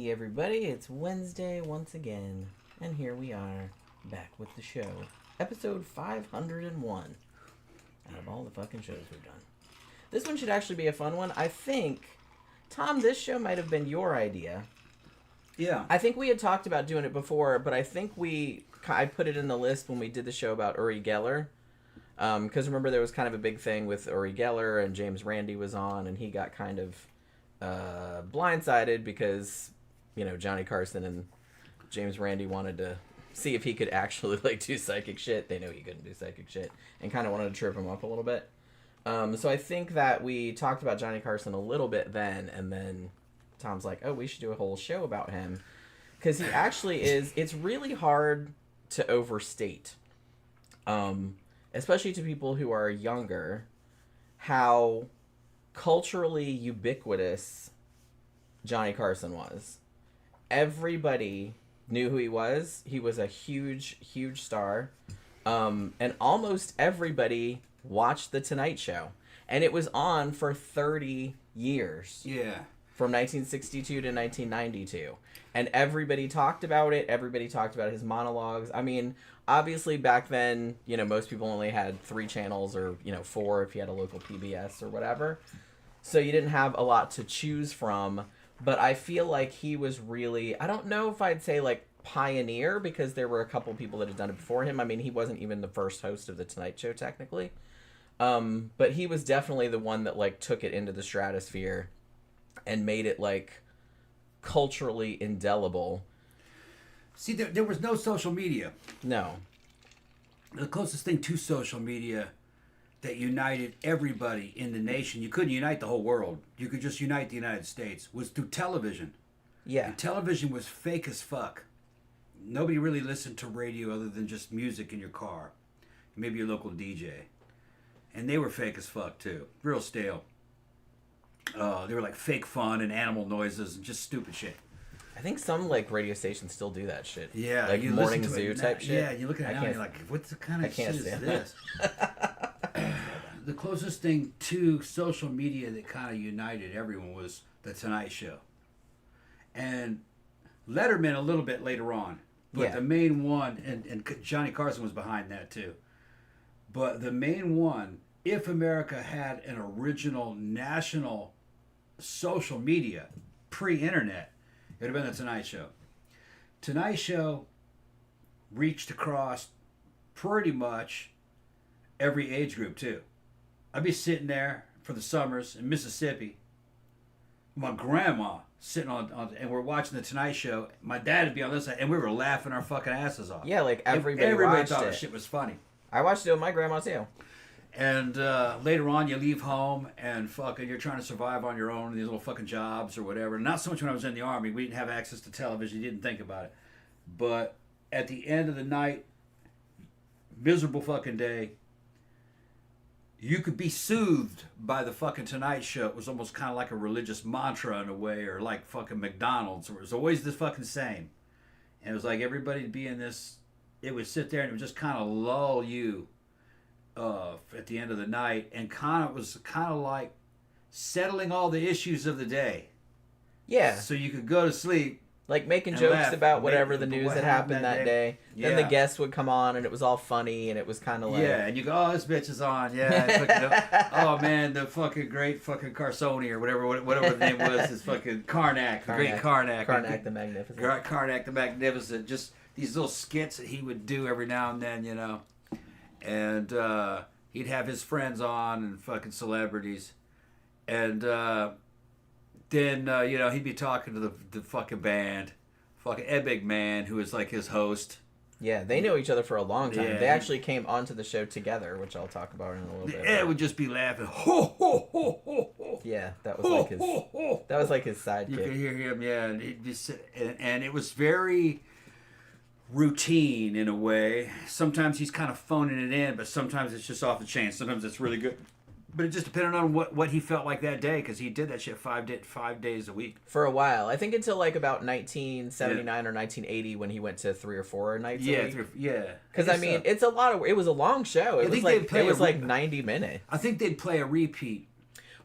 Hey everybody, it's Wednesday once again, and here we are, back with the show. Episode 501, out of all the fucking shows we've done. This one should actually be a fun one. I think, Tom, this show might have been your idea. Yeah. I think we had talked about doing it before, but I think I put it in the list when we did the show about Uri Geller. Because remember there was kind of a big thing with Uri Geller, and James Randi was on, and he got kind of blindsided because, you know, Johnny Carson and James Randi wanted to see if he could actually do psychic shit. They knew he couldn't do psychic shit and kind of wanted to trip him up a little bit. So I think that we talked about Johnny Carson a little bit then, and then Tom's like, oh, we should do a whole show about him. Because he actually is, it's really hard to overstate, especially to people who are younger, how culturally ubiquitous Johnny Carson was. Everybody knew who he was. He was a huge, huge star. And almost everybody watched The Tonight Show. And it was on for 30 years. Yeah. From 1962 to 1992. And everybody talked about it. Everybody talked about his monologues. I mean, obviously back then, you know, most people only had 3 channels or, you know, 4 if you had a local PBS or whatever. So you didn't have a lot to choose from. But I feel like he was really, I don't know if I'd say like pioneer, because there were a couple people that had done it before him. I mean, he wasn't even the first host of The Tonight Show technically. But he was definitely the one that like took it into the stratosphere and made it like culturally indelible. See, there was no social media. No. The closest thing to social media that united everybody in the nation, you couldn't unite the whole world. You could just unite the United States, was through television. Yeah. And television was fake as fuck. Nobody really listened to radio other than just music in your car. Maybe your local DJ. And they were fake as fuck too. Real stale. They were like fake fun and animal noises and just stupid shit. I think some like radio stations still do that shit. Yeah, like Morning Zoo type shit. Yeah, you look at it now and you're like, what the kind of shit is this? The closest thing to social media that kind of united everyone was The Tonight Show. And Letterman a little bit later on. But Yeah. the main one, and Johnny Carson was behind that too. But the main one, if America had an original national social media, pre-internet, it would have been The Tonight Show. Tonight Show reached across pretty much every age group too. I'd be sitting there for the summers in Mississippi. My grandma sitting on and we're watching The Tonight Show. My dad would be on this side, and we were laughing our fucking asses off. Yeah, like everybody watched thought it. the shit was funny. I watched it with my grandma too. And later on, you leave home and fucking you're trying to survive on your own in these little fucking jobs or whatever. Not so much when I was in the Army. We didn't have access to television. You didn't think about it. But at the end of the night, miserable fucking day, you could be soothed by the fucking Tonight Show. It was almost kind of like a religious mantra in a way, or like fucking McDonald's, where it was always the fucking same. And it was like everybody would be in this, it would sit there and it would just kind of lull you at the end of the night, and was kind of like settling all the issues of the day. Yeah. So you could go to sleep. Like making and jokes laugh, about whatever the news what that happened that day. Yeah. Then the guests would come on and it was all funny and it was kind of like... Yeah, and you go, oh, this bitch is on. Yeah. Oh, man, the fucking great fucking Carsoni or whatever the name was, is fucking Carnac, the great Carnac. Carnac the Magnificent. Carnac the Magnificent. Just these little skits that he would do every now and then, you know. And he'd have his friends on and fucking celebrities. And then, you know, he'd be talking to the fucking band. Fucking Ed Big Man, who was like his host. Yeah, they know each other for a long time. Yeah. They actually came onto the show together, which I'll talk about in a little bit. Ed would just be laughing. Ho, ho, ho, ho, ho. Yeah, that was like his sidekick. You could hear him, yeah, and he'd be and it was very routine in a way. Sometimes he's kind of phoning it in, but sometimes it's just off the chain. Sometimes it's really good. But it just depended on what he felt like that day, because he did that shit 5 days a week. For a while. I think until like about 1979 or 1980 when he went to 3 or 4 nights a week. Yeah. Because, I mean, it was a long show. It was like 90 minutes. I think they'd play a repeat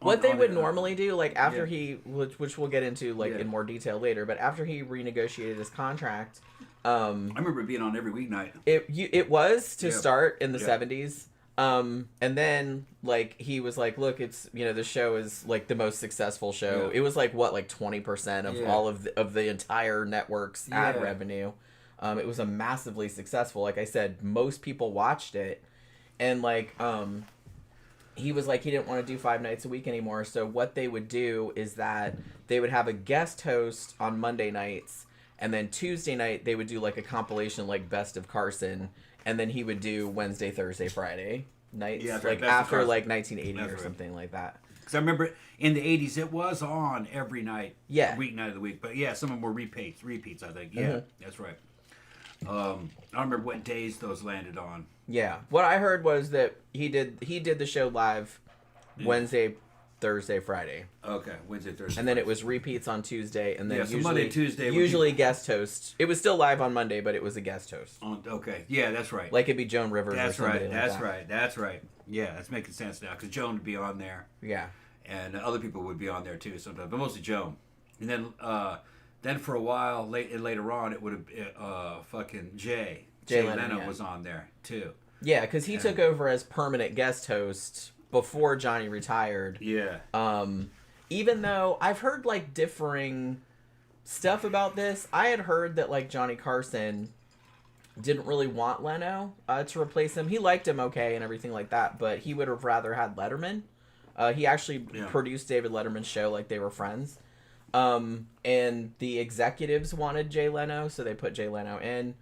What they would normally do, like after which we'll get into like in more detail later, but after he renegotiated his contract, I remember it being on every weeknight. It was to start in the 70s. And then like he was like, look, it's the show is like the most successful show. It was like 20% of all of the entire network's ad revenue. It was a massively successful. Like I said, most people watched it, and like he was like he didn't want to do 5 nights a week anymore. So what they would do is that they would have a guest host on Monday nights, and then Tuesday night they would do like a compilation like Best of Carson. And then he would do Wednesday, Thursday, Friday nights, like after like 1980 or something like that. Because I remember in the 80s it was on every night, weeknight of the week. But some of them were repeats, I think. Yeah, that's right. I don't remember what days those landed on. Yeah, what I heard was that he did the show live Wednesday, Thursday, Friday. Okay, Wednesday, Thursday. And then it was repeats on Tuesday, and then usually Monday, Tuesday. Usually guest host. It was still live on Monday, but it was a guest host. Okay, yeah, that's right. Like it'd be Joan Rivers. That's or right. Like that's that. right. That's right. Yeah, that's making sense now because Joan would be on there. Yeah. And other people would be on there too sometimes, but mostly Joan. And then for a while, later on, it would have fucking Jay Leno was on there too. Yeah, because he took over as permanent guest host before Johnny retired. Yeah. Even though I've heard like differing stuff about this, I had heard that like Johnny Carson didn't really want Leno to replace him. He liked him okay and everything like that, but he would have rather had Letterman. He actually produced David Letterman's show, like they were friends. And the executives wanted Jay Leno, so they put Jay Leno in.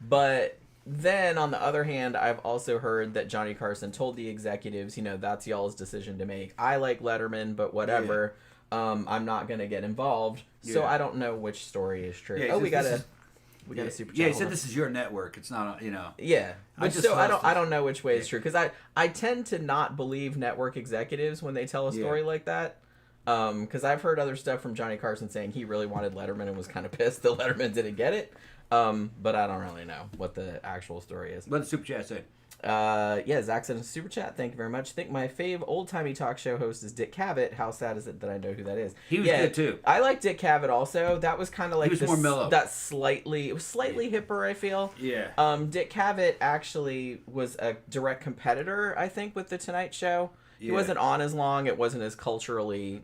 But then, on the other hand, I've also heard that Johnny Carson told the executives, that's y'all's decision to make. I like Letterman, but whatever. I'm not going to get involved. So I don't know which story is true. We got a super chat. Yeah, he said this is your network. It's not, Yeah. I don't know which way is true. Because I tend to not believe network executives when they tell a story like that. Because I've heard other stuff from Johnny Carson saying he really wanted Letterman and was kind of pissed that Letterman didn't get it. But I don't really know what the actual story is. What did the super chat say? Zach said in super chat, thank you very much. I think my fave old-timey talk show host is Dick Cavett. How sad is it that I know who that is? He was good too. I like Dick Cavett also. That was kind of like he was more mellow. It was slightly hipper, I feel. Yeah. Dick Cavett actually was a direct competitor, I think, with The Tonight Show. He wasn't on as long. It wasn't as culturally,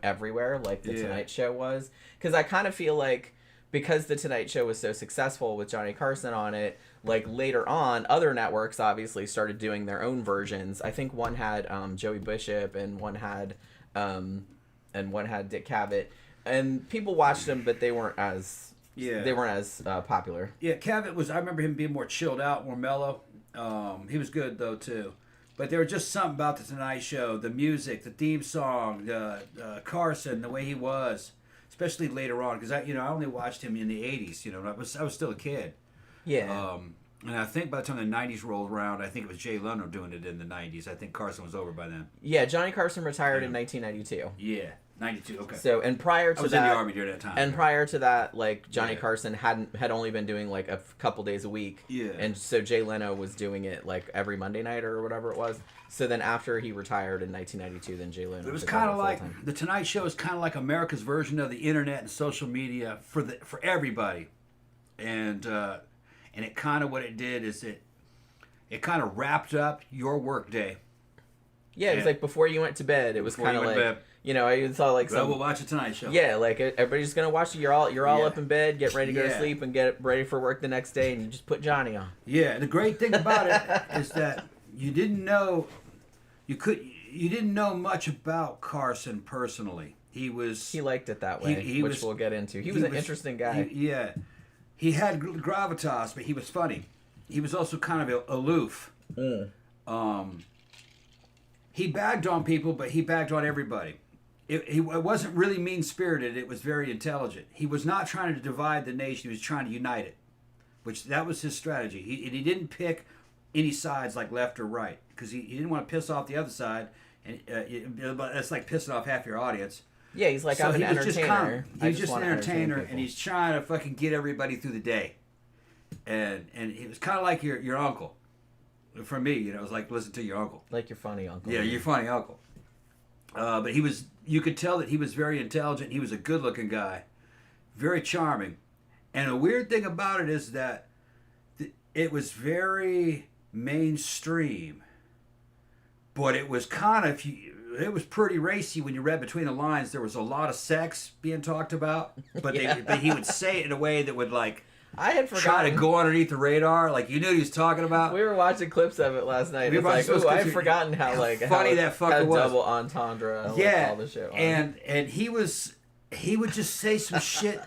everywhere like The Tonight Show was. Because I kind of feel like because The Tonight Show was so successful with Johnny Carson on it, later on, other networks obviously started doing their own versions. I think one had Joey Bishop and one had Dick Cavett. And people watched them, but they weren't as popular. Yeah, Cavett was, I remember him being more chilled out, more mellow. He was good, though, too. But there was just something about The Tonight Show, the music, the theme song, Carson, the way he was, especially later on, because I only watched him in the 80s, I was still a kid. Yeah. And I think by the time the 90s rolled around, I think it was Jay Leno doing it in the 90s. I think Carson was over by then. Yeah, Johnny Carson retired in 1992. Yeah, 92, okay. So, and prior to that... I was in the Army during that time. And prior to that, Johnny Carson had only been doing, a couple days a week. Yeah. And so Jay Leno was doing it, every Monday night or whatever it was. So then after he retired in 1992, then Jay Leno... It was kind of like... The Tonight Show is kind of like America's version of the internet and social media for everybody. And it kind of what it did is it kind of wrapped up your work day. Yeah, it was like before you went to bed. It was kind of like... I even saw we'll watch a Tonight Show. Yeah, everybody's gonna watch it. You're all up in bed, get ready to go to sleep, and get ready for work the next day, and you just put Johnny on. Yeah, the great thing about it is that you didn't know much about Carson personally. He liked it that way, which we'll get into. He was an interesting guy. He had gravitas, but he was funny. He was also kind of aloof. He bagged on people, but he bagged on everybody. It wasn't really mean-spirited. It was very intelligent. He was not trying to divide the nation. He was trying to unite it, that was his strategy. He didn't pick any sides like left or right because he didn't want to piss off the other side. And that's like pissing off half your audience. Yeah, he's like, I'm an entertainer. He's just an entertainer, and he's trying to fucking get everybody through the day. And he was kind of like your uncle. For me, you know, it was like listen to your uncle. Like your funny uncle. Yeah, your funny uncle. But you could tell that he was very intelligent. He was a good-looking guy, very charming. And a weird thing about it is that it was very mainstream, but it was kind of, it was pretty racy when you read between the lines. There was a lot of sex being talked about, but but he would say it in a way that would like I had forgotten. try to go underneath the radar, like you knew what he was talking about. We were watching clips of it last night. It's like, ooh, I had forgotten how funny that fucker was. Double entendre. Yeah, all the shit. And he would just say some shit.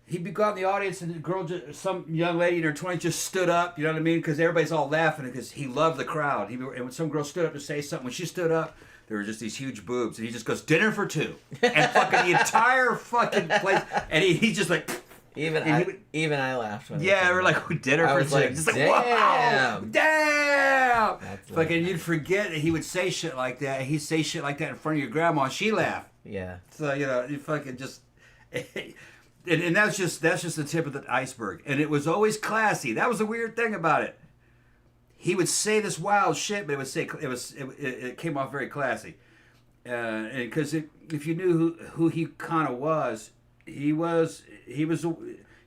He'd be out in the audience, and the girl, some young lady in her 20s, just stood up. You know what I mean? Because everybody's all laughing because he loved the crowd. And when some girl stood up to say something, when she stood up, there were just these huge boobs, and he just goes, "Dinner for two," and fucking the entire fucking place, and he just like. Even I laughed. When we're like, dinner for two. Like, just damn. Like, wow, damn. That's fucking, you'd forget that he would say shit like that. He'd say shit like that in front of your grandma, and she laughed. Yeah. So you know, you fucking just. And that's just the tip of the iceberg. And it was always classy. That was the weird thing about it. He would say this wild shit, but it came off very classy. Because if you knew who he kind of was, he was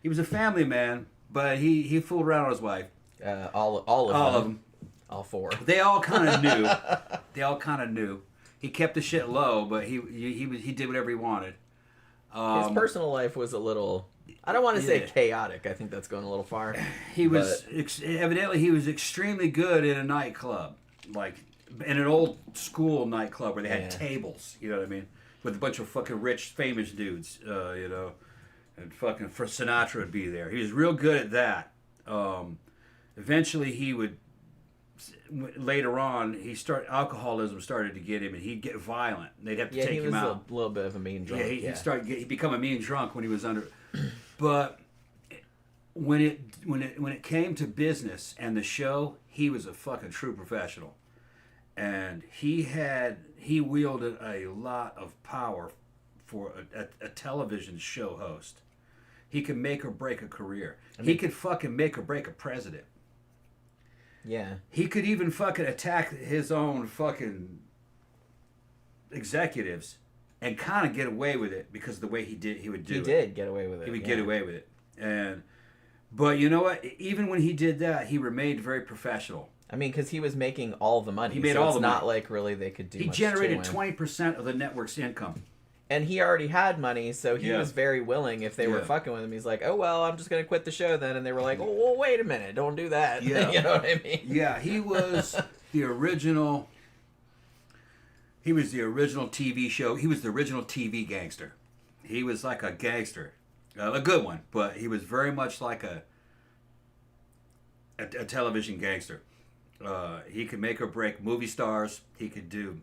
a family man, but he fooled around on his wife. All of them. All four. They all kind of knew. He kept the shit low, but he did whatever he wanted. His personal life was a little, I don't want to say chaotic. I think that's going a little far. Evidently he was extremely good in a nightclub, like in an old school nightclub where they had tables, you know what I mean, with a bunch of fucking rich, famous dudes, you know, and fucking Sinatra would be there. He was real good at that. Eventually he would, later on, alcoholism started to get him, and he'd get violent. They'd have to take him out. Yeah, he was a little bit of a mean drunk. Yeah, he'd become a mean drunk when he was under. But when it came to business and the show, he was a fucking true professional, and he wielded a lot of power for a television show host. He could make or break a career. He could fucking make or break a president. Yeah. He could even fucking attack his own fucking executives and kind of get away with it because of the way he would do it. He did get away with it. He would get away with it. But you know what? Even when he did that, he remained very professional. I mean, because he was making all the money. He made all the money. It's not like really they could do much. He generated 20% of the network's income. And he already had money, so he was very willing if they were fucking with him. He's like, oh, well, I'm just going to quit the show then. And they were like, oh, well, wait a minute. Don't do that. Yeah. You know what I mean? Yeah, he was the original... He was the original TV show. He was the original TV gangster. He was like a gangster. A good one, but he was very much like a television gangster. He could make or break movie stars. He could do...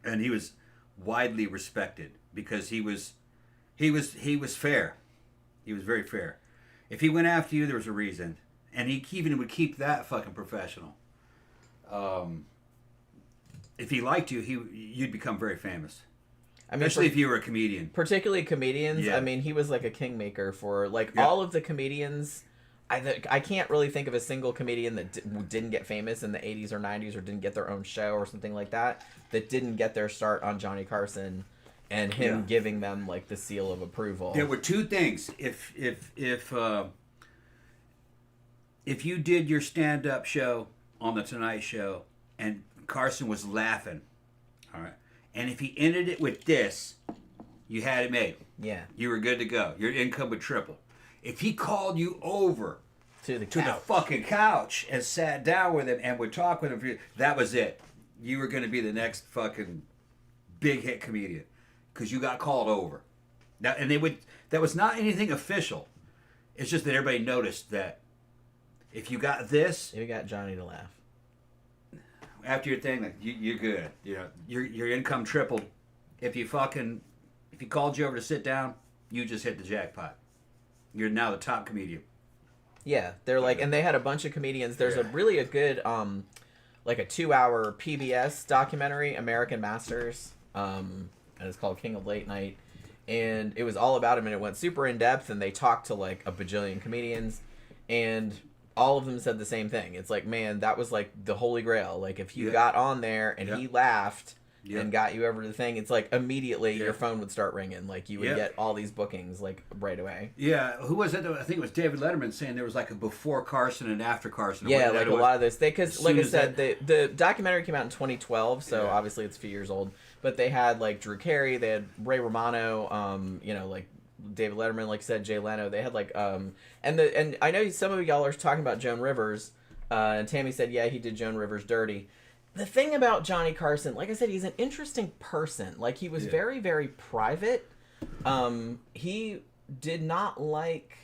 And he was... widely respected because he was fair. He was very fair. If he went after you, there was a reason, and he even would keep that fucking professional. If he liked you, you'd become very famous. I mean, especially if you were a comedian. Particularly comedians. Yeah. I mean, he was like a kingmaker for all of the comedians. I can't really think of a single comedian that didn't get famous in the 80s or 90s or didn't get their own show or something like that didn't get their start on Johnny Carson and him giving them like the seal of approval. There were two things. If you did your stand-up show on the Tonight Show and Carson was laughing, all right, and if he ended it with this, you had it made. Yeah. You were good to go. Your income would triple. If he called you over to the fucking couch and sat down with him and would talk with him, that was it. You were going to be the next fucking big hit comedian because you got called over. Now, and that was not anything official. It's just that everybody noticed that if you got this, you got Johnny to laugh. After your thing, like you're good. You know, your income tripled. If he called you over to sit down, you just hit the jackpot. You're now the top comedian. Yeah, they're like, and they had a bunch of comedians. There's a good, like a 2-hour PBS documentary, American Masters, and it's called King of Late Night, and it was all about him, and it went super in depth, and they talked to like a bajillion comedians, and all of them said the same thing. It's like, man, that was like the holy grail. Like if you Yeah. got on there and Yeah. he laughed Yeah. and got you over the thing, it's like immediately Yeah. your phone would start ringing. Like you would Yeah. get all these bookings like right away. Yeah, who was it? I think it was David Letterman saying there was like a before Carson and after Carson. Yeah, like a lot of those. Because, like I as said, the documentary came out in 2012, so Yeah. obviously it's a few years old. But they had like Drew Carey, they had Ray Romano, like David Letterman, like I said, Jay Leno. They had like and I know some of y'all are talking about Joan Rivers, and Tammy said, yeah, he did Joan Rivers dirty. The thing about Johnny Carson, like I said, he's an interesting person. Like he was very, very private. He did not like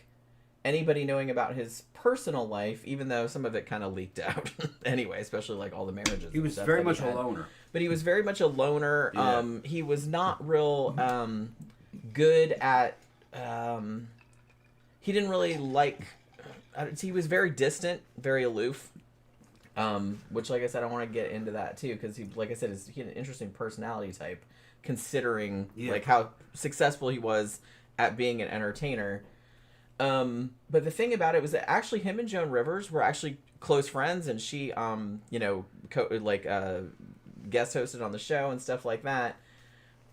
anybody knowing about his personal life, even though some of it kind of leaked out anyway, especially like all the marriages. He was very much a loner. But he was very much a loner. Yeah. He was not real good at. He didn't really like. He was very distant, very aloof. Which, like I said, I want to get into that too, because he, like I said, he had an interesting personality type, considering like how successful he was at being an entertainer. But the thing about it was that actually him and Joan Rivers were actually close friends, and she, guest hosted on the show and stuff like that.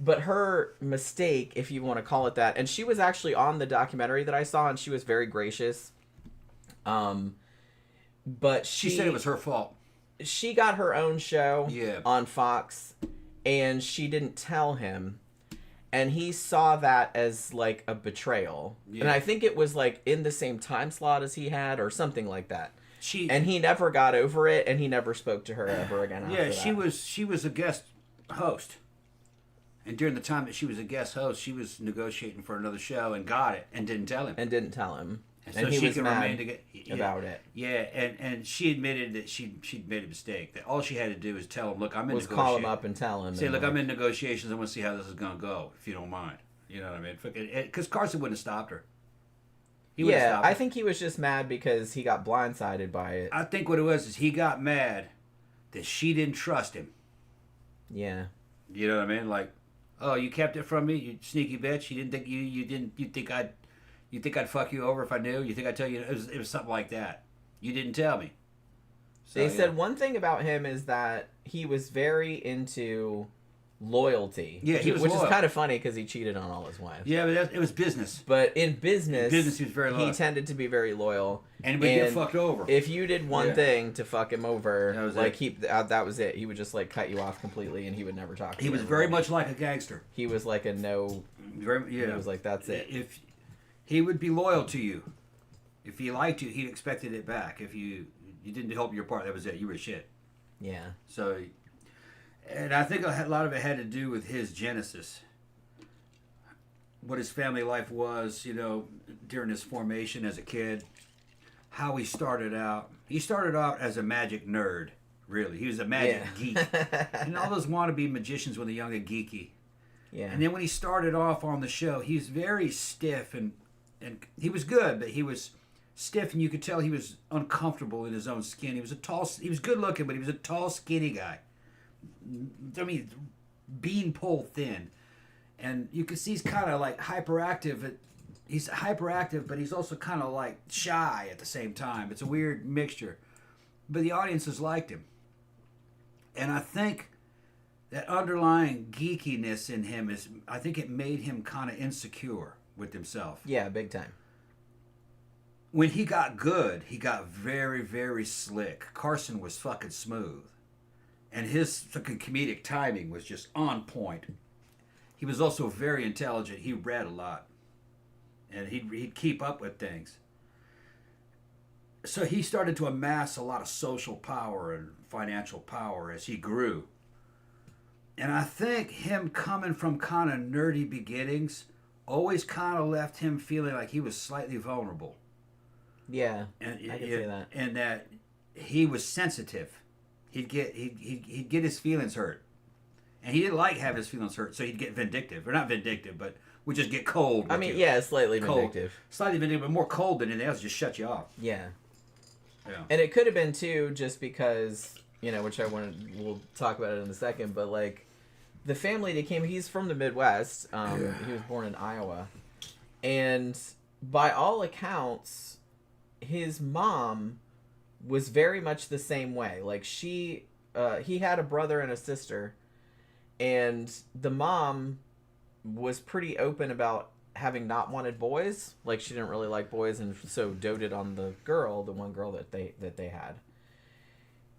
But her mistake, if you want to call it that, and she was actually on the documentary that I saw, and she was very gracious. But She said it was her fault. She got her own show Yeah. on Fox, and she didn't tell him. And he saw that as like a betrayal. Yeah. And I think it was like in the same time slot as he had or something like that. She And he never got over it, and he never spoke to her ever again after Yeah, that. she was a guest host. And during the time that she was a guest host, she was negotiating for another show and got it and didn't tell him. And didn't tell him. And And so he she was could mad remain to get about it. Yeah, and she admitted that she'd made a mistake. That all she had to do was tell him, "Look, I'm in Was negotiations." call him up and tell him. Say, and "Look, like, I'm in negotiations. I want to see how this is going to go. If you don't mind, you know what I mean?" Because Carson wouldn't have stopped her. He wouldn't have Yeah, stopped her. I think he was just mad because he got blindsided by it. I think what it was is he got mad that she didn't trust him. Yeah. You know what I mean? Like, oh, you kept it from me, you sneaky bitch. You didn't think you think I'd fuck you over if I knew? You think I'd tell you? It was something like that. You didn't tell me. So, They yeah. said one thing about him is that he was very into loyalty. Yeah, he was which loyal. is kind of funny because he cheated on all his wives. Yeah, but it was business. But in business, he was very loyal. he tended to be very loyal. And we'd get fucked over. If you did one Yeah. thing to fuck him over, That was like it. that was it. He would just like cut you off completely, and he would never talk to He you. was very much like a gangster. He was like a no. Very, yeah. He was like, that's it. If he would be loyal to you, if he liked you, he expected it back. If you didn't help your part, that was it. You were shit. Yeah. So, and I think a lot of it had to do with his genesis. What his family life was, during his formation as a kid. How he started out. He started out as a magic nerd, really. He was a magic geek. And all those wannabe magicians when they're young and geeky. Yeah. And then when he started off on the show, he was very stiff and he was good, but he was stiff and you could tell he was uncomfortable in his own skin. He was good looking, but he was a tall, skinny guy. I mean, beanpole thin. And you can see he's kind of like hyperactive. He's hyperactive, but he's also kind of like shy at the same time. It's a weird mixture. But the audiences liked him. And I think that underlying geekiness in him I think it made him kind of insecure with himself. Yeah, big time. When he got good, he got very, very slick. Carson was fucking smooth. And his fucking comedic timing was just on point. He was also very intelligent. He read a lot. And he'd keep up with things. So he started to amass a lot of social power and financial power as he grew. And I think him coming from kind of nerdy beginnings always kind of left him feeling like he was slightly vulnerable. Yeah, And I can see that. And that he was sensitive. He'd get his feelings hurt. And he didn't like having his feelings hurt, so he'd get vindictive. Or not vindictive, but would just get cold. I mean, yeah, slightly cold. vindictive. Slightly vindictive, but more cold than anything else, just shut you off. Yeah. Yeah. And it could have been too, just because, which we'll talk about it in a second, but like the family that came, he's from the Midwest. He was born in Iowa. And by all accounts, his mom was very much the same way. Like he had a brother and a sister, and the mom was pretty open about having not wanted boys. Like she didn't really like boys, and so doted on the one girl that they had.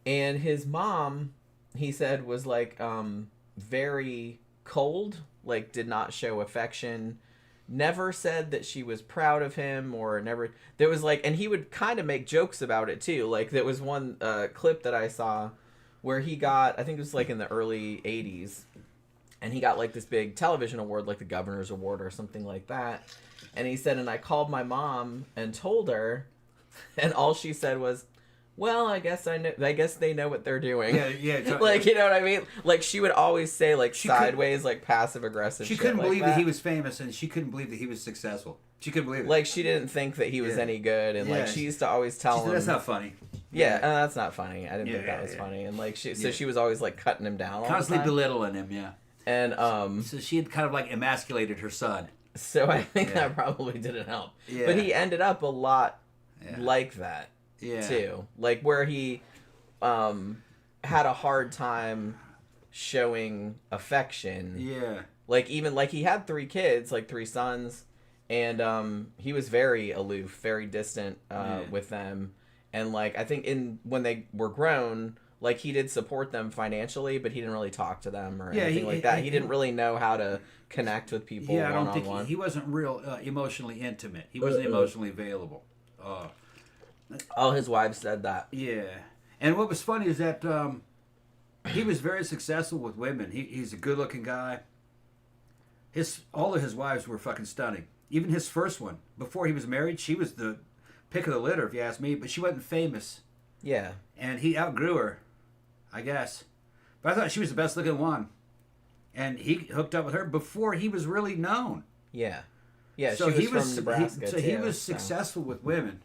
And his mom, he said, was like very cold, like did not show affection, never said that she was proud of him, or never, there was like, and he would kind of make jokes about it too. Like there was one clip that I saw where he got, I think it was like in the early 80s, and he got like this big television award, like the Governor's Award or something like that. And he said, and I called my mom and told her, and all she said was, well, I guess they know what they're doing. Yeah. Like, you know what I mean? Like, she would always say, like, sideways, like, passive-aggressive shit. She couldn't like believe that he was famous, and she couldn't believe that he was successful. She couldn't believe it. Like, she didn't think that he was any good, and, like, she used to always tell him... That's not funny. Yeah, that's not funny. I didn't think that was funny. And, like, so she was always, like, cutting him down all constantly the time. belittling him, yeah. And, So she had kind of, like, emasculated her son. So I think that probably didn't help. Yeah. But he ended up a lot like that. Yeah. Too. Like where he had a hard time showing affection. Yeah. Like even like he had 3 kids, like 3 sons, and he was very aloof, very distant with them. And like I think when they were grown, like he did support them financially, but he didn't really talk to them or anything like that. He didn't really know how to connect with people one-on-one. I don't think he wasn't real emotionally intimate. He wasn't emotionally available. All his wives said that. Yeah. And what was funny is that he was very successful with women. He's a good-looking guy. All of his wives were fucking stunning. Even his first one, before he was married, she was the pick of the litter, if you ask me. But she wasn't famous. Yeah. And he outgrew her, I guess. But I thought she was the best-looking one. And he hooked up with her before he was really known. Yeah. Yeah, so she was from Nebraska, he was successful with women.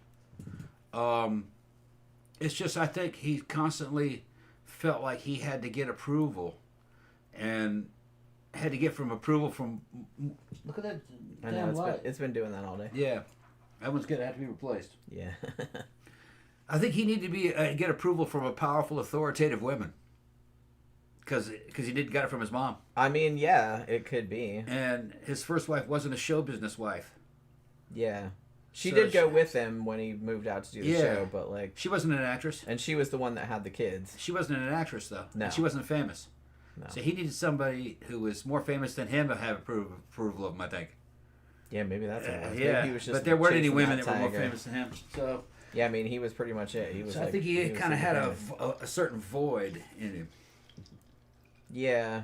It's just I think he constantly felt like he had to get approval, and had to get approval from. Look at that! I know it's been doing that all day. Yeah, that one's gonna have to be replaced. Yeah. I think he needed to get approval from a powerful, authoritative woman. Because he didn't get it from his mom. I mean, yeah, it could be. And his first wife wasn't a show business wife. Yeah. She did go with him when he moved out to do the show, but like... She wasn't an actress. And she was the one that had the kids. She wasn't an actress, though. No. And she wasn't famous. No. So he needed somebody who was more famous than him to have approval of him, I think. Yeah, maybe that's what it was. Yeah, he was just but there weren't any women that were more tiger. famous than him. So... Yeah, I mean, he was pretty much it. He was. So I think he kind of had a certain void in him. Yeah.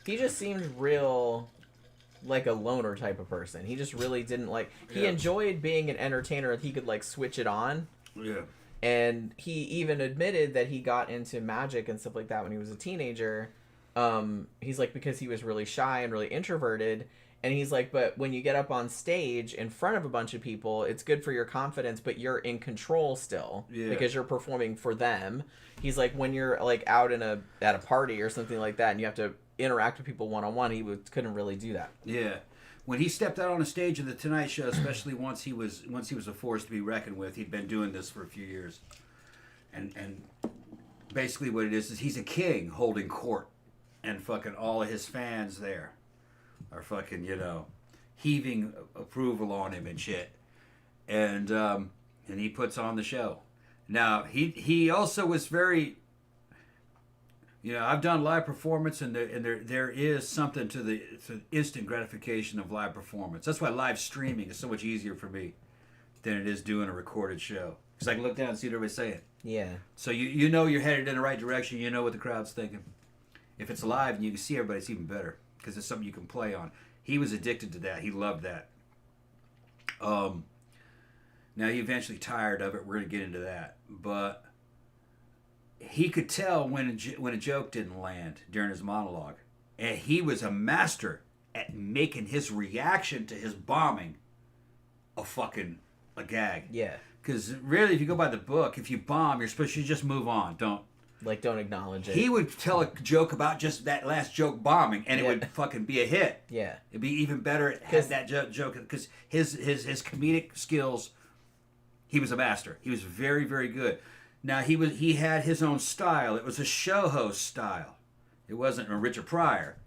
He just seemed real, like a loner type of person. He just really didn't like... He enjoyed being an entertainer. He could, like, switch it on. Yeah. And he even admitted that he got into magic and stuff like that when he was a teenager. He's like, because he was really shy and really introverted. And he's like, but when you get up on stage in front of a bunch of people, it's good for your confidence, but you're in control still because you're performing for them. He's like, when you're like out at a party or something like that, and you have to interact with people one-on-one, he couldn't really do that. Yeah. When he stepped out on a stage in the Tonight Show, especially once he was a force to be reckoned with, he'd been doing this for a few years. And basically what it is he's a king holding court, and fucking all of his fans there are fucking, heaving approval on him and shit. And he puts on the show. Now, he also was very, I've done live performance, and there is something to the instant gratification of live performance. That's why live streaming is so much easier for me than it is doing a recorded show. Because I can look down and see what everybody's saying. Yeah. So you know you're headed in the right direction. You know what the crowd's thinking. If it's live and you can see everybody, it's even better. Because it's something you can play on. He was addicted to that. He loved that. Now he eventually tired of it. We're going to get into that. But he could tell when a joke didn't land during his monologue. And he was a master at making his reaction to his bombing a gag. Yeah. Because really, if you go by the book, if you bomb, you're supposed to just move on. Don't acknowledge it. He would tell a joke about just that last joke bombing, and it would fucking be a hit. Yeah. It'd be even better had that joke, because his comedic skills, He was a master. He was very, very good. Now, he had his own style. It was a show host style. It wasn't a Richard Pryor.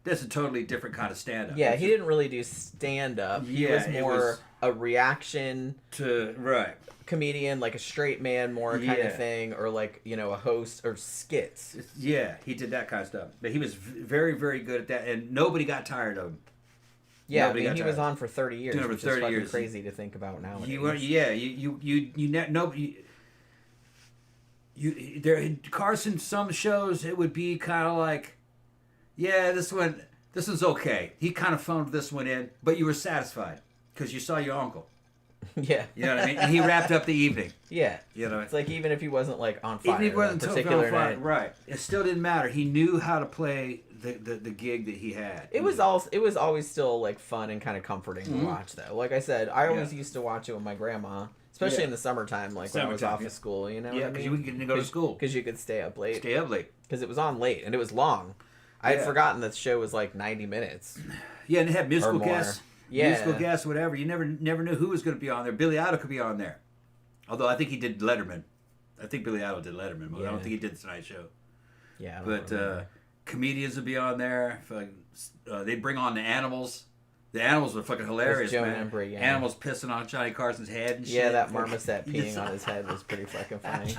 That's a totally different kind of stand-up. Yeah, he didn't really do stand-up. He was more a reaction to comedian, like a straight man more kind of thing, or like, you know, a host or skits. Yeah, he did that kind of stuff. But he was very, very good at that, and nobody got tired of him. Yeah, I mean, he was on for 30 years, Doing it for which 30 is fucking years. crazy to think about nowadays. Carson, some shows it would be kind of like, yeah, this one's okay. He kind of phoned this one in, but you were satisfied because you saw your uncle. Yeah. You know what I mean? And he wrapped up the evening. Yeah. You know, it's like even if he wasn't like on fire, even if he wasn't particular on fire, night, right? It still didn't matter. He knew how to play the gig that he had. It was always still like fun and kind of comforting to watch though. Like I said, I always used to watch it with my grandma, especially in the summertime, like when I was off of school. You know, what I mean? Because you couldn't go to school because you could stay up late. Because it was on late and it was long. I had forgotten that the show was like 90 minutes. Yeah, and it had musical guests. Yeah. Musical guests, whatever. You never knew who was going to be on there. Billy Idol could be on there. Although I think he did Letterman. I think Billy Idol did Letterman, but I don't think he did the Tonight Show. Yeah, but comedians would be on there. They'd bring on the animals. The animals were fucking hilarious, Joan man. Rivers, yeah. Animals pissing on Johnny Carson's head and shit. Yeah, that marmoset peeing on his head was pretty fucking funny.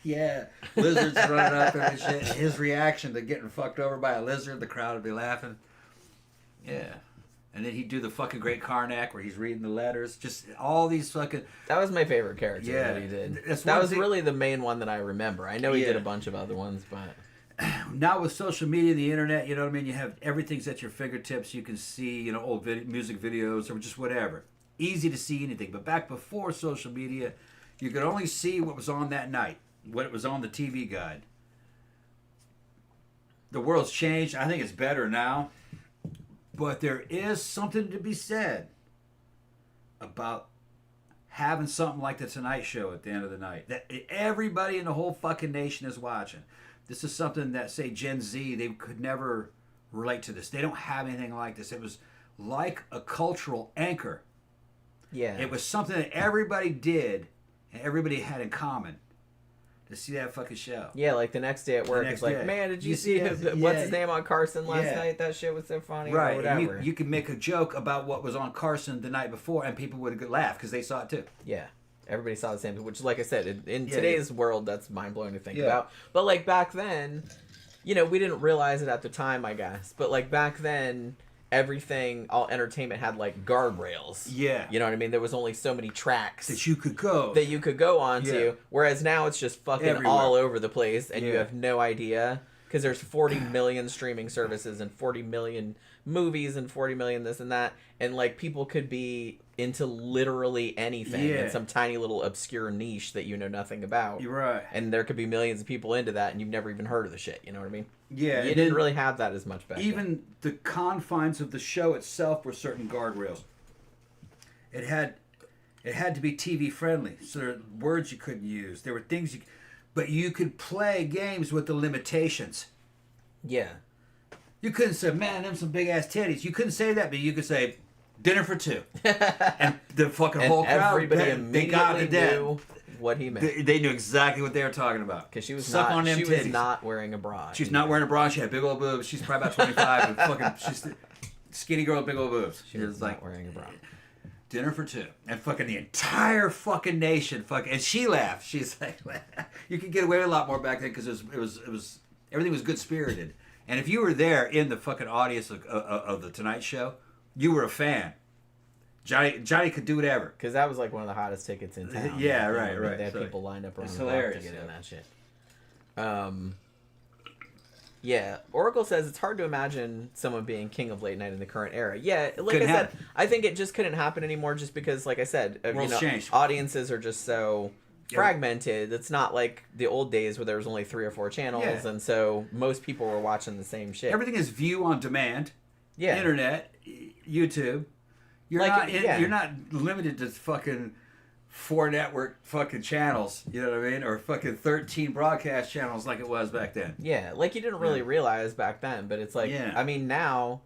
Yeah. Lizards running up and shit. His reaction to getting fucked over by a lizard, the crowd would be laughing. Yeah. And then he'd do the fucking great Carnac where he's reading the letters. Just all these fucking... That was my favorite character that he did. That was really the main one that I remember. I know he did a bunch of other ones, but... Now with social media and the internet, you know what I mean? You have everything's at your fingertips. You can see, you know, old music videos or just whatever. Easy to see anything. But back before social media, you could only see what was on that night, what was on the TV guide. The world's changed. I think it's better now. But there is something to be said about having something like the Tonight Show at the end of the night. That everybody in the whole fucking nation is watching. This is something that, say, Gen Z, they could never relate to this. They don't have anything like this. It was like a cultural anchor. Yeah. It was something that everybody did and everybody had in common to see that fucking show. Yeah, like the next day at work, it's like, man, did you see what's his name on Carson last night? That shit was so funny. Right. Or whatever. You could make a joke about what was on Carson the night before and people would laugh because they saw it too. Yeah. Everybody saw the same, which, like I said, in today's world, that's mind-blowing to think about. But, like, back then, you know, we didn't realize it at the time, I guess. But, like, back then, everything, all entertainment had, like, guardrails. Yeah. You know what I mean? There was only so many tracks that you could go onto. Yeah. Whereas now it's just fucking everywhere. All over the place, and you have no idea. Because there's 40 million streaming services and 40 million movies and 40 million this and that. And, like, people could be into literally anything in some tiny little obscure niche that you know nothing about. You're right. And there could be millions of people into that and you've never even heard of the shit, you know what I mean? Yeah. You didn't really have that as much back then. Even the confines of the show itself were certain guardrails. It had to be TV friendly, so there were words you couldn't use. There were things but you could play games with the limitations. Yeah. You couldn't say, man, them some big ass titties. You couldn't say that, but you could say, dinner for two. And the fucking whole crowd, everybody immediately knew what he meant. They knew exactly what they were talking about. Because she was not wearing a bra. She's not wearing a bra. She had big old boobs. She's probably about 25. And fucking, she's a skinny girl with big old boobs. She was not wearing a bra. Dinner for two. And fucking the entire fucking nation and she laughed. She's like, you could get away with a lot more back then because it was everything was good spirited. And if you were there in the fucking audience of the Tonight Show, you were a fan. Johnny could do whatever. Because that was like one of the hottest tickets in town. Yeah, right. They had people lined up around the block to get in that shit. Yeah, Oracle says it's hard to imagine someone being king of late night in the current era. Yeah, like I said, I think it just couldn't happen anymore just because, like I said, changed. Audiences are just so fragmented. It's not like the old days where there was only 3 or 4 channels, and so most people were watching the same shit. Everything is view on demand. Yeah. Internet, YouTube. You're not limited to fucking 4 network fucking channels, you know what I mean? Or fucking 13 broadcast channels like it was back then. Yeah, like you didn't really realize back then, but it's like, I mean, now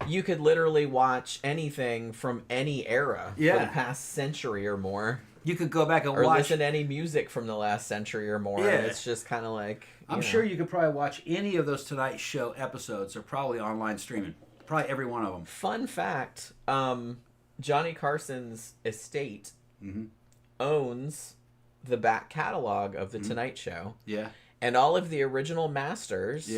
you could literally watch anything from any era for the past century or more You could go back and or watch. listen to any music from the last century or more. Yeah. It's just kind of like... I'm sure you could probably watch any of those Tonight Show episodes. They're probably online streaming. Probably every one of them. Fun fact, Johnny Carson's estate owns the back catalog of the Tonight Show. Yeah. And all of the original masters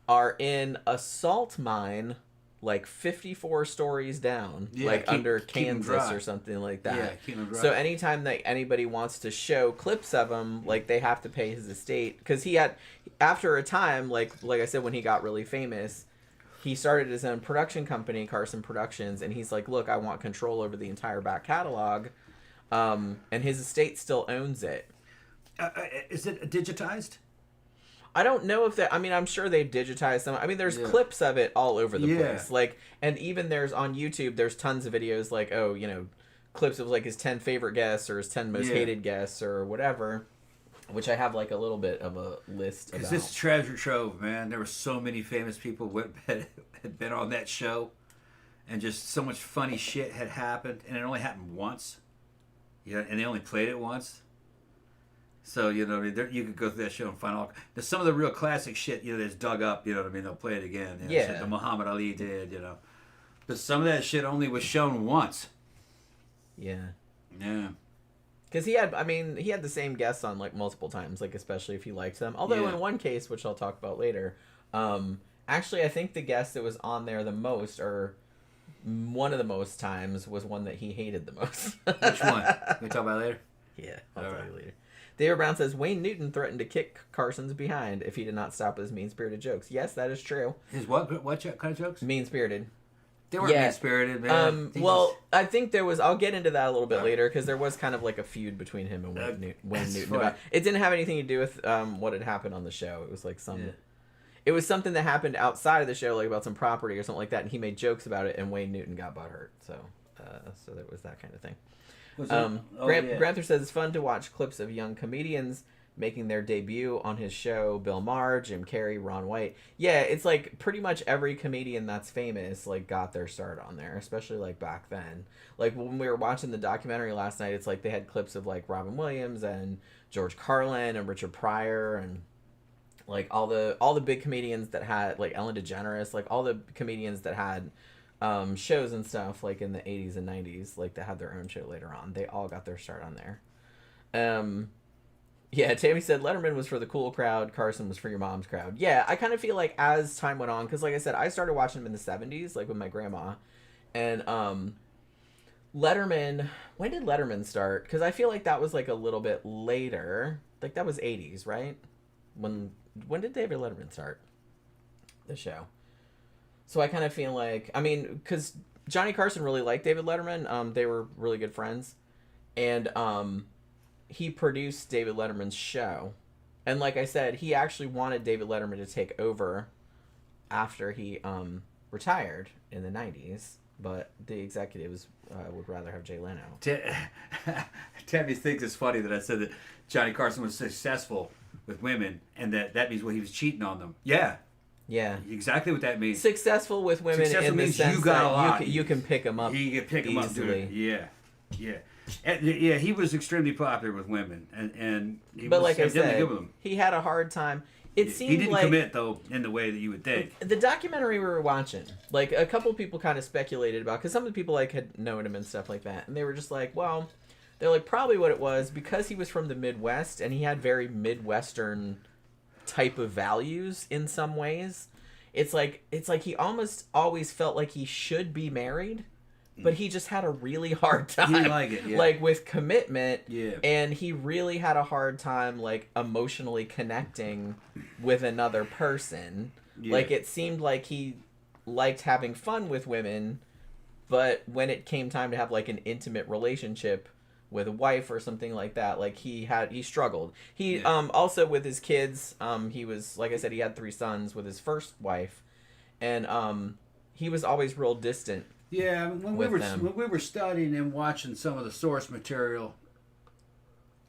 are in a salt mine like 54 stories down, under Kansas or something like that. Yeah, keep them dry. So anytime that anybody wants to show clips of him, like they have to pay his estate. Because he had, after a time, like I said, when he got really famous, he started his own production company, Carson Productions, and he's like, look, I want control over the entire back catalog. And his estate still owns it. Is it digitized? I don't know if that... I mean, I'm sure they've digitized them. I mean, there's clips of it all over the place. Like, and even there's on YouTube, there's tons of videos like, clips of like his 10 favorite guests or his 10 most hated guests or whatever, which I have like a little bit of a list about. Because this treasure trove, man. There were so many famous people had been on that show, and just so much funny shit had happened, and it only happened once. Yeah, and they only played it once. So, you could go through that show and find all... There's some of the real classic shit, that's dug up, they'll play it again. Shit that Muhammad Ali did, But some of that shit only was shown once. Yeah. Yeah. Because he had the same guests on, like, multiple times, like, especially if he liked them. Although in one case, which I'll talk about later, actually, I think the guest that was on there the most, or one of the most times, was one that he hated the most. Which one? Can we talk about it later? Yeah, I'll tell you later. David Brown says, Wayne Newton threatened to kick Carson's behind if he did not stop his mean-spirited jokes. Yes, that is true. His what kind of jokes? Mean-spirited. They weren't mean-spirited, man. I think there was... I'll get into that a little bit later, because there was kind of like a feud between him and Wayne Newton. It didn't have anything to do with what had happened on the show. It was like some... Yeah. It was something that happened outside of the show, like about some property or something like that, and he made jokes about it, and Wayne Newton got butthurt. So there was that kind of thing. Granther says it's fun to watch clips of young comedians making their debut on his show. Bill Maher, Jim Carrey, Ron White. Yeah, it's like pretty much every comedian that's famous like got their start on there, especially like back then. Like when we were watching the documentary last night, it's like they had clips of like Robin Williams and George Carlin and Richard Pryor and like all the big comedians that had, like Ellen DeGeneres, like all the comedians that had shows and stuff like in the 80s and 90s, like that had their own show later on. They all got their start on there. Tammy said Letterman was for the cool crowd, Carson was for your mom's crowd. Yeah, I kind of feel like as time went on, because like I said, I started watching him in the 70s, like with my grandma. And Letterman, when did Letterman start? Because I feel like that was like a little bit later. Like that was 80s, right? When did David Letterman start the show? So I kind of feel like, I mean, because Johnny Carson really liked David Letterman. They were really good friends. And he produced David Letterman's show. And like I said, he actually wanted David Letterman to take over after he retired in the 90s. But the executives would rather have Jay Leno. Tammy thinks it's funny that I said that Johnny Carson was successful with women, and that means he was cheating on them. Yeah. Yeah. Exactly what that means. Successful with women in the sense that you can pick them up easily. You can pick them up, dude. Yeah. Yeah. And, yeah, he was extremely popular with women, and he but was like I said, good with them. He had a hard time. It seemed he didn't like, commit, though, in the way that you would think. The documentary we were watching, like, a couple people kind of speculated about, because some of the people, like, had known him and stuff like that, and they were just like, well, they're like, probably what it was, because he was from the Midwest, and he had very Midwestern type of values in some ways. It's like he almost always felt like he should be married, but he just had a really hard time. He didn't like it, yeah. Like, with commitment. Yeah. And he really had a hard time, like, emotionally connecting with another person. Yeah. Like, it seemed like he liked having fun with women, but when it came time to have, like, an intimate relationship with a wife or something like that, like, he struggled. He, also with his kids, he was, like I said, he had 3 sons with his first wife, and, he was always real distant. Yeah, when we were studying and watching some of the source material,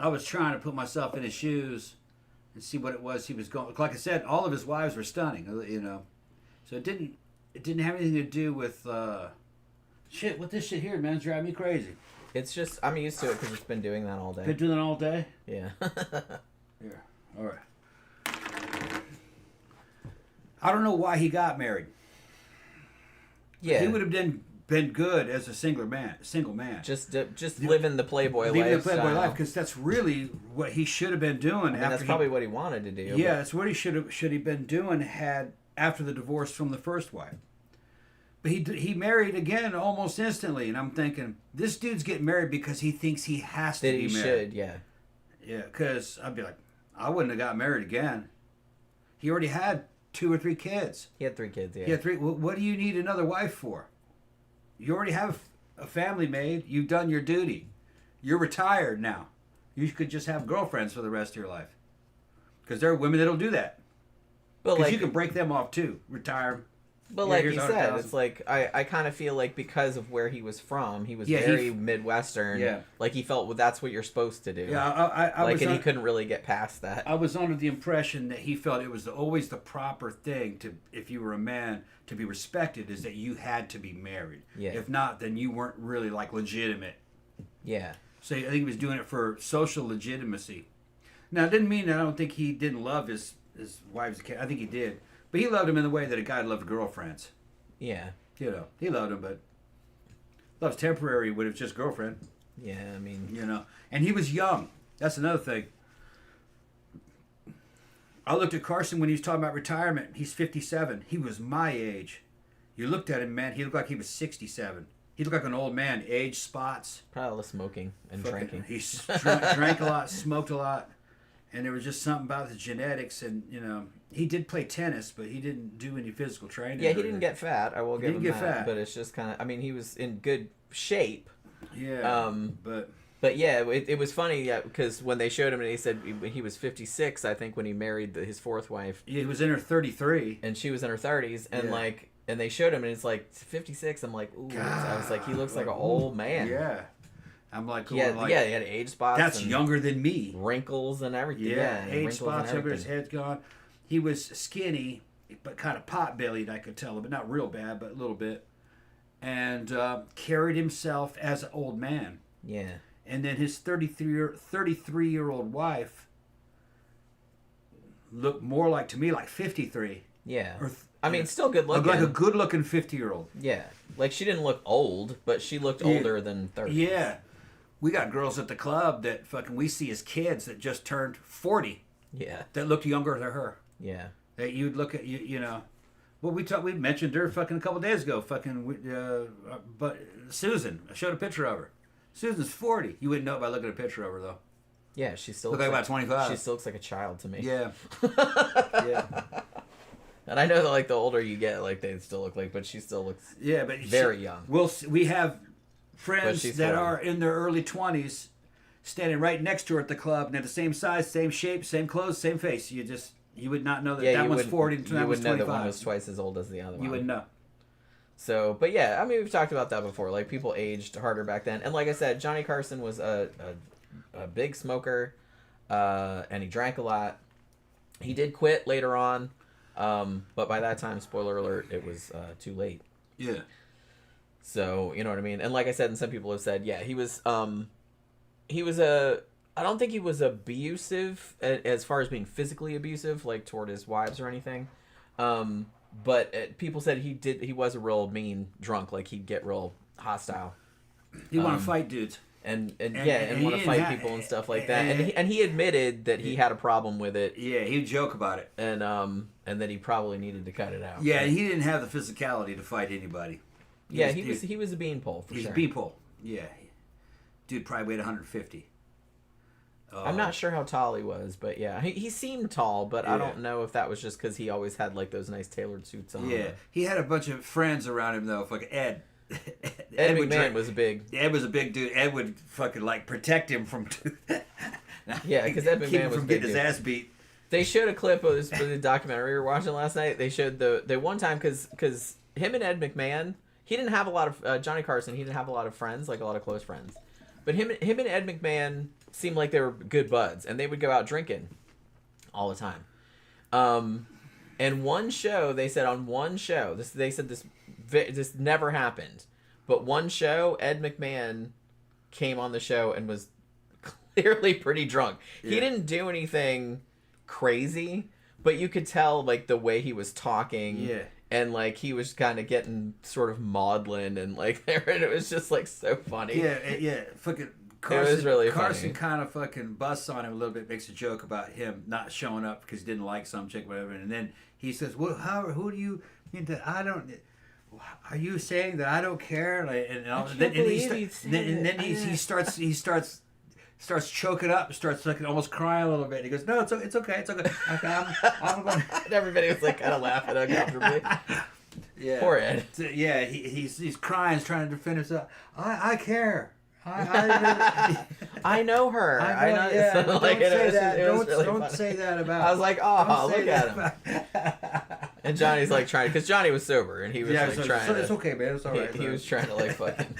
I was trying to put myself in his shoes and see what it was he was going. Like I said, all of his wives were stunning, you know. So it didn't have anything to do with shit. What this shit here, man, is driving me crazy. It's just I'm used to it because it's been doing that all day. Been doing that all day? Yeah. Yeah. All right. I don't know why he got married. Yeah. He would have been good as a single man. Just living the Playboy Living life. the Playboy life, because that's really what he should have been doing. That's probably what he wanted to do. Yeah, that's what he should have been doing after the divorce from the first wife. But he married again almost instantly, and I'm thinking, this dude's getting married because he thinks he has to be married. Should, yeah. Yeah, because I'd be like, I wouldn't have got married again. He already had 2 or 3 kids. He had 3 kids, yeah. He had 3. What do you need another wife for? You already have a family made. You've done your duty. You're retired now. You could just have girlfriends for the rest of your life. Because there are women that'll do that. Because you can break them off too. Retire. But like you said, it's like I kind of feel like because of where he was from, he was very Midwestern. Yeah. Like he felt, well, that's what you're supposed to do. Yeah, I and he couldn't really get past that. I was under the impression that he felt it was always the proper thing to, if you were a man, to be respected, is that you had to be married. Yeah. If not, then you weren't really like legitimate. Yeah. So I think he was doing it for social legitimacy. Now, it didn't mean that I don't think he didn't love his wives. I think he did. But he loved him in the way that a guy loved girlfriends. Yeah. You know, he loved him, but love's temporary when it's just girlfriend. Yeah, I mean. You know, and he was young. That's another thing. I looked at Carson when he was talking about retirement. He's 57. He was my age. You looked at him, man, he looked like he was 67. He looked like an old man. Age, spots. Probably all the smoking and drinking. He drank a lot, smoked a lot. And there was just something about the genetics, and you know, he did play tennis, but he didn't do any physical training. Yeah, he didn't get fat. I will give him that. Fat. But it's just kind of. I mean, he was in good shape. Yeah. But yeah, it was funny, yeah, because when they showed him, and he said he was 56, I think, when he married his 4th wife. Yeah, he was in her 33, and she was in her 30s, and and they showed him, and it's like 56. I'm like, ooh. God, I was like, he looks like an old man. Yeah. I'm like, he had age spots. That's younger than me. Wrinkles and everything. Yeah, age spots over his head's gone. He was skinny, but kind of pot-bellied, I could tell, but not real bad, but a little bit. And carried himself as an old man. Yeah. And then his 33-year-old wife looked more like, to me, like 53. Yeah. I mean, still good looking. Like a good-looking 50-year-old. Yeah. Like, she didn't look old, but she looked older than 30. Yeah. We got girls at the club that we see as kids that just turned 40. Yeah. That looked younger than her. Yeah. That you'd look at, you know. Well, we mentioned her a couple days ago. But Susan, I showed a picture of her. Susan's 40. You wouldn't know it by looking at a picture of her, though. Yeah, she still looks like about 25. She still looks like a child to me. Yeah. Yeah. And I know that, like, the older you get, like, they still look like, but she still looks very young. We have friends that are in their early 20s standing right next to her at the club, and they're the same size, same shape, same clothes, same face. You would not know that one's 40 and that one's 25. You would know that one was twice as old as the other one. You wouldn't know. So, but yeah, I mean, we've talked about that before. Like, people aged harder back then. And like I said, Johnny Carson was a big smoker, and he drank a lot. He did quit later on, but by that time, spoiler alert, it was too late. Yeah. So, you know what I mean? And like I said, and some people have said, yeah, he was I don't think he was abusive as far as being physically abusive, like toward his wives or anything. But people said he was a real mean drunk, like he'd get real hostile. He want to fight dudes. And want to fight people and stuff like that. And he admitted that he had a problem with it. Yeah, he'd joke about it. And that he probably needed to cut it out. Yeah, and he didn't have the physicality to fight anybody. He was a beanpole for sure. He's a beanpole. Yeah. Dude probably weighed 150. I'm not sure how tall he was, but yeah, he seemed tall, but I don't know if that was just because he always had like those nice tailored suits on. Yeah, he had a bunch of friends around him though. Like Ed. Ed McMahon was big. Ed was a big dude. Ed would fucking like protect him from. Yeah, because Ed McMahon was from getting his ass beat. They showed a clip of this the documentary we were watching last night. They showed the one time because him and Ed McMahon, he didn't have a lot of Johnny Carson. He didn't have a lot of friends, like a lot of close friends. But him and Ed McMahon seemed like they were good buds, and they would go out drinking all the time. And one show, they said on one show, this never happened, but one show, Ed McMahon came on the show and was clearly pretty drunk. Yeah. He didn't do anything crazy, but you could tell, like, the way he was talking. Yeah. And, like, he was kind of getting sort of maudlin and, like, there, and it was just, like, so funny. Yeah. Fucking Carson, it was really Carson funny. kind of fucking busts on him a little bit, makes a joke about him not showing up because he didn't like some chick, whatever. And then he says, "Well, who do you mean that I don't... Are you saying that I don't care?" Like, then he starts choking up, starts like almost crying a little bit. He goes, "No, it's okay. I'm going." And everybody was like kind of laughing uncomfortably. Yeah, poor Ed. Yeah, he's crying, he's trying to defend himself. I care. I know her. I know. Yeah, so, don't like, say that. Don't really say that about. I was like, oh, look at him. And Johnny's like trying, because Johnny was sober and he was trying. It's okay, man. It's all right. He was trying to like fucking.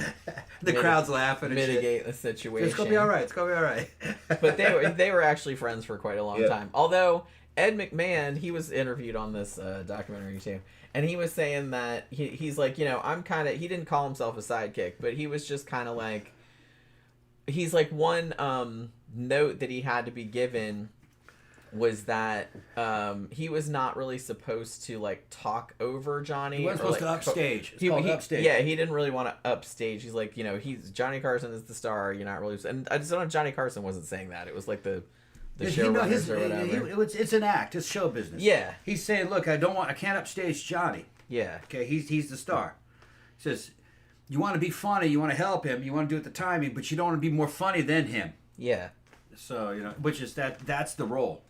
The crowd's laughing. Mitigate the situation. It's gonna be all right. It's gonna be all right. But they were actually friends for quite a long time. Although Ed McMahon, he was interviewed on this documentary too. And he was saying that he's like, I'm kind of, he didn't call himself a sidekick, but he was just kind of like, he's like, one note that he had to be given was that he was not really supposed to like talk over Johnny. He wasn't supposed to upstage. It's called upstage. Yeah, he didn't really want to upstage. He's like, he's Johnny Carson is the star. You're not really, and I just don't know if Johnny Carson wasn't saying that. It was like the showrunners or whatever. It's an act. It's show business. Yeah. He's saying, look, I can't upstage Johnny. Yeah. Okay, he's the star. He says, you want to be funny, you want to help him, you want to do it the timing, but you don't want to be more funny than him. Yeah. So, which is that's the role.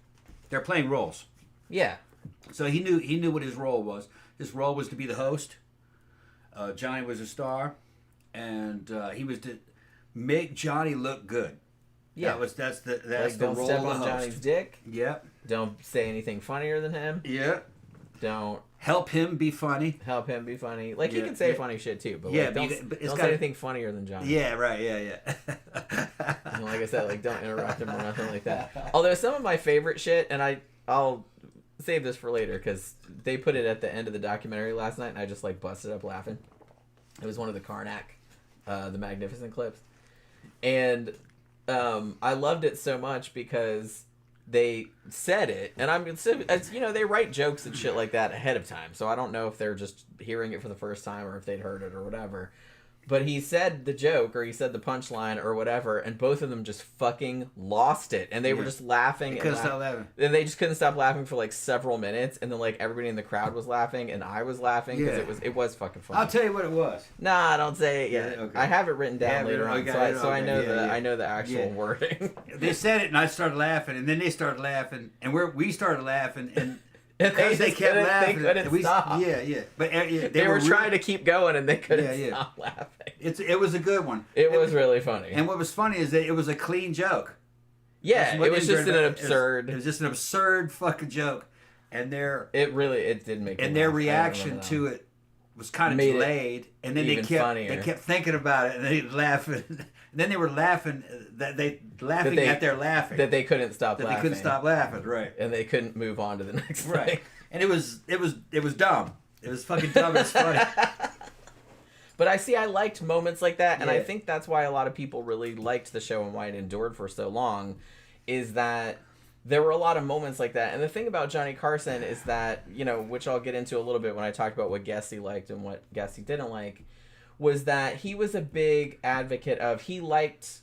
They're playing roles. Yeah. So he knew what his role was. His role was to be the host. Johnny was a star, and he was to make Johnny look good. Yeah, that's the don't role step of a on host. Johnny's dick. Yep. Don't say anything funnier than him. Yep. Don't help him be funny. Like he can say funny shit too, but like, don't say anything funnier than Johnny. Yeah, right. Yeah. And like I said, like don't interrupt him or nothing like that. Although some of my favorite shit, and I'll save this for later because they put it at the end of the documentary last night, and I just like busted up laughing. It was one of the Carnac, the Magnificent clips, and I loved it so much because they said it, and they write jokes and shit like that ahead of time, so I don't know if they're just hearing it for the first time or if they'd heard it or whatever. But he said the joke, or he said the punchline, or whatever, and both of them just fucking lost it, and they were just laughing. They couldn't stop laughing. And they just couldn't stop laughing for like several minutes, and then like everybody in the crowd was laughing, and I was laughing because it was fucking funny. I'll tell you what it was. Nah, don't say it yet. Yeah, okay. I have it written down later on, so I know I know the actual wording. They said it, and I started laughing, and then they started laughing, and we started laughing, and. Because they kept laughing. They couldn't stop. Yeah. But they were trying to keep going, and they couldn't stop laughing. It was a good one. It was really funny. And what was funny is that it was a clean joke. Yeah, it was just an absurd. It was just an absurd fucking joke, and their it did make. And their reaction to it was kind of delayed, and then they kept thinking about it, and they laughing. And then they were laughing at their laughing that they couldn't stop laughing. They couldn't stop laughing, right? And they couldn't move on to the next thing. Right. And it was dumb. It was fucking dumb. It's funny. But I liked moments like that, and I think that's why a lot of people really liked the show and why it endured for so long, is that there were a lot of moments like that. And the thing about Johnny Carson is that, which I'll get into a little bit when I talk about what guests he liked and what guests he didn't like, was that he was a big advocate of, he liked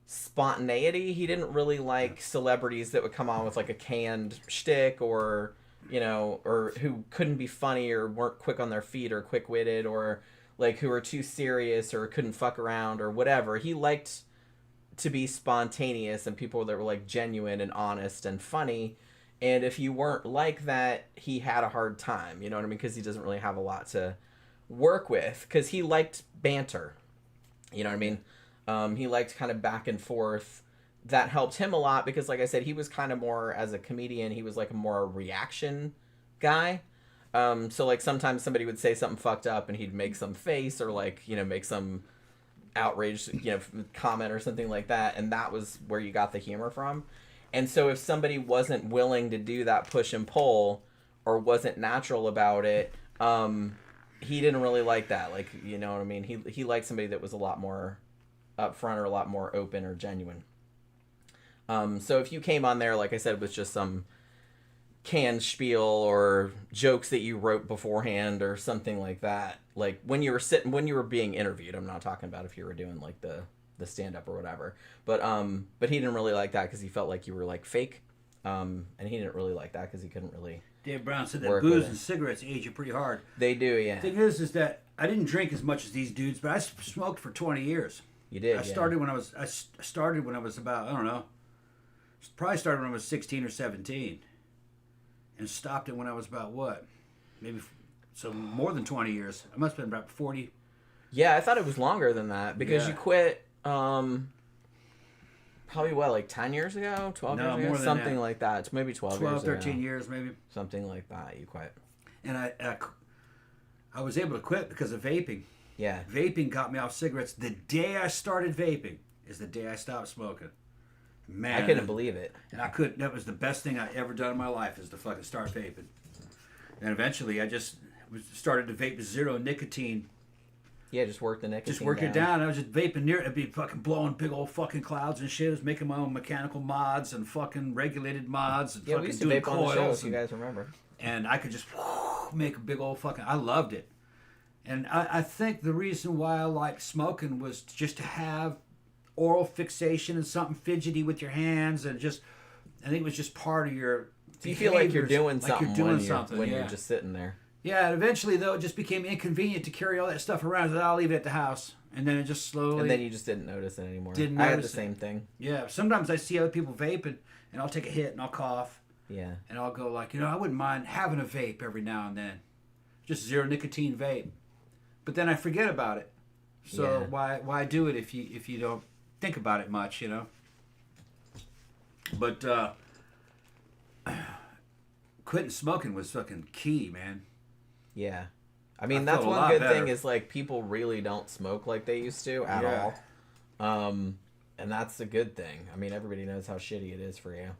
spontaneity. He didn't really like celebrities that would come on with like a canned shtick or, or who couldn't be funny or weren't quick on their feet or quick-witted or like who were too serious or couldn't fuck around or whatever. He liked to be spontaneous and people that were like genuine and honest and funny. And if you weren't like that, he had a hard time, you know what I mean? Because he doesn't really have a lot to work with, because he liked banter, you know what I mean? He liked kind of back and forth. That helped him a lot because, like I said, he was kind of more, as a comedian, he was like a more reaction guy. So like sometimes somebody would say something fucked up and he'd make some face or like, make some outraged, comment or something like that. And that was where you got the humor from. And so if somebody wasn't willing to do that push and pull or wasn't natural about it, he didn't really like that. Like, you know what I mean? He liked somebody that was a lot more up front or a lot more open or genuine. So if you came on there, like I said, with just some canned spiel or jokes that you wrote beforehand or something like that, like when you were being interviewed, I'm not talking about if you were doing like the stand-up or whatever, but he didn't really like that because he felt like you were like fake, and he didn't really like that because he couldn't really. Dave Brown said that booze and cigarettes age you pretty hard. They do, yeah. The thing is that I didn't drink as much as these dudes, but I smoked for 20 years. You did. I started when I was about, I don't know, probably started when I was 16 or 17, and stopped it when I was about what, maybe so more than 20 years. I must have been about 40. Yeah, I thought it was longer than that because you quit. Probably what, like 10 years ago, 12 years ago, more than something that. like that. It's maybe 12 years 13 ago. years maybe. Something like that. You quit. And I was able to quit because of vaping. Yeah. Vaping got me off cigarettes. The day I started vaping is the day I stopped smoking. Man, I couldn't believe it. And I couldn't. That was the best thing I ever done in my life, is to fucking start vaping. And eventually, I just started to vape with zero nicotine. Yeah, just work the nicotine. Just work it down. I was just vaping near it. I'd be fucking blowing big old fucking clouds and shit. I was making my own mechanical mods and fucking regulated mods and Yeah, fucking we used to doing vape on the show, coils. if you guys remember. And I could just make a big old fucking. I loved it. And I think the reason why I liked smoking was just to have oral fixation and something fidgety with your hands, and just, I think it was just part of your. So you feel like you're doing something when yeah. you're just sitting there. Yeah, and eventually though it just became inconvenient to carry all that stuff around. So I'll leave it at the house, and then it just slowly. And then you just didn't notice it anymore. Didn't I had notice the same thing. Yeah, sometimes I see other people vaping, and I'll take a hit and I'll cough. Yeah. And I'll go like, I wouldn't mind having a vape every now and then, just zero nicotine vape. But then I forget about it. So why do it if you don't think about it much, But quitting smoking was fucking key, man. Yeah. I mean, that's one good thing is, like, people really don't smoke like they used to at all. And that's a good thing. I mean, everybody knows how shitty it is for you.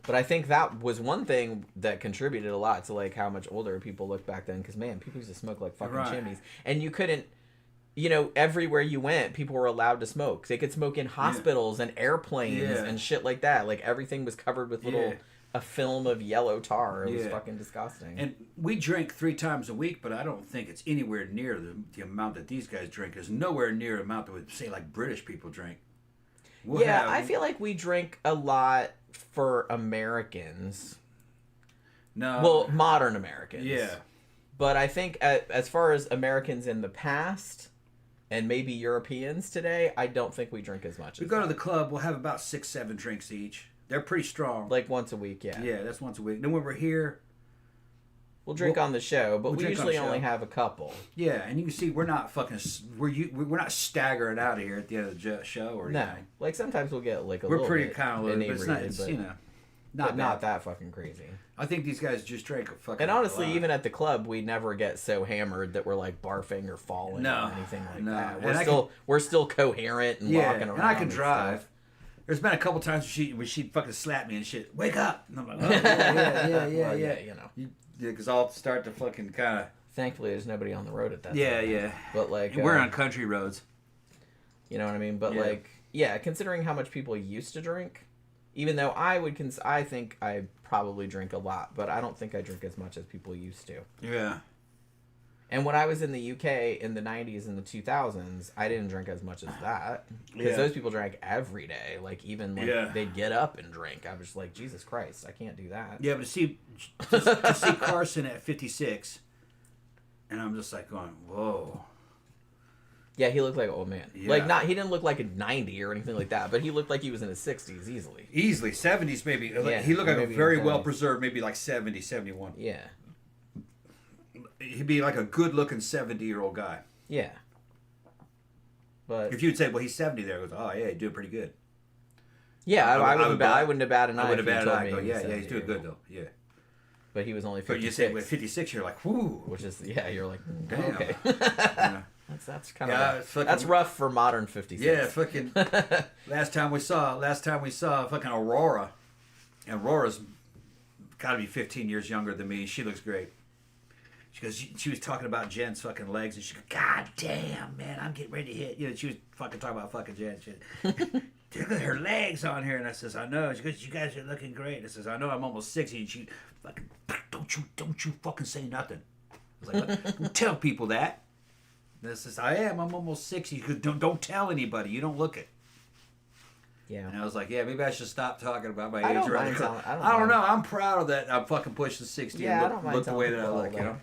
But I think that was one thing that contributed a lot to, like, how much older people look back then. Because, man, people used to smoke like fucking chimneys. And you couldn't, everywhere you went, people were allowed to smoke. They could smoke in hospitals and airplanes and shit like that. Like, everything was covered with a film of yellow tar. It was fucking disgusting. And we drink 3 times a week, but I don't think it's anywhere near the amount that these guys drink. It's nowhere near the amount that would say, like, British people drink. I feel like we drink a lot for Americans. No. Well, modern Americans. Yeah. But I think as far as Americans in the past and maybe Europeans today, I don't think we drink as much. We go to the club, we'll have about 6-7 drinks each. They're pretty strong. Like once a week, yeah. Yeah, that's once a week. Then when we're here, we'll drink on the show, but we usually only have a couple. Yeah, and you can see we're not fucking we're not staggering out of here at the end of the show or anything. No, like sometimes we'll get like a we're little pretty bit kind of inebriated, but it's not not that fucking crazy. I think these guys just drink a fucking. And honestly, even at the club, we never get so hammered that we're like barfing or falling or anything like that. We're still coherent and walking around. And I can drive. Stuff. There's been a couple times when she'd fucking slap me and shit. Wake up! And I'm like, oh, yeah. Because I'll start to fucking kind of. Thankfully, there's nobody on the road at that time. Yeah. But like, and we're on country roads. You know what I mean? But considering how much people used to drink, even though I think I probably drink a lot, but I don't think I drink as much as people used to. Yeah. And when I was in the UK in the 90s and the 2000s, I didn't drink as much as that. Because those people drank every day. Like, even they'd get up and drink. I was like, Jesus Christ, I can't do that. Yeah, but to see Carson at 56, and I'm just like going, whoa. Yeah, he looked like an old man. Yeah. Like, he didn't look like a 90 or anything like that, but he looked like he was in his 60s easily. Easily. 70s maybe. Yeah, he looked like a very well-preserved, maybe like 70, 71. Yeah. He'd be like a good-looking 70-year-old guy. Yeah. But if you'd say, well, he's 70 there, he goes, oh, yeah, he's doing pretty good. Yeah, I wouldn't have batted an eye. I would have batted an eye. Yeah, he's doing good, though. Yeah. But he was only 56. But you say, with 56, you're like, whoo. Which is, you're like, damn. Okay. Yeah. That's kind of that's rough for modern 56. Yeah, fucking. last time we saw fucking Aurora, and Aurora's got to be 15 years younger than me. She looks great. She was talking about Jen's fucking legs, and she goes, God damn, man, I'm getting ready to hit. You know, she was fucking talking about fucking Jen. She look at her legs on here, and I says, I know. She goes, you guys are looking great. I says, I know, I'm almost 60. And she fucking, don't you fucking say nothing. I was like, don't tell people that. And I says, I'm almost 60. She goes, don't tell anybody. You don't look it. Yeah. And I was like, yeah, maybe I should stop talking about my age. I don't know. I'm proud of that. I'm fucking pushing 60 yeah, and look the way that I look, you know?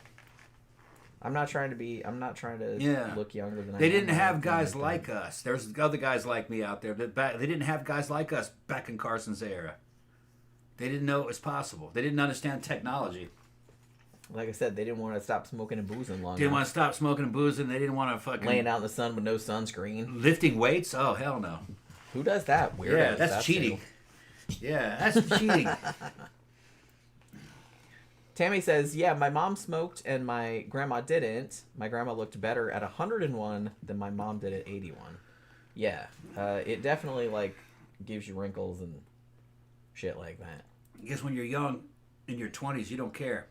I'm not trying to look younger than I am. They didn't have guys like us. There's other guys like me out there. But they didn't have guys like us back in Carson's era. They didn't know it was possible. They didn't understand technology. Like I said, they didn't want to stop smoking and boozing long Didn't want to stop smoking and boozing. They didn't want to fucking... laying out in the sun with no sunscreen. Lifting weights? Oh, hell no. Who does that? Weirdos. Yeah, that's cheating. Yeah, that's cheating. Tammy says, yeah, my mom smoked and my grandma didn't. My grandma looked better at 101 than my mom did at 81. Yeah, it definitely, like, gives you wrinkles and shit like that. I guess when you're young, in your 20s, you don't care.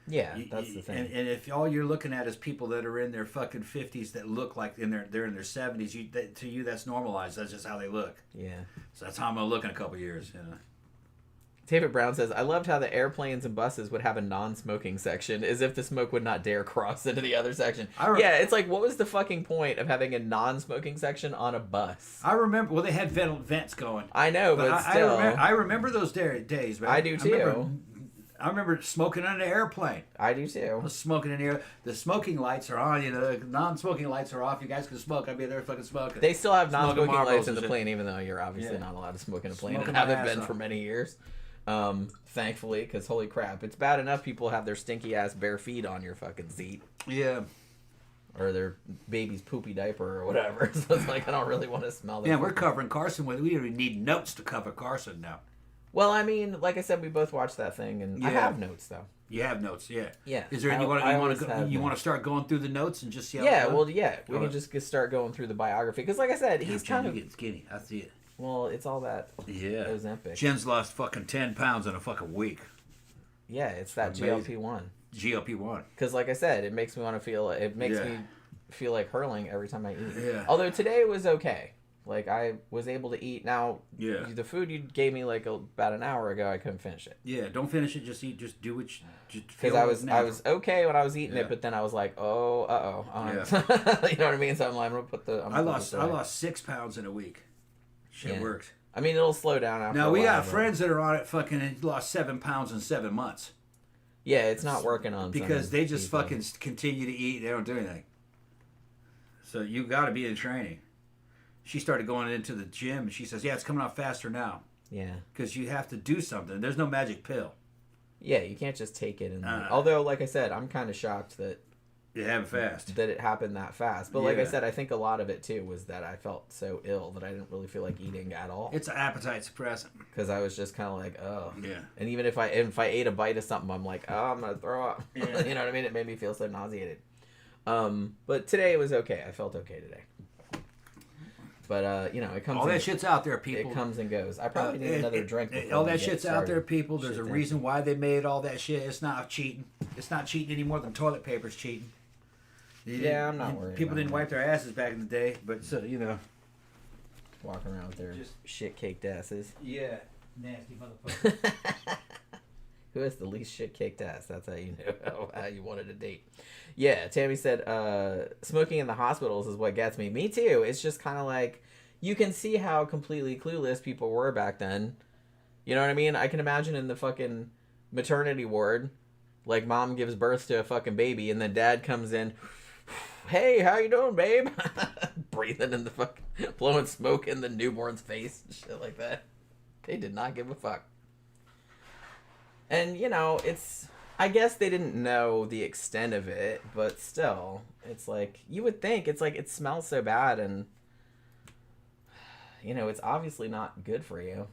Yeah, that's the thing. And if all you're looking at is people that are in their fucking 50s that look like they're in their 70s, to you that's normalized. That's just how they look. Yeah. So that's how I'm going to look in a couple years, you know. David Brown says, I loved how the airplanes and buses would have a non-smoking section, as if the smoke would not dare cross into the other section. Yeah, it's like, what was the fucking point of having a non-smoking section on a bus? I remember, well, they had vents going. I know, but still. I remember those days, man. I do too. I remember smoking on an airplane. I do too. I was smoking in here. The smoking lights are on. You know, the non-smoking lights are off. You guys can smoke. I'd be there fucking smoking. They still have non-smoking lights in the plane, even though you're obviously not allowed to smoke in a plane and haven't been for many years. Thankfully, because holy crap, it's bad enough people have their stinky ass bare feet on your fucking seat. Yeah. Or their baby's poopy diaper or whatever. So it's like, I don't really want to smell that. Yeah, we're covering Carson. We don't even need notes to cover Carson now. Well, I mean, like I said, we both watched that thing, and I have notes though. You have notes, yeah. Yeah. Is there you want to start going through the notes and just see how? Yeah, well, yeah, we can just start going through the biography because, like I said, he's kind of getting skinny. I see it. Well, it's all that. Yeah. Ozempic. Jen's lost fucking 10 pounds in a fucking week. Yeah, it's that GLP-1. GLP-1. Because, like I said, it makes me want to feel. It makes me feel like hurling every time I eat. Yeah. Although today was okay. Like, I was able to eat. Now, the food you gave me like about an hour ago, I couldn't finish it. Yeah, don't finish it. Just eat. Just do what you. Because I was okay when I was eating it, but then I was like, you know what I mean? So I'm like, I'm gonna put the. I lost 6 pounds in a week. Shit worked. I mean, it'll slow down after. Now we got friends that are on it fucking lost 7 pounds in 7 months. Yeah, it's not working on because they just fucking continue to eat. They don't do anything. So you got to be in training. She started going into the gym, and she says, "Yeah, it's coming off faster now." Yeah. Because you have to do something. There's no magic pill. Yeah, you can't just take it. Although, like I said, I'm kind of shocked that it happened fast. That it happened that fast. But like I said, I think a lot of it too was that I felt so ill that I didn't really feel like eating at all. It's an appetite suppressant. Because I was just kind of like, oh. Yeah. And even if I ate a bite of something, I'm like, oh, I'm gonna throw up. Yeah. You know what I mean? It made me feel so nauseated. But today it was okay. I felt okay today. But, you know, it comes all that shit's out there, people. It comes and goes. I probably need another drink. All that shit's out there, people. There's a reason why they made all that shit. It's not cheating. It's not cheating any more than toilet paper's cheating. Yeah, I'm not worried. People didn't wipe their asses back in the day, but, so, you know. Walking around with their shit-caked asses. Yeah. Nasty motherfucker. Who has the least shit-caked ass? That's how you know how you wanted to date. Yeah, Tammy said, smoking in the hospitals is what gets me. Me too. It's just kind of like, you can see how completely clueless people were back then. You know what I mean? I can imagine in the fucking maternity ward, like mom gives birth to a fucking baby, and then dad comes in, hey, how you doing, babe? Breathing in the fucking, blowing smoke in the newborn's face and shit like that. They did not give a fuck. And, you know, I guess they didn't know the extent of it, but still, it's like, you would think, it's like, it smells so bad, and, you know, it's obviously not good for you.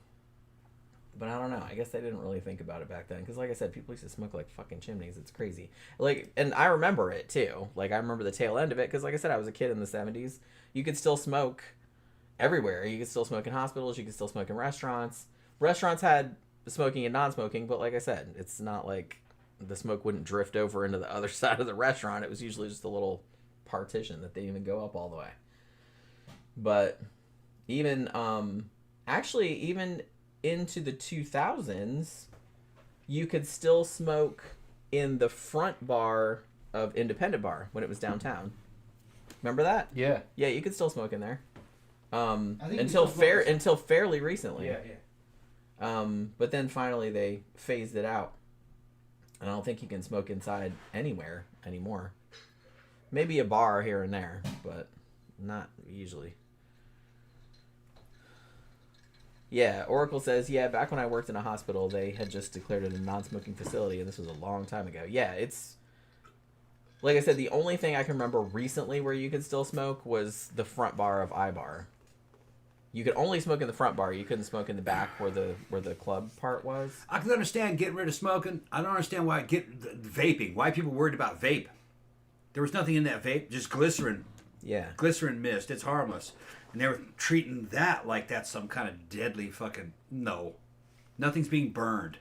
But I don't know, I guess they didn't really think about it back then, because like I said, people used to smoke like fucking chimneys. It's crazy. Like, and I remember it too. Like, I remember the tail end of it, because like I said, I was a kid in the 70s. You could still smoke everywhere. You could still smoke in hospitals, you could still smoke in restaurants. Restaurants had smoking and non-smoking, but like I said, it's not like the smoke wouldn't drift over into the other side of the restaurant. It was usually just a little partition that didn't even go up all the way. But even actually even into the 2000s, you could still smoke in the front bar of Independent Bar when it was downtown. Remember that? Yeah. Yeah, you could still smoke in there. Until fairly recently. Yeah. But then finally they phased it out. And I don't think you can smoke inside anywhere anymore. Maybe a bar here and there, but not usually. Yeah, Oracle says, yeah, back when I worked in a hospital, they had just declared it a non-smoking facility, and this was a long time ago. Yeah, it's... Like I said, the only thing I can remember recently where you could still smoke was the front bar of iBar. You could only smoke in the front bar. You couldn't smoke in the back where the club part was. I can understand getting rid of smoking. I don't understand why vaping. Why people worried about vape? There was nothing in that vape, just glycerin. Yeah. Glycerin mist. It's harmless. And they were treating that like that's some kind of deadly fucking... No. Nothing's being burned.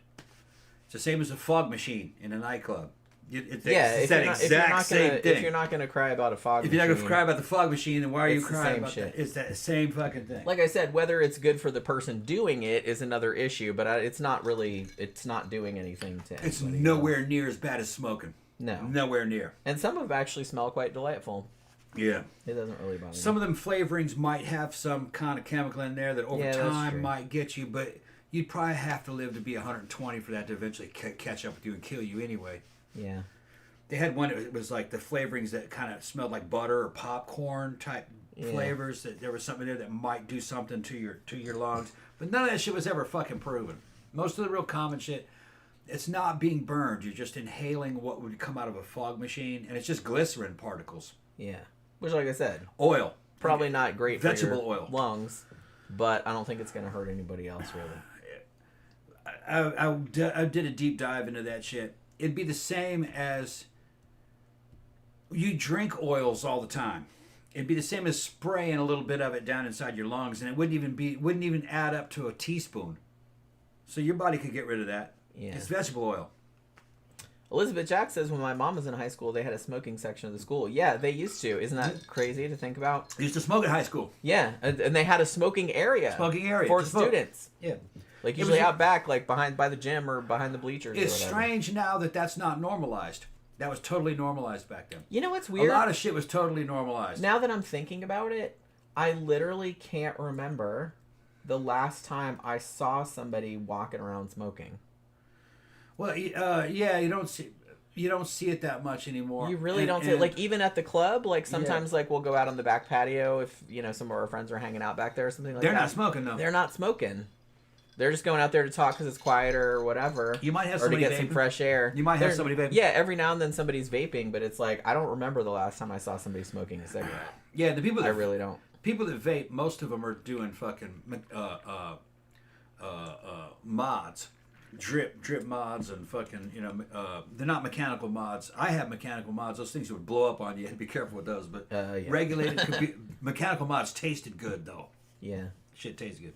It's the same as a fog machine in a nightclub. It's that exact same thing. If you're not going to cry about a fog machine... If you're not going to cry about the fog machine, then why are you crying about shit. that? It's that same fucking thing. Like I said, whether it's good for the person doing it is another issue, but it's not really... It's not doing anything to anybody. It's nowhere near as bad as smoking. No. Nowhere near. And some of them actually smell quite delightful. Yeah. It doesn't really bother me. Some of them flavorings might have some kind of chemical in there that over time might get you, but you'd probably have to live to be 120 for that to eventually catch up with you and kill you anyway. Yeah. They had one that was like the flavorings that kind of smelled like butter or popcorn type flavors. That there was something there that might do something to your lungs, but none of that shit was ever fucking proven. Most of the real common shit, it's not being burned. You're just inhaling what would come out of a fog machine, and it's just glycerin particles. Yeah. Which, like I said, oil. Probably not great for vegetable your oil lungs, but I don't think it's going to hurt anybody else really. I did a deep dive into that shit. It'd be the same as you drink oils all the time. It'd be the same as spraying a little bit of it down inside your lungs, and it wouldn't even add up to a teaspoon. So your body could get rid of that. Yeah. It's vegetable oil. Elizabeth Jack says when my mom was in high school, they had a smoking section of the school. Yeah, they used to. Isn't that crazy to think about? They used to smoke at high school. Yeah, and they had a smoking area. For the students. Yeah. Like usually out back, like behind by the gym or behind the bleachers. It's strange now that that's not normalized. That was totally normalized back then. You know what's weird? A lot of shit was totally normalized. Now that I'm thinking about it, I literally can't remember the last time I saw somebody walking around smoking. Well, yeah, you don't see it that much anymore. You really don't see it. Like even at the club, like sometimes like we'll go out on the back patio if some of our friends are hanging out back there or something like that. They're not smoking though. They're not smoking. They're just going out there to talk because it's quieter or whatever. You might have or to somebody get vaping. some fresh air. You might have somebody vaping. Yeah, every now and then somebody's vaping, but it's like I don't remember the last time I saw somebody smoking a cigarette. Yeah, the people that I really don't. People that vape, most of them are doing fucking mods, drip mods, and fucking they're not mechanical mods. I have mechanical mods. Those things would blow up on you. Be careful with those. But regulated mechanical mods tasted good though. Yeah, shit tastes good.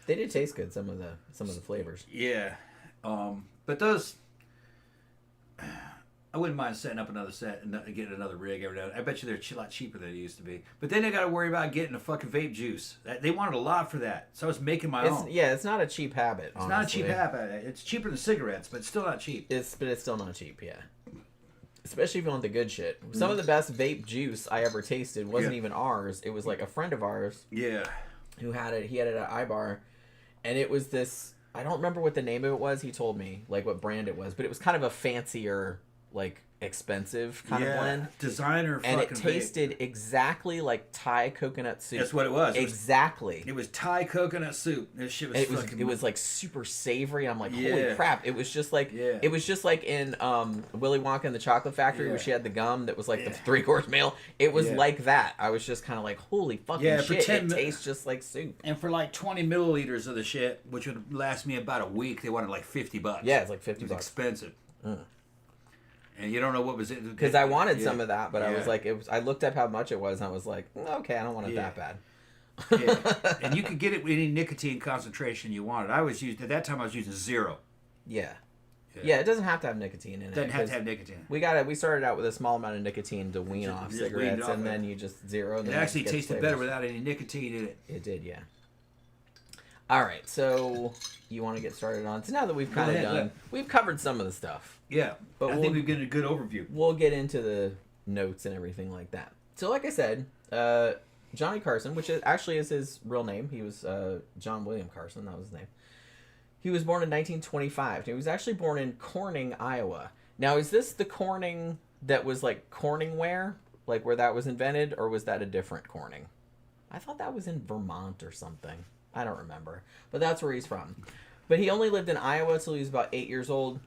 They did taste good. Some of the flavors. Yeah, but those. I wouldn't mind setting up another set and getting another rig every now and then. I bet you they're a lot cheaper than they used to be. But then they got to worry about getting a fucking vape juice. They wanted a lot for that. So I was making my own. Yeah, it's not a cheap habit. It's not a cheap habit. It's cheaper than cigarettes, but it's still not cheap. But it's still not cheap, yeah. Especially if you want the good shit. Some of the best vape juice I ever tasted wasn't even ours. It was like a friend of ours. Yeah. Who had it. He had it at iBar. And it was this... I don't remember what the name of it was. He told me, like, what brand it was. But it was kind of a fancier... like expensive kind of blend, designer, and it tasted exactly like Thai coconut soup. That's what it was. Exactly. It was Thai coconut soup. This shit was. It was like super savory. I'm like, holy crap! It was just like it was just like in Willy Wonka and the Chocolate Factory where she had the gum that was like the 3-course meal. It was like that. I was just kind of like, holy fucking shit! It tastes just like soup. And for like 20 milliliters of the shit, which would last me about a week, they wanted like $50. Yeah, it's like $50. It was expensive. And you don't know what was it because I wanted some of that, but I was like, I looked up how much it was, and I was like, okay, I don't want it that bad. And you could get it with any nicotine concentration you wanted. At that time I was using 0. Yeah. Yeah, it doesn't have to have nicotine in it. It doesn't have to have nicotine. We started out with a small amount of nicotine to wean off cigarettes, and then you just zero. It actually tasted better without any nicotine in it. It did, yeah. All right, so you want to get started on? So now that we've kind of done, we've covered some of the stuff. Yeah, but I think we've given a good overview. We'll get into the notes and everything like that. So, like I said, Johnny Carson, which actually is his real name. He was John William Carson. That was his name. He was born in 1925. He was actually born in Corning, Iowa. Now, is this the Corning that was like Corningware, like where that was invented, or was that a different Corning? I thought that was in Vermont or something. I don't remember. But that's where he's from. But he only lived in Iowa until he was about 8 years old.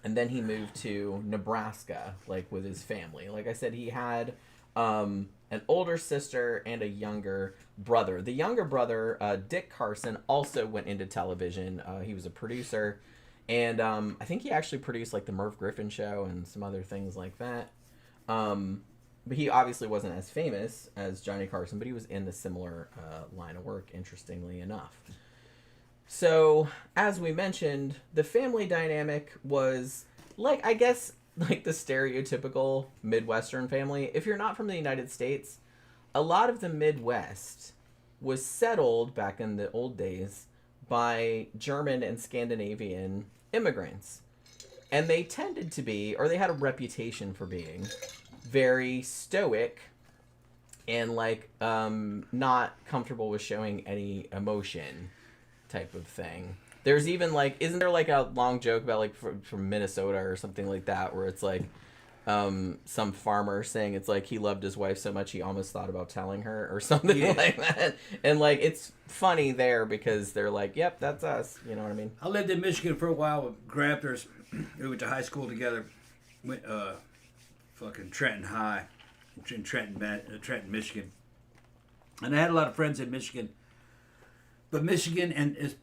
And then he moved to Nebraska, like with his family. Like I said, he had an older sister and a younger brother. The younger brother, Dick Carson, also went into television. He was a producer. And I think he actually produced like the Merv Griffin Show and some other things like that. But he obviously wasn't as famous as Johnny Carson, but he was in the similar line of work, interestingly enough. So, as we mentioned, the family dynamic was, like, I guess, like the stereotypical Midwestern family. If you're not from the United States, a lot of the Midwest was settled back in the old days by German and Scandinavian immigrants. And they tended to be, or they had a reputation for being, very stoic and, like, not comfortable with showing any emotion type of thing. There's even, like, isn't there, like, a long joke about, like, from Minnesota or something like that, where it's, like, some farmer saying it's, like, he loved his wife so much he almost thought about telling her or something like that. And, like, it's funny there because they're like, yep, that's us. You know what I mean? I lived in Michigan for a while with grandparents. We went to high school together. Went, fucking Trenton High in Trenton, Michigan. And I had a lot of friends in Michigan. But Michigan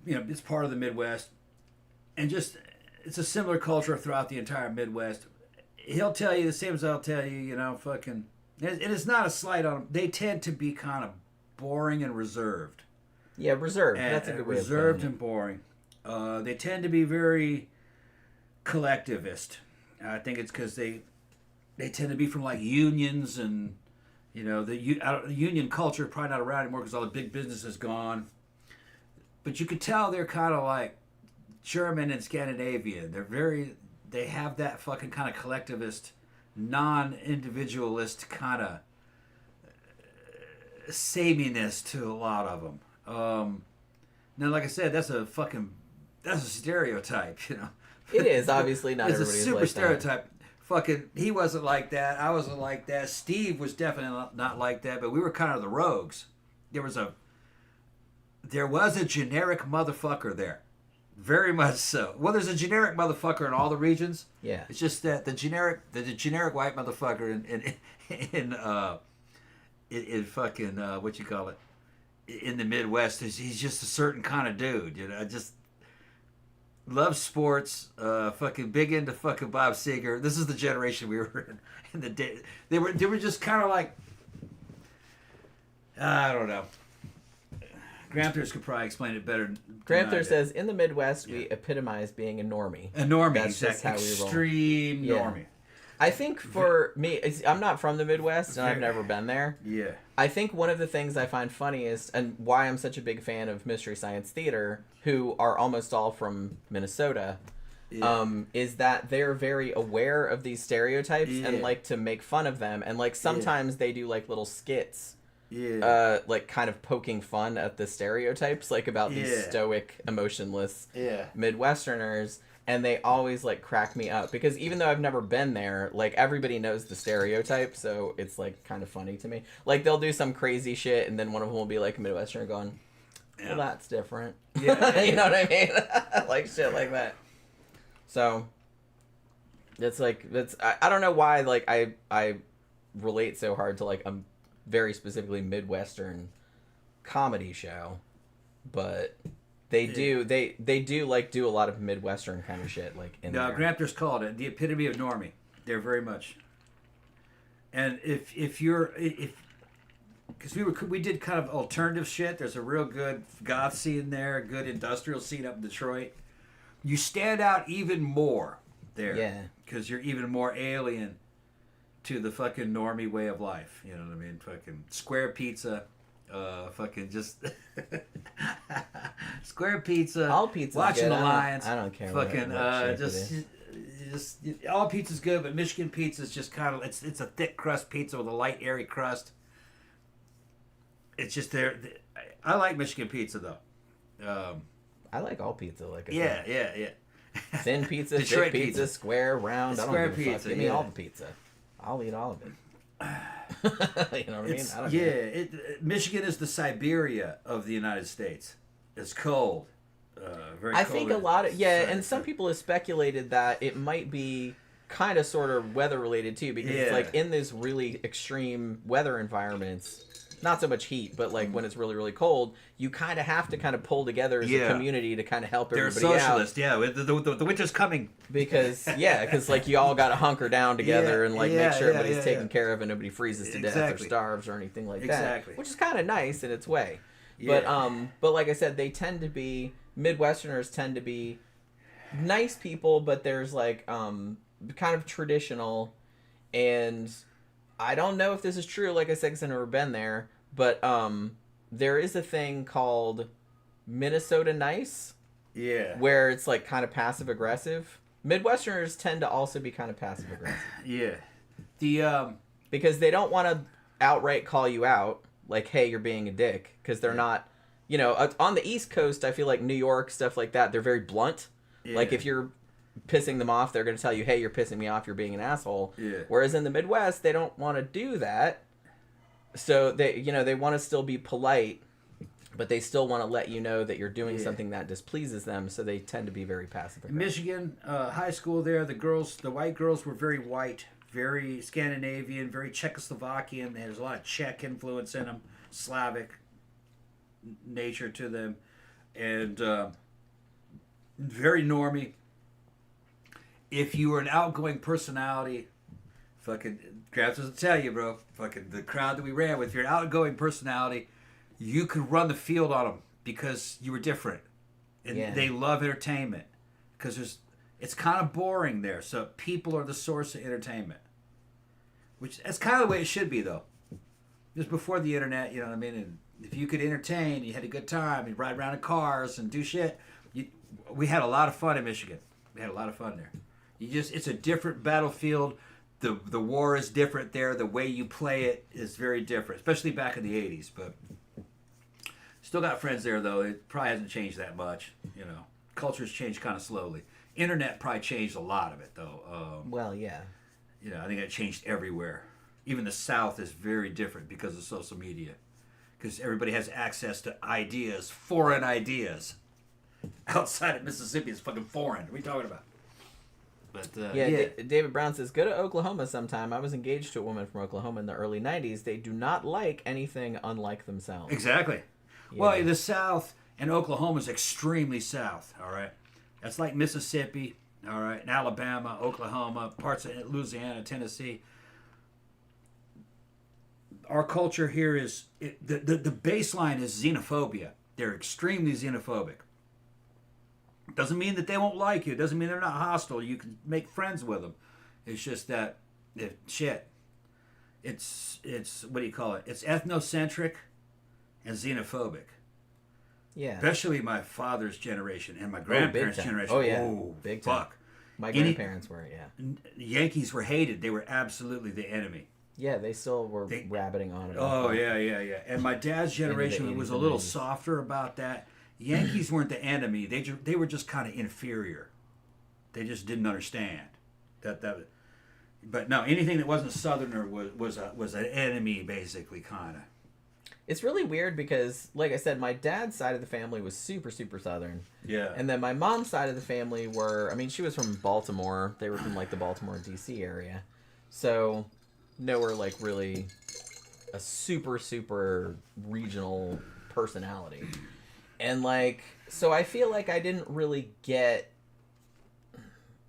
it's part of the Midwest, and just it's a similar culture throughout the entire Midwest. He'll tell you the same as I'll tell you, fucking. And it's not a slight on them. They tend to be kind of boring and reserved. Yeah, reserved. That's a good way of reserved and boring. They tend to be very collectivist. I think it's because they tend to be from like unions and the union culture probably not around anymore because all the big business is gone. But you could tell they're kind of like German and Scandinavian. They have that fucking kind of collectivist, non-individualist kind of sameness to a lot of them. Now, like I said, that's a stereotype, It is, obviously not everybody's like that. It's a super stereotype. Fucking, he wasn't like that. I wasn't like that. Steve was definitely not like that, but we were kind of the rogues. There was a generic motherfucker there. Very much so. Well, there's a generic motherfucker in all the regions. Yeah. It's just that the generic white motherfucker in fucking what you call it in the Midwest he's just a certain kind of dude. Just loves sports. Fucking big into fucking Bob Seger. This is the generation we were in the day. They were just kind of like I don't know. Gramthers could probably explain it better. Gramthers says, in the Midwest, we epitomize being a normie. A normie. That's just how we roll. Extreme normie. I think for me, I'm not from the Midwest, and I've never been there. Yeah. I think one of the things I find funniest, and why I'm such a big fan of Mystery Science Theater, who are almost all from Minnesota, is that they're very aware of these stereotypes and like to make fun of them. And like sometimes they do like little skits. Yeah. Like kind of poking fun at the stereotypes, like about these stoic, emotionless Midwesterners, and they always like crack me up because even though I've never been there, like everybody knows the stereotype, so it's like kind of funny to me. Like they'll do some crazy shit, and then one of them will be like a Midwesterner going, "Well, that's different." Yeah, you know what I mean? Like shit like that. So it's like I don't know why like I relate so hard to like a very specifically Midwestern comedy show, but they do like do a lot of Midwestern kind of shit like in there. Gramthers called it the epitome of normie. They're very much. And if because we did kind of alternative shit. There's a real good goth scene there, a good industrial scene up in Detroit. you stand out even more there. Yeah. Because you're even more alien to the fucking normie way of life. You know what I mean? Fucking square pizza. Fucking just square pizza. All pizza's watching good. the Lions. I don't care. Fucking what shape just it just all pizza's good, but Michigan pizza is just kind of it's a thick crust pizza with a light airy crust. It's just there. I like Michigan pizza though. I like all pizza. Like I Yeah, said. yeah. Thin pizza, Detroit thick pizza, pizza. square, round. Square I don't give a fuck. pizza, Give me yeah. all the pizza. I'll eat all of it. You know what I mean? I don't Yeah, care. Michigan is the Siberia of the United States. It's cold. Very I cold. think a lot of and some people have speculated that it might be kind of sort of weather related too, because it's like in this really extreme weather environments, not so much heat, but like when it's really really cold, you kind of have to kind of pull together as a community to kind of help They're everybody socialist, out. yeah. The winter's coming. Because like you all got to hunker down together and like make sure everybody's taken care of and nobody freezes to death or starves or anything like that, which is kind of nice in its way. But like I said, they tend to be Midwesterners tend to be nice people, but there's like kind of traditional, and I don't know if this is true. Like I said, because I've never been there, but there is a thing called Minnesota nice, where it's like kind of passive aggressive. Midwesterners tend to also be kind of passive aggressive. Because they don't want to outright call you out, like, hey, you're being a dick, because they're not, you know, on the East Coast, I feel like New York, stuff like that, they're very blunt. Like, if you're pissing them off, they're going to tell you, hey, you're pissing me off, you're being an asshole. Whereas in the Midwest, they don't want to do that. So they, you know, they want to still be polite, but they still want to let you know that you're doing something that displeases them, so they tend to be very passive aggressive. Michigan, high school there, the white girls were very white, very Scandinavian, very Czechoslovakian. There's a lot of Czech influence in them, Slavic nature to them, and very normie. If you were an outgoing personality, fucking Krabs doesn't tell you, bro. Fucking the crowd that we ran with, if you're an outgoing personality, you could run the field on them because you were different, and they love entertainment because it's kind of boring there. So people are the source of entertainment, which that's kind of the way it should be, though. Just before the internet, you know what I mean. And if you could entertain, you had a good time, you ride around in cars and do shit. We had a lot of fun in Michigan. We had a lot of fun there. It's a different battlefield. The war is different there. The way you play it is very different, especially back in the 80s. But still got friends there, though. It probably hasn't changed that much. You know, culture's changed kind of slowly. Internet probably changed a lot of it, though. Well, yeah. You know, I think it changed everywhere. Even the South is very different because of social media. Because everybody has access to ideas, foreign ideas. Outside of Mississippi is fucking foreign. What are we talking about? But, David Brown says, go to Oklahoma sometime. I was engaged to a woman from Oklahoma in the early 90s. They do not like anything unlike themselves. Exactly. Yeah. Well, the South and Oklahoma is extremely South, all right? That's like Mississippi, all right, and Alabama, Oklahoma, parts of Louisiana, Tennessee. Our culture here is, the baseline is xenophobia. They're extremely xenophobic. Doesn't mean that they won't like you. Doesn't mean they're not hostile. You can make friends with them. It's just that, it's what do you call it? It's ethnocentric and xenophobic. Yeah. Especially my father's generation and my grandparents' generation. Oh, yeah. Oh, big time. Fuck. My grandparents were, yeah. Yankees were hated. They were absolutely the enemy. Yeah, they still were rabbiting on it. Oh, yeah. And my dad's generation was a little softer about that. Yankees weren't the enemy. They were just kind of inferior. They just didn't understand that. But no, anything that wasn't Southerner was an enemy, basically, kind of. It's really weird because, like I said, my dad's side of the family was super, super Southern. Yeah. And then my mom's side of the family she was from Baltimore. They were from, like, the Baltimore, D.C. area. So, nowhere, like, really a super, super regional personality. And, like, so I feel like I didn't really get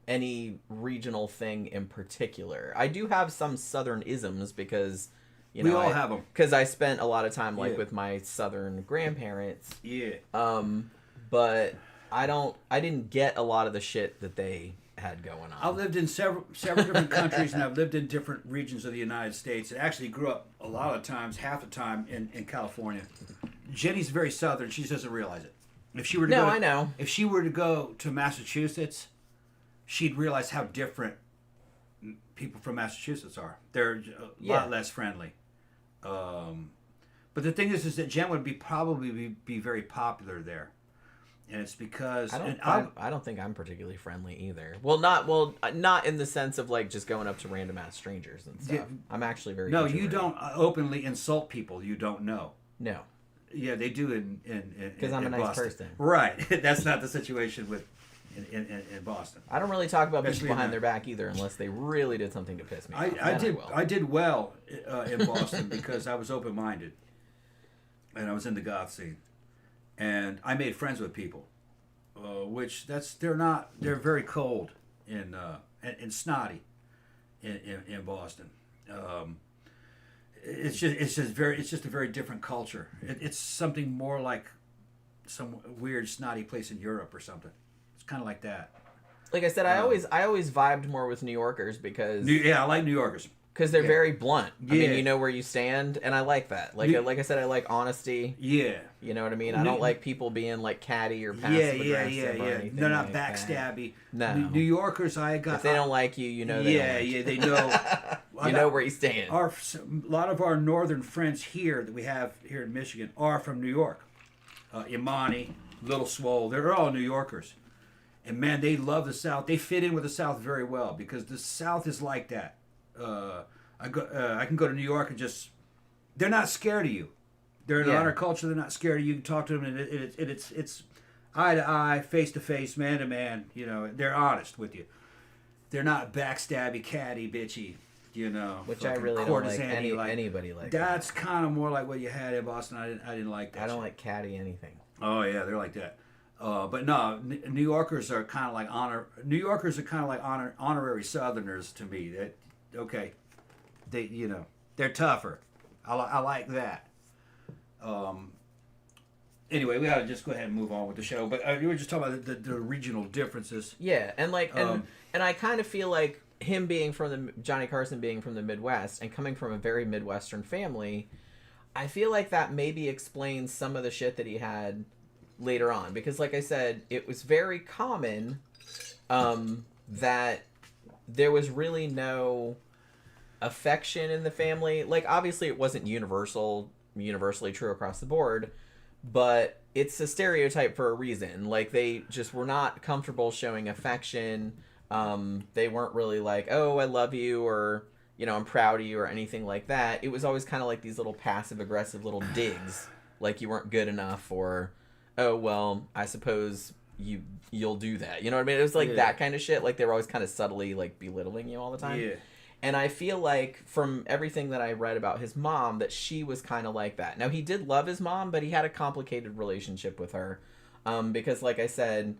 any regional thing in particular. I do have some Southern isms because... we all have them. Because I spent a lot of time with my Southern grandparents. Yeah. But I didn't get a lot of the shit that they had going on. I've lived in several different countries, and I've lived in different regions of the United States. And actually grew up a lot of times, half the time, in California. Jenny's very southern. She just doesn't realize it. If she were to I know. If she were to go to Massachusetts, she'd realize how different people from Massachusetts are. They're a lot less friendly. But the thing is that Jen would probably be very popular there. And it's because I don't think I'm particularly friendly either. Not in the sense of like just going up to random ass strangers and stuff. I'm actually very introverted. You don't openly insult people you don't know. No. Yeah, they do in because I'm a nice Boston. person. Right. That's not the situation in Boston. I don't really talk about people behind their back either, unless they really did something to piss me off. I did well in Boston because I was open minded, and I was in the goth scene. And I made friends with people, they're very cold and snotty in Boston. It's just a very different culture. It's something more like some weird snotty place in Europe or something. It's kind of like that. Like I said, I always vibed more with New Yorkers because I like New Yorkers. Because they're very blunt. I mean, you know where you stand, and I like that. Like I said, I like honesty. Yeah. You know what I mean? I don't like people being like catty or passive aggressive or anything. They're not like backstabby. No. New Yorkers, if they don't like you, you know they don't like you. They know. You know where you stand. A lot of our northern friends here that we have here in Michigan are from New York. Imani, Little Swole, they're all New Yorkers. And man, they love the South. They fit in with the South very well because the South is like that. I can go to New York and just, they're not scared of you. They're in our culture. They're not scared of you. You can talk to them, and it's eye to eye, face to face, man to man. You know, they're honest with you. They're not backstabby, catty, bitchy. You know, which I really don't like anybody like. That's kind of more like what you had in Boston. I didn't like that. I don't like catty anything. Oh yeah, they're like that. But no, New Yorkers are kind of like honorary Southerners to me. Okay, they're tougher. I like that. Anyway, we ought to just go ahead and move on with the show. But you were just talking about the regional differences. Yeah, and and I kind of feel like him being from Johnny Carson being from the Midwest and coming from a very Midwestern family, I feel like that maybe explains some of the shit that he had later on. Because like I said, it was very common that there was really no affection in the family. Like obviously it wasn't universally true across the board, but it's a stereotype for a reason. Like they just were not comfortable showing affection. They weren't really like, oh, I love you, or I'm proud of you, or anything like that. It was always kind of like these little passive aggressive little digs, like you weren't good enough, or oh well, I suppose you'll do that. You know what I mean? It was like that kind of shit. Like they were always kind of subtly like belittling you all the time. Yeah. And I feel like from everything that I read about his mom, that she was kind of like that. Now, he did love his mom, but he had a complicated relationship with her. Because, like I said,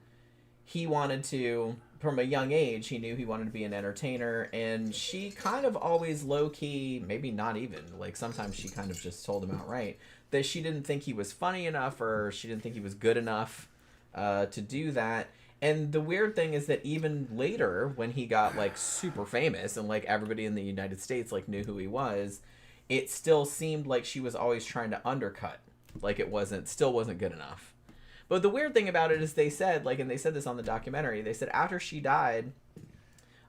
he wanted to, from a young age, he knew he wanted to be an entertainer. And she kind of always low-key, maybe not even, like sometimes she kind of just told him outright, that she didn't think he was funny enough or she didn't think he was good enough to do that. And the weird thing is that even later, when he got like super famous and like everybody in the United States like knew who he was, it still seemed like she was always trying to undercut. Like it still wasn't good enough. But the weird thing about it is they said, like, and they said this on the documentary, they said after she died,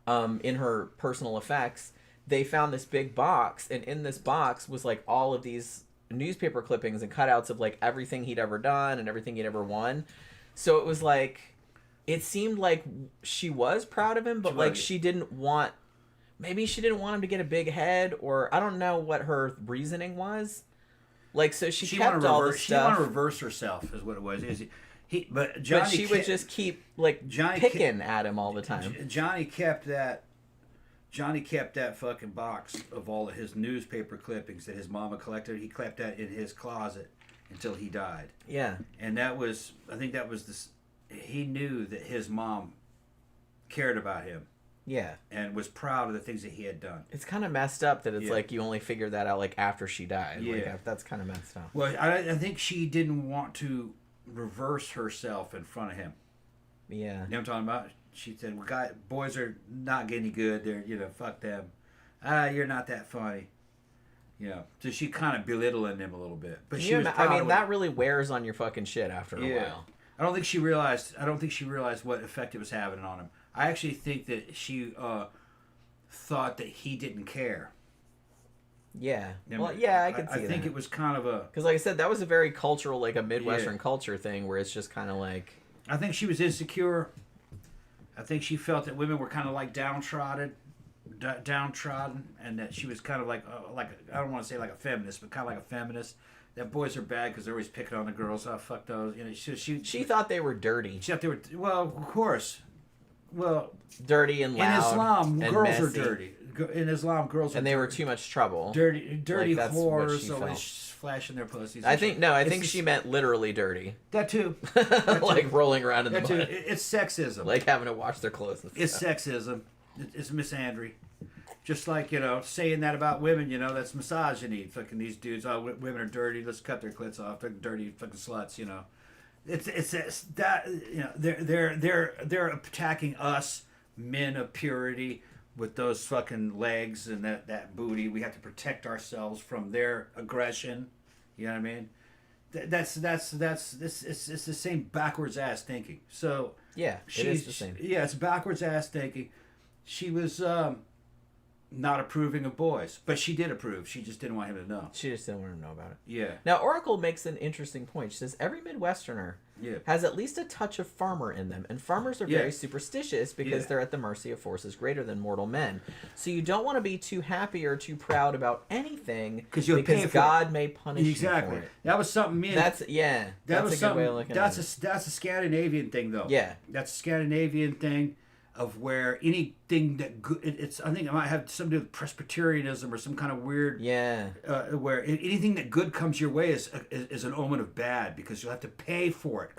in her personal effects, they found this big box, and in this box was like all of these newspaper clippings and cutouts of like everything he'd ever done and everything he'd ever won. So it was like, it seemed like she was proud of him, but like she didn't want him to get a big head, or I don't know what her reasoning was. Like, so she kept all this stuff. She wanted to reverse herself, is what it was. But she would just keep like picking at him all the time. Johnny kept that fucking box of all of his newspaper clippings that his mama collected. He kept that in his closet until he died. Yeah, and I think that was this. He knew that his mom cared about him. Yeah. And was proud of the things that he had done. It's kind of messed up that it's like you only figured that out like after she died. Yeah. Like, that's kind of messed up. Well, I think she didn't want to reverse herself in front of him. Yeah. You know what I'm talking about? She said, well, boys are not getting good. They're, fuck them. You're not that funny. So she kind of belittling them a little bit. But she was proud I mean, of that really wears on your fucking shit after a while. I don't think she realized what effect it was having on him. I actually think that she thought that he didn't care. Yeah. Well, yeah, I could see that. I think it was kind of a... Because like I said, that was a very cultural, like a Midwestern culture thing where it's just kind of like... I think she was insecure. I think she felt that women were kind of like downtrodden, and that she was kind of like I don't want to say like a feminist, but kind of like a feminist. That boys are bad because they're always picking on the girls. Oh, fuck those. She thought they were dirty. She thought they were... Well, of course. Well... Dirty and loud. In Islam, girls messy. are dirty. In Islam, girls are and they dirty. were too much trouble. Dirty like, that's whores always flashing their pussies. I think she meant literally dirty. That too. Like rolling around in the mud. It's sexism. Like having to wash their clothes and stuff. It's sexism. It's misandry. Just like, saying that about women, that's misogyny. Fucking these dudes, women are dirty, let's cut their clits off. They're dirty fucking sluts, It's that, they're attacking us, men of purity, with those fucking legs and that booty. We have to protect ourselves from their aggression. You know what I mean? It's the same backwards ass thinking. So yeah, it is the same. Yeah, it's backwards ass thinking. She was not approving of boys, but she did approve. She just didn't want him to know. She just didn't want him to know about it. Yeah. Now Oracle makes an interesting point. She says every Midwesterner has at least a touch of farmer in them, and farmers are very superstitious because they're at the mercy of forces greater than mortal men. So you don't want to be too happy or too proud about anything because God may punish you for it. That was something that's a good way of looking at it. That's a Scandinavian thing, though. Yeah, that's a Scandinavian thing. Of where anything that good, I think it might have something to do with Presbyterianism or some kind of weird. Where anything that good comes your way is an omen of bad because you'll have to pay for it.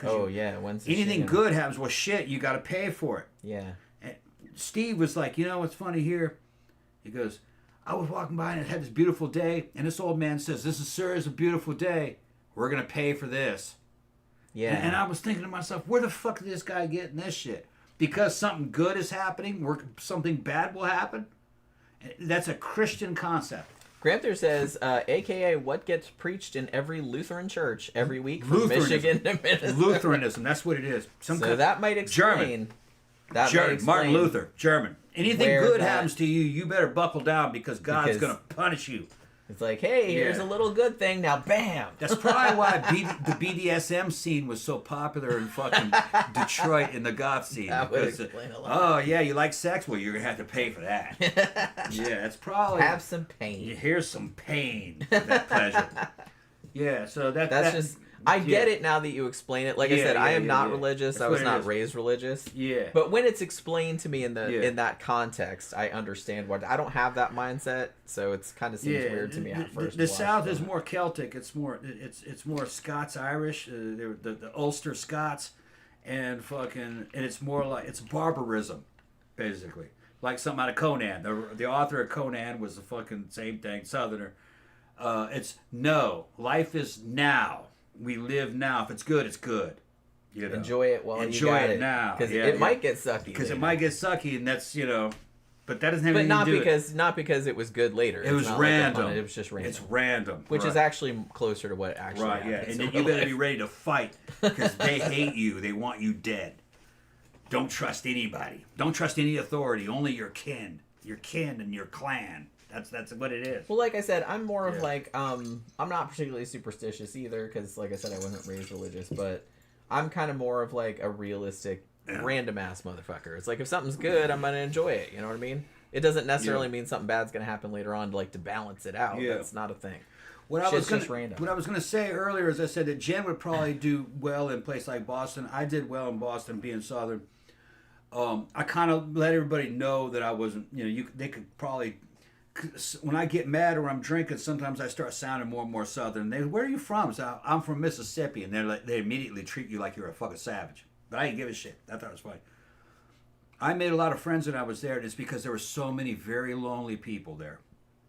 When's anything good happens? Well, shit, you got to pay for it. Yeah. And Steve was like, what's funny here? He goes, I was walking by and it had this beautiful day, and this old man says, "This is a beautiful day. We're gonna pay for this." Yeah. And I was thinking to myself, where the fuck did this guy get in this shit? Because something good is happening, something bad will happen. That's a Christian concept. Granther says, a.k.a. what gets preached in every Lutheran church every week from Michigan to Minnesota. Lutheranism, that's what it is. That might explain. German. Martin Luther, German. Anything good happens to you, you better buckle down because God's going to punish you. It's like, hey, here's a little good thing, now bam! That's probably why the BDSM scene was so popular in fucking Detroit in the goth scene. That would explain a lot. Oh, yeah, you like sex? Well, you're going to have to pay for that. Yeah, that's probably... Have some pain. Here's some pain for that pleasure. Yeah, so that's just... I get it now that you explain it. Like I said, I am not religious. That's I was not raised religious. Yeah. But when it's explained to me in that contest, I understand what I don't have that mindset, so it's kind of seems weird to me at first. The South is more Celtic. It's more Scots Irish. The Ulster Scots, and it's more like it's barbarism, basically. Like something out of Conan. The author of Conan was the fucking same thing, Southerner. Life is now. We live now. If it's good, it's good. Enjoy it while you got it now. Because it might get sucky. Because it might get sucky, and that's but that doesn't have anything to do with it. Not because it was good later. It was random. It was just random. It's random. Which is actually closer to what actually happens. Right, yeah. And then you better be ready to fight because they hate you. They want you dead. Don't trust anybody. Don't trust any authority. Only your kin. Your kin and your clan. That's what it is. Well, like I said, I'm more of like, I'm not particularly superstitious either, because like I said, I wasn't raised religious, but I'm kind of more of like a realistic, random ass motherfucker. It's like if something's good, I'm gonna enjoy it. You know what I mean? It doesn't necessarily mean something bad's gonna happen later on, to balance it out. Yeah. That's not a thing. What I was gonna say earlier is I said that Jen would probably do well in a place like Boston. I did well in Boston, being Southern. I kind of let everybody know that I wasn't. They could probably. When I get mad or I'm drinking, sometimes I start sounding more and more Southern. Where are you from? So I'm from Mississippi, and they immediately treat you like you're a fucking savage. But I didn't give a shit. I thought it was funny. I made a lot of friends when I was there, and it's because there were so many very lonely people there.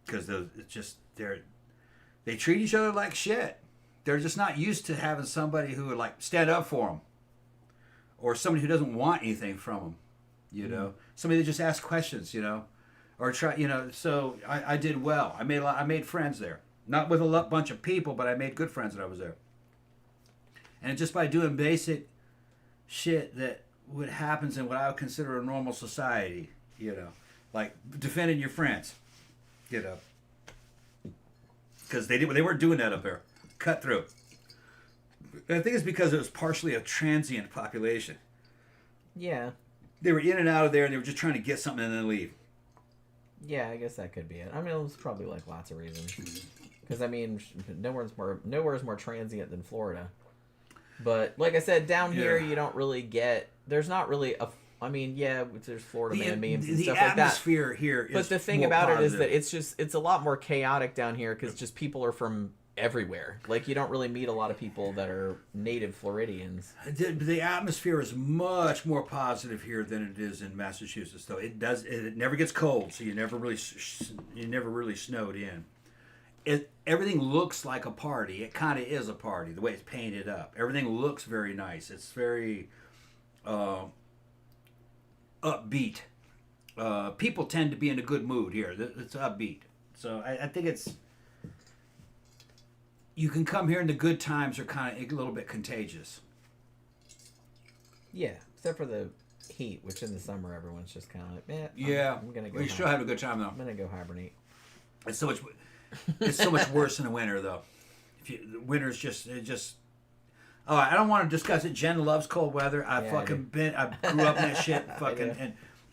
Because they treat each other like shit. They're just not used to having somebody who would stand up for them. or somebody who doesn't want anything from them, you know, somebody that just asks questions, you know, or try, you know. So I did well. I made friends there, not with a bunch of people, but I made good friends when I was there. And just by doing basic shit that what happens in what I would consider a normal society, you know, like defending your friends, you know, because they weren't doing that up there, cut through. And I think it's because it was partially a transient population. Yeah. They were in and out of there, and they were just trying to get something and then leave. Yeah, I guess that could be it. I mean, it was probably like lots of reasons. Because I mean, nowhere's more transient than Florida. But like I said, down here you don't really get. There's not really a. I mean, yeah, there's Florida man memes and stuff like that. The atmosphere here is. But the thing about it is that it's a lot more chaotic down here because just people are from everywhere. Like you don't really meet a lot of people that are native Floridians. The atmosphere is much more positive here than it is in Massachusetts. Though it never gets cold, so you never really snowed in. Everything looks like a party. It kind of is a party, the way it's painted up. Everything looks very nice. It's very upbeat. People tend to be in a good mood here. It's upbeat. So I think it's... You can come here and the good times are kind of a little bit contagious. Yeah, except for the heat, which in the summer everyone's just kind of like, I'm gonna go. Well, you still have a good time though. I'm gonna go hibernate. It's so much worse in the winter though. The winter's just. Oh, I don't want to discuss it. Jen loves cold weather. I grew up in that shit.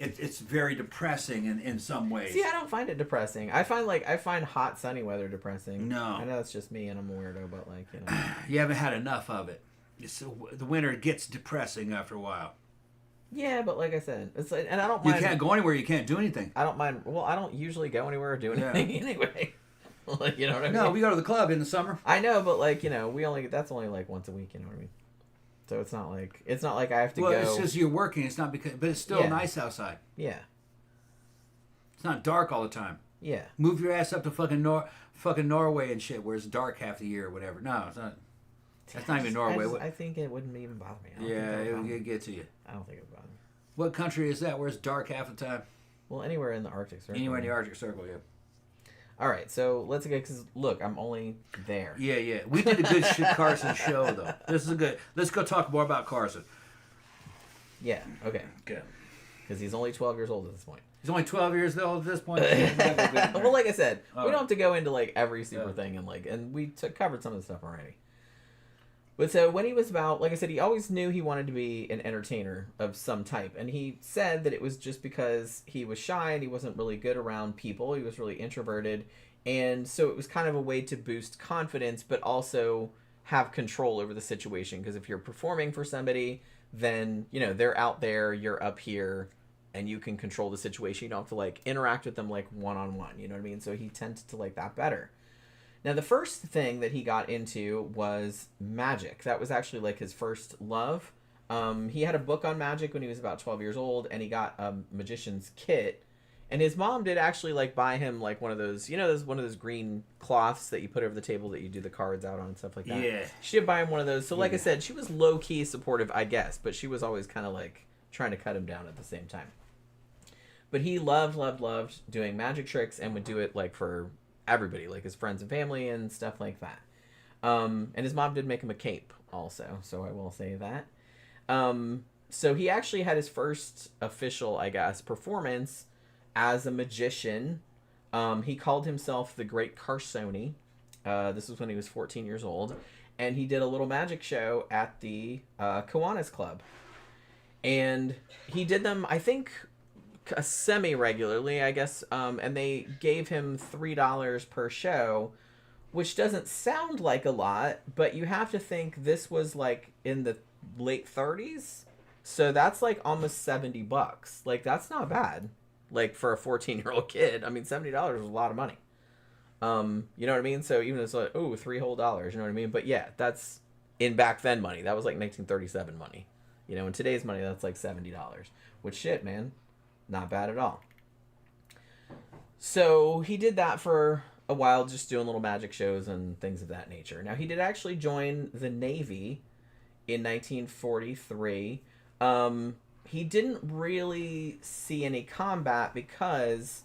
And it's very depressing in some ways. See, I don't find it depressing. I find hot sunny weather depressing. No, I know it's just me and I'm a weirdo, but like you know, you haven't had enough of it. The winter gets depressing after a while. Yeah, but like I said, it's like, and I don't mind. You can't go anywhere. You can't do anything. I don't mind. Well, I don't usually go anywhere or do anything anyway. Like, you know what I mean? No, we go to the club in the summer. I know, but like you know, that's only like once a week. You know what I mean? So it's not like I have to go. Well, it's just you're working. It's not because, but it's still nice outside. Yeah. It's not dark all the time. Yeah. Move your ass up to fucking Norway and shit, where it's dark half the year or whatever. No, it's not. That's not even Norway. I think it wouldn't even bother me. It'll get to you. I don't think it would bother me. What country is that where it's dark half the time? Well, anywhere in the Arctic Circle. Anywhere in the Arctic Circle, yeah. All right, so let's go, because look, I'm only there. Yeah. We did a good Carson show, though. This is good. Let's go talk more about Carson. Yeah, okay. Good. Because he's only 12 years old at this point. He's only 12 years old at this point? Well, like I said, we don't have to go into like every super thing, and we covered some of the stuff already. But so when he was about, like I said, he always knew he wanted to be an entertainer of some type. And he said that it was just because he was shy and he wasn't really good around people. He was really introverted. And so it was kind of a way to boost confidence, but also have control over the situation. Because if you're performing for somebody, then, you know, they're out there, you're up here, and you can control the situation. You don't have to, like, interact with them, like, one-on-one. You know what I mean? So he tended to like that better. Now, the first thing that he got into was magic. That was actually, like, his first love. He had a book on magic when he was about 12 years old, and he got a magician's kit. And his mom did actually, like, buy him, like, one of those, you know, one of those green cloths that you put over the table that you do the cards out on and stuff like that. Yeah. She did buy him one of those. So, like I said, she was low-key supportive, I guess, but she was always kind of, like, trying to cut him down at the same time. But he loved doing magic tricks and would do it, like, for everybody, like his friends and family and stuff like that. And his mom did make him a cape also, so I will say that. So he actually had his first official, I guess, performance as a magician. He called himself the Great Carson. This was when he was 14 years old. And he did a little magic show at the Kiwanis Club. And he did them, I think, semi-regularly, I guess, and they gave him $3 per show, which doesn't sound like a lot, but you have to think this was like in the late 30s, so that's like almost $70. Like, that's not bad, like, for a 14-year-old kid. I mean, $70 is a lot of money. You know what I mean? So even it's like, oh, $3 whole, you know what I mean? But yeah, that's in back then money. That was like 1937 money. You know, in today's money, that's like $70. Which, shit, man, not bad at all. So he did that for a while, just doing little magic shows and things of that nature. Now, he did actually join the Navy in 1943. He didn't really see any combat because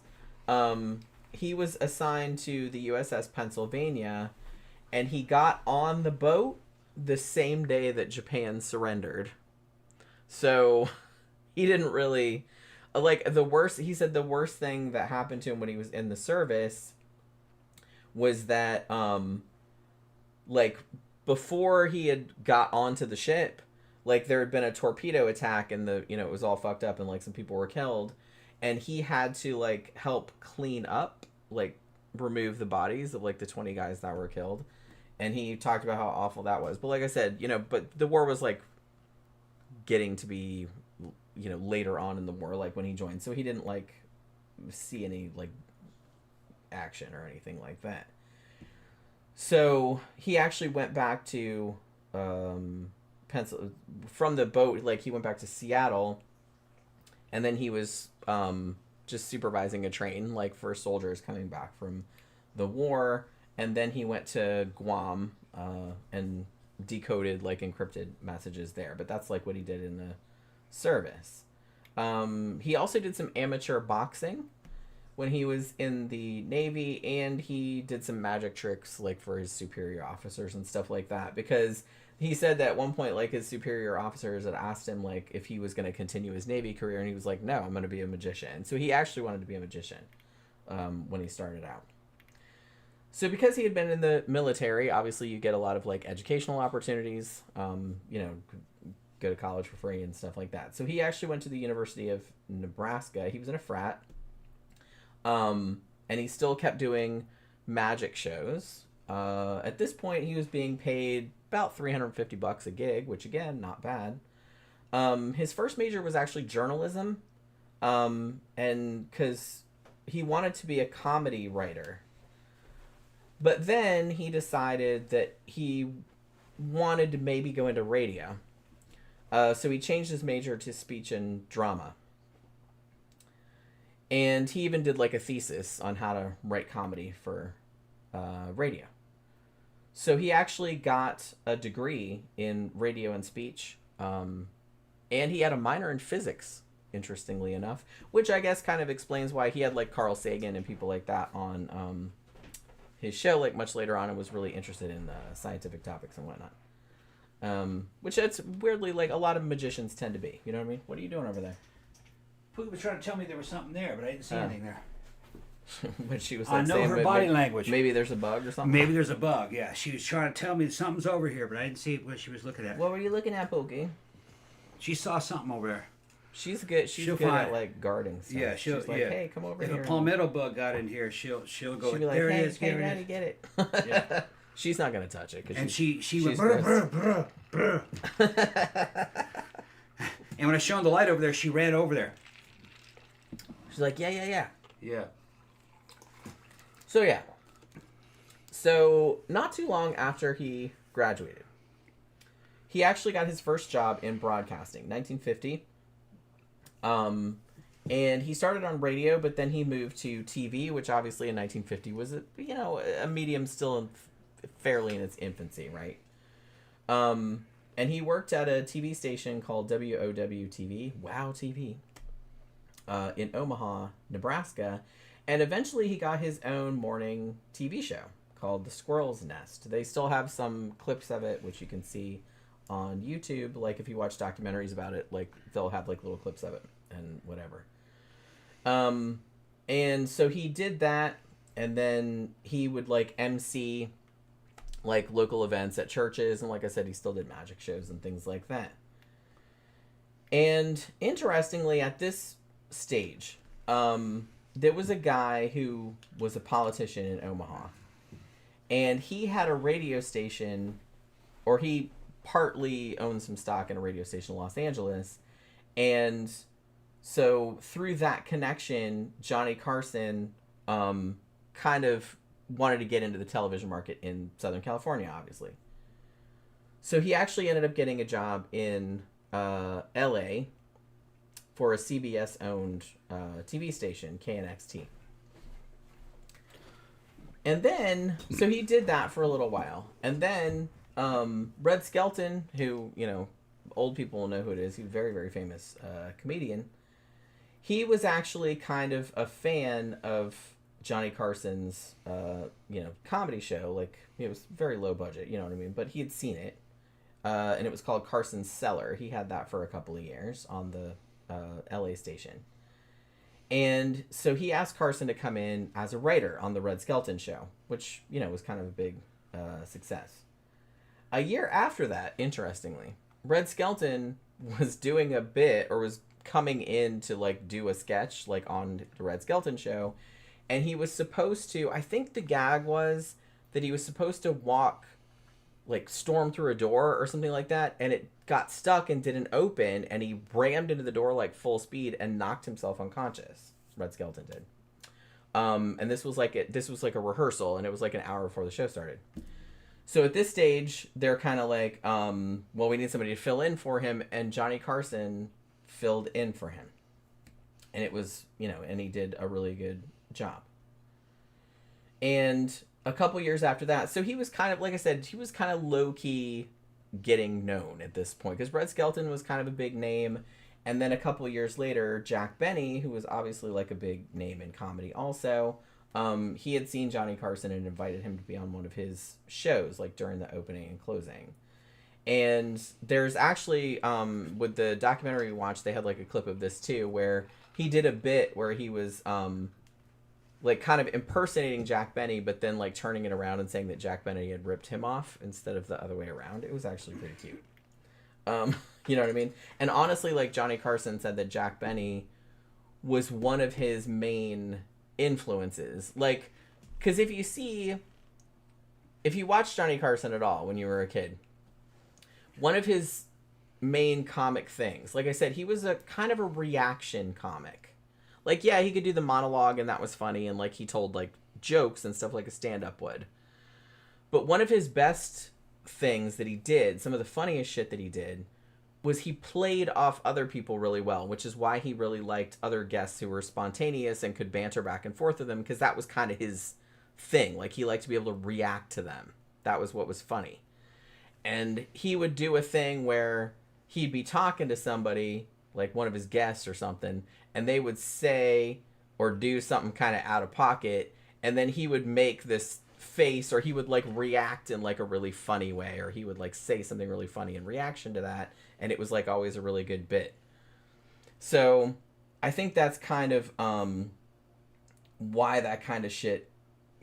he was assigned to the USS Pennsylvania, and he got on the boat the same day that Japan surrendered. So he didn't really he said the worst thing that happened to him when he was in the service was that like before he had got onto the ship, like there had been a torpedo attack and it was all fucked up and like some people were killed, and he had to like help clean up, like remove the bodies of like the 20 guys that were killed. And he talked about how awful that was. But like I said, but the war was like getting to be, later on in the war, like when he joined. So he didn't like see any like action or anything like that. So he actually went back to from the boat, like he went back to Seattle, and then he was just supervising a train like for soldiers coming back from the war. And then he went to Guam and decoded like encrypted messages there. But that's like what he did in the service. He also did some amateur boxing when he was in the Navy, and he did some magic tricks like for his superior officers and stuff like that, because he said that at one point like his superior officers had asked him like if he was going to continue his Navy career, and he was like, no, I'm going to be a magician. So he actually wanted to be a magician when he started out. So because he had been in the military, obviously you get a lot of like educational opportunities, go to college for free and stuff like that. So he actually went to the University of Nebraska. He was in a frat. And he still kept doing magic shows. At this point, he was being paid about $350 a gig, which again, not bad. His first major was actually journalism, and because he wanted to be a comedy writer. But then he decided that he wanted to maybe go into radio. So he changed his major to speech and drama. And he even did like a thesis on how to write comedy for radio. So he actually got a degree in radio and speech. And he had a minor in physics, interestingly enough, which I guess kind of explains why he had like Carl Sagan and people like that on his show like much later on, and was really interested in scientific topics and whatnot. Which that's weirdly like a lot of magicians tend to be. You know what I mean? What are you doing over there? Pooh was trying to tell me there was something there, but I didn't see anything there. But she was like, I know saying, her body language. Maybe there's a bug or something. Maybe there's a bug. Yeah, she was trying to tell me something's over here, but I didn't see what she was looking at. What were you looking at, Pookie? She saw something over there. She's good. She's good at like guarding stuff. Yeah, she's like, hey, come over here. If a palmetto bug got in here, she'll go. She'll be like, there hey, it is. Hey, Daddy, get it. Yeah. She's not gonna touch it. And she went brr, brr, brr. And when I shone the light over there, she ran over there. She's like, yeah. Yeah. So not too long after he graduated, he actually got his first job in broadcasting, 1950. And he started on radio, but then he moved to TV, which obviously in 1950 was a medium still fairly in its infancy, right? And he worked at a TV station called WOW-TV, Wow TV, in Omaha, Nebraska. And eventually he got his own morning TV show called The Squirrel's Nest. They still have some clips of it, which you can see on YouTube. Like if you watch documentaries about it, like they'll have like little clips of it and whatever. And so he did that, and then he would like MC like local events at churches, and like I said, he still did magic shows and things like that. And interestingly, at this stage, there was a guy who was a politician in Omaha, and he had a radio station, or he partly owned some stock in a radio station in Los Angeles. And so through that connection, Johnny Carson kind of wanted to get into the television market in Southern California, obviously. So he actually ended up getting a job in LA for a CBS-owned TV station, KNXT. And then, so he did that for a little while. And then Red Skelton, who, old people will know who it is. He's a very, very famous comedian. He was actually kind of a fan of Johnny Carson's, comedy show. Like, it was very low budget, you know what I mean? But he had seen it, and it was called Carson's Cellar. He had that for a couple of years on the LA station. And so he asked Carson to come in as a writer on the Red Skelton show, which, was kind of a big success. A year after that, interestingly, Red Skelton was doing a bit, or was coming in to, like, do a sketch, like, on the Red Skelton show. And he was supposed to, I think the gag was that he was supposed to walk, like, storm through a door or something like that. And it got stuck and didn't open. And he rammed into the door, like, full speed and knocked himself unconscious. Red Skelton did. And this was like a rehearsal, and it was like an hour before the show started. So at this stage, they're kind of like, well, we need somebody to fill in for him. And Johnny Carson filled in for him. And it was, and he did a really good job. And a couple years after that, so he was kind of, like I said, he was kind of low-key getting known at this point. Because Red Skelton was kind of a big name. And then a couple of years later, Jack Benny, who was obviously like a big name in comedy also, he had seen Johnny Carson and invited him to be on one of his shows, like during the opening and closing. And there's actually, with the documentary we watched, they had like a clip of this too, where he did a bit where he was like kind of impersonating Jack Benny, but then like turning it around and saying that Jack Benny had ripped him off instead of the other way around. It was actually pretty cute. You know what I mean? And honestly, like, Johnny Carson said that Jack Benny was one of his main influences. Like, because if you watched Johnny Carson at all when you were a kid, one of his main comic things, like I said, he was a kind of a reaction comic. Like, yeah, he could do the monologue, and that was funny, and, like, he told, like, jokes and stuff like a stand-up would. But one of his best things that he did, some of the funniest shit that he did, was he played off other people really well, which is why he really liked other guests who were spontaneous and could banter back and forth with them, because that was kind of his thing. Like, he liked to be able to react to them. That was what was funny. And he would do a thing where he'd be talking to somebody, like one of his guests or something, and they would say or do something kind of out of pocket, and then he would make this face, or he would like react in like a really funny way, or he would like say something really funny in reaction to that, and it was like always a really good bit. So I think that's kind of why that kind of shit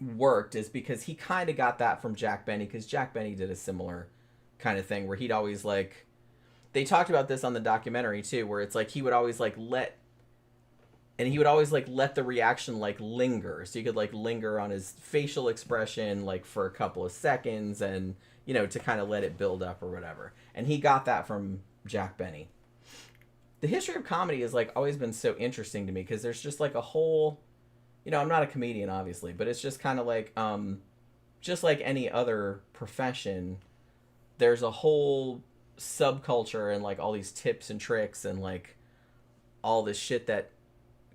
worked, is because he kind of got that from Jack Benny, because Jack Benny did a similar kind of thing where he'd always like, they talked about this on the documentary too, where it's like he would always like let the reaction like linger, so you could like linger on his facial expression like for a couple of seconds, and to kind of let it build up or whatever. And he got that from Jack Benny. The history of comedy has like always been so interesting to me, because there's just like a whole, I'm not a comedian obviously, but it's just kind of like just like any other profession, there's a whole subculture and like all these tips and tricks and like all this shit that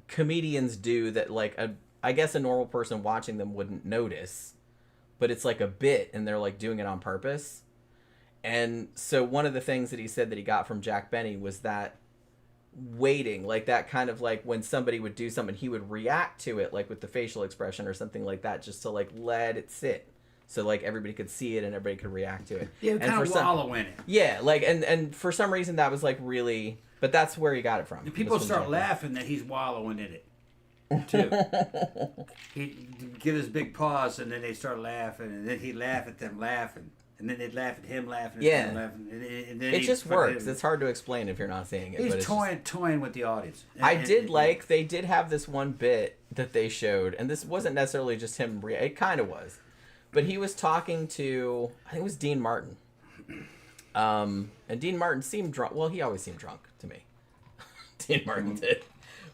comedians do that like I guess a normal person watching them wouldn't notice, but it's like a bit and they're like doing it on purpose. And so one of the things that he said that he got from Jack Benny was that waiting, like that kind of like when somebody would do something, he would react to it like with the facial expression or something like that, just to like let it sit, so like everybody could see it and everybody could react to it. Yeah, kind of wallow in it. Yeah, like and for some reason that was like really, but that's where he got it from. People start laughing that he's wallowing in it too. He'd give his big pause, and then they start laughing, and then he'd laugh at them laughing, and then they'd laugh at him laughing. Yeah, him laughing, and then it just works. It's hard to explain if you're not seeing it. He's toying with the audience. They did have this one bit that they showed, and this wasn't necessarily just him. It kind of was, but he was talking to, I think it was Dean Martin. And Dean Martin seemed drunk. Well, he always seemed drunk to me. Dean Martin did.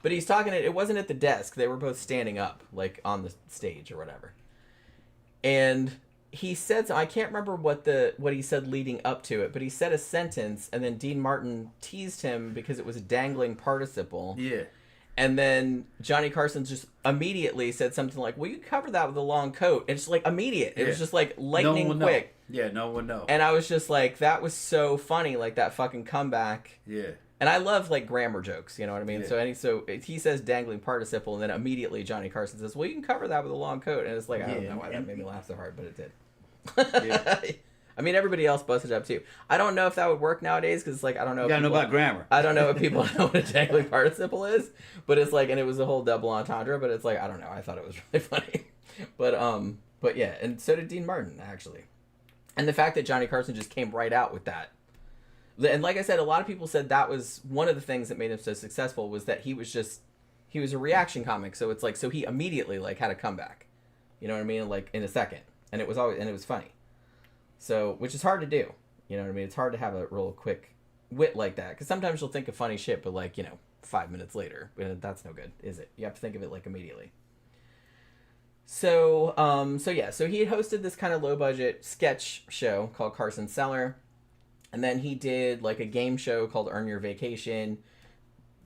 But he's talking, it wasn't at the desk. They were both standing up, like on the stage or whatever. And he said, I can't remember what he said leading up to it, but he said a sentence, and then Dean Martin teased him because it was a dangling participle. Yeah. And then Johnny Carson just immediately said something like, well, you cover that with a long coat. And it's like immediate. It was just like lightning quick. Yeah, no one knows. And I was just like, that was so funny, like that fucking comeback. Yeah. And I love like grammar jokes, you know what I mean? Yeah. So he says dangling participle, and then immediately Johnny Carson says, "Well, you can cover that with a long coat." And it's like, I don't know why that made me laugh so hard, but it did. Yeah. I mean, everybody else busted up too. I don't know if that would work nowadays because, like, I don't know. You gotta know about grammar. I don't know if people know what a dangling participle is, but it's like, and it was a whole double entendre. But it's like, I don't know. I thought it was really funny, but yeah, and so did Dean Martin actually, and the fact that Johnny Carson just came right out with that, and like I said, a lot of people said that was one of the things that made him so successful was that he was a reaction comic. So it's like, so he immediately like had a comeback, you know what I mean, like in a second, and it was funny. So, which is hard to do. You know what I mean? It's hard to have a real quick wit like that. Because sometimes you'll think of funny shit, but like, 5 minutes later. That's no good, is it? You have to think of it like immediately. So he had hosted this kind of low budget sketch show called Carson Cellar. And then he did like a game show called Earn Your Vacation.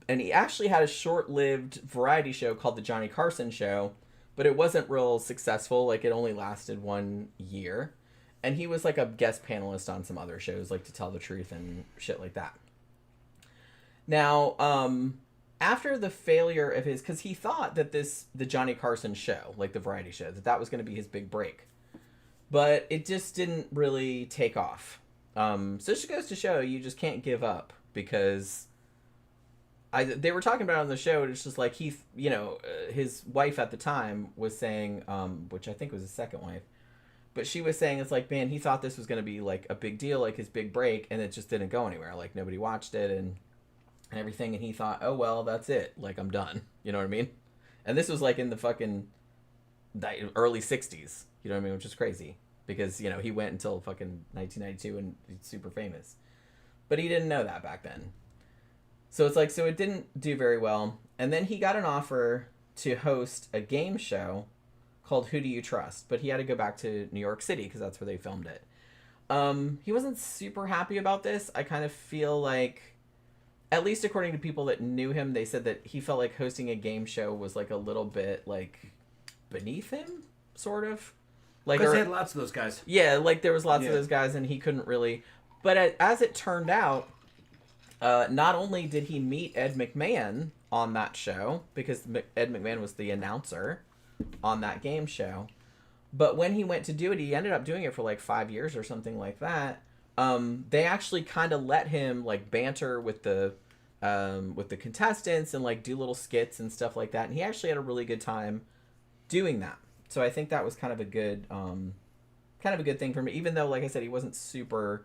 And he actually had a short-lived variety show called The Johnny Carson Show. But it wasn't real successful. Like, it only lasted 1 year. And he was like a guest panelist on some other shows, like To Tell the Truth and shit like that. Now, after the failure of his, because he thought that the Johnny Carson show, like the variety show, that was going to be his big break. But it just didn't really take off. So it just goes to show you just can't give up, because they were talking about it on the show, and it's just like his wife at the time was saying, which I think was his second wife, but she was saying, it's like, man, he thought this was going to be like a big deal, like his big break, and it just didn't go anywhere. Like nobody watched it and everything, and he thought, oh well, that's it. Like I'm done. You know what I mean? And this was like in the fucking early '60s. You know what I mean? Which is crazy because he went until fucking 1992 and he's super famous, but he didn't know that back then. So it's like, so it didn't do very well, and then he got an offer to host a game show called Who Do You Trust? But he had to go back to New York City because that's where they filmed it. He wasn't super happy about this. I kind of feel like, at least according to people that knew him, they said that he felt like hosting a game show was like a little bit like beneath him, sort of. Like, because they had lots of those guys. Yeah, like there was lots of those guys, and he couldn't really. But as it turned out, not only did he meet Ed McMahon on that show, because Ed McMahon was the announcer on that game show, but when he went to do it, he ended up doing it for like 5 years or something like that. They actually kind of let him like banter with the contestants and like do little skits and stuff like that, and he actually had a really good time doing that. So I think that was kind of a good thing for me, even though, like I said, he wasn't super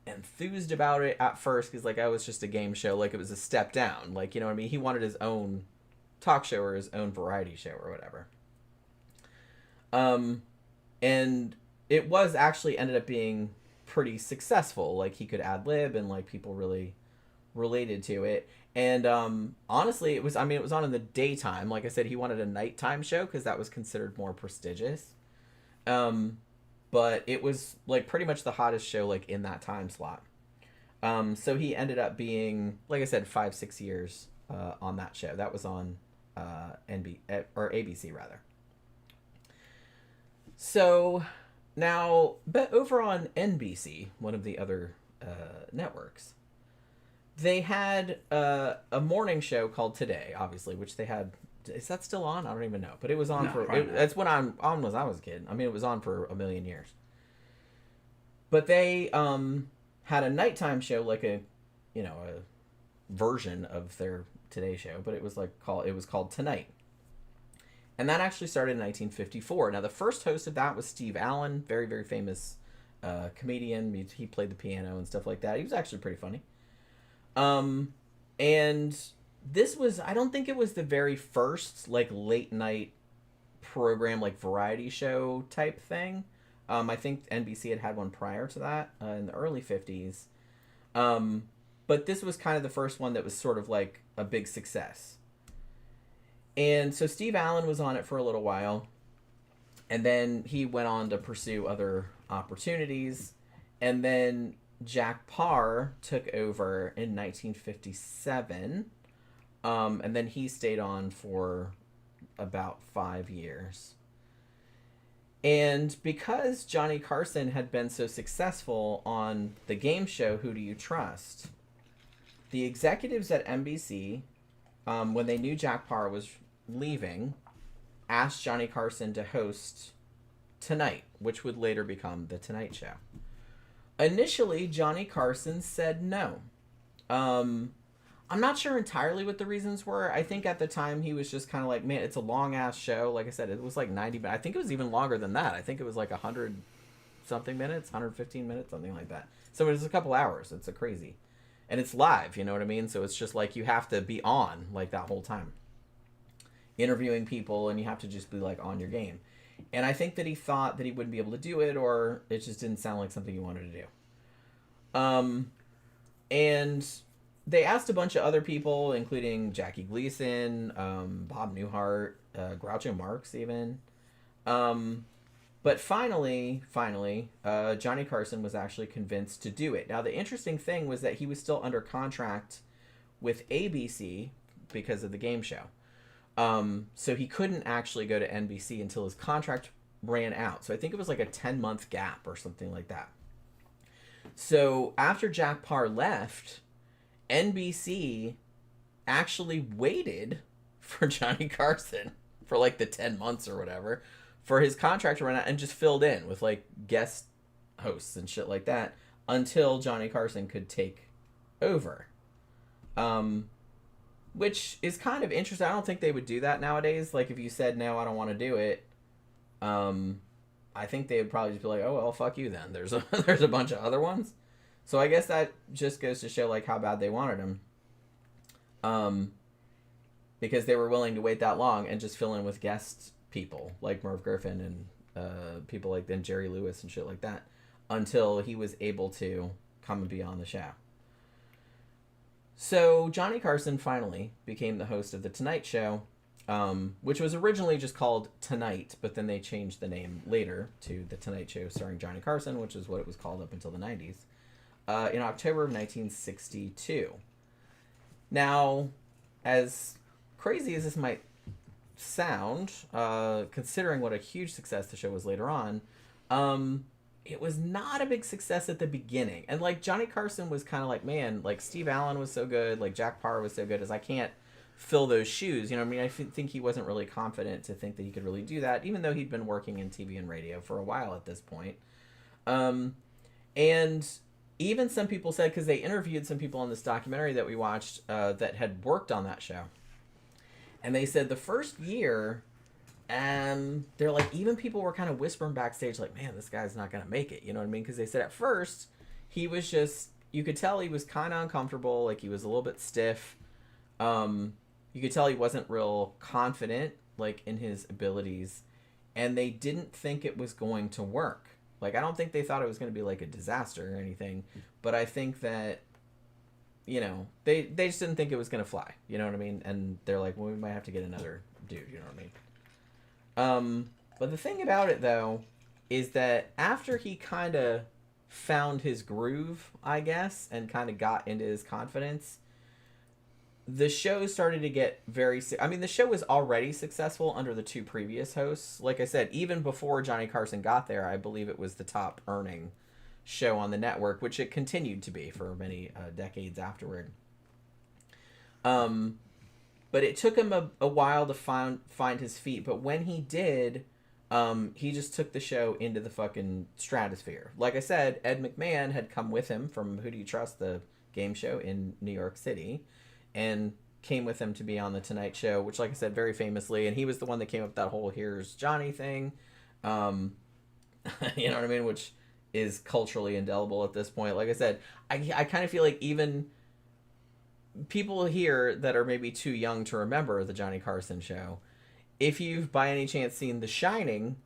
enthused about it at first, because like, I was just a game show, like it was a step down, like, you know what I mean? He wanted his own talk show or his own variety show or whatever. And it was actually ended up being pretty successful. Like he could ad lib and like people really related to it. And honestly, it was on in the daytime. Like I said, he wanted a nighttime show because that was considered more prestigious. But it was like pretty much the hottest show like in that time slot. So he ended up being, like I said, 5-6 years on that show. That was on ABC rather. So now, but over on NBC, one of the other networks, they had a morning show called Today, obviously, which they had. Is that still on? I don't even know. But it was on that's when I was a kid. I mean, it was on for a million years. But they had a nighttime show, like a version of their Today show, but it was called Tonight. And that actually started in 1954. Now, the first host of that was Steve Allen, very, very famous comedian. He played the piano and stuff like that. He was actually pretty funny. And this was, I don't think it was the very first, like, late night program, like, variety show type thing. I think NBC had one prior to that in the early 50s. But this was kind of the first one that was sort of like a big success. And so Steve Allen was on it for a little while, and then he went on to pursue other opportunities, and then Jack Paar took over in 1957, and then he stayed on for about 5 years. And because Johnny Carson had been so successful on the game show Who Do You Trust, the executives at NBC, when they knew Jack Paar was leaving, asked Johnny Carson to host Tonight, which would later become The Tonight Show. Initially, Johnny Carson said no. I'm not sure entirely what the reasons were. I think at the time he was just kind of like, man, it's a long-ass show. Like I said, it was like 90 minutes. I think it was even longer than that. I think it was like 100-something minutes, 115 minutes, something like that. So it was a couple hours. It's a crazy. And it's live, you know what I mean? So it's just like you have to be on like that whole time. Interviewing people, and you have to just be like on your game. And I think that he thought that he wouldn't be able to do it, or it just didn't sound like something he wanted to do. And they asked a bunch of other people, including Jackie Gleason, Bob Newhart, Groucho Marx even. But finally, Johnny Carson was actually convinced to do it. Now, the interesting thing was that he was still under contract with ABC because of the game show. So he couldn't actually go to NBC until his contract ran out. So I think it was like a 10-month gap or something like that. So after Jack Paar left, NBC actually waited for Johnny Carson for like the 10 months or whatever for his contract to run out and just filled in with like guest hosts and shit like that until Johnny Carson could take over. Which is kind of interesting. I don't think they would do that nowadays. Like if you said, no, I don't want to do it, I think they would probably just be like, oh, well, fuck you then. There's a bunch of other ones. So I guess that just goes to show like how bad they wanted him. Because they were willing to wait that long and just fill in with guest people like Merv Griffin and people like then Jerry Lewis and shit like that until he was able to come and be on the show. So Johnny Carson finally became the host of The Tonight Show, which was originally just called Tonight, but then they changed the name later to The Tonight Show starring Johnny Carson, which is what it was called up until the 90s, in October of 1962. Now, as crazy as this might sound, considering what a huge success the show was later on, it was not a big success at the beginning. And like Johnny Carson was kind of like, man, like Steve Allen was so good, like Jack Paar was so good, as I can't fill those shoes. You know what I mean? I think he wasn't really confident to think that he could really do that, even though he'd been working in TV and radio for a while at this point. And even some people said, because they interviewed some people on this documentary that we watched that had worked on that show. And they said the first year, they're like, even people were kind of whispering backstage like, man, this guy's not going to make it. You know what I mean? Because they said at first he was just, you could tell he was kind of uncomfortable. Like he was a little bit stiff. You could tell he wasn't real confident, like in his abilities. And they didn't think it was going to work. Like, I don't think they thought it was going to be like a disaster or anything. But I think that, you know, they just didn't think it was going to fly. You know what I mean? And they're like, well, we might have to get another dude. You know what I mean? But the thing about it, though, is that after he kind of found his groove, I guess, and kind of got into his confidence, the show started to get I mean, the show was already successful under the two previous hosts. Like I said, even before Johnny Carson got there, I believe it was the top earning show on the network, which it continued to be for many decades afterward. But it took him a while to find his feet. But when he did, he just took the show into the fucking stratosphere. Like I said, Ed McMahon had come with him from Who Do You Trust, the game show in New York City, and came with him to be on The Tonight Show, which, like I said, very famously, and he was the one that came up with that whole "Here's Johnny" thing. You know what I mean? Which is culturally indelible at this point. Like I said, I kind of feel like even people here that are maybe too young to remember the Johnny Carson show, if you've by any chance seen The Shining,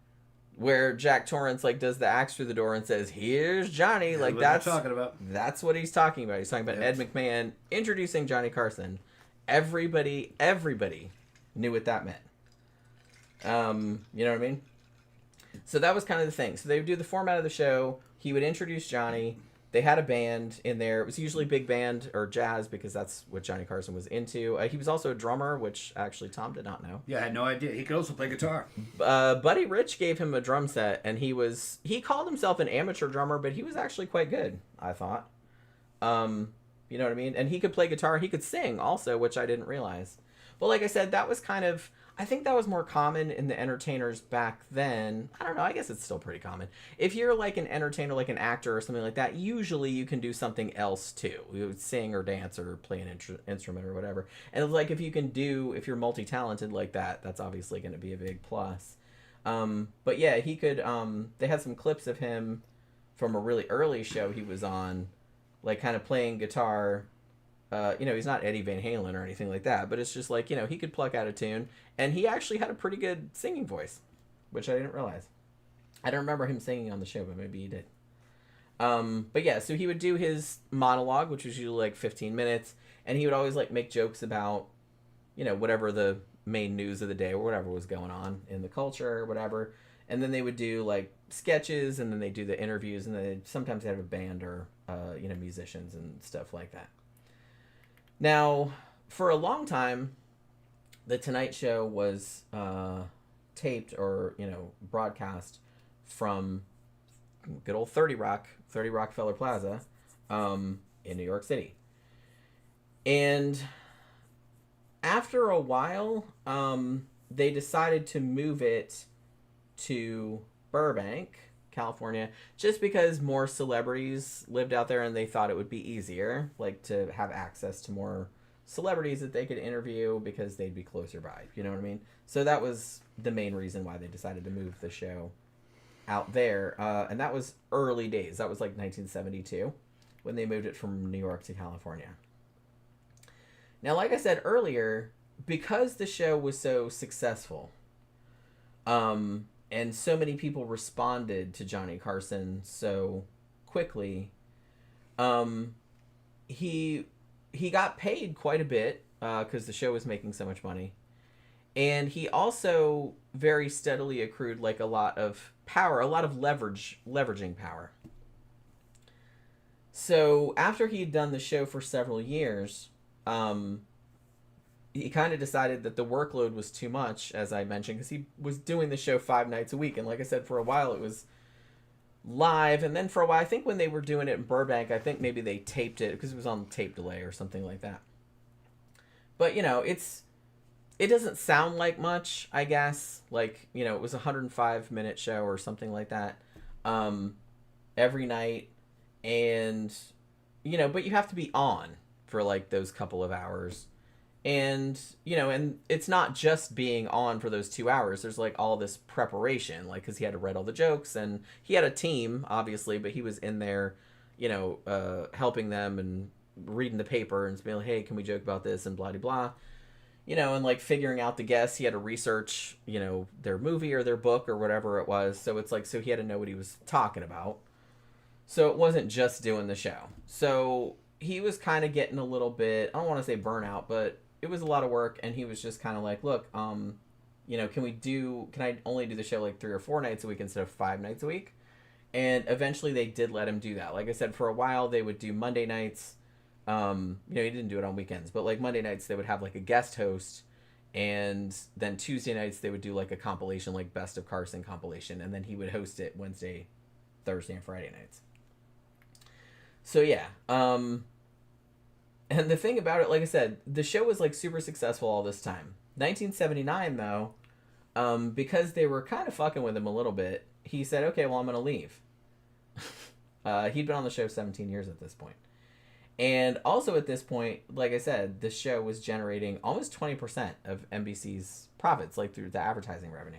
where Jack Torrance like does the axe through the door and says, "Here's Johnny," like that's what talking about. That's what he's talking about. He's talking about Ed McMahon introducing Johnny Carson. Everybody knew what that meant. You know what I mean? So that was kind of the thing. So they would do the format of the show. He would introduce Johnny. They had a band in there. It was usually big band or jazz because that's what Johnny Carson was into. He was also a drummer, which actually Tom did not know. Yeah, I had no idea. He could also play guitar. Buddy Rich gave him a drum set, and he called himself an amateur drummer, but he was actually quite good, I thought. You know what I mean? And he could play guitar. He could sing also, which I didn't realize. But like I said, that was kind of... I think that was more common in the entertainers back then. I don't know. I guess it's still pretty common. If you're like an entertainer, like an actor or something like that, usually you can do something else too. You would sing or dance or play an instrument or whatever. And like if you're multi-talented like that, that's obviously going to be a big plus. But yeah, he could... they had some clips of him from a really early show he was on, like kind of playing guitar. He's not Eddie Van Halen or anything like that, but it's just like, he could pluck out a tune, and he actually had a pretty good singing voice, which I didn't realize. I don't remember him singing on the show, but maybe he did. But yeah, so he would do his monologue, which was usually like 15 minutes, and he would always like make jokes about, whatever the main news of the day or whatever was going on in the culture or whatever. And then they would do like sketches, and then they do the interviews, and then sometimes they have a band or, musicians and stuff like that. Now, for a long time, The Tonight Show was taped or, broadcast from good old 30 Rockefeller Plaza in New York City. And after a while, they decided to move it to Burbank, California, just because more celebrities lived out there and they thought it would be easier, like to have access to more celebrities that they could interview because they'd be closer by. You know what I mean? So that was the main reason why they decided to move the show out there. And that was early days. That was like 1972 when they moved it from New York to California. Now, like I said earlier, because the show was so successful, and so many people responded to Johnny Carson so quickly, he got paid quite a bit because the show was making so much money. And he also very steadily accrued like a lot of power, a lot of leveraging power. So after he'd done the show for several years, he kind of decided that the workload was too much, as I mentioned, because he was doing the show 5 nights a week. And like I said, for a while it was live. And then for a while, I think when they were doing it in Burbank, I think maybe they taped it because it was on tape delay or something like that. But, it doesn't sound like much, I guess. Like, it was a 105-minute show or something like that every night. And, but you have to be on for like those couple of hours. And, and it's not just being on for those 2 hours. There's like all this preparation, like, because he had to write all the jokes, and he had a team, obviously, but he was in there, helping them and reading the paper and being like, hey, can we joke about this and blah, blah, blah. And like figuring out the guests. He had to research, their movie or their book or whatever it was. So it's like, so he had to know what he was talking about. So it wasn't just doing the show. So he was kind of getting a little bit, I don't want to say burnout, but it was a lot of work. And he was just kind of like, look, can I only do the show like 3 or 4 nights a week instead of 5 nights a week? And eventually they did let him do that. Like I said, for a while they would do Monday nights. He didn't do it on weekends, but like Monday nights they would have like a guest host, and then Tuesday nights they would do like a compilation, like Best of Carson compilation, and then he would host it Wednesday, Thursday, and Friday nights. So yeah, and the thing about it, like I said, the show was like super successful all this time. 1979 though, because they were kind of fucking with him a little bit, he said, okay, well, I'm gonna leave. He'd been on the show 17 years at this point. And also at this point, like I said, the show was generating almost 20% of NBC's profits, like through the advertising revenue.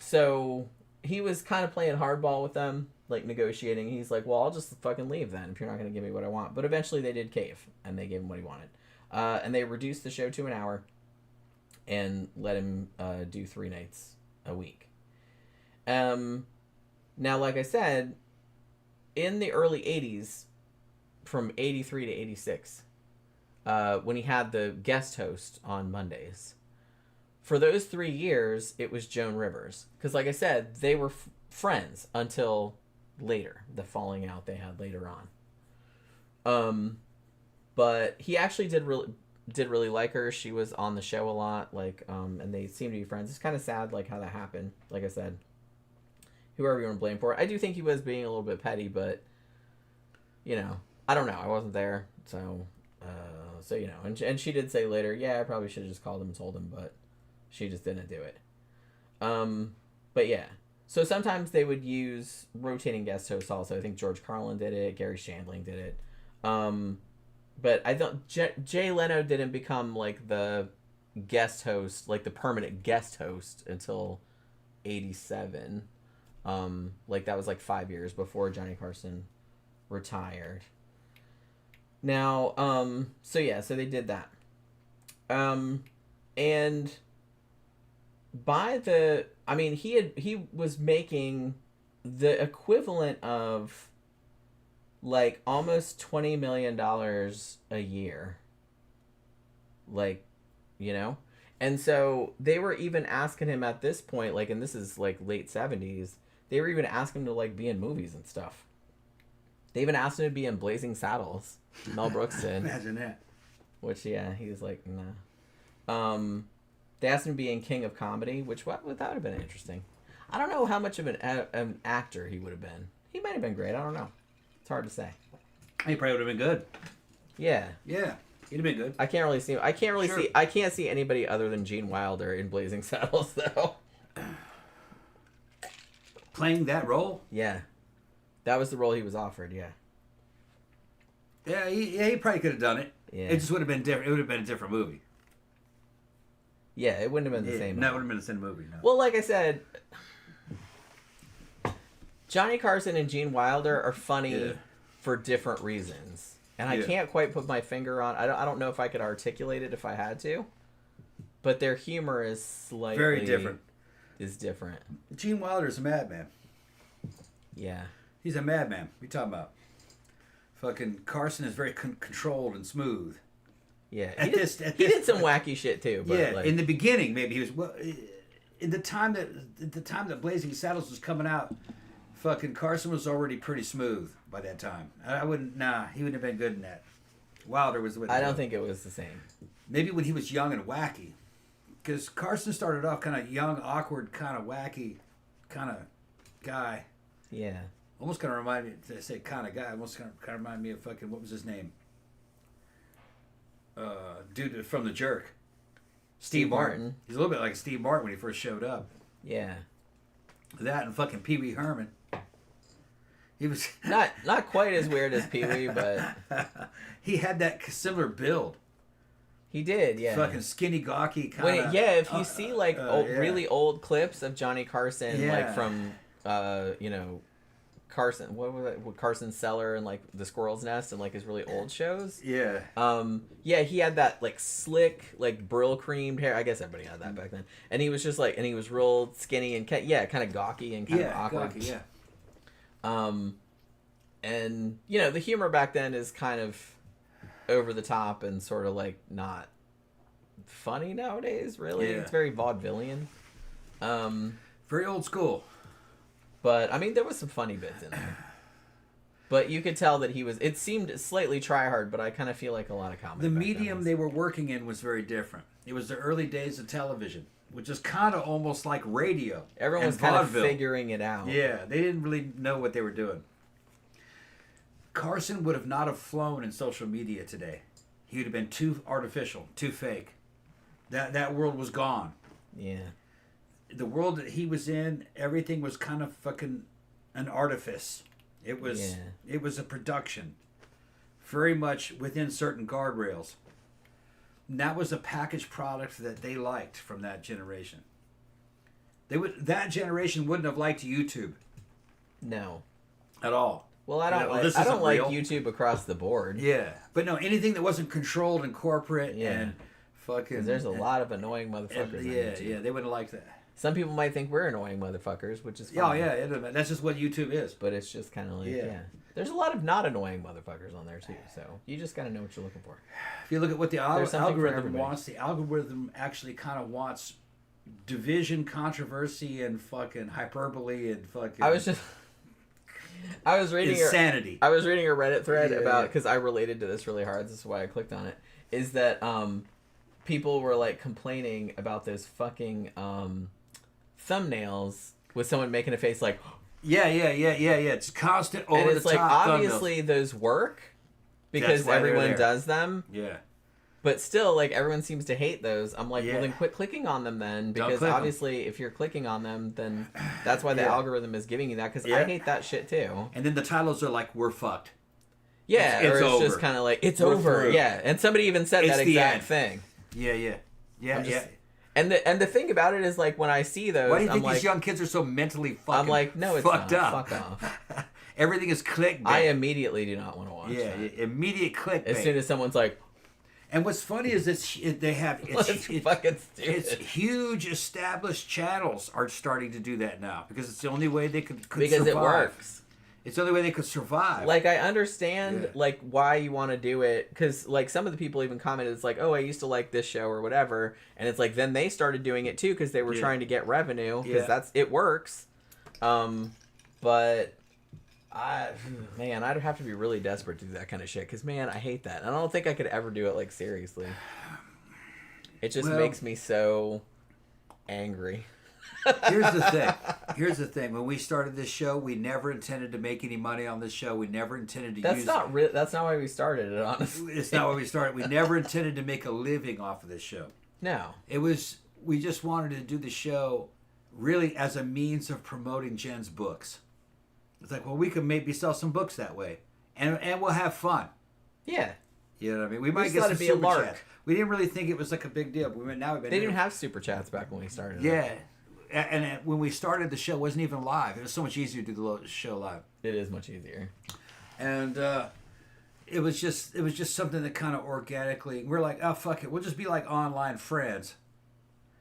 So he was kind of playing hardball with them, like negotiating. He's like, well, I'll just fucking leave then if you're not going to give me what I want. But eventually they did cave, and they gave him what he wanted. And they reduced the show to an hour and let him do 3 nights a week. Now, like I said, in the early 80s, from 83 to 86, when he had the guest host on Mondays, for those 3 years, it was Joan Rivers. Because like I said, they were friends until later, the falling out they had later on. But he actually did really like her. She was on the show a lot, like, and they seemed to be friends. It's kind of sad, like, how that happened. Like I said, whoever you want to blame for it. I do think he was being a little bit petty, but, you know, I don't know. I wasn't there, so you know. And she did say later, yeah, I probably should have just called him and told him, but she just didn't do it. But yeah. So sometimes they would use rotating guest hosts also. I think George Carlin did it. Gary Shandling did it. But I thought Jay Leno didn't become, like, the guest host, like, the permanent guest host until 87. Like, that was, like, 5 years before Johnny Carson retired. Now, so they did that. And he was making the equivalent of, like, almost $20 million a year. Like, you know? And so they were even asking him at this point, like, and this is, like, late 70s, they were even asking him to, like, be in movies and stuff. They even asked him to be in Blazing Saddles. Mel Brooks did. Imagine that. Which, yeah, he was like, nah. They asked him to be in King of Comedy, which that would have been interesting. I don't know how much of an actor he would have been. He might have been great. I don't know. It's hard to say. He probably would have been good. Yeah. Yeah, he'd have been good. I can't see anybody other than Gene Wilder in Blazing Saddles, though. Playing that role? Yeah. That was the role he was offered, yeah. Yeah, he probably could have done it. Yeah. It just would have been different. It would have been a different movie. Yeah, it wouldn't have been the same. No, it would have been the same movie. No. Well, like I said, Johnny Carson and Gene Wilder are funny for different reasons. And I can't quite put my finger on... I don't know if I could articulate it if I had to. But their humor is slightly... Very different. Is different. Gene Wilder's a madman. Yeah. He's a madman. What are you talking about? Fucking Carson is very controlled and smooth. Yeah. He did some wacky shit too. But yeah. like, in the beginning, maybe he was... Well, in the time that Blazing Saddles was coming out, fucking Carson was already pretty smooth by that time. He wouldn't have been good in that. Wilder was the way. I don't think it was the same. Maybe when he was young and wacky. Because Carson started off kind of young, awkward, kind of wacky kind of guy. Yeah. Almost kind of remind me, to say kind of guy, almost kind of remind me of fucking, what was his name? Dude from The Jerk. Steve Martin. He's a little bit like Steve Martin when he first showed up. Yeah. That and fucking Pee Wee Herman. He was... not quite as weird as Pee Wee, but... He had that similar build. He did, yeah. Fucking skinny, gawky kind of... Yeah, if you see, like, really old clips of Johnny Carson, like, from, Carson, what was it? Carson's Cellar and, like, The Squirrel's Nest and, like, his really old shows. Yeah. He had that, like, slick, like, Brill-creamed hair. I guess everybody had that back then. And he was just, like, and he was real skinny and, kind of gawky and kind of awkward. Gawky, yeah. And, the humor back then is kind of over the top and sort of, like, not funny nowadays, really. Yeah. It's very vaudevillian. Very old school. But, I mean, there was some funny bits in there. But you could tell that it seemed slightly try-hard, but I kind of feel like a lot of comedy. The medium they were working in was very different. It was the early days of television, which is kind of almost like radio. Everyone was kind of figuring it out. Yeah, they didn't really know what they were doing. Carson would have not have flown in social media today. He would have been too artificial, too fake. That world was gone. Yeah. The world that he was in, everything was kind of fucking an artifice. It was a production. Very much within certain guardrails. And that was a packaged product that they liked from that generation. That generation wouldn't have liked YouTube. No. At all. Well, I don't like YouTube across the board. Yeah. But no, anything that wasn't controlled and corporate and fucking... Because there's a lot of annoying motherfuckers on YouTube. Yeah, they wouldn't have liked that. Some people might think we're annoying motherfuckers, which is fine. Oh, yeah, that's just what YouTube is. But it's just kind of like, There's a lot of not annoying motherfuckers on there, too. So you just got to know what you're looking for. If you look at what the algorithm wants, the algorithm actually kind of wants division, controversy, and fucking hyperbole and fucking... I was just... I was reading insanity. I was reading a Reddit thread about, because I related to this really hard. This is why I clicked on it. Is that people were like complaining about those fucking thumbnails with someone making a face like. Yeah. It's constant over the top. And it's like obviously those work because everyone does them. Yeah. But still, like, everyone seems to hate those. I'm like, well, then quit clicking on them then. Because obviously, if you're clicking on them, then that's why the algorithm is giving you that. Because I hate that shit, too. And then the titles are like, we're fucked. Yeah, it's over. Just kind of like, it's over. Through. Yeah, and somebody even said that exact thing. Yeah. And the thing about it is, like, when I see those, why do you think these young kids are so mentally fucking I'm like, no, it's fucked not. up. Fuck off. Everything is clickbait. I immediately do not want to watch that. Yeah, immediate clickbait. As soon as someone's like... And what's funny is it's fucking stupid. It's huge established channels are starting to do that now because it's the only way they could because survive. It works. It's the only way they could survive. Like, I understand like why you want to do it, because like some of the people even commented, it's like, oh, I used to like this show or whatever, and it's like then they started doing it too because they were trying to get revenue, because it works. But I'd have to be really desperate to do that kind of shit, because man, I hate that. I don't think I could ever do it like seriously. It just makes me so angry. Here's the thing. When we started this show, we never intended to make any money on this show. We never intended to That's not why we started it, honestly. It's not why we started. We never intended to make a living off of this show. No. We just wanted to do the show really as a means of promoting Jen's books. It's like, well, we could maybe sell some books that way, and we'll have fun. Yeah. You know what I mean? We might get some super chats. We didn't really think it was like a big deal. But they didn't have super chats back when we started. Yeah. And when we started, the show wasn't even live. It was so much easier to do the show live. It is much easier. And it was just something that kind of organically, we're like, oh, fuck it. We'll just be like online friends.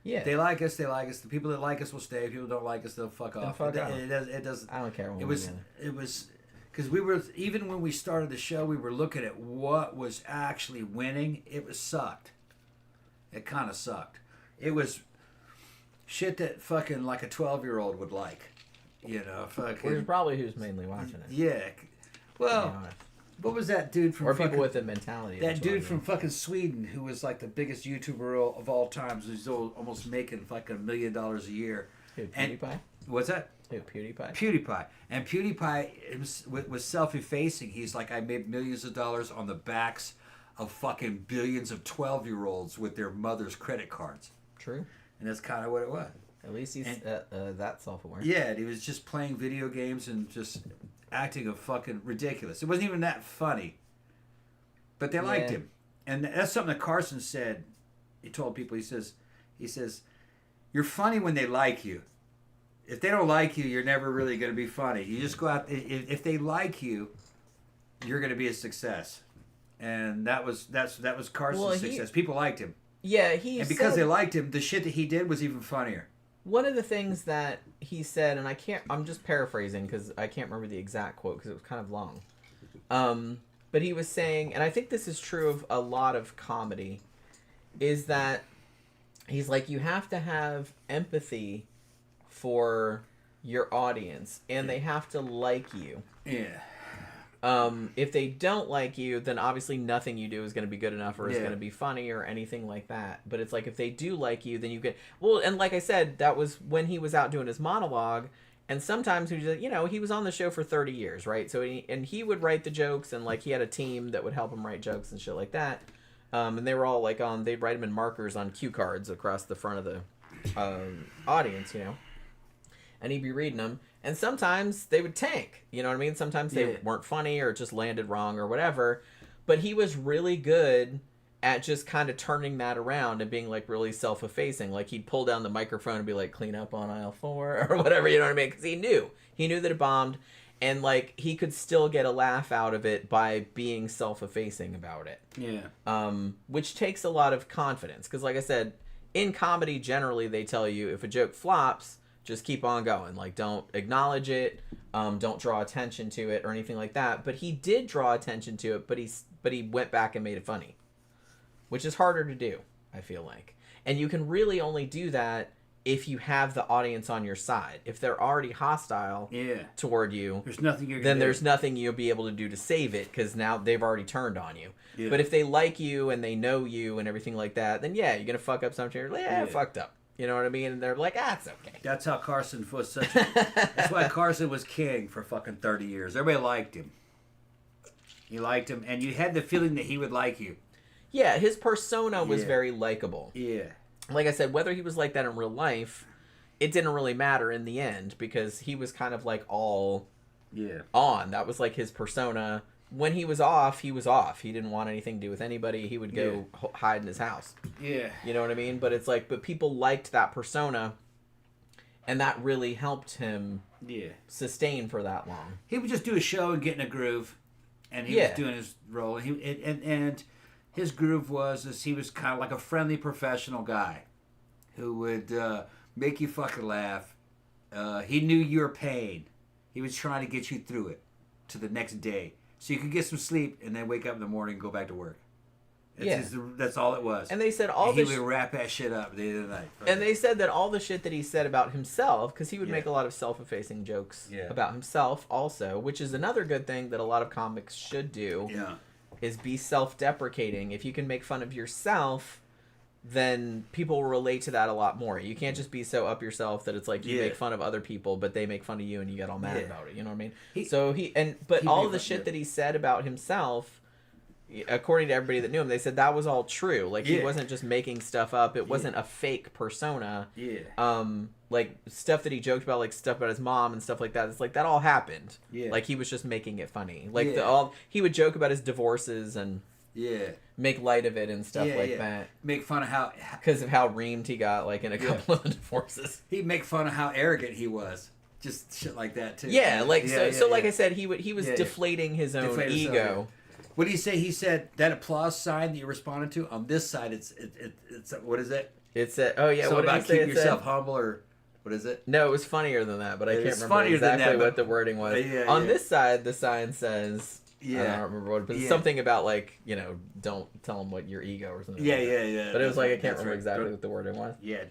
Yeah. If they like us, they like us. The people that like us will stay. If people don't like us, they'll fuck off. It doesn't. I don't care. It was because we were, even when we started the show, we were looking at what was actually winning. It sucked. It kind of sucked. It was shit that fucking like a 12-year-old would like. You know, fucking. Which is probably who's mainly watching it. Yeah. Well. What was that dude from? Or people with the mentality. That dude from fucking Sweden who was like the biggest YouTuber of all times. He's almost making like $1 million a year. Who, PewDiePie? What's that? Who, PewDiePie? PewDiePie. And PewDiePie was self-effacing. He's like, I made millions of dollars on the backs of fucking billions of 12-year-olds with their mother's credit cards. True. And that's kind of what it was. At least he's that self-aware. Yeah, and he was just playing video games and just acting a fucking ridiculous. It wasn't even that funny. But they liked him. And that's something that Carson said. He told people, he says, you're funny when they like you. If they don't like you, you're never really going to be funny. You just go out, if they like you, you're going to be a success. And that was Carson's success. People liked him. Yeah, and because they liked him, the shit that he did was even funnier. One of the things that he said, and I'm just paraphrasing because I can't remember the exact quote because it was kind of long. But he was saying, and I think this is true of a lot of comedy, is that he's like, you have to have empathy for your audience and they have to like you. Yeah. If they don't like you, then obviously nothing you do is going to be good enough or is going to be funny or anything like that. But it's like, if they do like you, then you get... Well, and like I said, that was when he was out doing his monologue, and sometimes he was, he was on the show for 30 years, right? So he would write the jokes, and like he had a team that would help him write jokes and shit like that. And they were all like they'd write them in markers on cue cards across the front of the audience, and he'd be reading them. And sometimes they would tank, you know what I mean? Sometimes they weren't funny or just landed wrong or whatever. But he was really good at just kind of turning that around and being like really self-effacing. Like he'd pull down the microphone and be like, clean up on aisle 4 or whatever, you know what I mean? Because he knew that it bombed. And like he could still get a laugh out of it by being self-effacing about it. Yeah. Which takes a lot of confidence. Because like I said, in comedy, generally they tell you if a joke flops, just keep on going. Like, don't acknowledge it. Don't draw attention to it or anything like that. But he did draw attention to it, but he went back and made it funny, which is harder to do, I feel like. And you can really only do that if you have the audience on your side. If they're already hostile toward you, there's nothing there's nothing you'll be able to do to save it, because now they've already turned on you. Yeah. But if they like you and they know you and everything like that, then you're gonna fuck up something. You're like, I fucked up. You know what I mean? And they're like, it's okay. That's how Carson was such. That's why Carson was king for fucking 30 years. Everybody liked him. You liked him, and you had the feeling that he would like you. Yeah, his persona was very likable. Yeah. Like I said, whether he was like that in real life, it didn't really matter in the end, because he was kind of like all on. That was like his persona. When he was off, he was off. He didn't want anything to do with anybody. He would go hide in his house. Yeah. You know what I mean? But it's like, but people liked that persona, and that really helped him sustain for that long. He would just do a show and get in a groove, and he was doing his role. And his groove was he was kind of like a friendly professional guy who would make you fucking laugh. He knew your pain. He was trying to get you through it to the next day, so you could get some sleep and then wake up in the morning and go back to work. That's all it was. And they said he would wrap that shit up at the end of the night. And they said that all the shit that he said about himself, because he would make a lot of self-effacing jokes about himself also, which is another good thing that a lot of comics should do. Yeah. Is be self-deprecating. If you can make fun of yourself, then people will relate to that a lot more. You can't just be so up yourself that it's like you make fun of other people, but they make fun of you and you get all mad about it. You know what I mean? But all of the shit that he said about himself, according to everybody that knew him, they said that was all true. Like, he wasn't just making stuff up. It wasn't a fake persona. Like, stuff that he joked about, like stuff about his mom and stuff like that. It's like, that all happened. Like, he was just making it funny. Like, he would joke about his divorces and make light of it and stuff like that. Make fun of how... Because of how reamed he got, like, in a couple of divorces. He'd make fun of how arrogant he was. Just shit like that, too. Yeah, like, like I said, he was deflating his own ego. What did he say? He said that applause sign that you responded to, on this side, it's what is it? It's what about keep yourself humble, or what is it? No, it was funnier than that, but I can't remember exactly what the wording was. On this side, the sign says, I don't remember what, but it's something about, like, don't tell them what your ego or something. Yeah. But it was like, I can't remember exactly what the wording was. Yeah,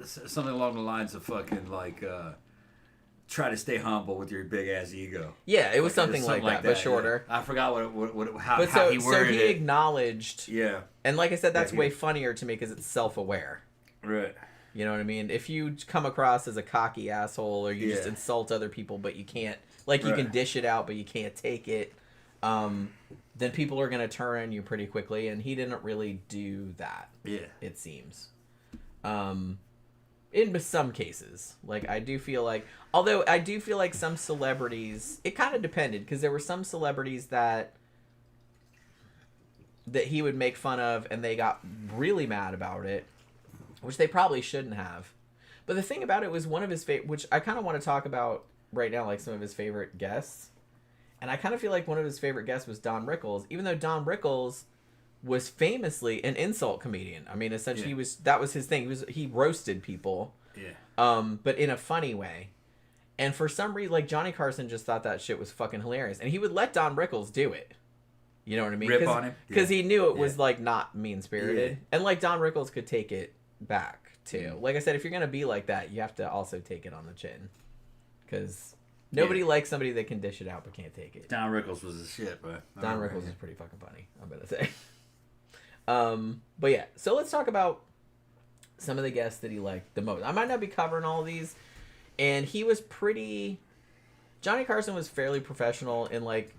something along the lines of fucking, like, try to stay humble with your big ass ego. Yeah, it was something like that, but shorter. I forgot how he worded it. So he acknowledged. Yeah. And like I said, that's way funnier to me because it's self-aware. Right. You know what I mean? If you come across as a cocky asshole, or you just insult other people, but you can't, like, you can dish it out, but you can't take it, then people are going to turn on you pretty quickly, and he didn't really do that. Yeah. It seems. In some cases, like, I do feel like some celebrities, it kind of depended, because there were some celebrities that he would make fun of and they got really mad about it, which they probably shouldn't have. But the thing about it was one of his favorite, which I kind of want to talk about right now, like some of his favorite guests. And I kind of feel like one of his favorite guests was Don Rickles, even though Don Rickles was famously an insult comedian. I mean, essentially that was his thing. He roasted people. Yeah. But in a funny way. And for some reason, like, Johnny Carson just thought that shit was fucking hilarious. And he would let Don Rickles do it. You know what I mean? Rip on him. Because he knew it was, like, not mean-spirited. Yeah. And, like, Don Rickles could take it back, too. Like I said, if you're going to be like that, you have to also take it on the chin. Because nobody likes somebody that can dish it out but can't take it. Don Rickles was the shit, bro. Don Rickles is pretty fucking funny, I'm going to say. But yeah, so let's talk about some of the guests that he liked the most. I might not be covering all of these. And he was Johnny Carson was fairly professional in, like,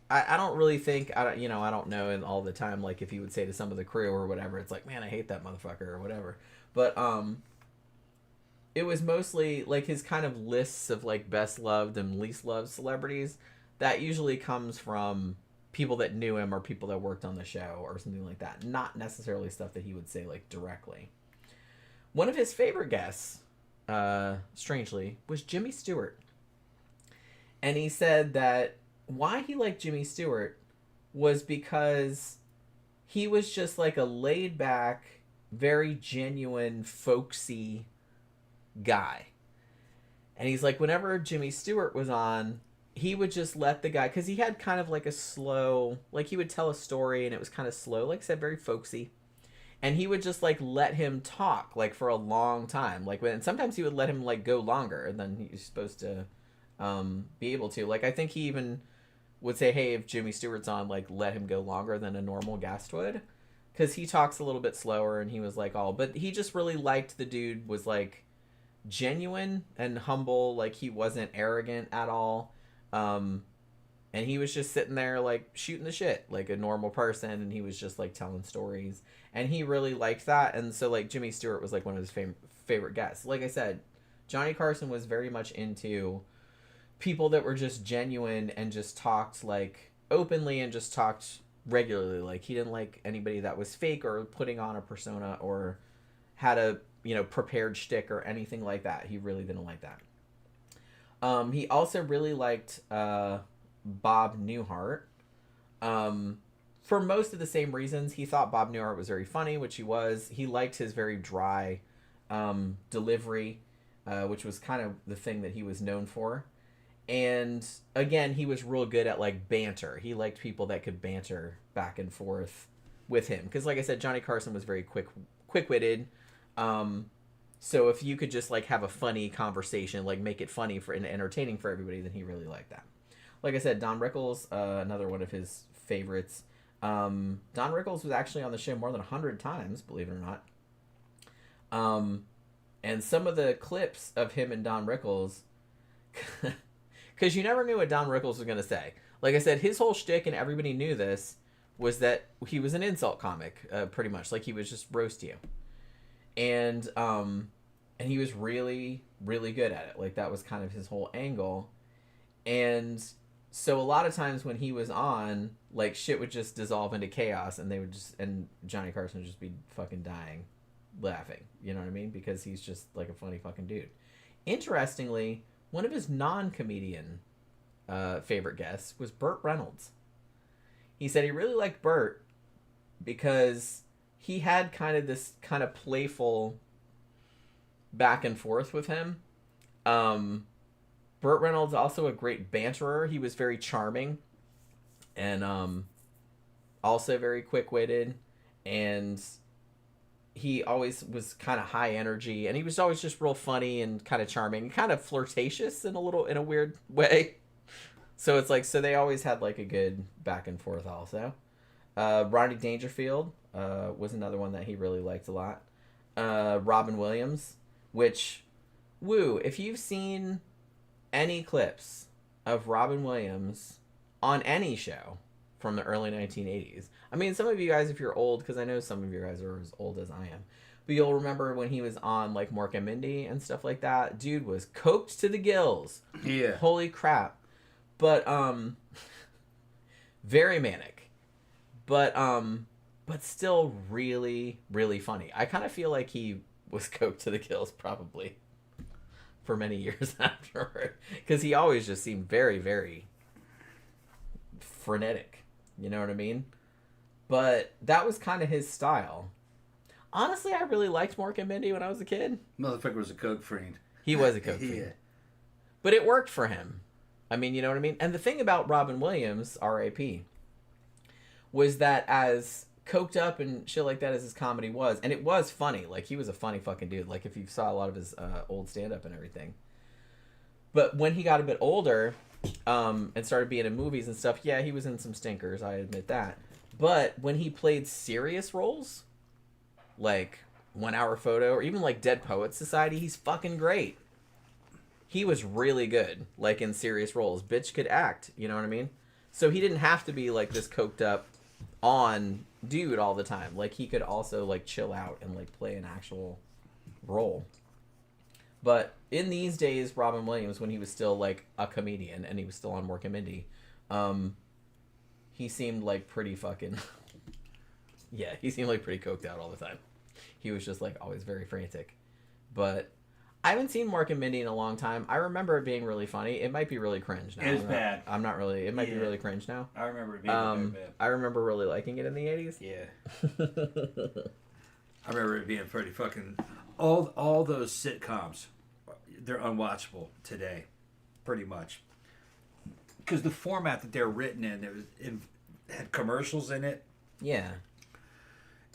I don't really think, I don't know in all the time, like, if he would say to some of the crew or whatever, it's like, man, I hate that motherfucker or whatever. But, it was mostly, like, his kind of lists of, like, best loved and least loved celebrities. That usually comes from people that knew him or people that worked on the show or something like that. Not necessarily stuff that he would say, like, directly. One of his favorite guests, strangely, was Jimmy Stewart. And he said that why he liked Jimmy Stewart was because he was just like a laid back, very genuine, folksy guy. And he's like, whenever Jimmy Stewart was on, he would just let the guy, because he had kind of like a slow, like, he would tell a story and it was kind of slow, like I said, very folksy. and he would just like let him talk like for a long time, like and sometimes he would let him like go longer than he was supposed to be able to. Like I think he even would say, hey, if Jimmy Stewart's on, like let him go longer than a normal guest would, because he talks a little bit slower, and he was like all, but he just really liked the dude was like genuine and humble, like he wasn't arrogant at all, and he was just sitting there like shooting the shit like a normal person, and he was just like telling stories, and he really liked that. And so like Jimmy Stewart was like one of his favorite guests. Like I said, Johnny Carson was very much into people that were just genuine and just talked like openly and just talked regularly. Like he didn't like anybody that was fake or putting on a persona or had a prepared shtick or anything like that. He really didn't like that. He also really liked Bob Newhart, for most of the same reasons. He thought Bob Newhart was very funny, which he was. He liked his very dry delivery, which was kind of the thing that he was known for. And again, he was real good at like banter. He liked people that could banter back and forth with him, because like I said, Johnny Carson was very quick-witted. So if you could just like have a funny conversation, like make it funny for and entertaining for everybody, then he really liked that. Like I said, Don Rickles, another one of his favorites. Don Rickles was actually on the show more than 100 times, believe it or not. And some of the clips of him and Don Rickles, because you never knew what Don Rickles was going to say. Like I said, his whole shtick, and everybody knew this, was that he was an insult comic, pretty much. Like he was just roast you. And he was really, really good at it. Like that was kind of his whole angle. And so a lot of times when he was on, like shit would just dissolve into chaos, and and Johnny Carson would just be fucking dying laughing. You know what I mean? Because he's just like a funny fucking dude. Interestingly, one of his non-comedian favorite guests was Burt Reynolds. He said he really liked Burt because he had kind of this kind of playful back and forth with him. Burt Reynolds also a great banterer. He was very charming and also very quick-witted, and he always was kind of high energy, and he was always just real funny and kind of charming, kind of flirtatious in a weird way. So it's like, so they always had like a good back and forth also. Rodney Dangerfield was another one that he really liked a lot. Robin Williams, which, if you've seen any clips of Robin Williams on any show from the early 1980s. I mean, some of you guys, if you're old, because I know some of you guys are as old as I am, but you'll remember when he was on like Mork and Mindy and stuff like that. Dude was coked to the gills. Yeah. Holy crap. But very manic. But still really, really funny. I kind of feel like he was coked to the gills probably for many years afterward, because he always just seemed very, very frenetic. You know what I mean? But that was kind of his style. Honestly, I really liked Mork and Mindy when I was a kid. Motherfucker was a coke fiend. He was a coke fiend. Yeah. But it worked for him. I mean, you know what I mean? And the thing about Robin Williams, R.I.P., was that as coked up and shit like that as his comedy was, and it was funny. Like, he was a funny fucking dude. Like, if you saw a lot of his old stand-up and everything. But when he got a bit older and started being in movies and stuff, yeah, he was in some stinkers, I admit that. But when he played serious roles, like 1 Hour Photo, or even like Dead Poets Society, he's fucking great. He was really good, like in serious roles. Bitch could act, you know what I mean? So he didn't have to be like this coked up on dude all the time. Like, he could also like chill out and like play an actual role. But in these days, Robin Williams, when he was still like a comedian and he was still on Mork and Mindy, he seemed like pretty fucking yeah, he seemed like pretty coked out all the time. He was just like always very frantic. But I haven't seen Mork and Mindy in a long time. I remember it being really funny. It might be really cringe now. It was bad. I'm not really. It might be really cringe now. I remember it being very bad. I remember really liking it in the 80s. Yeah. I remember it being pretty fucking... All those sitcoms, they're unwatchable today, pretty much. Because the format that they're written in, had commercials in it. Yeah.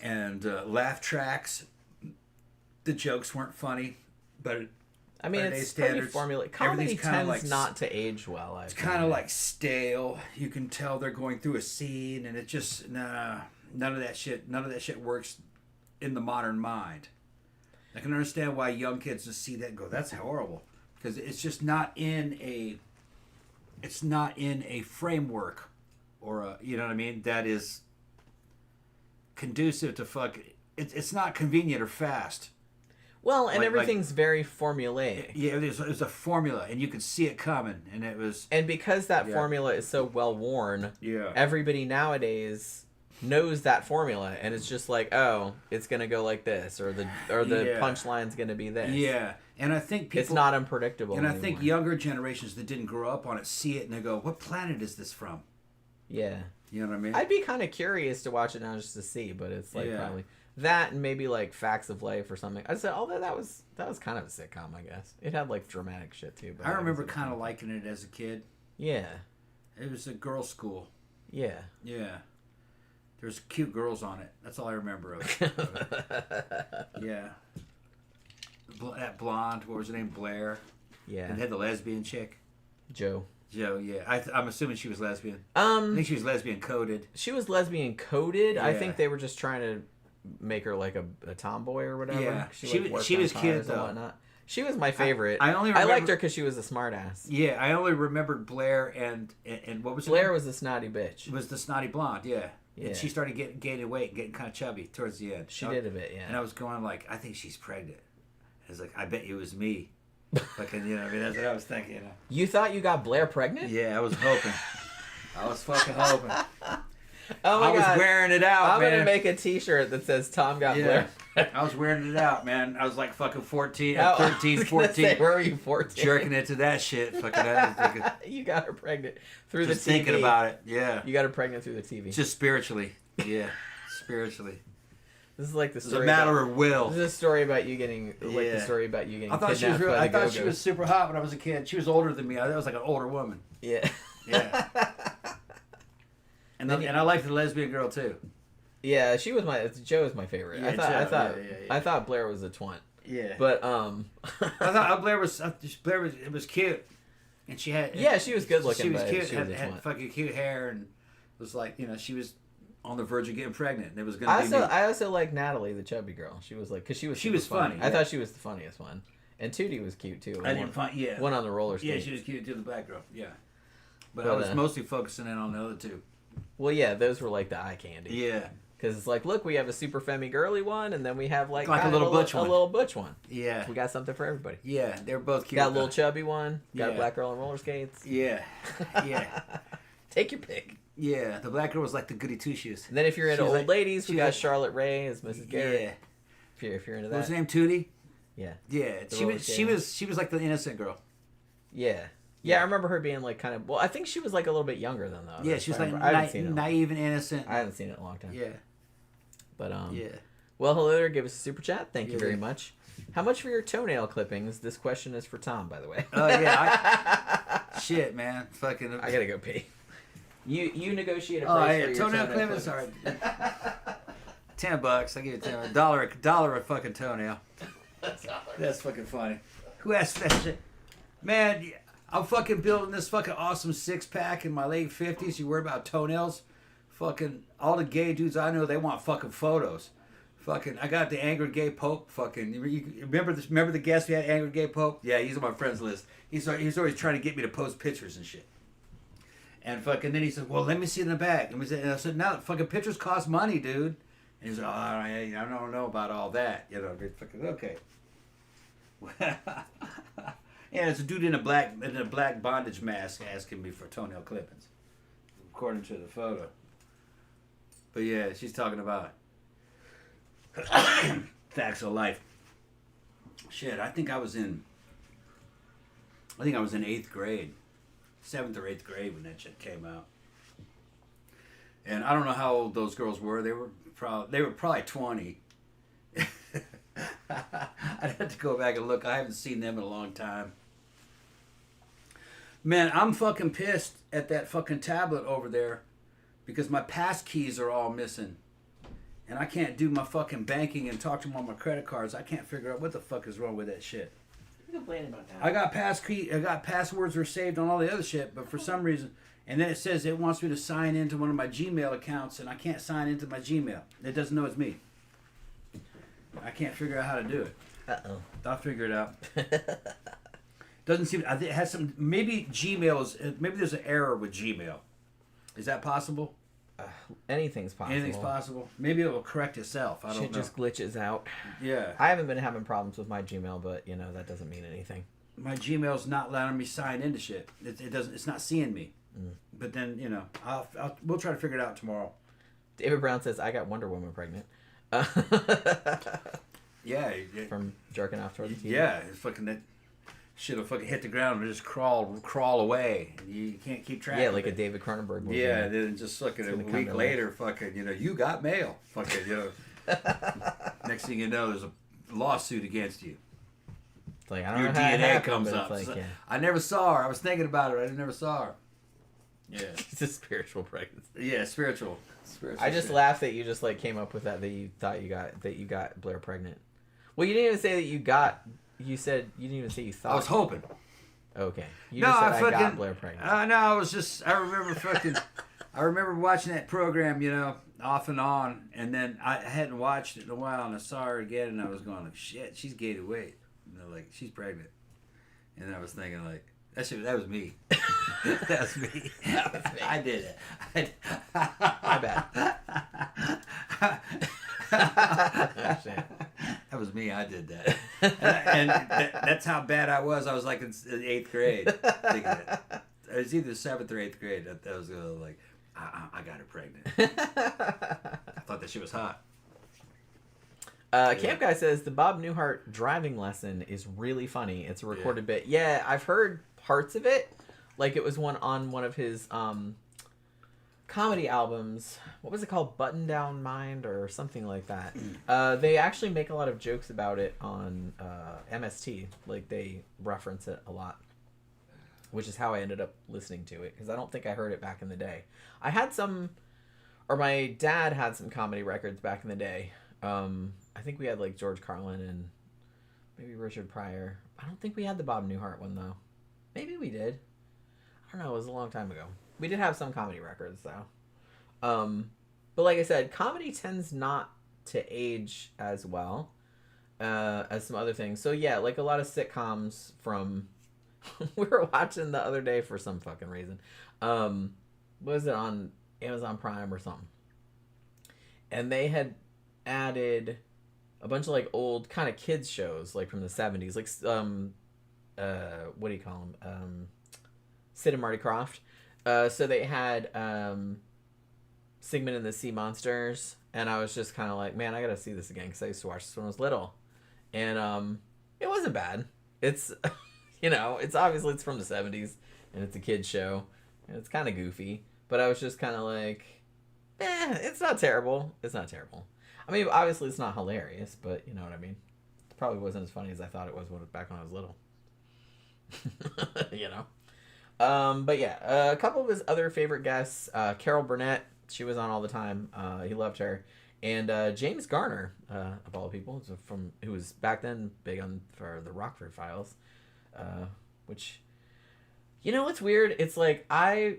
and laugh tracks. The jokes weren't funny, but I mean, it's pretty formulaic. Comedy tends not to age well. It's kind of like stale. You can tell they're going through a scene, and it just none of that shit works in the modern mind. I can understand why young kids just see that and go, "That's horrible," because it's just not in a. It's not in a framework, or a, you know what I mean, that is conducive to fuck. It's not convenient or fast. Well, and everything's very formulaic. Yeah, it was a formula, and you could see it coming, and it was. And because that formula is so well worn, everybody nowadays knows that formula, and it's just like, oh, it's gonna go like this, or the punchline's gonna be this. Yeah, and I think people, it's not unpredictable. And anymore. I think younger generations that didn't grow up on it see it and they go, "What planet is this from?" Yeah, you know what I mean. I'd be kind of curious to watch it now just to see, but it's like probably. That and maybe like Facts of Life or something. I said, although that was kind of a sitcom, I guess. It had like dramatic shit too. But I remember kind of liking it as a kid. Yeah. It was a girls' school. Yeah. Yeah. There's cute girls on it. That's all I remember of it. Yeah. That blonde, what was her name? Blair. Yeah. And had the lesbian chick. Joe, yeah. I'm assuming she was lesbian. I think she was lesbian coded. She was lesbian coded. Yeah. I think they were just trying to make her like a tomboy or whatever. Yeah, she was cute though. Whatnot. She was my favorite. I liked her because she was a smartass. Yeah, I only remembered Blair and what was her Blair name? was the snotty bitch. Was the snotty blonde? Yeah. And she started gaining weight, getting kind of chubby towards the end. She did a bit, yeah. And I was going like, I think she's pregnant. I was like, I bet it was me. Fucking, you know, I mean, that's what I was thinking. You know? You thought you got Blair pregnant? Yeah, I was hoping. I was fucking hoping. Oh my God. I was wearing it out, I'm man. going to make a t-shirt that says Tom got Blair. I was wearing it out, man. I was like fucking 14, 13, 14. Say, where were you, 14? Jerking it to that shit. Fucking, you got her pregnant through just the TV. Thinking about it, yeah. You got her pregnant through the TV. Just spiritually, yeah. Spiritually. This is like the story. It's a matter of will. This is a story about you getting, like the story about you getting I thought kidnapped by the I thought Go-Go's. she was super hot when I was a kid. She was older than me. I was like an older woman. Yeah. Yeah. And I liked the lesbian girl too. Yeah, she was Joe was my favorite. Yeah, I thought Blair was a twant. Yeah. But I thought Blair was it was cute. And she had she was good looking. She was cute. She had fucking cute hair and was like, you know, she was on the verge of getting pregnant, and it was gonna be. I also like Natalie, the chubby girl. She was like, because she was funny. I thought she was the funniest one, and Tootie was cute too. One on the roller skates. Yeah, she was cute too. The black girl. Yeah, but I was mostly focusing in on the other two. Well, yeah, those were like the eye candy. Yeah, because it's like, look, we have a super femmy girly one, and then we have like a little butch one. A little butch one. Yeah, we got something for everybody. Yeah, they're both cute. Got a little chubby one. Got a black girl on roller skates. Yeah, yeah. Take your pick. Yeah, the black girl was like the goody two shoes. And then if you're into old ladies, we got Charlotte Ray as Mrs. Garrett. Yeah. If you're into that. What was her name? Tootie? Yeah. Yeah. She was like the innocent girl. Yeah. Yeah, I remember her being like kind of. Well, I think she was like a little bit younger than though. Yeah, she was like naive and innocent. I haven't seen it in a long time. Yeah. But Yeah. Well, hello there. Give us a super chat. Thank you very much. How much for your toenail clippings? This question is for Tom, by the way. Oh yeah. Shit, man. Fucking. I gotta go pee. You negotiate a price for your toenail clippings. Sorry. $10. I give you $10. A fucking toenail. That's fucking funny. Who asked that shit? Man, I'm fucking building this fucking awesome 6-pack in my late 50s. You worry about toenails? Fucking all the gay dudes I know, they want fucking photos. Fucking, I got the Angry Gay Pope. Fucking, you remember this? Remember the guest we had, Angry Gay Pope? Yeah, he's on my friends list. He's always trying to get me to post pictures and shit. And fucking then he said, well, let me see it in the back. And I said, now fucking pictures cost money, dude. And he's like, oh, I don't know about all that. You know, fucking, okay. Yeah, it's a dude in a black bondage mask asking me for toenail clippings, according to the photo. But yeah, she's talking about facts of life. Shit, I think I was in 8th grade. 7th or 8th grade when that shit came out. And I don't know how old those girls were. They were probably 20. I'd have to go back and look. I haven't seen them in a long time. Man, I'm fucking pissed at that fucking tablet over there because my pass keys are all missing. and I can't do my fucking banking and talk to them on my credit cards. I can't figure out what the fuck is wrong with that shit. I'm complaining about that. I got passwords were saved on all the other shit, but for some reason, and then it says it wants me to sign into one of my Gmail accounts, and I can't sign into my Gmail. It doesn't know it's me. I can't figure out how to do it. Uh-oh. I'll figure it out. Doesn't seem. I think it has some. Maybe Gmail is. Maybe there's an error with Gmail. Is that possible? Anything's possible. Anything's possible. Maybe it will correct itself. I don't know. Shit just glitches out. Yeah. I haven't been having problems with my Gmail, but that doesn't mean anything. My Gmail's not letting me sign into shit. It doesn't. It's not seeing me. But then we'll try to figure it out tomorrow. David Brown says I got Wonder Woman pregnant. Yeah. From jerking off toward the TV. Yeah. It's fucking that. Shit'll fucking hit the ground and just crawl away. And you can't keep track. Yeah, like a David Cronenberg movie. Yeah, then just fucking a week later, fucking you got mail. Fucking next thing you know, there's a lawsuit against you. It's like I don't Your know how it DNA happened, comes but up. it's like, yeah. I never saw her. I was thinking about her. I never saw her. Yeah, It's a spiritual pregnancy. yeah, spiritual. I just shit. laughed that you just like came up with that you thought you got Blair pregnant. Well, you didn't even say that you got. You said you didn't even say you thought. I was hoping. Okay. You No, just said I I fucking got Blair pregnant. No, I was just. I remember fucking. I remember watching that program, off and on, and then I hadn't watched it in a while, and I saw her again, and I was going like, "Shit, she's gained weight." Like she's pregnant, and I was thinking like, that was me. That was me. That was me. I did it. My bad. Oh, shit. That was me. I did that, and that's how bad I was. I was like in 8th grade. Thinking that. It was either 7th or 8th grade. I was like, I got her pregnant. I thought that she was hot. Camp Guy says the Bob Newhart driving lesson is really funny. It's a recorded bit. Yeah, I've heard parts of it. Like it was on one of his comedy albums. What was it called? Button Down Mind or something like that. They actually make a lot of jokes about it on MST. Like they reference it a lot, which is how I ended up listening to it because I don't think I heard it back in the day. I had some, or my dad had some comedy records back in the day. I think we had like George Carlin and maybe Richard Pryor. I don't think we had the Bob Newhart one though. Maybe we did. I don't know. It was a long time ago. We did have some comedy records though. But like I said, comedy tends not to age as well as some other things. So yeah, like a lot of sitcoms from we were watching the other day for some fucking reason. Was it on Amazon Prime or something? And they had added a bunch of like old kind of kids shows like from the 70s, like what do you call them? Sid and Marty Krofft. So they had Sigmund and the Sea Monsters, and I was just kind of like, man, I gotta see this again because I used to watch this when I was little, and it wasn't bad. It's it's obviously it's from the 70s and it's a kids show and it's kind of goofy, but I was just kind of like, it's not terrible. It's not terrible. I mean, obviously it's not hilarious, but you know what I mean. It probably wasn't as funny as I thought it was back when I was little. But yeah, a couple of his other favorite guests, Carol Burnett, she was on all the time. He loved her. And James Garner, of all people, who was back then big for the Rockford Files, which, what's weird? It's like I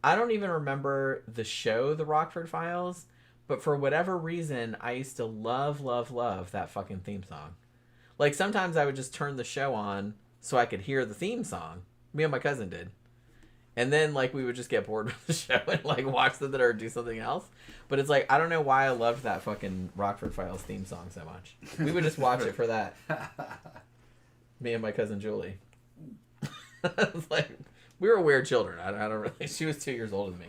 don't even remember the show, The Rockford Files, but for whatever reason, I used to love that fucking theme song. Like sometimes I would just turn the show on so I could hear the theme song. Me and my cousin did. And then like we would just get bored with the show and like watch something or do something else. But it's like I don't know why I loved that fucking Rockford Files theme song so much. We would just watch it for that. Me and my cousin Julie. It's like we were weird children. I don't really. She was 2 years older than me.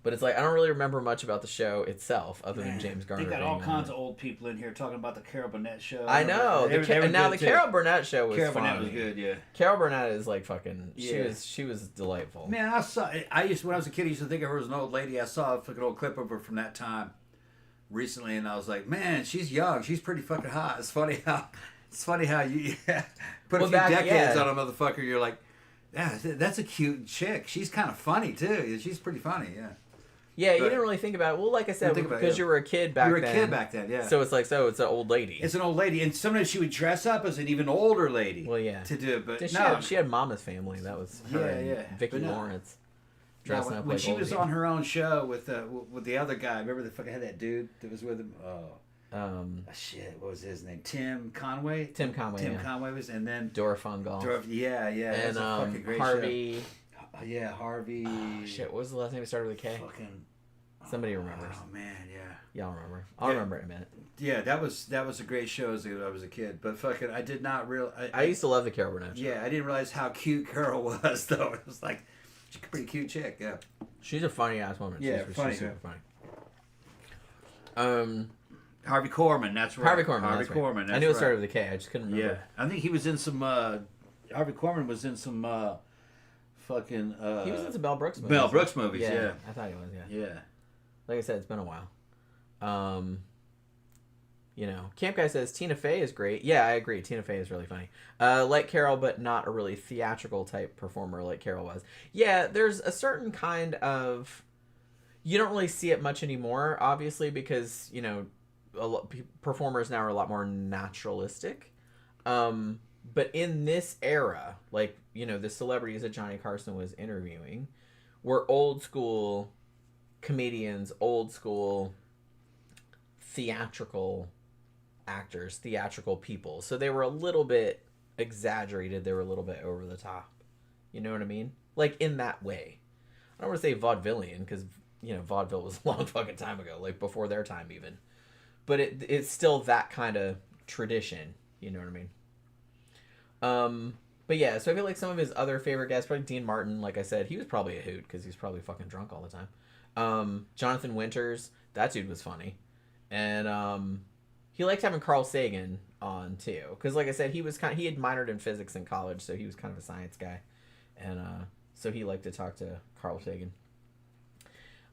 But it's like I don't really remember much about the show itself, other than James Garner. They got all kinds of old people in here talking about the Carol Burnett show. I know. The Carol Burnett show was Carol funny. Burnett was good, yeah. Carol Burnett is like fucking. She was delightful. Man, when I was a kid, I used to think of her as an old lady. I saw a fucking old clip of her from that time recently, and I was like, man, she's young. She's pretty fucking hot. It's funny how you put a few decades on a motherfucker. You're like, yeah, that's a cute chick. She's kind of funny too. She's pretty funny, yeah. Yeah, you didn't really think about it. Well, like I said, because you were a kid back then. You were a kid back then, yeah. So it's like, it's an old lady. It's an old lady, and sometimes she would dress up as an even older lady. Well, yeah. To do it, but she had Mama's Family. That was her and Vicki Lawrence. Dressing up when she was on her own show with the other guy. Remember the fucking had that dude that was with him? Shit, what was his name? Tim Conway was, and then Dora Fungal. Yeah. And a fucking great Harvey. Show. Yeah, Harvey. Oh, shit, what was the last name? It started with a K. Somebody remembers. Oh man, yeah. Y'all remember? I'll remember in a minute. Yeah, that was a great show as I was a kid. But fucking, I did not realize. I used to love the Carol Burnett show. Yeah, I didn't realize how cute Carol was though. It was like, she's a pretty cute chick. Yeah. She's a funny ass woman. Yeah, she's super funny. Harvey Korman, that's right. Harvey Korman. I knew it started with a K. I just couldn't remember. Yeah, I think he was in some. Harvey Korman was in some fucking. He was in some Mel Brooks movies. Mel Brooks movies, yeah. I thought he was. Yeah. Yeah. Like I said, it's been a while. Camp Guy says Tina Fey is great. Yeah, I agree. Tina Fey is really funny. Like Carol, but not a really theatrical type performer like Carol was. Yeah, there's a certain kind of. You don't really see it much anymore, obviously, because performers now are a lot more naturalistic. But in this era, like the celebrities that Johnny Carson was interviewing, were old school comedians, old school theatrical actors, theatrical people. So they were a little bit exaggerated. They were a little bit over the top. You know what I mean? Like in that way. I don't want to say vaudevillian because, vaudeville was a long fucking time ago, like before their time even. But it's still that kind of tradition. You know what I mean? But yeah, so I feel like some of his other favorite guests, probably Dean Martin, like I said, he was probably a hoot because he's probably fucking drunk all the time. Jonathan Winters, that dude was funny. And he liked having Carl Sagan on too, because like I said, he had minored in physics in college, so he was kind of a science guy, and so he liked to talk to Carl Sagan.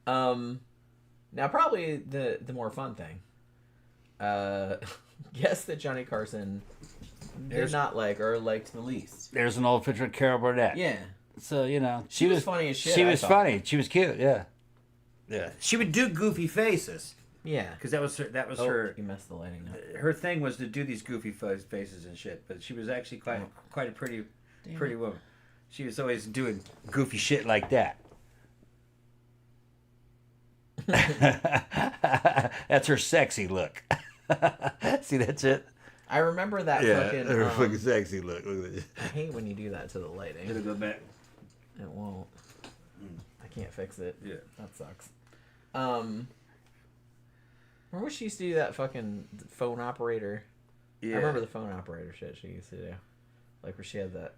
Now probably the more fun thing, guess that Johnny Carson did not like or liked the least. There's an old picture of Carol Burnett. Yeah. So she was funny as shit. She was funny. She was cute. Yeah. Yeah. She would do goofy faces. Yeah, because that was her. You messed the lighting up. Her thing was to do these goofy faces and shit, but she was actually quite a pretty woman. She was always doing goofy shit like that. That's her sexy look. See that shit? I remember that fucking. Her fucking sexy look. Look at this. I hate when you do that to the lighting. It'll go back. It won't. I can't fix it. Yeah, that sucks. Remember when she used to do that fucking phone operator? Yeah. I remember the phone operator shit she used to do. Like where she had that.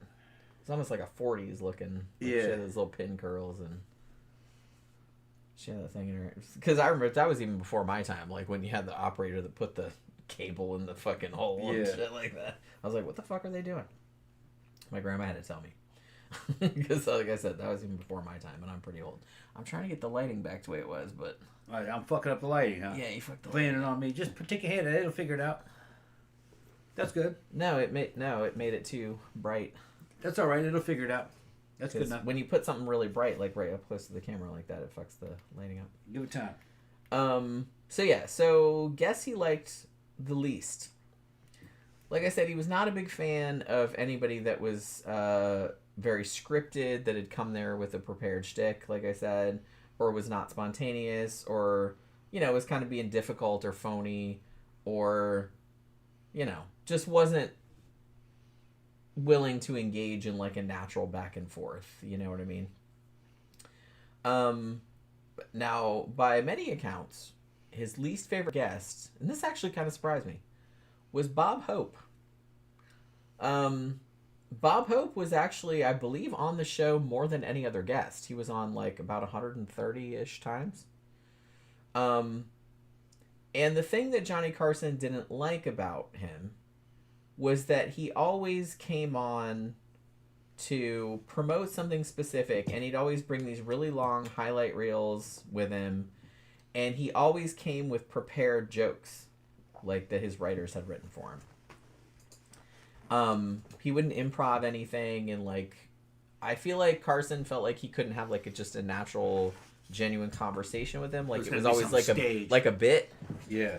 It's almost like a 40s looking. Like she had those little pin curls and she had that thing in her. Because I remember that was even before my time. Like when you had the operator that put the cable in the fucking hole and shit like that. I was like, what the fuck are they doing? My grandma had to tell me. Because like I said, that was even before my time and I'm pretty old. I'm trying to get the lighting back the way it was, but... All right, I'm fucking up the lighting, huh? Yeah, you fucked the lighting. Playing it on me. Just take your hand at it. It'll figure it out. That's good. No, it made it too bright. That's all right. It'll figure it out. That's good enough. When you put something really bright, like right up close to the camera like that, it fucks the lighting up. Give it time. So guess he liked the least. Like I said, he was not a big fan of anybody that was very scripted, that had come there with a prepared shtick, like I said, or was not spontaneous, or, was kind of being difficult or phony, or, just wasn't willing to engage in like a natural back and forth. You know what I mean? Now, by many accounts, his least favorite guest, and this actually kind of surprised me, was Bob Hope. Bob Hope was actually, I believe, on the show more than any other guest. He was on like about 130-ish times. And the thing that Johnny Carson didn't like about him was that he always came on to promote something specific, and he'd always bring these really long highlight reels with him, and he always came with prepared jokes, like that his writers had written for him. He wouldn't improv anything, and like I feel like Carson felt like he couldn't have like just a natural genuine conversation with him. Like, it was gonna be always like staged. a bit. Yeah.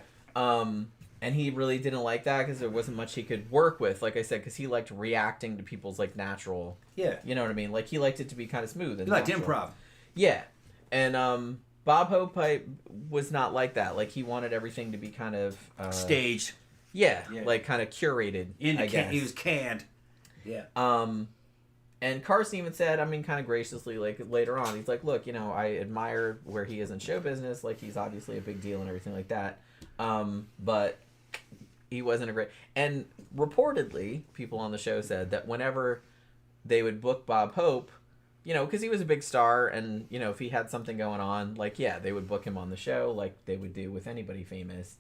And he really didn't like that because there wasn't much he could work with, like I said, because he liked reacting to people's, like, natural... Yeah. You know what I mean? Like, he liked it to be kind of smooth and He liked natural. improv. Yeah. And Bob Hope was not like that. Like, he wanted everything to be kind of... Staged. Yeah, like, kind of curated, I guess. He was canned. Yeah. And Carson even said, I mean, kind of graciously, like, later on, he's like, look, you know, I admire where he is in show business. Like, he's obviously a big deal and everything like that. But... he wasn't a great... And reportedly, people on the show said that whenever they would book Bob Hope, you know, because he was a big star, and, you know, if he had something going on, like, yeah, they would book him on the show like they would do with anybody famous.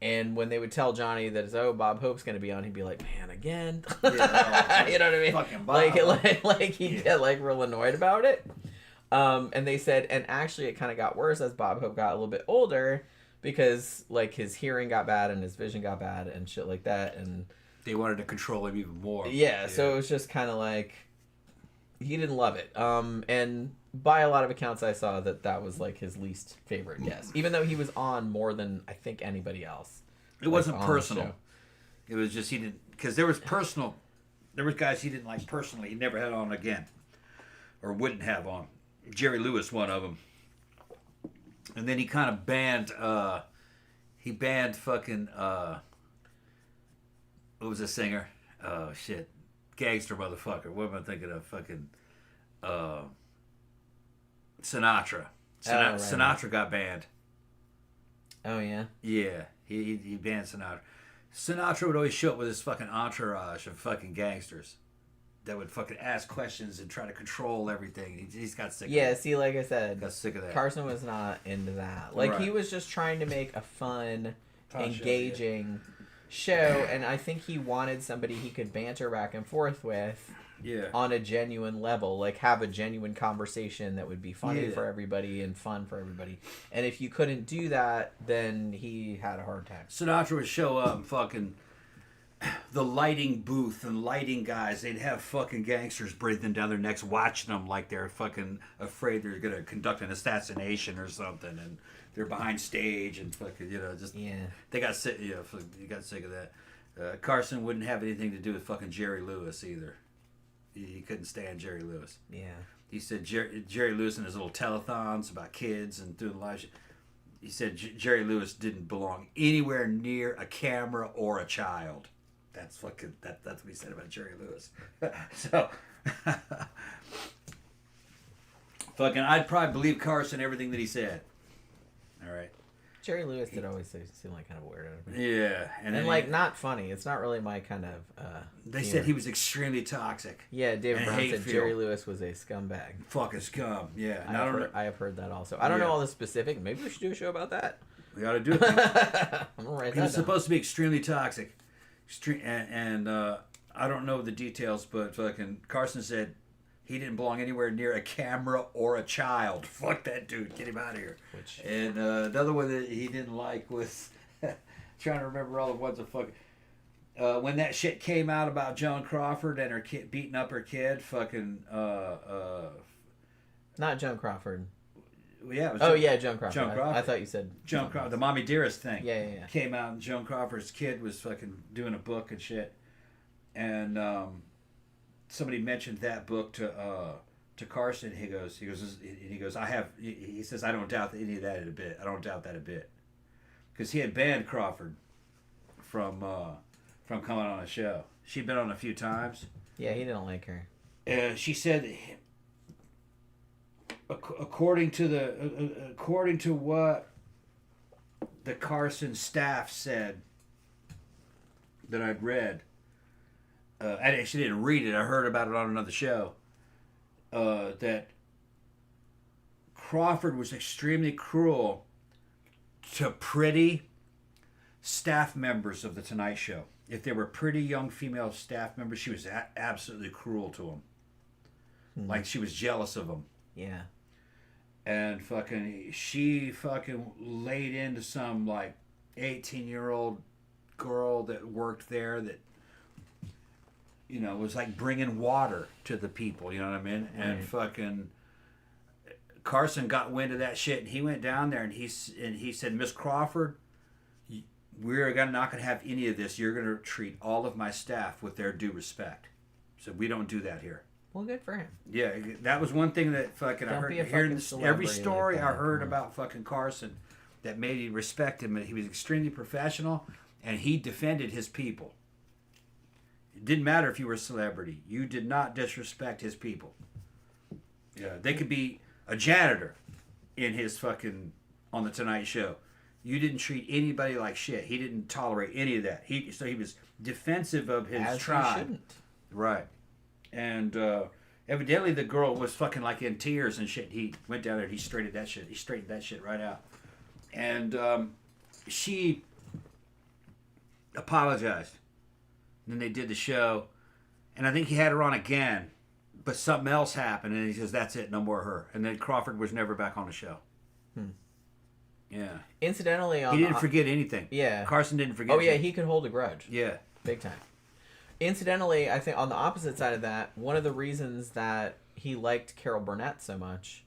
And when they would tell Johnny that, oh, Bob Hope's going to be on, he'd be like, man, again? Yeah, you know what I mean? Fucking Bob. Like he'd get, like, real annoyed about it. And they said, and actually it kind of got worse as Bob Hope got a little bit older, because, like, his hearing got bad and his vision got bad and shit like that, and... They wanted to control him even more. Yeah, so it was just kind of like... He didn't love it. And by a lot of accounts I saw that was, like, his least favorite guest. Even though he was on more than, I think, anybody else. It wasn't personal. It was just he didn't... Because there was personal... There was guys he didn't like personally. He never had on again. Or wouldn't have on. Jerry Lewis, one of them. And then he kind of banned, he banned fucking, what was the singer? Oh, shit. Gangster motherfucker. What am I thinking of? Fucking, Sinatra. Right. Sinatra got banned. Oh, yeah? Yeah. He banned Sinatra. Sinatra would always show up with his fucking entourage of fucking gangsters that would fucking ask questions and try to control everything. He's got sick of Yeah, that. see, like I said, Got sick of that. Carson was not into that. Like, he was just trying to make a fun, engaging show, and I think he wanted somebody he could banter back and forth with on a genuine level. Like, have a genuine conversation that would be funny for everybody and fun for everybody. And if you couldn't do that, then he had a hard time. Sinatra would show up and fucking... the lighting booth and lighting guys, they'd have fucking gangsters breathing down their necks watching them like they're fucking afraid they're going to conduct an assassination or something, and they're behind stage and fucking, you know, just... Yeah. They got sick, you got sick of that. Carson wouldn't have anything to do with fucking Jerry Lewis either. He couldn't stand Jerry Lewis. Yeah. He said Jerry Lewis and his little telethons about kids and doing live shit. He said Jerry Lewis didn't belong anywhere near a camera or a child. That's fucking... That's what he said about Jerry Lewis. So... fucking... I'd probably believe Carson everything that he said. Alright. Jerry Lewis did always seem like kind of weird. Yeah. And like, not funny. It's not really my kind of... they said he was extremely toxic. Yeah, David and Brown said hate-filled. Jerry Lewis was a scumbag. Fucking scum. Yeah. I have heard that also. I don't know all the specific. Maybe we should do a show about that. We ought to do it. I'm gonna write that He was down. supposed to be extremely toxic. And I don't know the details, but fucking Carson said he didn't belong anywhere near a camera or a child. Fuck that dude. Get him out of here. And another one that he didn't like was... trying to remember all the ones that fucking... when that shit came out about Joan Crawford and her kid beating up her kid, fucking... Not Joan Crawford. Yeah. It was Joan Crawford. Joan Crawford. I thought you said... Joan Crawford, the Mommy Dearest thing. Yeah. Came out and Joan Crawford's kid was fucking doing a book and shit. And somebody mentioned that book to Carson. He goes, he says, I don't doubt any of that a bit. I don't doubt that a bit. Because he had banned Crawford from coming on a show. She'd been on a few times. Yeah, he didn't like her. She said, according to what the Carson staff said that I'd read, I actually didn't read it. I heard about it on another show. That Crawford was extremely cruel to pretty staff members of the Tonight Show. If they were pretty young female staff members, she was absolutely cruel to them. Mm-hmm. Like she was jealous of them. Yeah. And she laid into some like 18-year-old girl that worked there that, you know, was like bringing water to the people, you know what I mean? Right. And Carson got wind of that shit, and he went down there and he said, Miss Crawford, we're not going to have any of this. You're going to treat all of my staff with their due respect. So we don't do that here. Well, good for him. Yeah, that was one thing that fucking I heard. Hearing every story I heard about fucking Carson that made you respect him. He was extremely professional, and he defended his people. It didn't matter if you were a celebrity. You did not disrespect his people. Yeah, they could be a janitor in his fucking on the Tonight Show. You didn't treat anybody like shit. He didn't tolerate any of that. He was defensive of his tribe. As he shouldn't. Right. And evidently the girl was fucking like in tears and shit. He went down there and he straightened that shit right out. And she apologized. And then they did the show. And I think he had her on again. But something else happened. And he says, that's it, no more her. And then Crawford was never back on the show. Yeah. Incidentally, he didn't forget anything. Yeah. Carson didn't forget Oh, yeah, anything. he could hold a grudge. Yeah. Big time. Incidentally, I think on the opposite side of that, one of the reasons that he liked Carol Burnett so much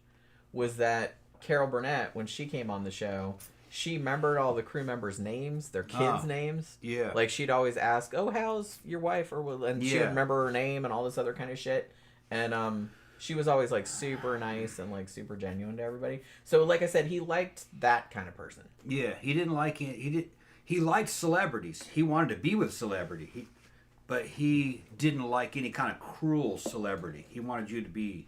was that Carol Burnett, when she came on the show, she remembered all the crew members' names, their kids' names. Yeah. Like, she'd always ask, oh, how's your wife? And she would remember her name and all this other kind of shit. And she was always, like, super nice and, like, super genuine to everybody. So, like I said, he liked that kind of person. Yeah, he didn't like it. He liked celebrities. He wanted to be with celebrity. But he didn't like any kind of cruel celebrity. He wanted you to be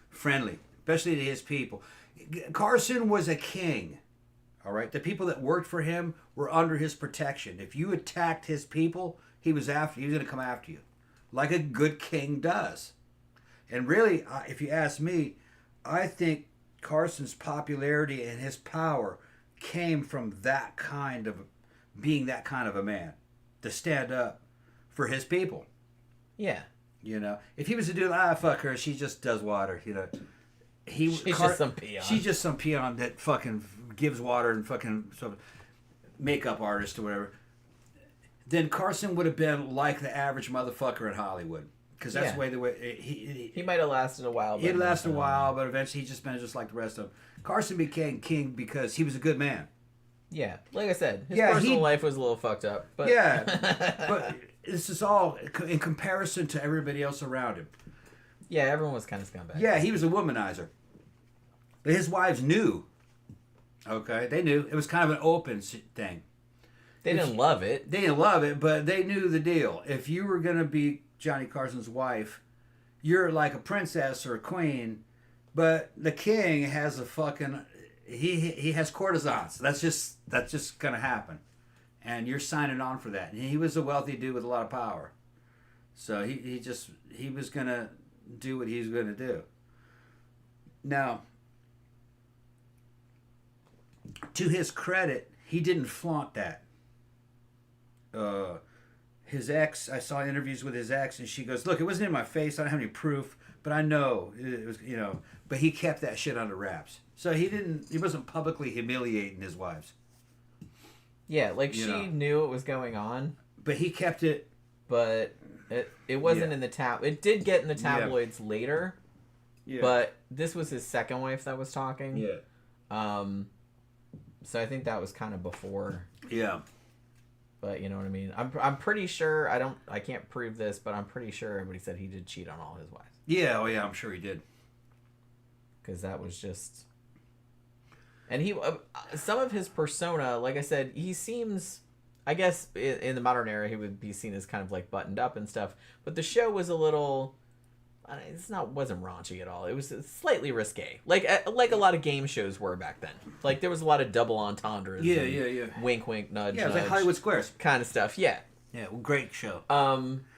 friendly, especially to his people. Carson was a king, all right? The people that worked for him were under his protection. If you attacked his people, he was going to come after you, like a good king does. And really, if you ask me, I think Carson's popularity and his power came from that kind of being that kind of a man, to stand up for his people. Yeah. You know, if he was to do, fuck her, she just does water, you know. She's just some peon. She's just some peon that fucking gives water and fucking some makeup artist or whatever. Then Carson would have been like the average motherfucker in Hollywood. Because that's the way he might have lasted a while. He'd lasted a while, but eventually he just been just like the rest of them. Carson became king because he was a good man. Yeah, like I said, his personal life was a little fucked up. But yeah, but this is all in comparison to everybody else around him. Yeah, everyone was kind of scumbag. Yeah, he was a womanizer. But his wives knew. Okay, they knew. It was kind of an open thing. They didn't love it. They didn't love it, but they knew the deal. If you were going to be Johnny Carson's wife, you're like a princess or a queen, but the king has a fucking... He has courtesans. That's just going to happen. And you're signing on for that. And he was a wealthy dude with a lot of power. So he was going to do what he was going to do. Now, to his credit, he didn't flaunt that. His ex, I saw interviews with his ex, and she goes, look, it wasn't in my face. I don't have any proof, but I know it was, you know. But he kept that shit under wraps. So he wasn't publicly humiliating his wives. Yeah, like she knew what was going on. But he kept it. But it wasn't in the It did get in the tabloids later. Yeah. But this was his second wife that was talking. Yeah. So I think that was kind of before. Yeah. But you know what I mean? I'm pretty sure, I can't prove this, but I'm pretty sure everybody said he did cheat on all his wives. Yeah, oh yeah, I'm sure he did. Because that was just... And he, some of his persona, like I said, he seems, I guess in the modern era, he would be seen as kind of like buttoned up and stuff. But the show was a little, wasn't raunchy at all. It was slightly risque, like a lot of game shows were back then. Like there was a lot of double entendres. Yeah. Wink, wink, nudge. Yeah, it was like Hollywood Squares kind of stuff. Yeah. Yeah, great show.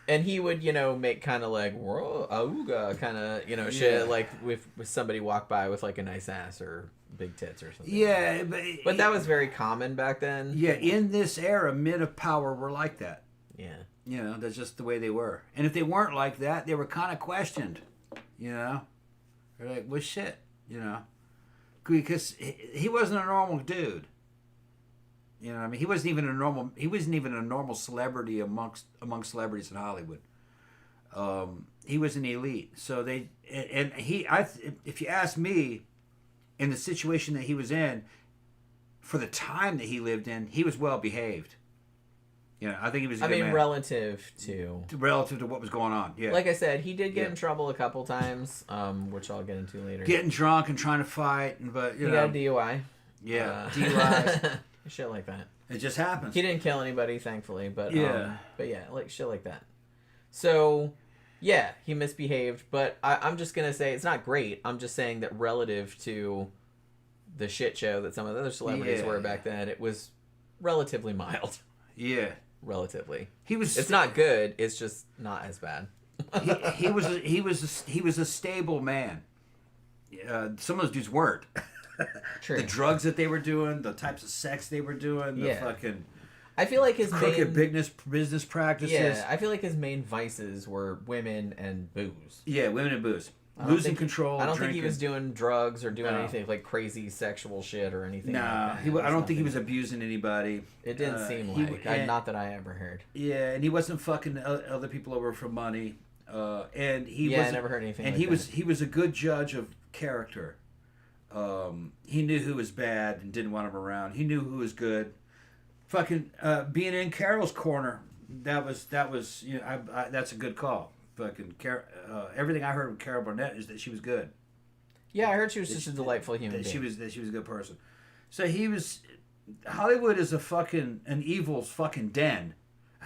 And he would, make kind of like, whoa, auga, kind of, shit, like with somebody walk by with like a nice ass or big tits or something. Yeah, but that was very common back then. Yeah, in this era, men of power were like that. Yeah. That's just the way they were. And if they weren't like that, they were kind of questioned. They're like, well, shit, because he wasn't a normal dude. I mean, he wasn't even a normal celebrity among celebrities in Hollywood. He was an elite. So if you ask me, in the situation that he was in, for the time that he lived in, he was well behaved. You know, I think he was a good man. Relative to what was going on. Yeah. Like I said, he did get in trouble a couple times, which I'll get into later. Getting drunk and trying to fight, but he got a DUI. Yeah, DUIs. Shit like that. It just happens. He didn't kill anybody, thankfully, but yeah, like shit like that. So, yeah, he misbehaved, but I'm just gonna say it's not great. I'm just saying that relative to the shit show that some of the other celebrities were back then, it was relatively mild. Yeah. Relatively, It's not good. It's just not as bad. he was a stable man. Some of those dudes weren't. True. The drugs that they were doing, the types of sex they were doing, the fucking. I feel like his crooked business practices. Yeah, I feel like his main vices were women and booze. Yeah, women and booze. Losing control. I don't drinking. think he was doing drugs or doing anything like crazy sexual shit or anything. No, like that. I don't think he was abusing anybody. It didn't seem like. Not that I ever heard. Yeah, and he wasn't fucking other people over for money. And he I never heard anything. And like he was a good judge of character. He knew who was bad and didn't want him around. He knew who was good. Fucking being in Carol's corner. That was that's a good call. Fucking everything I heard of Carol Burnett is that she was good. Yeah, I heard she was just a delightful human being. That she was a good person. So he was. Hollywood is an evil's fucking den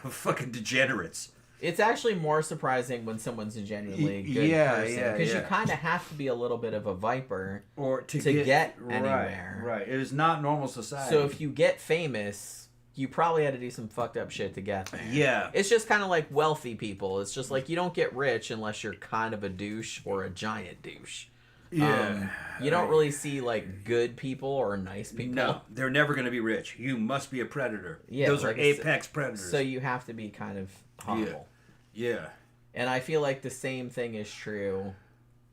of fucking degenerates. It's actually more surprising when someone's a genuinely good person. Because you kind of have to be a little bit of a viper or to get anywhere. Right. It is not normal society. So if you get famous, you probably had to do some fucked up shit to get there. Yeah. It's just kind of like wealthy people. It's just like you don't get rich unless you're kind of a douche or a giant douche. Yeah. You don't really see like good people or nice people. No, they're never going to be rich. You must be a predator. Yeah, those are apex predators. So you have to be kind of horrible. Yeah. And I feel like the same thing is true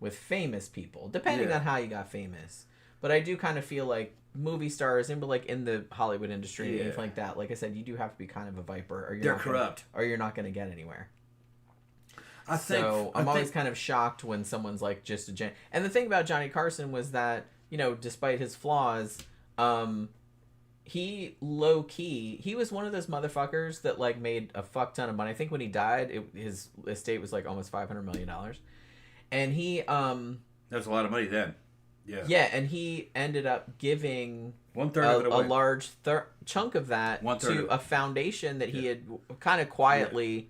with famous people, depending on how you got famous. But I do kind of feel like movie stars and like in the Hollywood industry and anything like that, like I said, you do have to be kind of a viper, or they're corrupt, or you're not going to get anywhere. I'm always kind of shocked when someone's like just a and the thing about Johnny Carson was that, you know, despite his flaws, he low key, he was one of those motherfuckers that like made a fuck ton of money. I think when he died, his estate was like almost $500 million, and he that was a lot of money then. Yeah. Yeah, and he ended up giving 1/3 of it away. A large chunk of that to a foundation that he had kind of quietly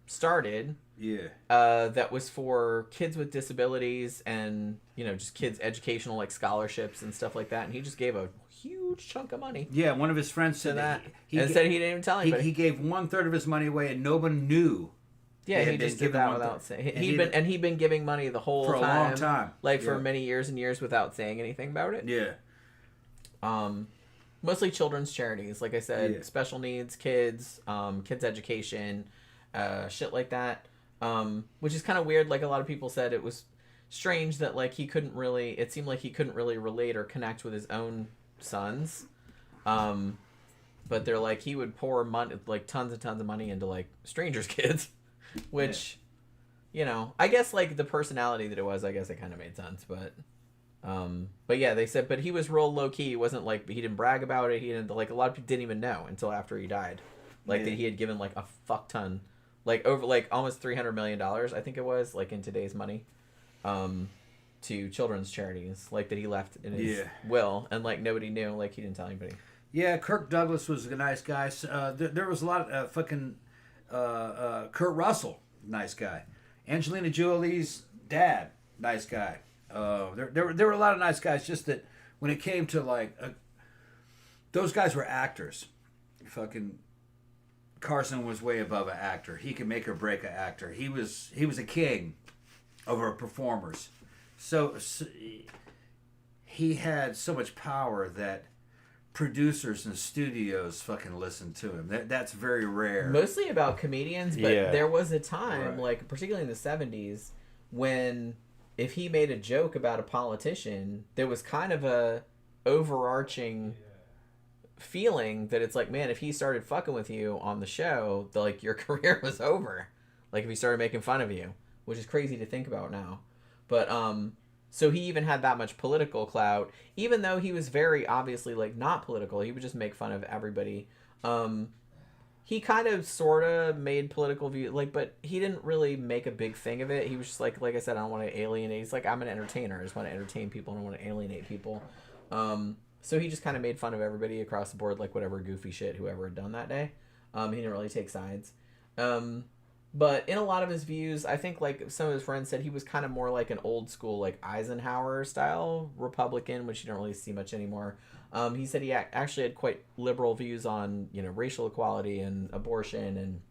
started. Yeah. That was for kids with disabilities and, you know, just kids' educational like scholarships and stuff like that. And he just gave a huge chunk of money. Yeah, one of his friends said that. And said he didn't even tell anybody. He gave 1/3 of his money away and no one knew. Yeah, he just did that without saying. He'd been giving money the whole time. For a long time. Like for many years and years without saying anything about it. Yeah. Mostly children's charities, like I said, special needs kids, kids education, shit like that. Which is kind of weird. Like a lot of people said, it was strange that like it seemed like he couldn't really relate or connect with his own sons. But they're like, he would pour money, like tons and tons of money into like strangers' kids, which, you know, I guess like the personality that it was, I guess it kind of made sense. But yeah, they said, but he was real low key. He wasn't like, he didn't brag about it. He didn't, like, a lot of people didn't even know until after he died, like that he had given like a fuck ton, like over like almost $300 million, I think it was, like in today's money, to children's charities, like that he left in his will, and like nobody knew, like he didn't tell anybody. Yeah, Kirk Douglas was a nice guy. There was a lot of fucking Kurt Russell, nice guy. Angelina Jolie's dad, nice guy. There were a lot of nice guys. Just that when it came to like those guys were actors. Fucking Carson was way above an actor. He could make or break an actor. He was a king over performers. So he had so much power that producers and studios fucking listened to him. That's very rare. Mostly about comedians, but there was a time, like particularly in the 70s, when if he made a joke about a politician, there was kind of a overarching feeling that it's like, man, if he started fucking with you on the show, like your career was over. Like if he started making fun of you, which is crazy to think about now. But So he even had that much political clout, even though he was very obviously like not political. He would just make fun of everybody. He kind of sort of made political view like, but he didn't really make a big thing of it. He was just like I said, I don't want to alienate. He's like, I'm an entertainer. I just want to entertain people. I don't want to alienate people. So he just kind of made fun of everybody across the board, like whatever goofy shit whoever had done that day. He didn't really take sides. But in a lot of his views, I think like some of his friends said he was kind of more like an old school like Eisenhower style Republican, which you don't really see much anymore. He said he actually had quite liberal views on, you know, racial equality and abortion and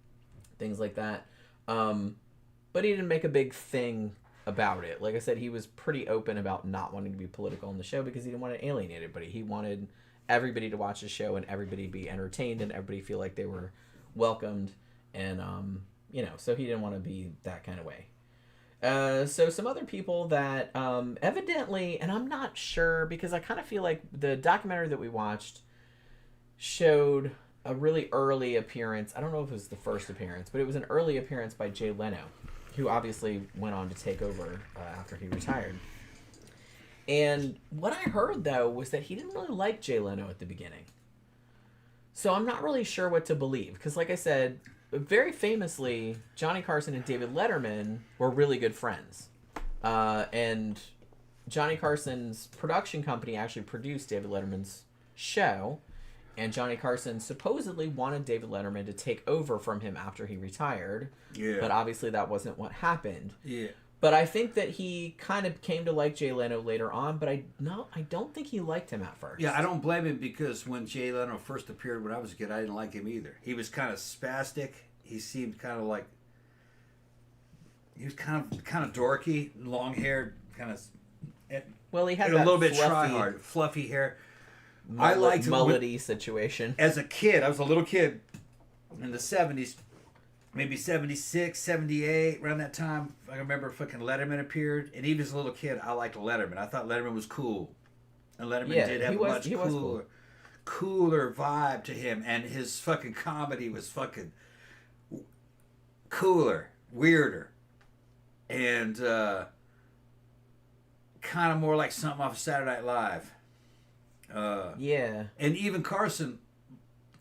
things like that. But he didn't make a big thing about it. Like I said, he was pretty open about not wanting to be political on the show because he didn't want to alienate everybody. He wanted everybody to watch the show and everybody be entertained and everybody feel like they were welcomed. And, you know, so he didn't want to be that kind of way. So some other people that evidently, and I'm not sure because I kind of feel like the documentary that we watched showed a really early appearance. I don't know if it was the first appearance, but it was an early appearance by Jay Leno, who obviously went on to take over after he retired. And what I heard, though, was that he didn't really like Jay Leno at the beginning. So I'm not really sure what to believe because, like I said, very famously, Johnny Carson and David Letterman were really good friends. And Johnny Carson's production company actually produced David Letterman's show. And Johnny Carson supposedly wanted David Letterman to take over from him after he retired. Yeah. But obviously that wasn't what happened. Yeah. But I think that he kind of came to like Jay Leno later on, but I don't think he liked him at first. Yeah, I don't blame him because when Jay Leno first appeared when I was a kid, I didn't like him either. He was kind of spastic. He seemed kind of like he was kind of dorky, long haired, kind of. Well, he had a that little bit fluffy, try-hard, fluffy hair. I liked mullety situation. As a kid, I was a little kid in the 70s, maybe 76, 78, around that time. I remember fucking Letterman appeared, and even as a little kid, I liked Letterman. I thought Letterman was cool. And Letterman did have a much cooler vibe to him, and his fucking comedy was fucking cooler, weirder, and kind of more like something off of Saturday Night Live. Yeah. And even Carson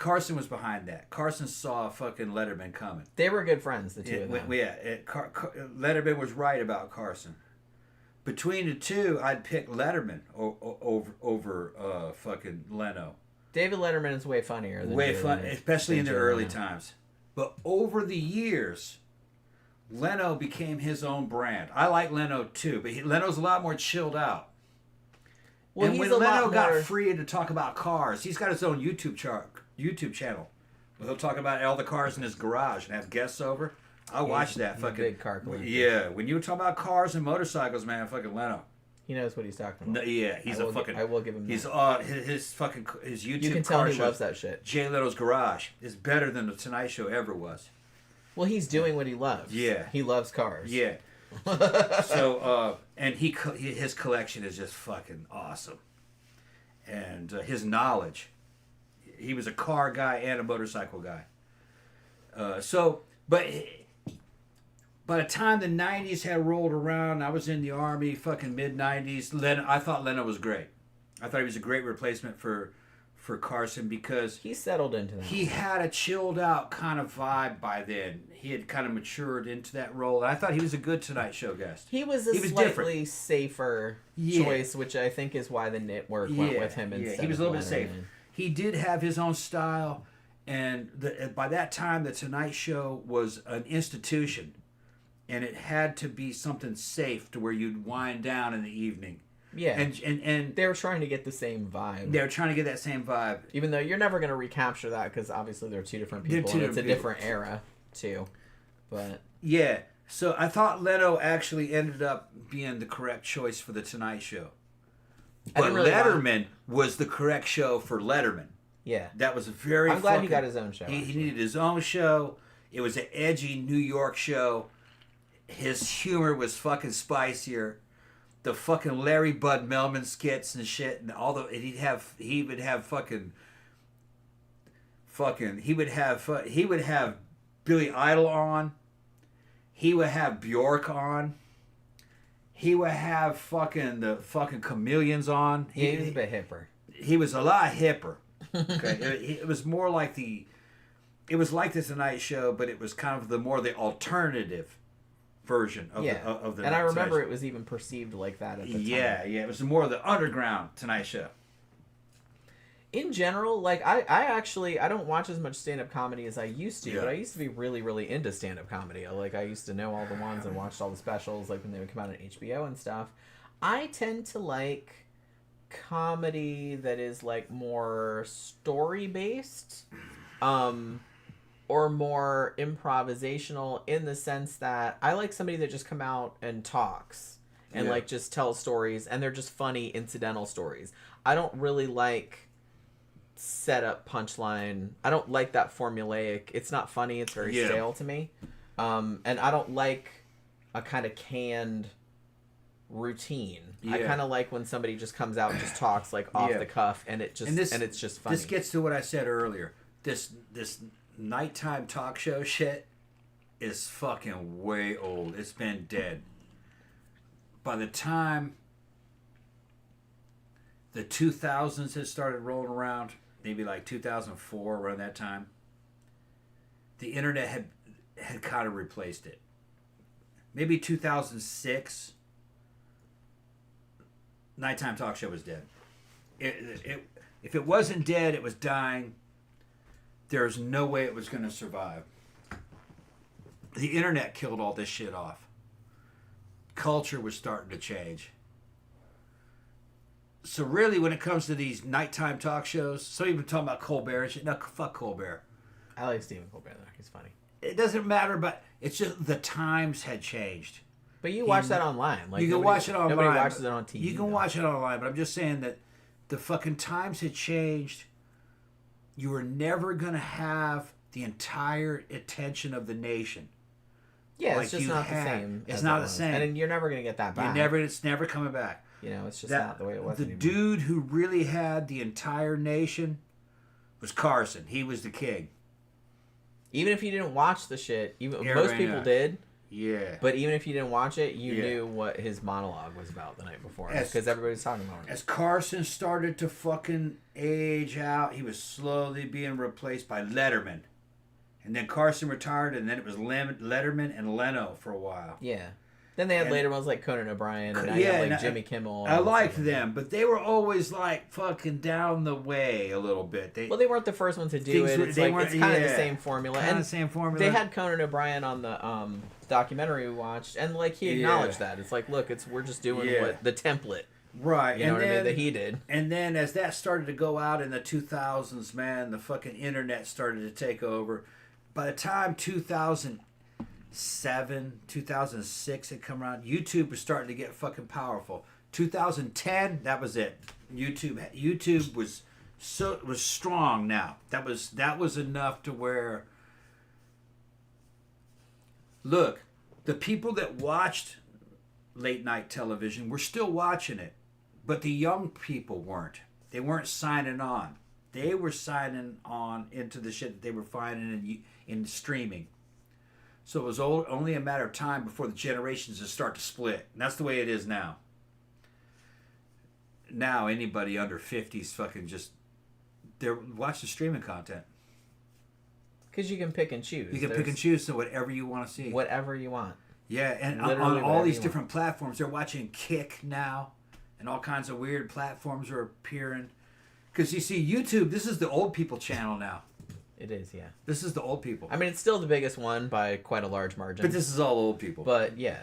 was behind that. Carson saw fucking Letterman coming. They were good friends, the two of them. Yeah, Letterman was right about Carson. Between the two, I'd pick Letterman over fucking Leno. David Letterman is way funnier than way fun, especially in the early times. But over the years, Leno became his own brand. I like Leno too, but Leno's a lot more chilled out. Well, and when Leno got free to talk about cars, he's got his own YouTube channel. He'll talk about all the cars in his garage and have guests over. I watch that fucking big car collector. Yeah, when you talk about cars and motorcycles, man, fucking Leno. He knows what he's talking about. Yeah, he's a fucking. I will give him. He's his YouTube. You can tell he loves that shit. Jay Leno's garage is better than the Tonight Show ever was. Well, he's doing what he loves. Yeah, he loves cars. Yeah. So and his collection is just fucking awesome, and his knowledge. He was a car guy and a motorcycle guy. But by the time the 90s had rolled around, I was in the Army, fucking mid-90s. I thought Leno was great. I thought he was a great replacement for Carson because he settled into that. He had a chilled out kind of vibe by then. He had kind of matured into that role. And I thought he was a good Tonight Show guest. He was slightly different. Safer choice, which I think is why the network went with him instead. Yeah, he was a little bit safer. He did have his own style, and by that time, the Tonight Show was an institution, and it had to be something safe to where you'd wind down in the evening. Yeah, and they were trying to get the same vibe. They were trying to get that same vibe. Even though you're never going to recapture that because obviously they're two different people and it's a different era too. But yeah, so I thought Leno actually ended up being the correct choice for the Tonight Show. But Letterman was the correct show for Letterman. Yeah, that was very. I'm glad he got his own show. He needed his own show. It was an edgy New York show. His humor was fucking spicier. The fucking Larry Bud Melman skits and shit, and all the he would have Billy Idol on. He would have Bjork on. he would have the fucking chameleons on. He was a bit hipper. He was a lot hipper. Okay, it was more like it was like the Tonight Show, but it was kind of the alternative version of the. And I remember it was even perceived like that at the time. Yeah, it was more of the underground Tonight Show. In general, like I don't watch as much stand-up comedy as I used to, but I used to be really, really into stand-up comedy. I used to know all the ones and watched all the specials, like when they would come out on HBO and stuff. I tend to like comedy that is like more story-based, or more improvisational, in the sense that I like somebody that just come out and talks and like just tells stories, and they're just funny incidental stories. I don't really like set up punchline. I don't like that formulaic. It's not funny. It's very stale to me. And I don't like a kind of canned routine. I kind of like when somebody just comes out and just talks like off the cuff, and it's just funny. This gets to what I said earlier. This nighttime talk show shit is fucking way old. It's been dead. By the time the 2000s had started rolling around, maybe like 2004, around that time, the internet had kind of replaced it. Maybe 2006, nighttime talk show was dead. If it wasn't dead, it was dying. There's no way it was going to survive. The internet killed all this shit off. Culture was starting to change. So really, when it comes to these nighttime talk shows, some people talking about Colbert and shit. No, fuck Colbert. I like Stephen Colbert, though. He's funny. It doesn't matter, but it's just the times had changed. But you watch that online. Like, you can watch it online. Nobody watches it on TV. You can watch it online, but I'm just saying that the fucking times had changed. You were never going to have the entire attention of the nation. Yeah, like it's just not the same. It's not the same. And you're never going to get that back. It's never coming back. You know, it's just not the way it was The anymore. dude who really had the entire nation was Carson. He was the king. Even if you didn't watch the shit, most people did. Yeah. But even if you didn't watch it, you knew what his monologue was about the night before. Because everybody's talking about it. As Carson started to fucking age out, he was slowly being replaced by Letterman. And then Carson retired, and then it was Letterman and Leno for a while. Yeah. Then they had later ones like Conan O'Brien, and now you have like Jimmy Kimmel. I liked them, but they were always like fucking down the way a little bit. They weren't the first ones to do it. It's kind of the same formula. Kind of the same formula. They had Conan O'Brien on the documentary we watched, and like he acknowledged that. It's like, look, we're just doing what the template. Right. You know what I mean? That he did. And then as that started to go out in the 2000s, man, the fucking internet started to take over. By the time 2007, 2006 had come around, YouTube was starting to get fucking powerful. 2010, that was it. YouTube was strong now. That was enough to where, look, the people that watched late night television were still watching it, but the young people weren't. They weren't signing on. They were signing on into the shit that they were finding in streaming. So it was only a matter of time before the generations would start to split. And that's the way it is now. Now anybody under 50 is fucking just... they're watching streaming content. Because you can pick and choose. You can pick and choose so whatever you want to see. Whatever you want. Yeah, and on all these different platforms, they're watching Kick now. And all kinds of weird platforms are appearing. Because you see, YouTube, this is the old people channel now. It is, yeah. This is the old people. I mean, it's still the biggest one by quite a large margin. But this is all old people. But, yeah.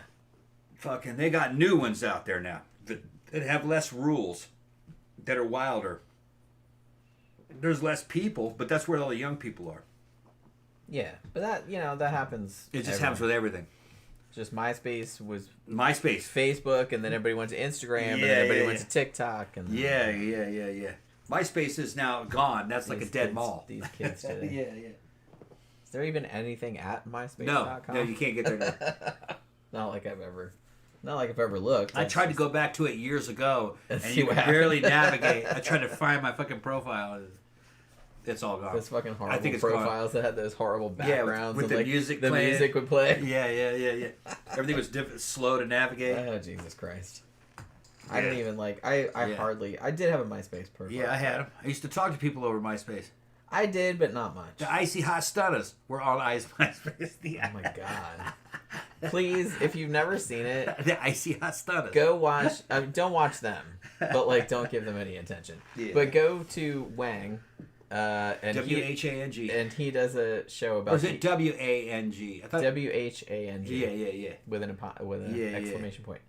Fucking, they got new ones out there now that have less rules, that are wilder. There's less people, but that's where all the young people are. Yeah, but that happens. It just happens with everything. Just MySpace was Facebook, and then everybody went to Instagram, and then everybody went to TikTok, and yeah. MySpace is now gone. That's like a dead mall. These kids today. Yeah. Is there even anything at MySpace.com? No, you can't get there now. Not like I've ever looked. I tried to go back to it years ago, and you could barely navigate. I tried to find my fucking profile. It's all gone. Those fucking horrible profiles that had those horrible backgrounds. with the like, music the playing. music would play. Yeah. Everything was slow to navigate. Oh, Jesus Christ. I didn't even like... I hardly... I did have a MySpace profile. Yeah, I had them. I used to talk to people over MySpace. I did, but not much. The Icy Hot Stunners were on MySpace. Oh my God. Please, if you've never seen it... The Icy Hot Stunners. Go watch... don't watch them. But, like, don't give them any attention. Yeah. But go to Wang... and W-H-A-N-G. And he does a show about... Or is it W-A-N-G? I thought... W-H-A-N-G. Yeah. With an exclamation point.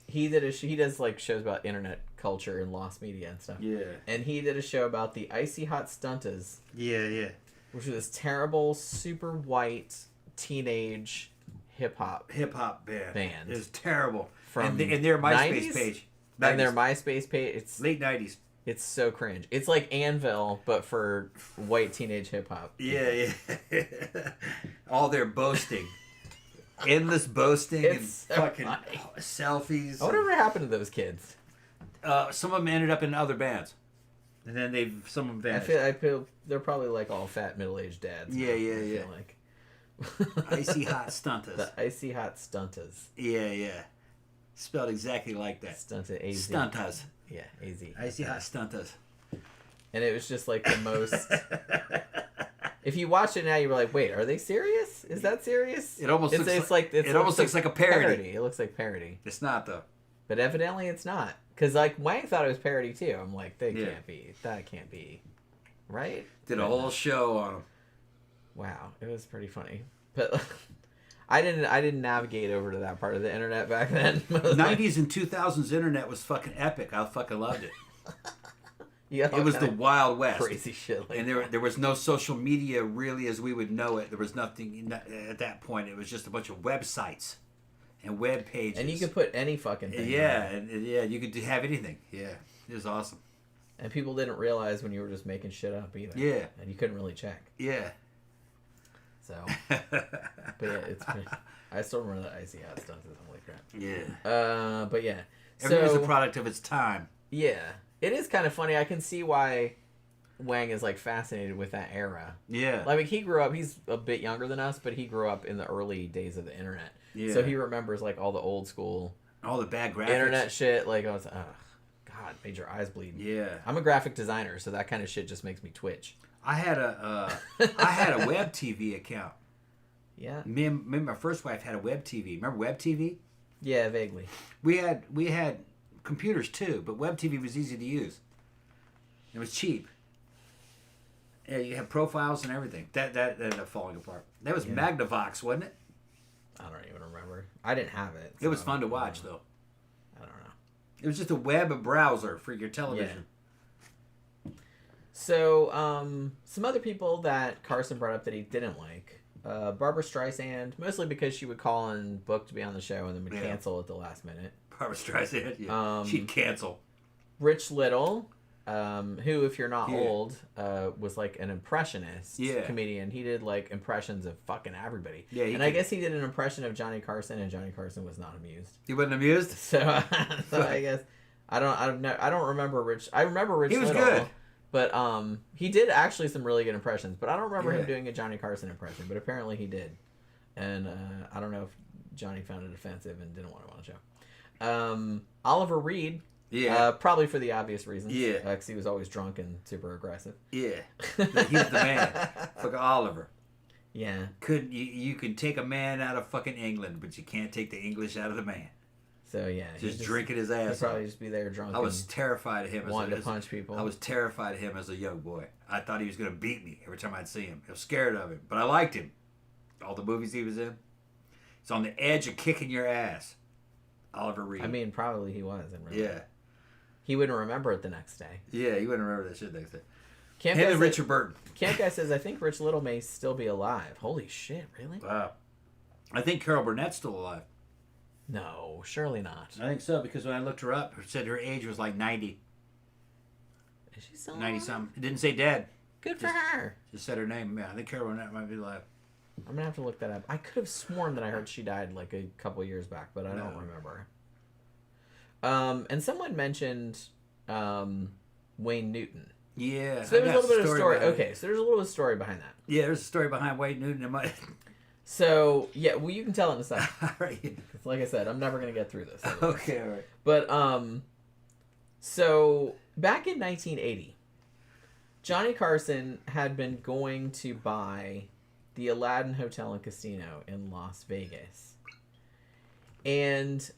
He does like shows about internet culture and lost media and stuff. Yeah. And he did a show about the Icy Hot Stuntas. Yeah. Which was this terrible, super white, teenage hip-hop band. It was terrible. From and their MySpace 90s? page. 90s. And their MySpace page. It's late 90s. It's so cringe. It's like Anvil, but for white teenage hip-hop. Yeah. All their boasting. Endless boasting and so fucking funny. Selfies. Whatever happened to those kids? Some of them ended up in other bands. And then some of them vanished. I feel they're probably like all fat middle-aged dads. Yeah. I feel like. Icy Hot Stuntas. The Icy Hot Stuntas. Yeah. Spelled exactly like that. Stunta, A-Z. Stuntas. Yeah, A-Z. Icy Hot Stuntas. And it was just like the most... If you watch it now, you were like, wait, are they serious? Is that serious? It almost looks like a parody. It looks like parody. It's not, though. But evidently it's not. Because, like, Wang thought it was parody, too. I'm like, can't be. That can't be. Right? Did a whole show on them. Wow. It was pretty funny. But I didn't navigate over to that part of the internet back then. 90s and 2000s internet was fucking epic. I fucking loved it. Yeah, it was the Wild West. Crazy shit. Like and there was no social media really as we would know it. There was nothing at that point. It was just a bunch of websites and web pages. And you could put any fucking thing. Yeah, you could have anything. Yeah, it was awesome. And people didn't realize when you were just making shit up either. Yeah. And you couldn't really check. Yeah. So. But yeah, it's pretty, I still remember the Icy Hot Stunts. Holy crap. Yeah. But yeah. Everything was a product of its time. Yeah. It is kind of funny. I can see why Wang is like fascinated with that era. Yeah. Like he grew up, he's a bit younger than us, but he grew up in the early days of the internet. Yeah. So he remembers like all the old school. All the bad graphics. Internet shit. Like I was, God, made your eyes bleed. Yeah. I'm a graphic designer, so that kind of shit just makes me twitch. I had a web TV account. Yeah. Me and my first wife had a web TV. Remember web TV? Yeah, vaguely. We had computers too, but web TV was easy to use. It was cheap. Yeah, you had profiles and everything. That ended up falling apart. That was Magnavox, wasn't it? I don't even remember. I didn't have it. So it was fun to watch though. I don't know. It was just a web browser for your television. Yeah. So, some other people that Carson brought up that he didn't like. Barbara Streisand, mostly because she would call and book to be on the show and then would cancel at the last minute. Barbara Streisand, yeah. She'd cancel. Rich Little, who, if you're not old, was like an impressionist comedian. He did like impressions of fucking everybody. Yeah, I guess he did an impression of Johnny Carson, and Johnny Carson was not amused. He wasn't amused? So I guess I don't remember Rich. I remember Rich Little. He was good. But he did actually some really good impressions. But I don't remember him doing a Johnny Carson impression. But apparently he did. And I don't know if Johnny found it offensive and didn't want him on the show. Oliver Reed. Yeah. Probably for the obvious reasons. Yeah. Because he was always drunk and super aggressive. Yeah. He's the man. Fucking Oliver. Yeah. You can take a man out of fucking England, but you can't take the English out of the man. So yeah, just drinking his ass. He'd probably just be there drunk. I was terrified of him. Wanting to punch people. I was terrified of him as a young boy. I thought he was going to beat me every time I'd see him. I was scared of him, but I liked him. All the movies he was in. He's on the edge of kicking your ass. Oliver Reed. I mean, probably he was. Yeah. He wouldn't remember it the next day. Yeah, he wouldn't remember that shit next day. Him and Richard Burton. Camp Guy says, I think Rich Little may still be alive. Holy shit, really? Wow. I think Carol Burnett's still alive. No, surely not. I think so, because when I looked her up, it said her age was like 90. Is she still 90-something. It didn't say dead. Good for her. Just said her name. Yeah, I think Carol Burnett might be alive. I'm going to have to look that up. I could have sworn that I heard she died like a couple years back, but I don't remember. And someone mentioned Wayne Newton. Yeah. So there's a little bit of story. Okay, so there's a little bit of story behind that. Yeah, there's a story behind Wayne Newton. So, yeah, well, you can tell in a second. All right. Like I said, I'm never going to get through this. Okay, all right. But, so, back in 1980, Johnny Carson had been going to buy the Aladdin Hotel and Casino in Las Vegas. And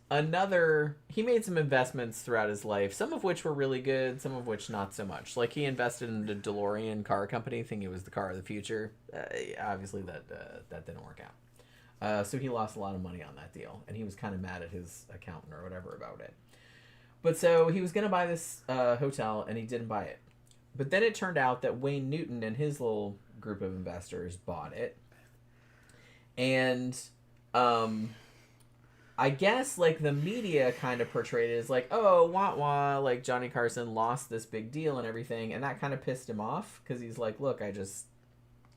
he made some investments throughout his life, some of which were really good, some of which not so much. Like, he invested in the DeLorean car company, thinking it was the car of the future. Obviously, that didn't work out. So he lost a lot of money on that deal, and he was kind of mad at his accountant or whatever about it. But so he was going to buy this hotel, and he didn't buy it. But then it turned out that Wayne Newton and his little group of investors bought it. And I guess, like, the media kind of portrayed it as, like, oh, wah-wah, like, Johnny Carson lost this big deal and everything, and that kind of pissed him off, because he's like, look, I just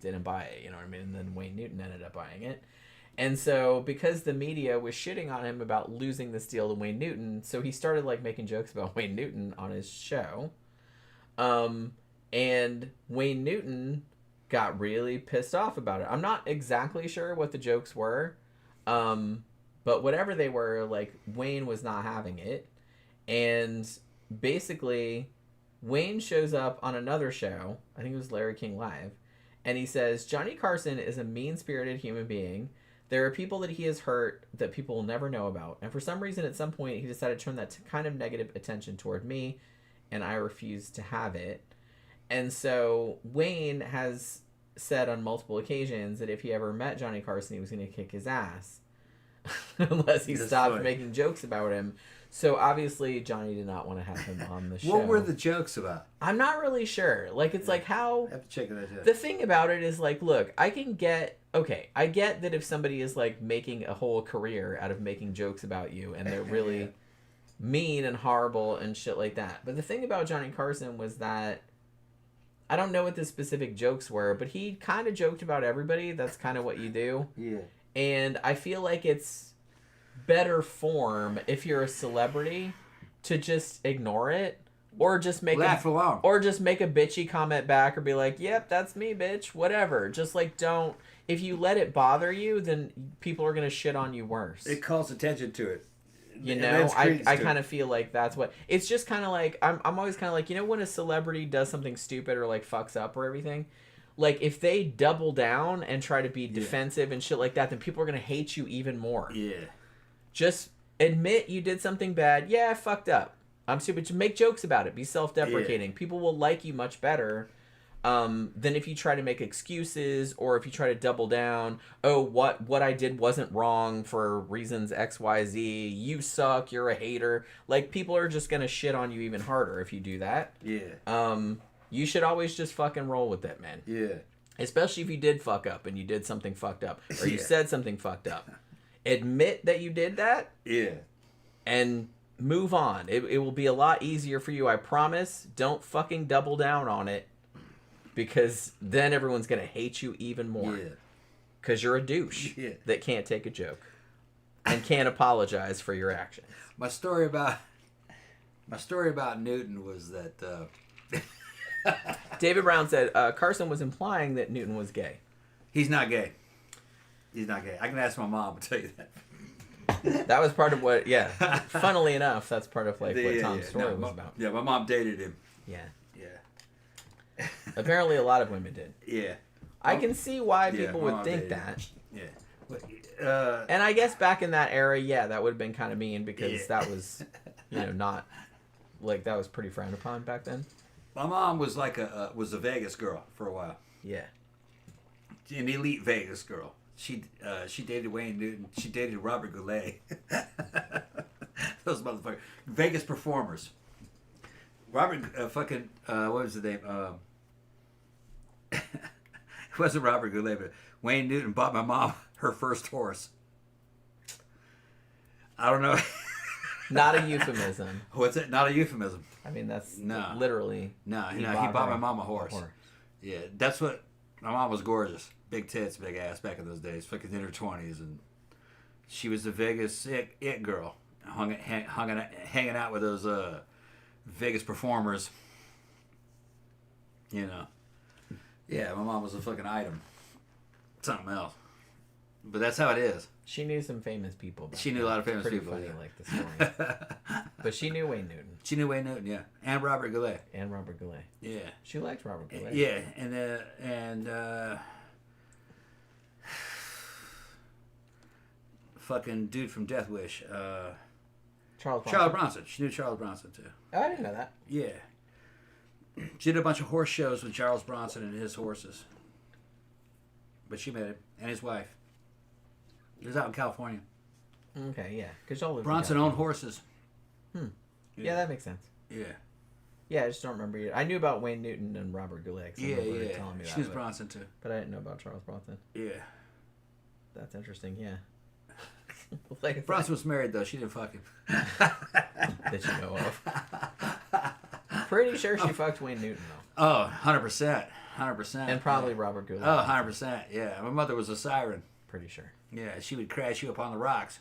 didn't buy it, you know what I mean? And then Wayne Newton ended up buying it. And so, because the media was shitting on him about losing this deal to Wayne Newton, so he started, like, making jokes about Wayne Newton on his show. And Wayne Newton got really pissed off about it. I'm not exactly sure what the jokes were, but whatever they were, like, Wayne was not having it. And basically, Wayne shows up on another show, I think it was Larry King Live, and he says, Johnny Carson is a mean-spirited human being. There are people that he has hurt that people will never know about. And for some reason, at some point, he decided to turn that kind of negative attention toward me, and I refused to have it. And so Wayne has said on multiple occasions that if he ever met Johnny Carson, he was going to kick his ass. Unless he stopped making jokes about him. So obviously Johnny did not want to have him on the show. What were the jokes about? I'm not really sure. Like, it's like how... I have to check that out. The thing about it is, like, look, I get that if somebody is, like, making a whole career out of making jokes about you, and they're really mean and horrible and shit like that. But the thing about Johnny Carson was that, I don't know what the specific jokes were, but he kind of joked about everybody. That's kind of what you do. Yeah. And I feel like it's better form if you're a celebrity to just ignore it, or just make laugh along, or just make a bitchy comment back, or be like, "Yep, that's me, bitch." Whatever. Just, like, don't. If you let it bother you, then people are gonna shit on you worse. It calls attention to it. You know, I kind of feel like that's what it's just kind of like. I'm always kind of like, you know, when a celebrity does something stupid or, like, fucks up or everything. Like, if they double down and try to be defensive and shit like that, then people are going to hate you even more. Yeah. Just admit you did something bad. Yeah, I fucked up. I'm stupid. Make jokes about it. Be self-deprecating. Yeah. People will like you much better than if you try to make excuses, or if you try to double down. Oh, what I did wasn't wrong for reasons X, Y, Z. You suck. You're a hater. Like, people are just going to shit on you even harder if you do that. Yeah. You should always just fucking roll with it, man. Yeah. Especially if you did fuck up and you did something fucked up, or you said something fucked up. Admit that you did that. Yeah. And move on. It will be a lot easier for you, I promise. Don't fucking double down on it, because then everyone's going to hate you even more. Yeah. Because you're a douche that can't take a joke and can't apologize for your actions. My story about Newton was that... David Brown said Carson was implying that Newton was gay. He's not gay. He's not gay. I can ask my mom to tell you that. That was part of what, funnily enough, that's part of, like, what Tom's story was about. Yeah, my mom dated him. Yeah. Yeah. Apparently a lot of women did. Yeah. I can see why people would think that. Yeah. And I guess back in that era, that would have been kind of mean, because that was, not, like, that was pretty frowned upon back then. My mom was like a Vegas girl for a while. Yeah. An elite Vegas girl. She dated Wayne Newton. She dated Robert Goulet. Those motherfuckers. Vegas performers. Robert what was the name? It wasn't Robert Goulet, but Wayne Newton bought my mom her first horse. I don't know. Not a euphemism. What's it? Not a euphemism. I mean, that's literally... No, he bought my mom a horse. Yeah, that's what... My mom was gorgeous. Big tits, big ass back in those days. Fucking in her 20s. And she was the Vegas it girl. Hanging out with those Vegas performers. You know. Yeah, my mom was a fucking item. Something else. But that's how it is. She knew some famous people. She knew a lot of famous pretty people. Funny, Yeah. like the story. But she knew Wayne Newton. She knew Wayne Newton, yeah, and Robert Goulet. And Robert Goulet. Yeah. She liked Robert Goulet. Yeah, and fucking dude from Death Wish. Charles Bronson. Charles Bronson. She knew Charles Bronson too. Oh, I didn't know that. Yeah. She did a bunch of horse shows with Charles Bronson and his horses. But she met him and his wife. He was out in California. Okay, yeah. Because y'all live Bronson owned horses. Yeah, that makes sense. Yeah. Yeah, I just don't remember you. I knew about Wayne Newton and Robert Goulet. Yeah. Telling me She that, was Bronson too. But I didn't know about Charles Bronson. Yeah. That's interesting, yeah. Like Bronson was married though. She didn't fuck him. that you know of. Pretty sure she fucked Wayne Newton though. Oh, 100%. 100%. And probably Robert Goulet. Oh, 100%. Yeah. My mother was a siren. Pretty sure. Yeah, she would crash you up on the rocks.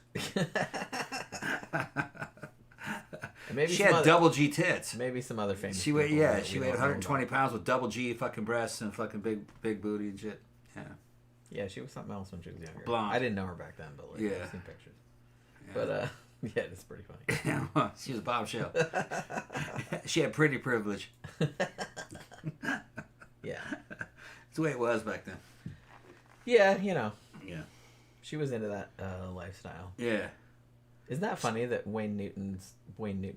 Maybe she had double G tits. Maybe some other famous She weighed, people yeah, that she we weighed don't know 120 about. pounds with double G fucking breasts and fucking big booty and shit. Yeah. Yeah, she was something else when she was younger. Blonde. I didn't know her back then, but like, Yeah. I've seen pictures. Yeah. But yeah, it's pretty funny. She was a bombshell. She had pretty privilege. Yeah. That's the way it was back then. Yeah, you know. Yeah. She was into that lifestyle. Yeah. Isn't that funny that Wayne Newton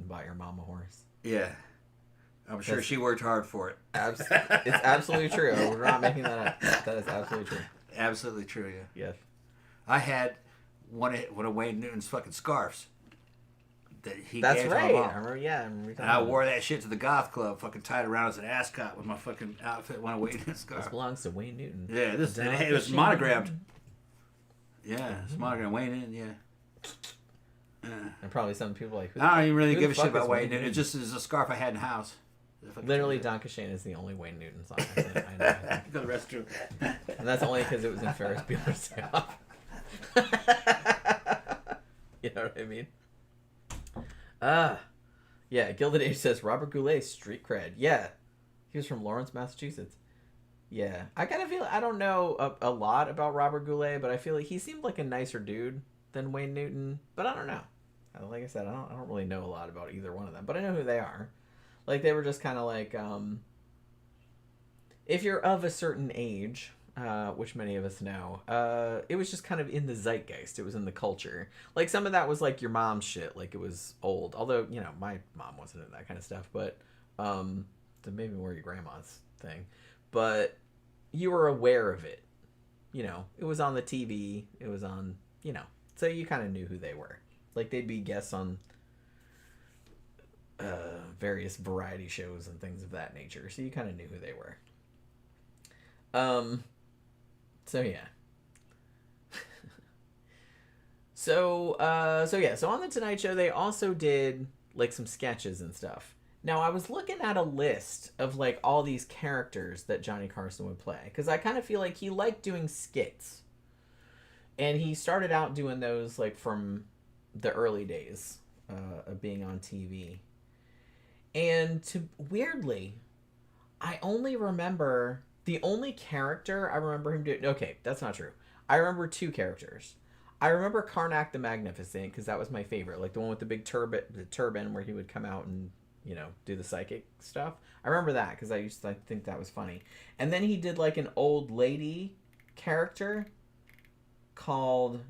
bought your mom a horse? Yeah. I'm sure she worked hard for it. It's absolutely true. We're not making that up. That is absolutely true. Absolutely true, yeah. Yes. I had one of Wayne Newton's fucking scarves that he That's gave right. to my mom. I remember, yeah. And And I wore that shit to the goth club, fucking tied around as an ascot with my fucking outfit, one of Wayne Newton's scarves. This belongs to Wayne Newton. Yeah, it was monogrammed. Yeah, it's monogrammed. Wayne Newton, yeah. And probably some people like. I don't even really who give the a shit fuck about is Wayne Newton. It just is a scarf I had in the house. Literally, Don Kashane is the only Wayne Newton song I know. Go to the restroom. And that's only because it was in Ferris Bueller's Day Off. You know what I mean? Yeah, Gilded Age says Robert Goulet, street cred. Yeah. He was from Lawrence, Massachusetts. Yeah. I kind of feel, I don't know a lot about Robert Goulet, but I feel like he seemed like a nicer dude than Wayne Newton. But I don't know. Like I said, I don't really know a lot about either one of them, but I know who they are. Like, they were just kind of like, if you're of a certain age, which many of us know, it was just kind of in the zeitgeist. It was in the culture. Like, some of that was, like, your mom's shit. Like, it was old. Although, you know, my mom wasn't into that kind of stuff. But, maybe more your grandma's thing. But you were aware of it. You know, it was on the TV. It was on, you know. So you kind of knew who they were. Like, they'd be guests on various variety shows and things of that nature, so you kind of knew who they were. So yeah. So on the Tonight Show, they also did like some sketches and stuff. Now, I was looking at a list of like all these characters that Johnny Carson would play, because I kind of feel like he liked doing skits, and he started out doing those like from the early days of being on TV. And weirdly, I only remember the only character I remember him doing. Okay, that's not true. I remember two characters. I remember Carnac the Magnificent, because that was my favorite, like the one with the big turban where he would come out and, you know, do the psychic stuff. I remember that because I used to think that was funny. And then he did like an old lady character called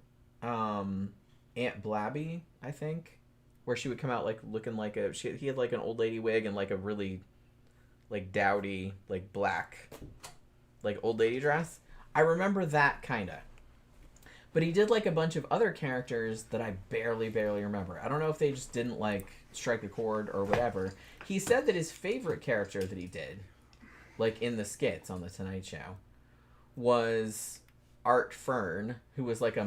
Aunt Blabby, I think, where she would come out like looking like he had like an old lady wig and like a really like dowdy like black like old lady dress. I remember that kinda. But he did like a bunch of other characters that I barely remember. I don't know if they just didn't like strike a chord or whatever. He said that his favorite character that he did, like in the skits on the Tonight Show, was Art Fern, who was like a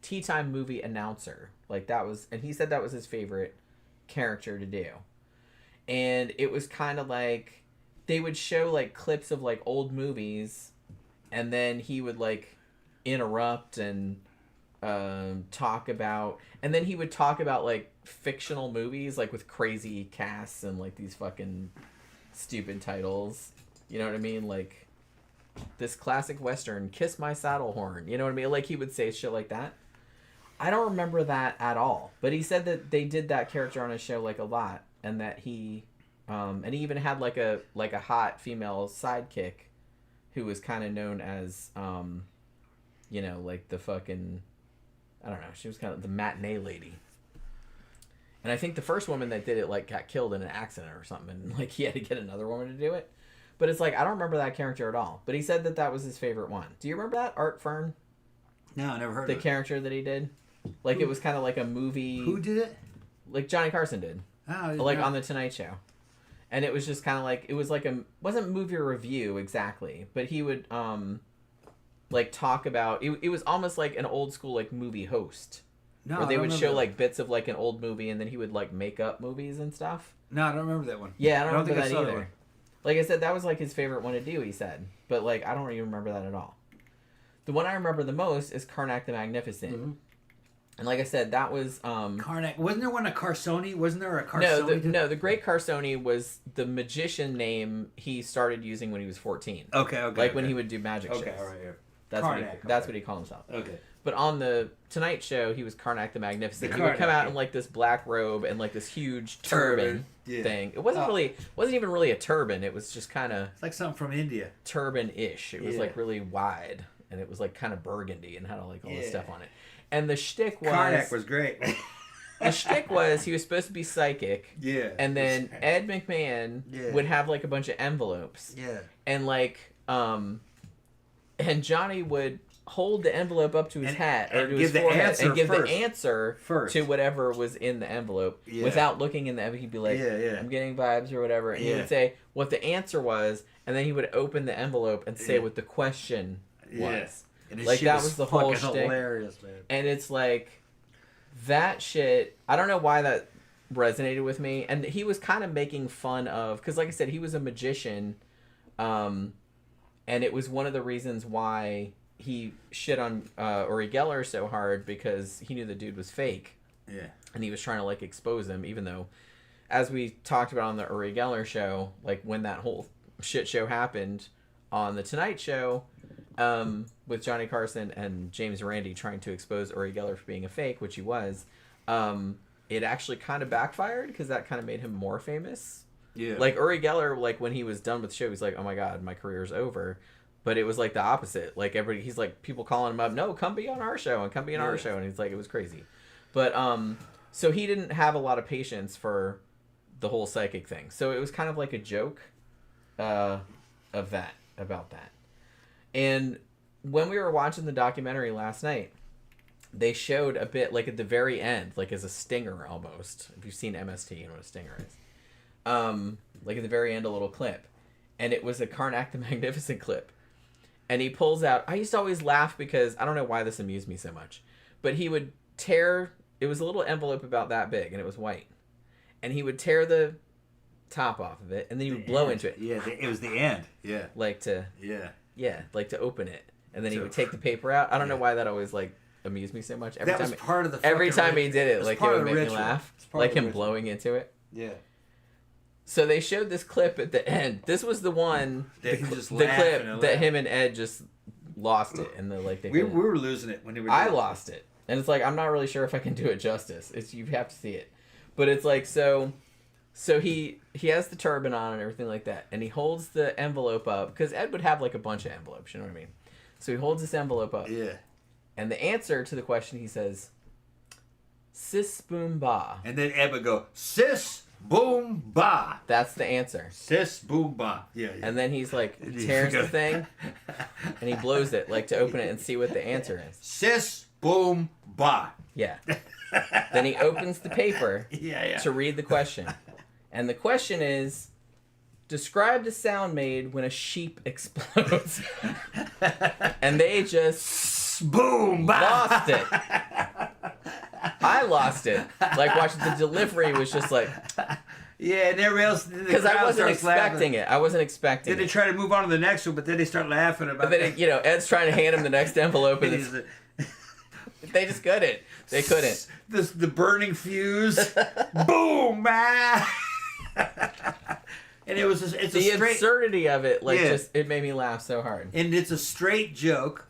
tea time movie announcer. Like that was, and he said that was his favorite character to do. And it was kind of like they would show like clips of like old movies, and then he would like interrupt and talk about, and then he would talk about like fictional movies like with crazy casts and like these fucking stupid titles. You know what I mean? Like this classic Western, kiss my saddle horn. You know what I mean? Like, he would say shit like that. I don't remember that at all. But he said that they did that character on his show, like, a lot. And that he... and he even had, like a hot female sidekick who was kind of known as, you know, like, the fucking... I don't know. She was kind of the matinee lady. And I think the first woman that did it, like, got killed in an accident or something. And, like, he had to get another woman to do it. But it's like, I don't remember that character at all. But he said that that was his favorite one. Do you remember that, Art Fern? No, I never heard the of it. character that he did? Like, it was kind of like a movie... Who did it? Like, Johnny Carson did. Oh, like, on The Tonight Show. And it was just kind of like... It was like a... wasn't movie review, exactly. But he would, like, talk about... It was almost like an old school, like, movie host. No, where they would show, that. like, bits of, like, an old movie, and then he would, like, make up movies and stuff. No, I don't remember that one. Yeah, I don't remember think that I saw either. That one. Like I said, that was, like, his favorite one to do, he said. But, like, I don't even remember that at all. The one I remember the most is Carnac the Magnificent. Mm-hmm. And like I said, that was... Carnac. Wasn't there one a Carsoni? Wasn't there a Carsoni? No, the Great Carsoni was the magician name he started using when he was 14. Okay. Like, when he would do magic shows. Okay, all right, yeah. That's Carnac, what he called himself. Okay. But on the Tonight Show, he was Carnac the Magnificent. He would Carnac, come out in, like, this black robe and, like, this huge turban thing. It wasn't even really a turban. It was just kind of... It's like something from India. Turban-ish. It was, like, really wide. And it was, like, kind of burgundy and had, like, all this stuff on it. And the shtick was... Carnac was great. The shtick was he was supposed to be psychic. Yeah. And then Ed McMahon would have, like, a bunch of envelopes. Yeah. And, like, and Johnny would hold the envelope up to his hat or to his forehead and give the answer to whatever was in the envelope without looking in the envelope. He'd be like, I'm getting vibes or whatever. And he would say what the answer was, and then he would open the envelope and say what the question was. And like, that was the whole shtick. Hilarious, man. And it's like, that shit, I don't know why that resonated with me. And he was kind of making fun of, because like I said, he was a magician, and it was one of the reasons why he shit on Uri Geller so hard, because he knew the dude was fake. Yeah. And he was trying to, like, expose him, even though, as we talked about on the Uri Geller show, like, when that whole shit show happened on The Tonight Show, with Johnny Carson and James Randi trying to expose Uri Geller for being a fake, which he was, it actually kind of backfired, because that kind of made him more famous. Yeah. Like, Uri Geller, like, when he was done with the show, he's like, oh my god, my career's over. But it was, like, the opposite. Like, he's like, people calling him up, no, come be on our show, and come be on our show. And he's like, it was crazy. But, so he didn't have a lot of patience for the whole psychic thing. So it was kind of like a joke about that. And when we were watching the documentary last night, they showed a bit, like, at the very end, like, as a stinger almost. If you've seen MST, you know what a stinger is. Like, at the very end, a little clip. And it was a Carnac the Magnificent clip. And he pulls out... I used to always laugh because... I don't know why this amused me so much. But he would tear... It was a little envelope about that big, and it was white. And he would tear the top off of it, and then he would blow into it. Yeah, it was the end. Yeah. Like to... Yeah, like to open it. And then he would take the paper out. I don't know why that always, like, amused me so much. That was part of the... Every time he did it, like, it would make me laugh. Like him blowing into it. Yeah. So they showed this clip at the end. This was the one, the clip that him and Ed just lost it, and we were losing it when they were. I lost it, and it's like, I'm not really sure if I can do it justice. It's, you have to see it, but it's like, so he has the turban on and everything like that, and he holds the envelope up, because Ed would have, like, a bunch of envelopes, you know what I mean? So he holds this envelope up, and the answer to the question, he says, "Sis boom ba," and then Ed would go, "Sis boom ba." That's the answer. Sis boom ba. Yeah. And then he's like, tears the thing, and he blows it, like, to open it and see what the answer is. Sis boom ba. Yeah. Then he opens the paper to read the question. And the question is, describe the sound made when a sheep explodes. And they just boom ba. Lost it. I lost it. Like, watching the delivery was just like... Yeah, and everybody else... Because I wasn't expecting it. I wasn't expecting Then they try to move on to the next one, but then they start laughing about it. But then, you know, Ed's trying to hand him the next envelope, and they just couldn't. They couldn't. The burning fuse. Boom, man. And it's a the straight absurdity of it, like just it made me laugh so hard. And it's a straight joke.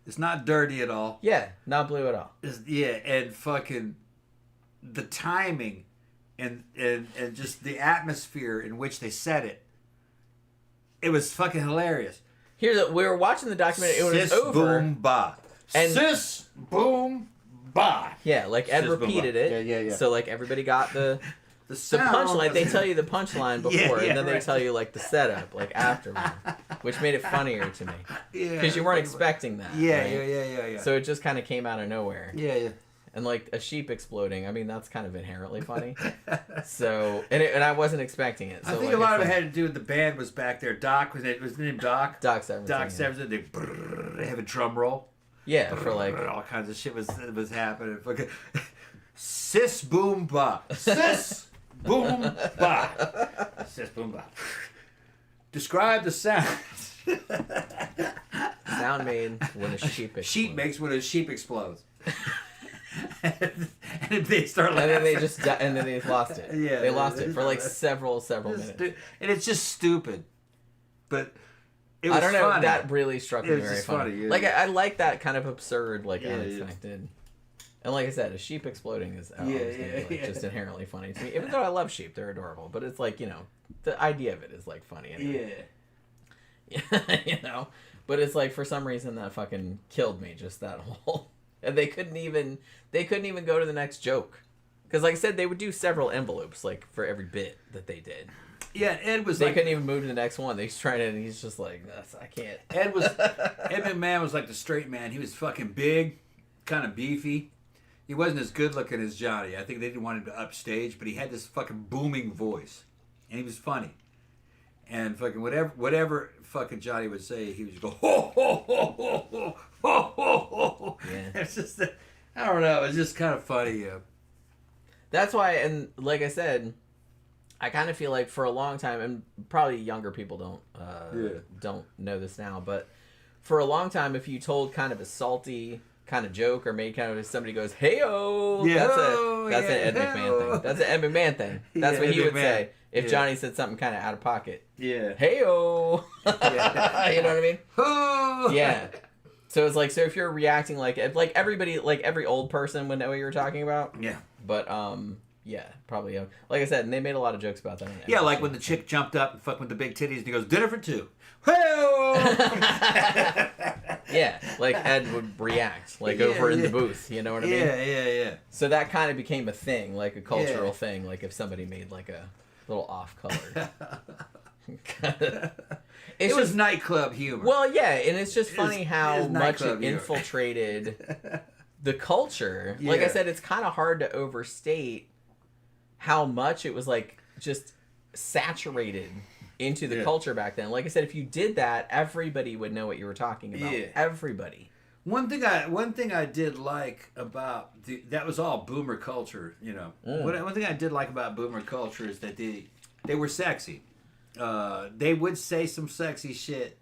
It's not dirty at all. Yeah, not blue at all. And fucking the timing and just the atmosphere in which they said it. It was fucking hilarious. We were watching the documentary. It was Sis, over. boom, ba. And sis, boom, ba. Yeah, like Ed Sis, boom, repeated ba. it. Yeah. So like everybody got the sound. punchline. They tell you the punchline before, and then they right. tell you like the setup, like afterward, which made it funnier to me. Yeah. Because you weren't expecting that. Yeah, right? yeah. So it just kind of came out of nowhere. Yeah. And like a sheep exploding, I mean that's kind of inherently funny. So and I wasn't expecting it. So I think like, a lot of it had to do with the band was back there. Doc was his name Doc. Doc Severinsen. Doc Severinsen. They have a drum roll. Yeah, for like all kinds of shit was happening. Fucking sis boom ba. Sis boom ba. Sis boom ba. Describe the sound. sound made when a sheep explodes. Sheep makes when a sheep explodes. and they start laughing. And then they just and then they lost it. Yeah, they lost it for like several minutes. And it's just stupid, but it was I don't know. funny. That really struck me It was very just funny. funny, yeah. Like I like that kind of absurd, like Yeah, unexpected. And like I said, a sheep exploding is just inherently funny to me. Even though I love sheep, they're adorable. But it's like the idea of it is like funny. Anyway. Yeah. But it's like for some reason that fucking killed me. Just that whole. And they couldn't even go to the next joke, because like I said, they would do several envelopes like for every bit that they did. Yeah, Ed was. They couldn't even move to the next one. He's trying to, and he's just like, I can't. Ed McMahon was like the straight man. He was fucking big, kind of beefy. He wasn't as good looking as Johnny. I think they didn't want him to upstage, but he had this fucking booming voice, and he was funny. And fucking whatever fucking Johnny would say, he would just go ho ho ho ho ho ho ho ho. Yeah. It's just I don't know. It's just kind of funny. That's why, and like I said, I kind of feel like for a long time, and probably younger people don't know this now, but for a long time, if you told kind of a salty kind of joke or made kind of somebody goes hey-o, that's an Ed McMahon thing. That's an Ed McMahon thing. That's what he would say if Johnny said something kind of out of pocket. Yeah. Hey-o. Yeah. You know what I mean? Oh. Yeah. So it's like, so if you're reacting like everybody, like every old person would know what you were talking about. Yeah. But yeah, probably. Like I said, and they made a lot of jokes about that. Yeah, like when the chick jumped up and fucked with the big titties and he goes, dinner for two. Hey-o! Yeah, like Ed would react, like over in the booth, you know what I mean? Yeah. So that kind of became a thing, like a cultural thing, like if somebody made like a little off-color. It was nightclub humor. Well, yeah, and it's just funny how much it humor. infiltrated the culture. Yeah. Like I said, it's kind of hard to overstate how much it was like just saturated into the culture back then. Like I said, if you did that, everybody would know what you were talking about. Yeah. Everybody. One thing I did like about that was all boomer culture, you know. One thing I did like about boomer culture is that they were sexy. They would say some sexy shit,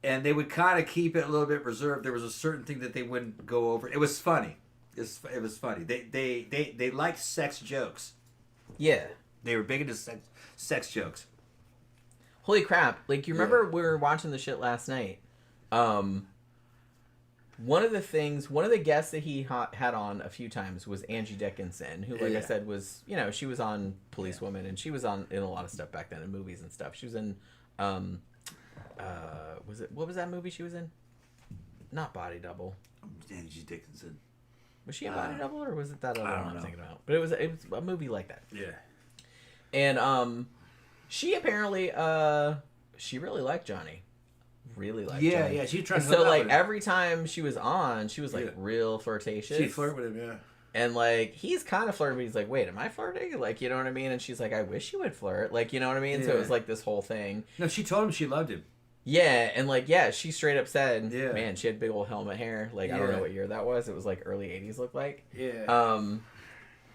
and they would kind of keep it a little bit reserved. There was a certain thing that they wouldn't go over. It was funny. It was funny. They liked sex jokes. Yeah. They were big into sex jokes. Holy crap. Like, you remember we were watching the shit last night. One of the guests that he had on a few times was Angie Dickinson, who, like I said, was, she was on Policewoman, and she was in a lot of stuff back then, in movies and stuff. She was in, what was that movie she was in? Not Body Double. Angie Dickinson. Was she in Body Double, or was it that other one I'm thinking about? But it was a movie like that. Yeah. And, she apparently, she really liked Johnny. Really liked Johnny. Yeah, she tried to so like every time she was on, she was like real flirtatious. She flirted with him, yeah. And like he's kind of flirting, but he's like, "Wait, am I flirting?" Like, you know what I mean? And she's like, "I wish you would flirt." Like, you know what I mean? Yeah. So it was like this whole thing. No, she told him she loved him. Yeah, and like she straight up said, "Man, she had big old helmet hair." Like I don't know what year that was. It was like early '80s, looked like. Yeah.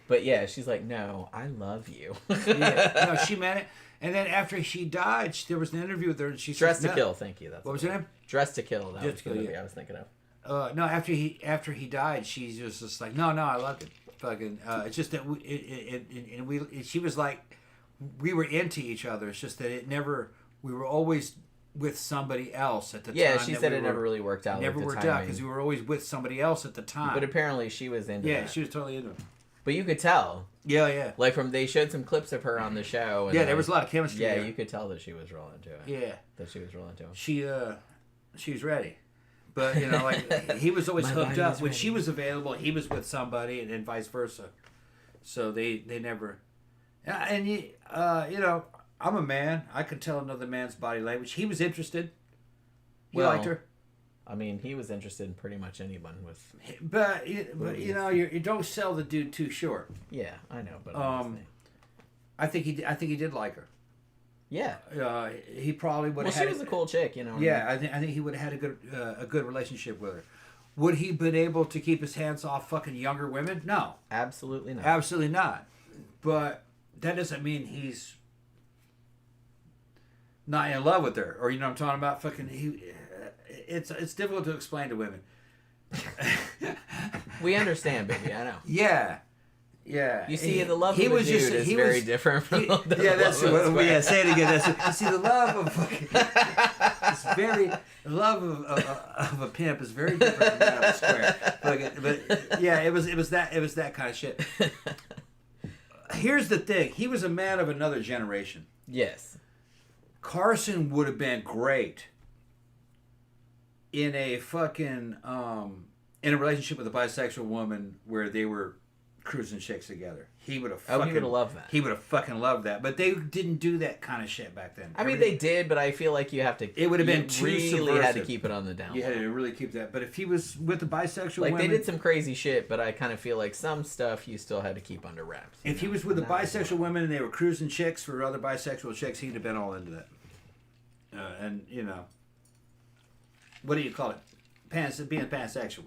But yeah, she's like, "No, I love you." No, she meant it. And then after she died, there was an interview with her, and she said, Dress to Kill. Thank you. That's what was her name? Dress to Kill. That Dress was to the Kill, movie I was thinking of. No, after he died, she was just like, no, I loved it. Fucking, it's just that she was like, we were into each other. It's just that we were always with somebody else at the time. Yeah, she said it never really worked out. Never worked out because we were always with somebody else at the time. But apparently she was into Yeah, that. she was totally into it. But you could tell. Yeah, yeah. Like they showed some clips of her on the show. And yeah, there was a lot of chemistry. Yeah, there. you could tell that she was real into it. Yeah, that she was real into it. She was ready. But like he was always hooked up when ready. she was available. He was with somebody, and vice versa. So they never. And I'm a man. I can tell another man's body language. He was interested. He liked her. I mean, he was interested in pretty much anyone with. But you don't sell the dude too short. Yeah, I know, but I think he did like her. Yeah. He probably would have. Well, she was a cool chick, Yeah, I think he would have had a good relationship with her. Would he been able to keep his hands off fucking younger women? No, absolutely not. Absolutely not. But that doesn't mean he's not in love with her, or you know what I'm talking about. Fucking it's difficult to explain to women. We understand, baby. I know. Yeah. Yeah. You see, the love of a dude is very different from the that's love what. Yeah, say it again. You see, the love of fucking of a pimp is very different from that of a square. But yeah, it was that kind of shit. Here's the thing: he was a man of another generation. Yes. Carson would have been great in a fucking in a relationship with a bisexual woman where they were cruising chicks together. He would have fucking... he would have loved that. He would have fucking loved that. But they didn't do that kind of shit back then. I mean, they did, but I feel like you have to... It would have been too really subversive. had to keep it on the down low. You had to really keep that. But if he was with a bisexual like, woman... they did some crazy shit, but I kind of feel like some stuff you still had to keep under wraps. If he was with a bisexual woman and they were cruising chicks for other bisexual chicks, he'd have been all into that. And, what do you call it? Being pansexual.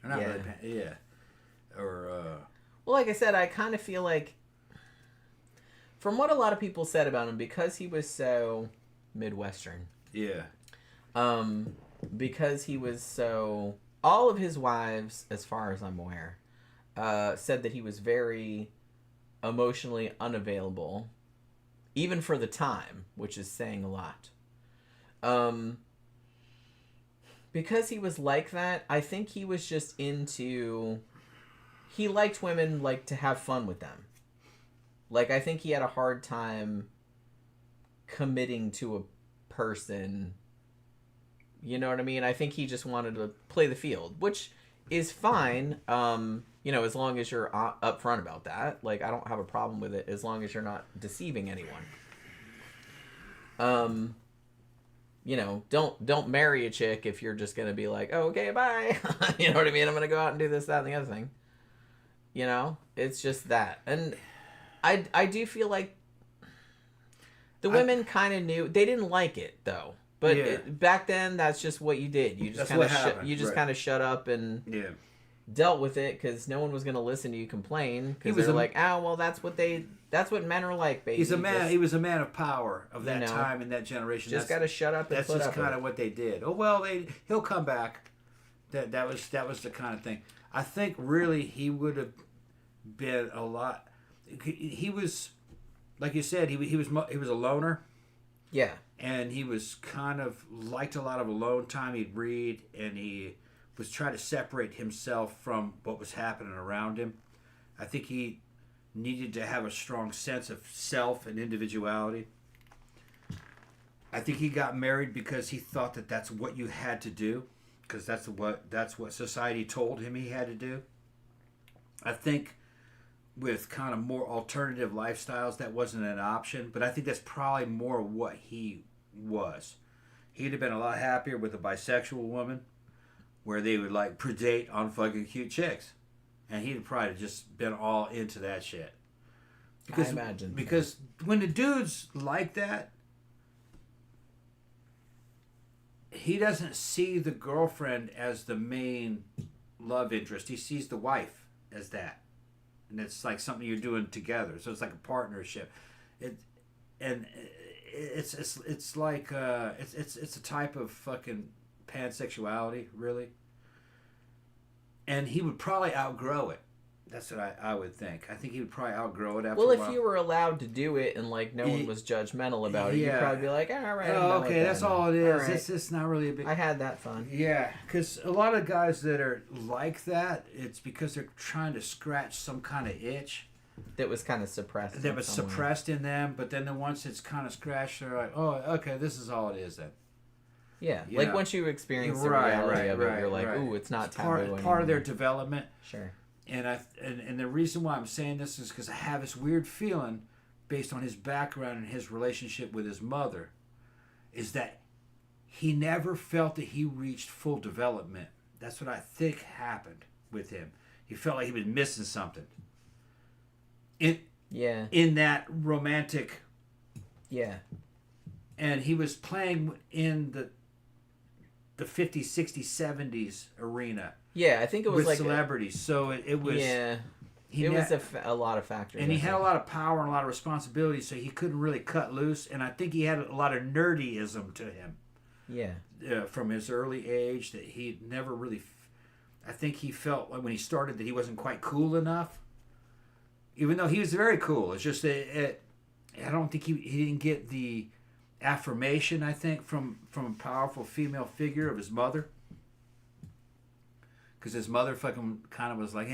Or not really yeah. Or... Well, like I said, I kind of feel like, from what a lot of people said about him, because he was so Midwestern. Yeah. Because he was so... All of his wives, as far as I'm aware, said that he was very emotionally unavailable, even for the time, which is saying a lot. Because he was like that, I think he was just into... He liked women, like, to have fun with them. Like, I think he had a hard time committing to a person. You know what I mean? I think he just wanted to play the field, which is fine, as long as you're upfront about that. Like, I don't have a problem with it as long as you're not deceiving anyone. Don't marry a chick if you're just going to be like, oh, okay, bye. You know what I mean? I'm going to go out and do this, that, and the other thing. It's just that. And I do feel like the women kind of knew. They didn't like it, though. But back then, that's just what you did. You just kind of shut up and dealt with it because no one was going to listen to you complain. Because they're like, well, that's what men are like, baby. He's a man. He was a man of power of that time and that generation. Just got to shut up and that's put just up kind of what they did. Oh well, he'll come back. That was the kind of thing. I think really he would have been a lot. He was, like you said, he was a loner. Yeah. And he was kind of liked a lot of alone time. He'd read and he was trying to separate himself from what was happening around him. I think he needed to have a strong sense of self and individuality. I think he got married because he thought that that's what you had to do. Because that's what society told him he had to do. I think with kind of more alternative lifestyles, that wasn't an option. But I think that's probably more what he was. He'd have been a lot happier with a bisexual woman where they would like predate on fucking cute chicks. And he'd probably just been all into that shit. Because, I imagine. Because when the dude's like that, he doesn't see the girlfriend as the main love interest. He sees the wife as that. And it's like something you're doing together. So it's like a partnership. It's like it's a type of fucking pansexuality, really. And he would probably outgrow it. That's what I would think. I think he would probably outgrow it after Well, a if while. you were allowed to do it and like no one was judgmental about it, you'd probably be like, all right, I'm done with that's that all it now. is. All right. It's not really a big. I had that fun. Yeah, because a lot of guys that are like that, it's because they're trying to scratch some kind of itch That was kind of suppressed. that was suppressed in them. But then once it's kind of scratched, they're like, oh, okay, this is all it is then. Yeah, You like know. once you experience the Right, reality of it, right, you're like, right. ooh, it's not It's taboo anymore. part of their development. Sure. And the reason why I'm saying this is because I have this weird feeling, based on his background and his relationship with his mother, is that he never felt that he reached full development. That's what I think happened with him. He felt like he was missing something. In that romantic. Yeah. And he was playing in the 50s, 60s, 70s arena. Yeah, I think it was with like celebrities. So it was. Yeah. It was a lot of factors. And he had a lot of power and a lot of responsibility, so he couldn't really cut loose. And I think he had a lot of nerdyism to him. Yeah. From his early age, that he never really. I think he felt like when he started that he wasn't quite cool enough. Even though he was very cool, it's just I don't think he didn't get the affirmation. I think from a powerful female figure of his mother. Because his mother fucking kind of was like,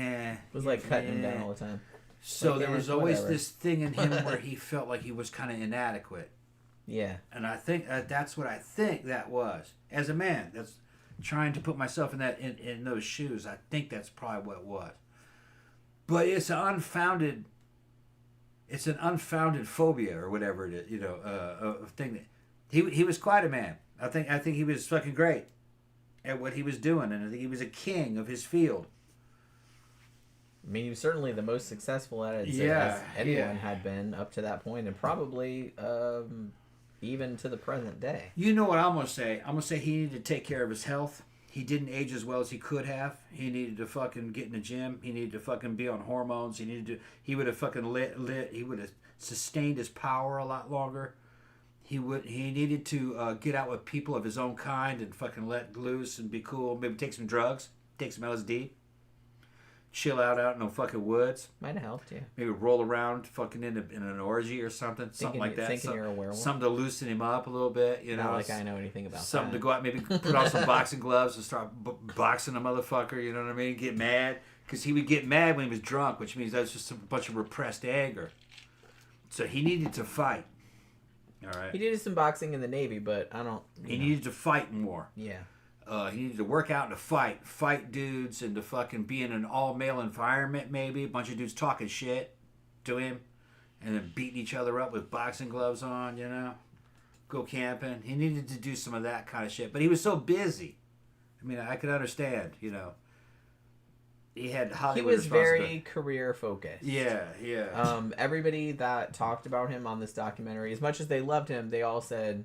was like cutting him down all the time. So like, there was always whatever. this thing in him where he felt like he was kind of inadequate. Yeah. And I think that's what I think that was. As a man, that's trying to put myself in that in those shoes. I think that's probably what it was. But it's an unfounded phobia or whatever it is, a thing that he was quite a man. I think he was fucking great at what he was doing, and I think he was a king of his field. I mean, he was certainly the most successful at it as anyone had been up to that point, and probably even to the present day. You know what I'm going to say? I'm going to say he needed to take care of his health. He didn't age as well as he could have. He needed to fucking get in the gym. He needed to fucking be on hormones. He would have fucking he would have sustained his power a lot longer. He needed to get out with people of his own kind and fucking let loose and be cool. Maybe take some drugs, take some LSD, chill out in the fucking woods. Might have helped you. Maybe roll around fucking in an orgy or something like that. Thinking you're a werewolf. Something to loosen him up a little bit. Not like I know anything about something that. to go out, maybe put on some boxing gloves and start boxing a motherfucker. You know what I mean? Get mad because he would get mad when he was drunk, which means that's just a bunch of repressed anger. So he needed to fight. All right. He did some boxing in the Navy, but I don't. He needed to fight more. Yeah. He needed to work out and to fight dudes, and to fucking be in an all-male environment. Maybe a bunch of dudes talking shit to him, and then beating each other up with boxing gloves on. Go camping. He needed to do some of that kind of shit, but he was so busy. I mean, I could understand. He had Hollywood. He was very career focused. Yeah. Everybody that talked about him on this documentary, as much as they loved him, they all said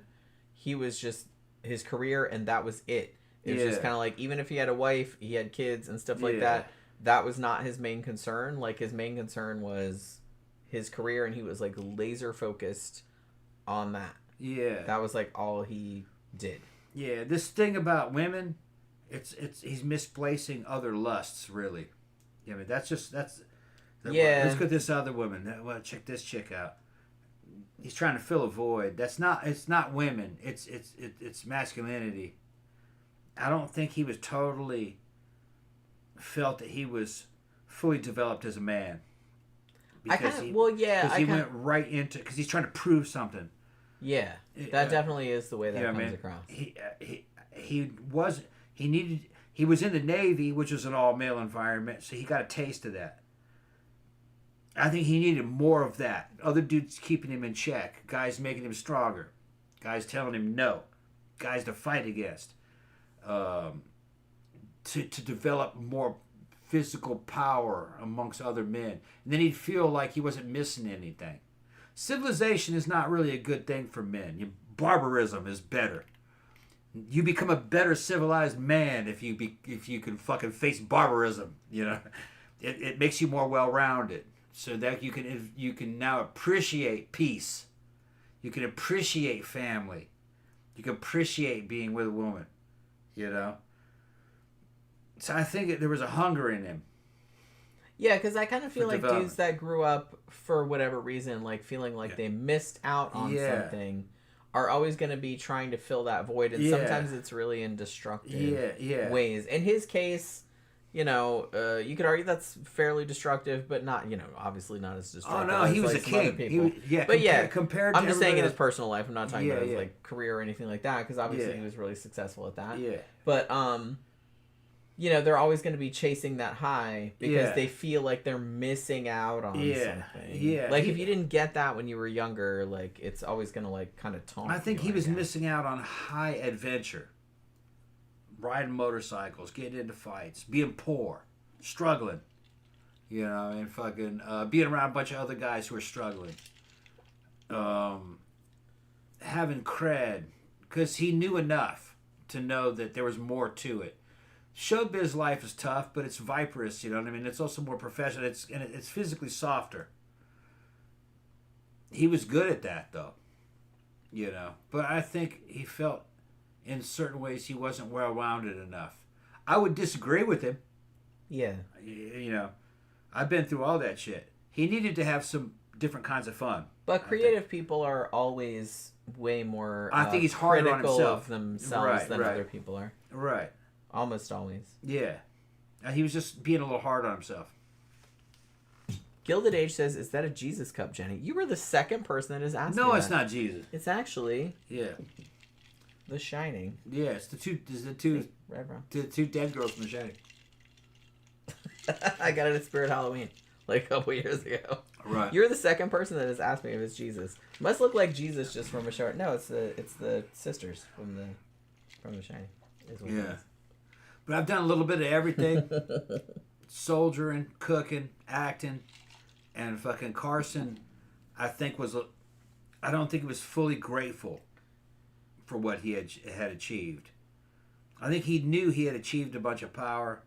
he was just his career and that was it. It was just kind of like, even if he had a wife, he had kids and stuff like that, that was not his main concern. Like, his main concern was his career, and he was like laser focused on that. Yeah. That was like all he did. Yeah, this thing about women, he's misplacing other lusts, really. Yeah, I mean, let's go with this other woman. Well, check this chick out. He's trying to fill a void. It's not women. It's masculinity. I don't think he was totally felt that he was fully developed as a man. Because he went right into, because he's trying to prove something. Yeah, that definitely is the way that comes across. He was in the Navy, which was an all-male environment, so he got a taste of that. I think he needed more of that. Other dudes keeping him in check. Guys making him stronger. Guys telling him no. Guys to fight against. To develop more physical power amongst other men. And then he'd feel like he wasn't missing anything. Civilization is not really a good thing for men. Barbarism is better. You become a better civilized man if you can fucking face barbarism. It makes you more well-rounded. So that you can now appreciate peace. You can appreciate family. You can appreciate being with a woman. So I think there was a hunger in him. Yeah, because I kind of feel like development. dudes that grew up for whatever reason, like feeling like they missed out on something, are always going to be trying to fill that void, and sometimes it's really in destructive ways. In his case, you know, you could argue that's fairly destructive, but not, you know, obviously not as destructive. Oh no, he was like a king. Compared to I'm just saying in his personal life. I'm not talking about his like career or anything like that, because obviously he was really successful at that. Yeah. But you know, they're always going to be chasing that high because they feel like they're missing out on something. Yeah. Like, if you didn't get that when you were younger, like, it's always going to, like, kind of taunt I think you, he was missing out on high adventure. Riding motorcycles, getting into fights, being poor, struggling. You know, and fucking being around a bunch of other guys who are struggling. Having cred. Because he knew enough to know that there was more to it. Showbiz life is tough, but it's viperous, you know what I mean? It's also more professional. It's physically softer. He was good at that, though. You know? But I think he felt, in certain ways, he wasn't well-rounded enough. I would disagree with him. Yeah. You know? I've been through all that shit. He needed to have some different kinds of fun. But creative people are always way more I think he's harder on critical himself. of themselves than other people are. Right. Almost always. Yeah. He was just being a little hard on himself. Gilded Age says, "Is that a Jesus cup, Jenny?" You were the second person that has asked me No, it's that. not Jesus. It's actually Yeah. The Shining. Yeah, it's the two dead girls from The Shining. I got it at Spirit Halloween like a couple years ago. Right. You're the second person that has asked me if it's Jesus. Must look like Jesus just from a short. No, it's the sisters from The Shining. Is what it is. But I've done a little bit of everything. Soldiering, cooking, acting, and fucking Carson, I don't think he was fully grateful for what he had achieved. I think he knew he had achieved a bunch of power.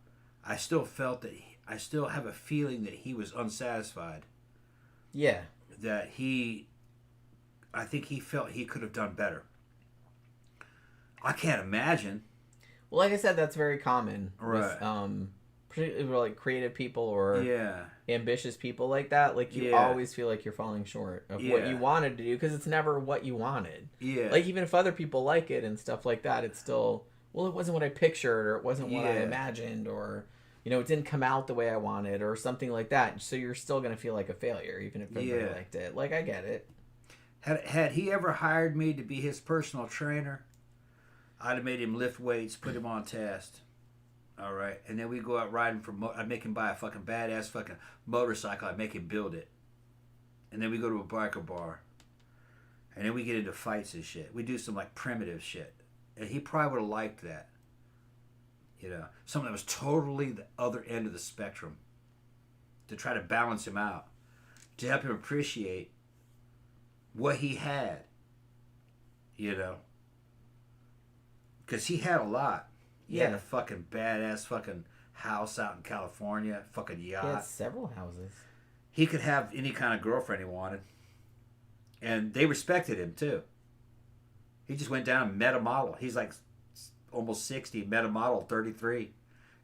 I still have a feeling that he was unsatisfied. Yeah. I think he felt he could have done better. I can't imagine. Well, like I said, that's very common. Right. With, particularly like creative people or ambitious people like that. Like, you always feel like you're falling short of what you wanted to do, because it's never what you wanted. Yeah. Like, even if other people like it and stuff like that, it's still, well, it wasn't what I pictured, or it wasn't what I imagined, or, you know, it didn't come out the way I wanted, or something like that. So you're still going to feel like a failure, even if everybody liked it. Like, I get it. Had he ever hired me to be his personal trainer, I'd have made him lift weights, put him on test. All right. And then we go out riding I'd make him buy a fucking badass fucking motorcycle. I'd make him build it. And then we go to a biker bar. And then we get into fights and shit. We do some like primitive shit. And he probably would have liked that. You know, something that was totally the other end of the spectrum. To try to balance him out. To help him appreciate what he had. You know. Because he had a lot. He had a fucking badass fucking house out in California. Fucking yacht. He had several houses. He could have any kind of girlfriend he wanted. And they respected him, too. He just went down and met a model. He's like almost 60. Met a model, 33.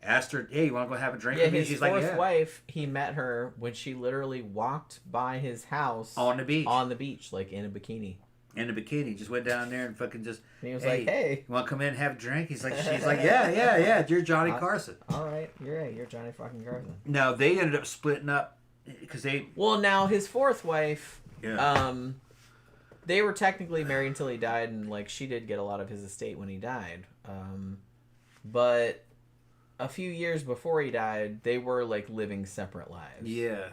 Asked her, hey, you want to go have a drink with me? She's like, yeah. His wife, he met her when she literally walked by his house. On the beach. On the beach, like in a bikini. In a bikini, just went down there and fucking just. And he was like, "Hey, you want to come in and have a drink?" She's like, "Yeah, you're Johnny Carson." All right, you're Johnny fucking Carson. No, they ended up splitting up because they. Well, now his fourth wife, they were technically married until he died, and like she did get a lot of his estate when he died. But a few years before he died, they were like living separate lives. Yeah.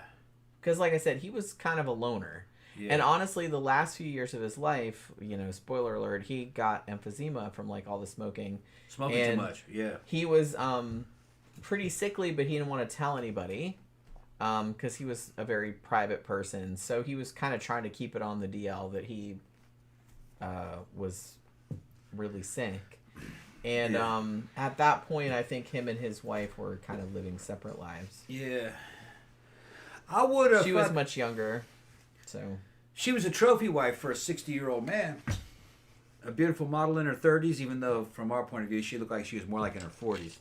Because, like I said, he was kind of a loner. Yeah. And honestly, the last few years of his life, you know, spoiler alert, he got emphysema from like all the smoking. Smoking too much, yeah. He was pretty sickly, but he didn't want to tell anybody because he was a very private person. So he was kind of trying to keep it on the DL that he was really sick. And at that point, I think him and his wife were kind of living separate lives. Yeah. I would have. She was much younger, so. She was a trophy wife for a 60-year-old man. A beautiful model in her 30s, even though from our point of view, she looked like she was more like in her 40s.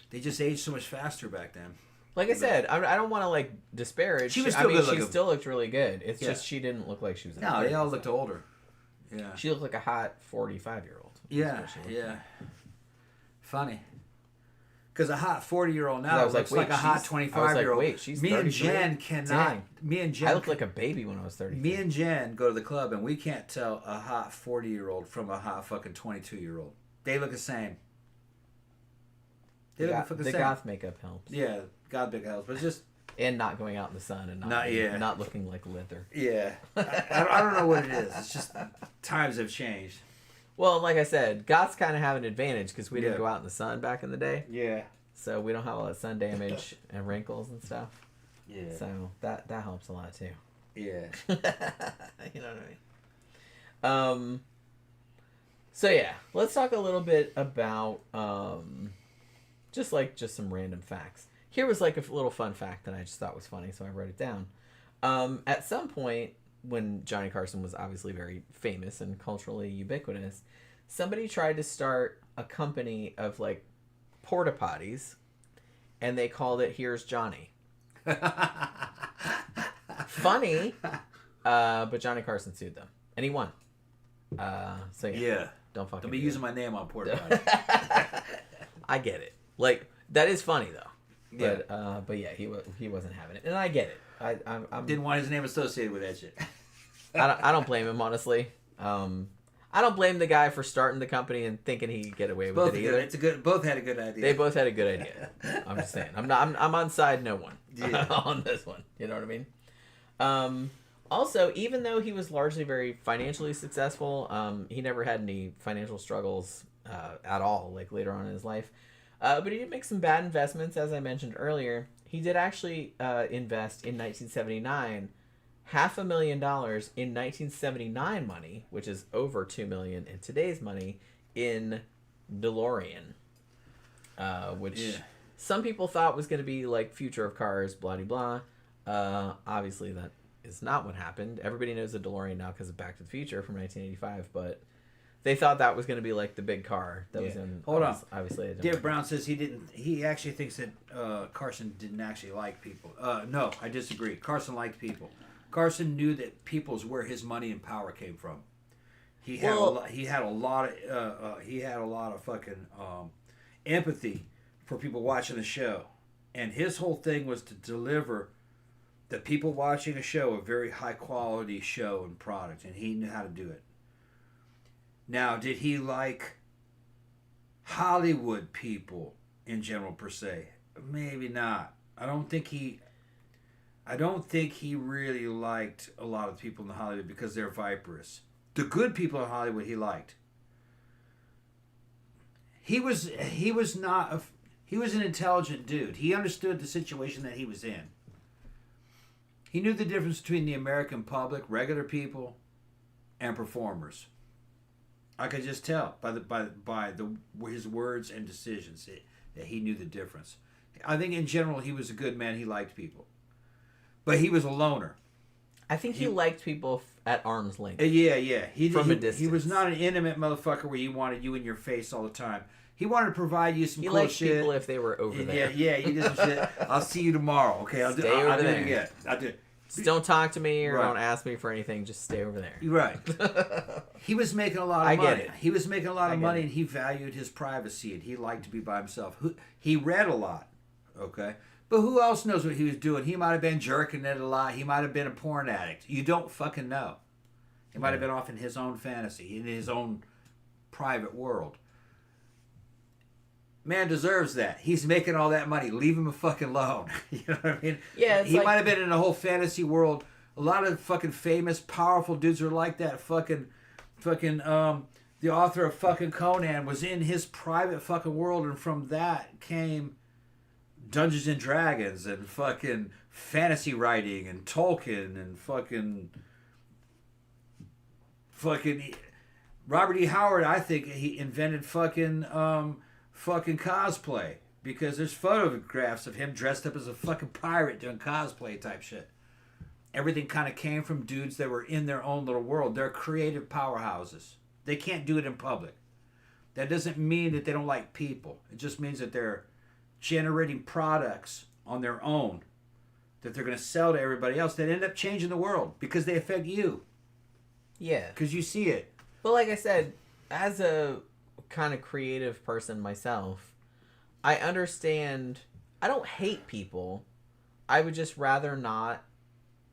They just aged so much faster back then. Like I said, I don't want to like disparage. She was still good looking. She still looked really good. It's Yeah. just she didn't look like she was. No, they all looked older. Yeah. She looked like a hot 45-year-old. Yeah, yeah. Funny. Because a hot 40-year-old now looks like a hot 25-year-old. Wait, she's me 33? and Jen cannot. Dang. Me and Jen. I looked like a baby when I was 30. Me and Jen go to the club and we can't tell a hot 40-year-old from a hot fucking 22-year-old. They look the same. They look fucking the same. The goth makeup helps. Yeah, goth makeup helps, but it's just. And not going out in the sun and not looking like leather. Yeah, I don't know what it is. It's just times have changed. Well, like I said, goths kind of have an advantage because we didn't go out in the sun back in the day. Yeah. So we don't have all that sun damage and wrinkles and stuff. Yeah. So that helps a lot too. Yeah. You know what I mean? So yeah, let's talk a little bit about just some random facts. Here was like a little fun fact that I just thought was funny, so I wrote it down. At some point, when Johnny Carson was obviously very famous and culturally ubiquitous, somebody tried to start a company of like porta potties, and they called it "Here's Johnny." Funny, but Johnny Carson sued them, and he won. So yeah, don't fucking. Don't be using my name on porta potty. I get it. Like that is funny though. But yeah, he wasn't having it, and I get it. I didn't want his name associated with that shit. I don't blame him, honestly. I don't blame the guy for starting the company and thinking he could get away with it either. Both had a good idea. They both had a good idea. I'm just saying. I'm on side no one on this one. You know what I mean? Also, even though he was largely very financially successful, he never had any financial struggles at all. Like later on in his life. But he did make some bad investments, as I mentioned earlier. He did actually invest in 1979 $500,000 in 1979 money, which is over $2 million in today's money, in DeLorean, which some people thought was going to be like future of cars, blah blah blah. Obviously, that is not what happened. Everybody knows the DeLorean now because of Back to the Future from 1985, but. They thought that was going to be like the big car that was in. Hold on. Obviously, Dave Brown says he didn't. He actually thinks that Carson didn't actually like people. No, I disagree. Carson liked people. Carson knew that people's where his money and power came from. He had a lot of fucking empathy for people watching the show, and his whole thing was to deliver the people watching a show a very high quality show and product, and he knew how to do it. Now, did he like Hollywood people in general per se? Maybe not. I don't think he really liked a lot of people in Hollywood because they're viperous. The good people in Hollywood he liked. He was an intelligent dude. He understood the situation that he was in. He knew the difference between the American public, regular people, and performers. I could just tell by his words and decisions that he knew the difference. I think in general he was a good man. He liked people, but he was a loner. I think he liked people at arm's length. Yeah. From a distance. He was not an intimate motherfucker where he wanted you in your face all the time. He wanted to provide you some cool shit. He liked people if they were over there. Yeah. He did some shit. I'll see you tomorrow. Okay, I'll do it again. I'll do it. Just don't talk to me or don't ask me for anything. Just stay over there. Right. He was making a lot of money. I get it. He was making a lot of money, and he valued his privacy, and he liked to be by himself. He read a lot, okay? But who else knows what he was doing? He might have been jerking it a lot. He might have been a porn addict. You don't fucking know. He might have been off in his own fantasy, in his own private world. Man deserves that. He's making all that money. Leave him a fucking alone. You know what I mean? Yeah, he might have been in a whole fantasy world. A lot of fucking famous, powerful dudes are like that. The author of fucking Conan was in his private fucking world, and from that came Dungeons and Dragons and fucking fantasy writing and Tolkien and fucking Robert E. Howard. I think he invented fucking cosplay, because there's photographs of him dressed up as a fucking pirate doing cosplay type shit. Everything kind of came from dudes that were in their own little world. They're creative powerhouses. They can't do it in public. That doesn't mean that they don't like people. It just means that they're generating products on their own that they're going to sell to everybody else that end up changing the world because they affect you. Yeah. Because you see it. But like I said, as a kind of creative person myself, I understand. I don't hate people. I would just rather not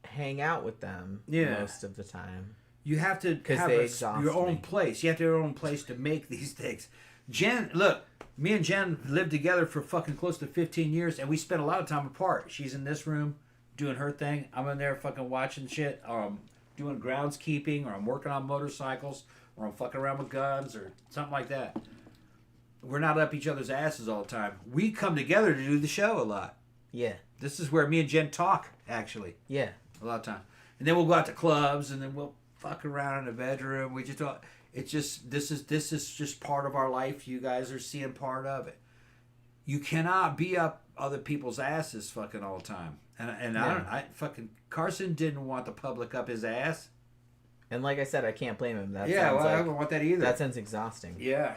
hang out with them most of the time. You have to have your own place. You have to have your own place to make these things. Jen, look, me and Jen lived together for fucking close to 15 years, and we spent a lot of time apart. She's in this room doing her thing. I'm in there fucking watching shit, or I'm doing groundskeeping, or I'm working on motorcycles, or I'm fucking around with guns, or something like that. We're not up each other's asses all the time. We come together to do the show a lot. Yeah. This is where me and Jen talk, actually. Yeah. A lot of time. And then we'll go out to clubs, and then we'll fuck around in the bedroom. We just talk. It's just this is just part of our life. You guys are seeing part of it. You cannot be up other people's asses fucking all the time. And I fucking Carson didn't want the public up his ass. And like I said, I can't blame him. I don't want that either. That sounds exhausting. Yeah.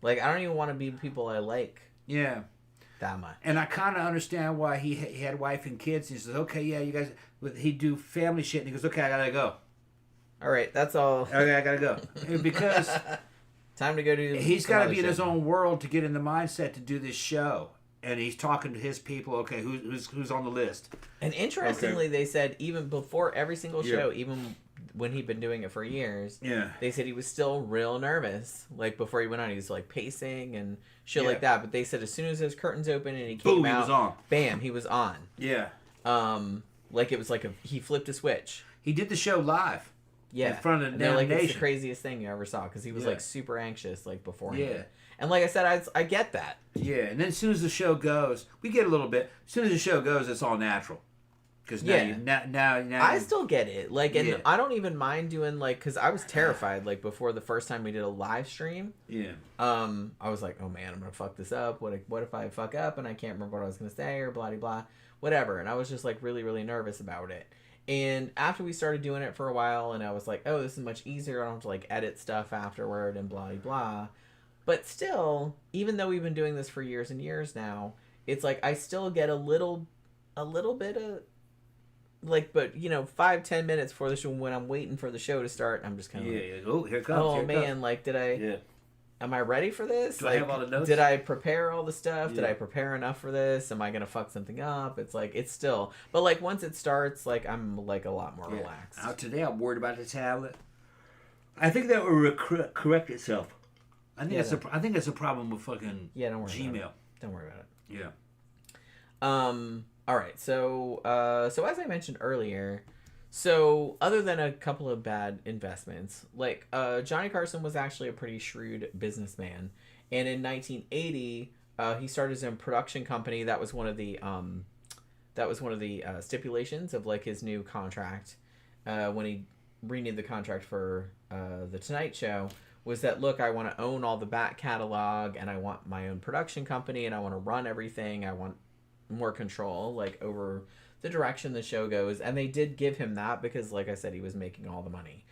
Like I don't even want to be people I like. Yeah. That much. And I kind of understand why he had wife and kids. He says, okay, yeah, you guys. He'd do family shit, and he goes, okay, I gotta go. All right, that's all. Okay, I gotta go because time to go do. He's got to be in his own world to get in the mindset to do this show, and he's talking to his people. Okay, who's on the list? And interestingly, they said even before every single show, even when he'd been doing it for years, they said he was still real nervous. Like before he went on, he was like pacing and shit like that. But they said as soon as his curtains opened and he came out, he was on. Bam, he was on. Yeah. Like it was like he flipped a switch. He did the show live. Yeah. In front of the like nation. It's the craziest thing you ever saw because he was like super anxious like beforehand. Yeah. And like I said, I get that. Yeah, and then as soon as the show goes, we get a little bit. As soon as the show goes, it's all natural. Because now I still get it. Like, and I don't even mind doing like, because I was terrified like before the first time we did a live stream. Yeah. I was like, oh man, I'm gonna fuck this up. What if I fuck up and I can't remember what I was gonna say or blah blah blah, whatever. And I was just like really really nervous about it. And after we started doing it for a while, and I was like, oh, this is much easier. I don't have to like edit stuff afterward and blah blah blah. But still, even though we've been doing this for years and years now, it's like I still get a little bit of like, but 5-10 minutes before the show, when I'm waiting for the show to start, I'm just kind of like, oh, here it comes. Oh man, like did I? Am I ready for this? Do I have all the notes? Did I prepare all the stuff? Did I prepare enough for this? Am I gonna fuck something up? It's like it's still, but like once it starts, like I'm like a lot more relaxed. Now today I'm worried about the tablet. I think that will correct itself. I think that's a problem with fucking don't worry Gmail. About it. Don't worry about it. Yeah. All right. So as I mentioned earlier, so other than a couple of bad investments, like Johnny Carson was actually a pretty shrewd businessman, and in 1980, he started his own production company. That was one of the stipulations of like his new contract when he renewed the contract for the Tonight Show. Was that, look, I want to own all the back catalog, and I want my own production company, and I want to run everything. I want more control, like, over the direction the show goes. And they did give him that because, like I said, he was making all the money.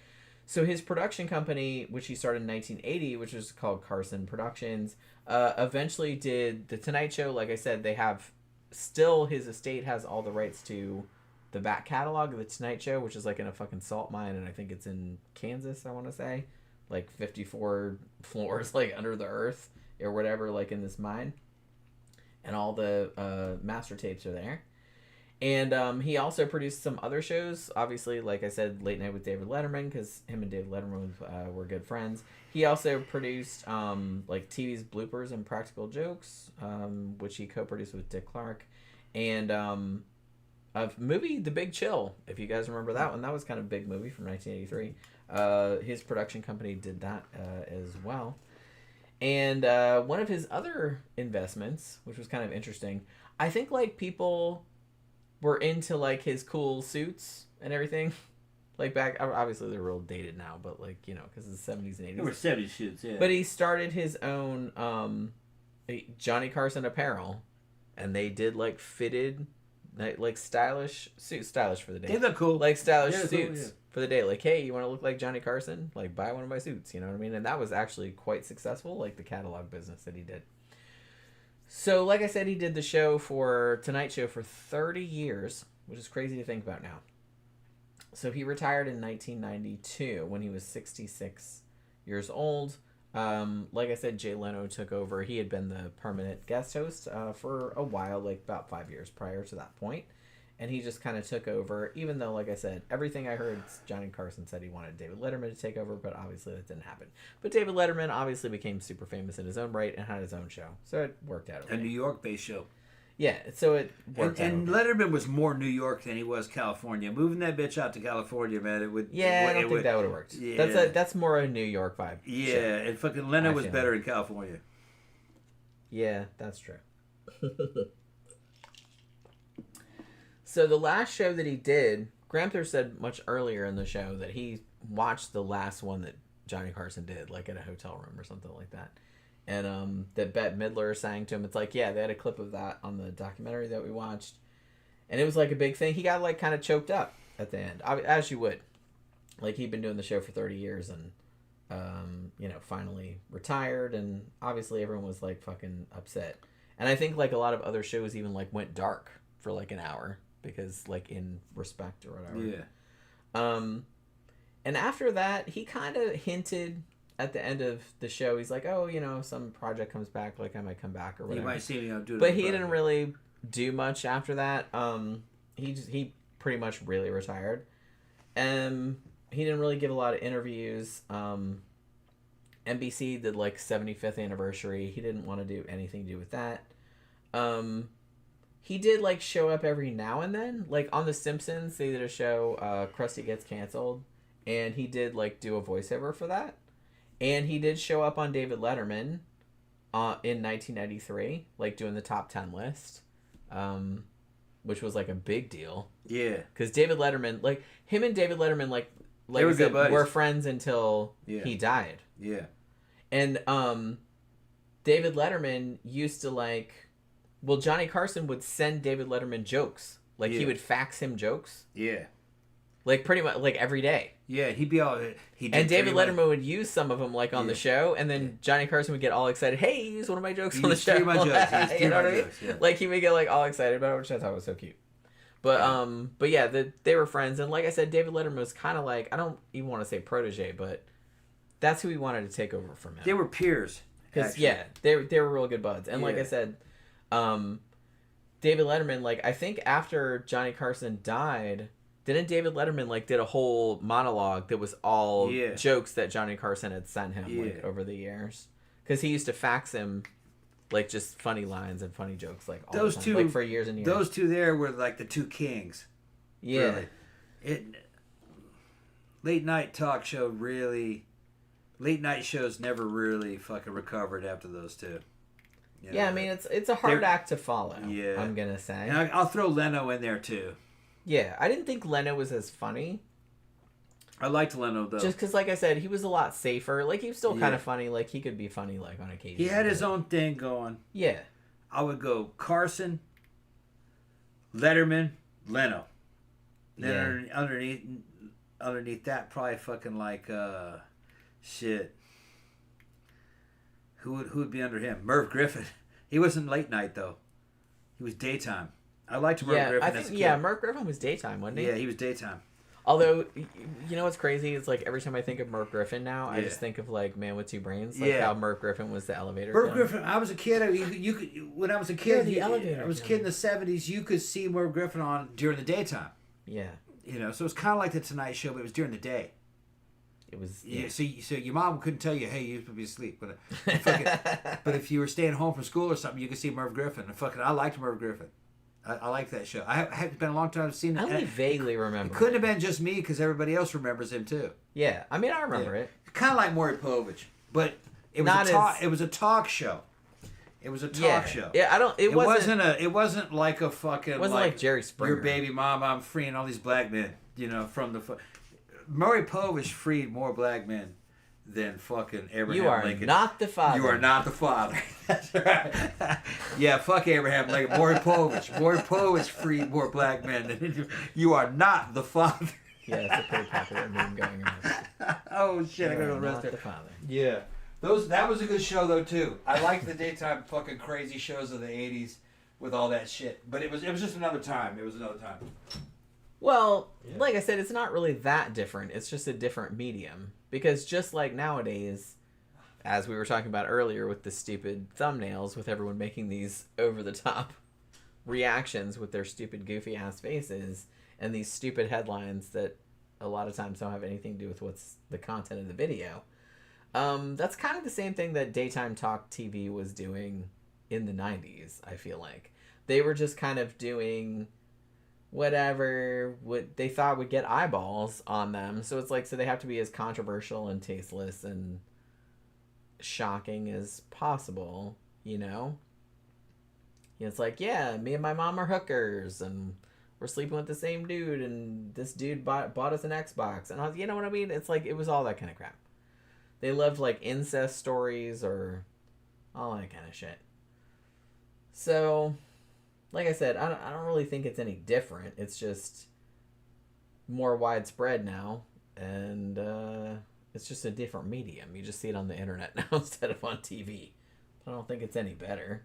So his production company, which he started in 1980, which was called Carson Productions, eventually did The Tonight Show. Like I said, they have still, his estate has all the rights to the back catalog of The Tonight Show, which is like in a fucking salt mine, and I think it's in Kansas, I want to say. Like 54 floors like under the earth or whatever, like in this mine, and all the master tapes are there. And he also produced some other shows, obviously, like I said, Late Night with David Letterman, because him and David Letterman were good friends. He also produced like TV's Bloopers and Practical Jokes, which he co-produced with Dick Clark, and a movie, The Big Chill, if you guys remember that one. That was kind of a big movie from 1983. His production company did that as well. And one of his other investments, which was kind of interesting, I think like people were into like his cool suits and everything. Like back, obviously they're real dated now, but like, because it's the 70s and 80s. They were 70s suits, yeah. But he started his own Johnny Carson apparel, and they did like fitted, like stylish suits, stylish for the day. They look cool. Like stylish suits for the day. Like, hey, you want to look like Johnny Carson? Like, buy one of my suits. You know what I mean? And that was actually quite successful, like the catalog business that he did. So, like I said, he did the show for Tonight Show for 30 years, which is crazy to think about now. So he retired in 1992 when he was 66 years old. Like I said, Jay Leno took over. He had been the permanent guest host for a while, like about 5 years prior to that point. And he just kind of took over, even though, like I said, everything I heard, Johnny Carson said he wanted David Letterman to take over, but obviously that didn't happen. But David Letterman obviously became super famous in his own right and had his own show. So it worked out. A New York-based show. Yeah, so it worked out. And Letterman was more New York than he was California. Moving that bitch out to California, man, it would... Yeah, I don't think that would have worked. Yeah. That's more a New York vibe. Yeah, show. And fucking Leno was better in California. Yeah, that's true. So the last show that he did, Gramther said much earlier in the show that he watched the last one that Johnny Carson did, like in a hotel room or something like that. And that Bette Midler sang to him. It's like, yeah, they had a clip of that on the documentary that we watched. And it was like a big thing. He got like kind of choked up at the end, as you would. Like he'd been doing the show for 30 years and, finally retired. And obviously everyone was like fucking upset. And I think like a lot of other shows even like went dark for like an hour. Because, like, in respect or whatever. Yeah. And after that, he kind of hinted at the end of the show. He's like, oh, some project comes back, like, I might come back or whatever. You might see me do it. But he didn't really do much after that. He pretty much really retired. And he didn't really give a lot of interviews. NBC did, like, 75th anniversary. He didn't want to do anything to do with that. He did, like, show up every now and then. Like, on The Simpsons, they did a show, Krusty Gets Canceled. And he did, like, do a voiceover for that. And he did show up on David Letterman in 1993, like, doing the top 10 list. Which was, like, a big deal. Yeah. Because David Letterman, like, him and David Letterman, like they were friends until he died. Yeah. And David Letterman used to, like... Well, Johnny Carson would send David Letterman jokes. Like, he would fax him jokes. Yeah. Like, pretty much, like, every day. Yeah, he'd be all... And David Letterman would use some of them, like, on the show, and then Johnny Carson would get all excited. Hey, use one of my jokes on the show. You know what I mean? Yeah. Like, he would get, like, all excited about it, which I thought was so cute. But yeah, they were friends. And like I said, David Letterman was kind of like, I don't even want to say protege, but that's who he wanted to take over from him. They were peers. Because, yeah, they were real good buds. And like I said... David Letterman, like, I think after Johnny Carson died, didn't David Letterman, like, did a whole monologue that was all jokes that Johnny Carson had sent him, like, over the years? Because he used to fax him, like, just funny lines and funny jokes, like, all those the time, two, like, for years and years. Those two there were, like, the two kings. Yeah. Really. Late night talk show really... Late night shows never really fucking recovered after those two. Yeah, I mean, it's a hard act to follow, I'm going to say. And I'll throw Leno in there, too. Yeah, I didn't think Leno was as funny. I liked Leno, though. Just because, like I said, he was a lot safer. Like, he was still kind of funny. Like, he could be funny, like, on occasion. He had his own thing going. Yeah. I would go Carson, Letterman, Leno. Then underneath that, probably fucking, like, shit. Who would be under him? Merv Griffin. He wasn't late night, though. He was daytime. I liked Merv Griffin as a kid. Yeah, Merv Griffin was daytime, wasn't he? Yeah, he was daytime. Although, you know what's crazy? It's like every time I think of Merv Griffin now, I just think of like Man with Two Brains. Like how Merv Griffin was the elevator. Merv Griffin, I was a kid. You could, when I was a kid, the elevator. I was a kid in the 70s, you could see Merv Griffin on during the daytime. Yeah. You know, so it was kind of like the Tonight Show, but it was during the day. It was, so your mom couldn't tell you, hey, you should be asleep. But but if you were staying home from school or something, you could see Merv Griffin. And I liked Merv Griffin. I liked that show. It's been a long time I've seen it. I only vaguely remember. It couldn't have been just me because everybody else remembers him too. Yeah, I mean I remember it. Kind of like Maury Povich, but it was it was a talk show. It was a talk show. Yeah, It wasn't like a fucking. It wasn't like Jerry Springer. Your baby mama, I'm freeing all these black men. You know, from the. Maury Povich freed more black men than fucking Abraham Lincoln. You are not the father. You are not the father. That's right. Yeah, fuck Abraham Lincoln. Maury Povich freed more black men than you are not the father. Yeah, it's a pretty popular meme going around. Oh shit! I gotta go to the not the father. Yeah, That was a good show though too. I liked the daytime fucking crazy shows of the '80s with all that shit. But it was just another time. It was another time. Well, like I said, it's not really that different. It's just a different medium. Because just like nowadays, as we were talking about earlier with the stupid thumbnails, with everyone making these over-the-top reactions with their stupid, goofy-ass faces, and these stupid headlines that a lot of times don't have anything to do with what's the content of the video. That's kind of the same thing that daytime talk TV was doing in the 90s, I feel like. They were just kind of doing whatever what they thought would get eyeballs on them. So it's like, so they have to be as controversial and tasteless and shocking as possible, you know? It's like, yeah, me and my mom are hookers and we're sleeping with the same dude and this dude bought us an Xbox. And I was, you know what I mean? It's like, it was all that kind of crap. They loved like incest stories or all that kind of shit. So, like I said, I don't really think it's any different. It's just more widespread now, and it's just a different medium. You just see it on the internet now instead of on TV. I don't think it's any better,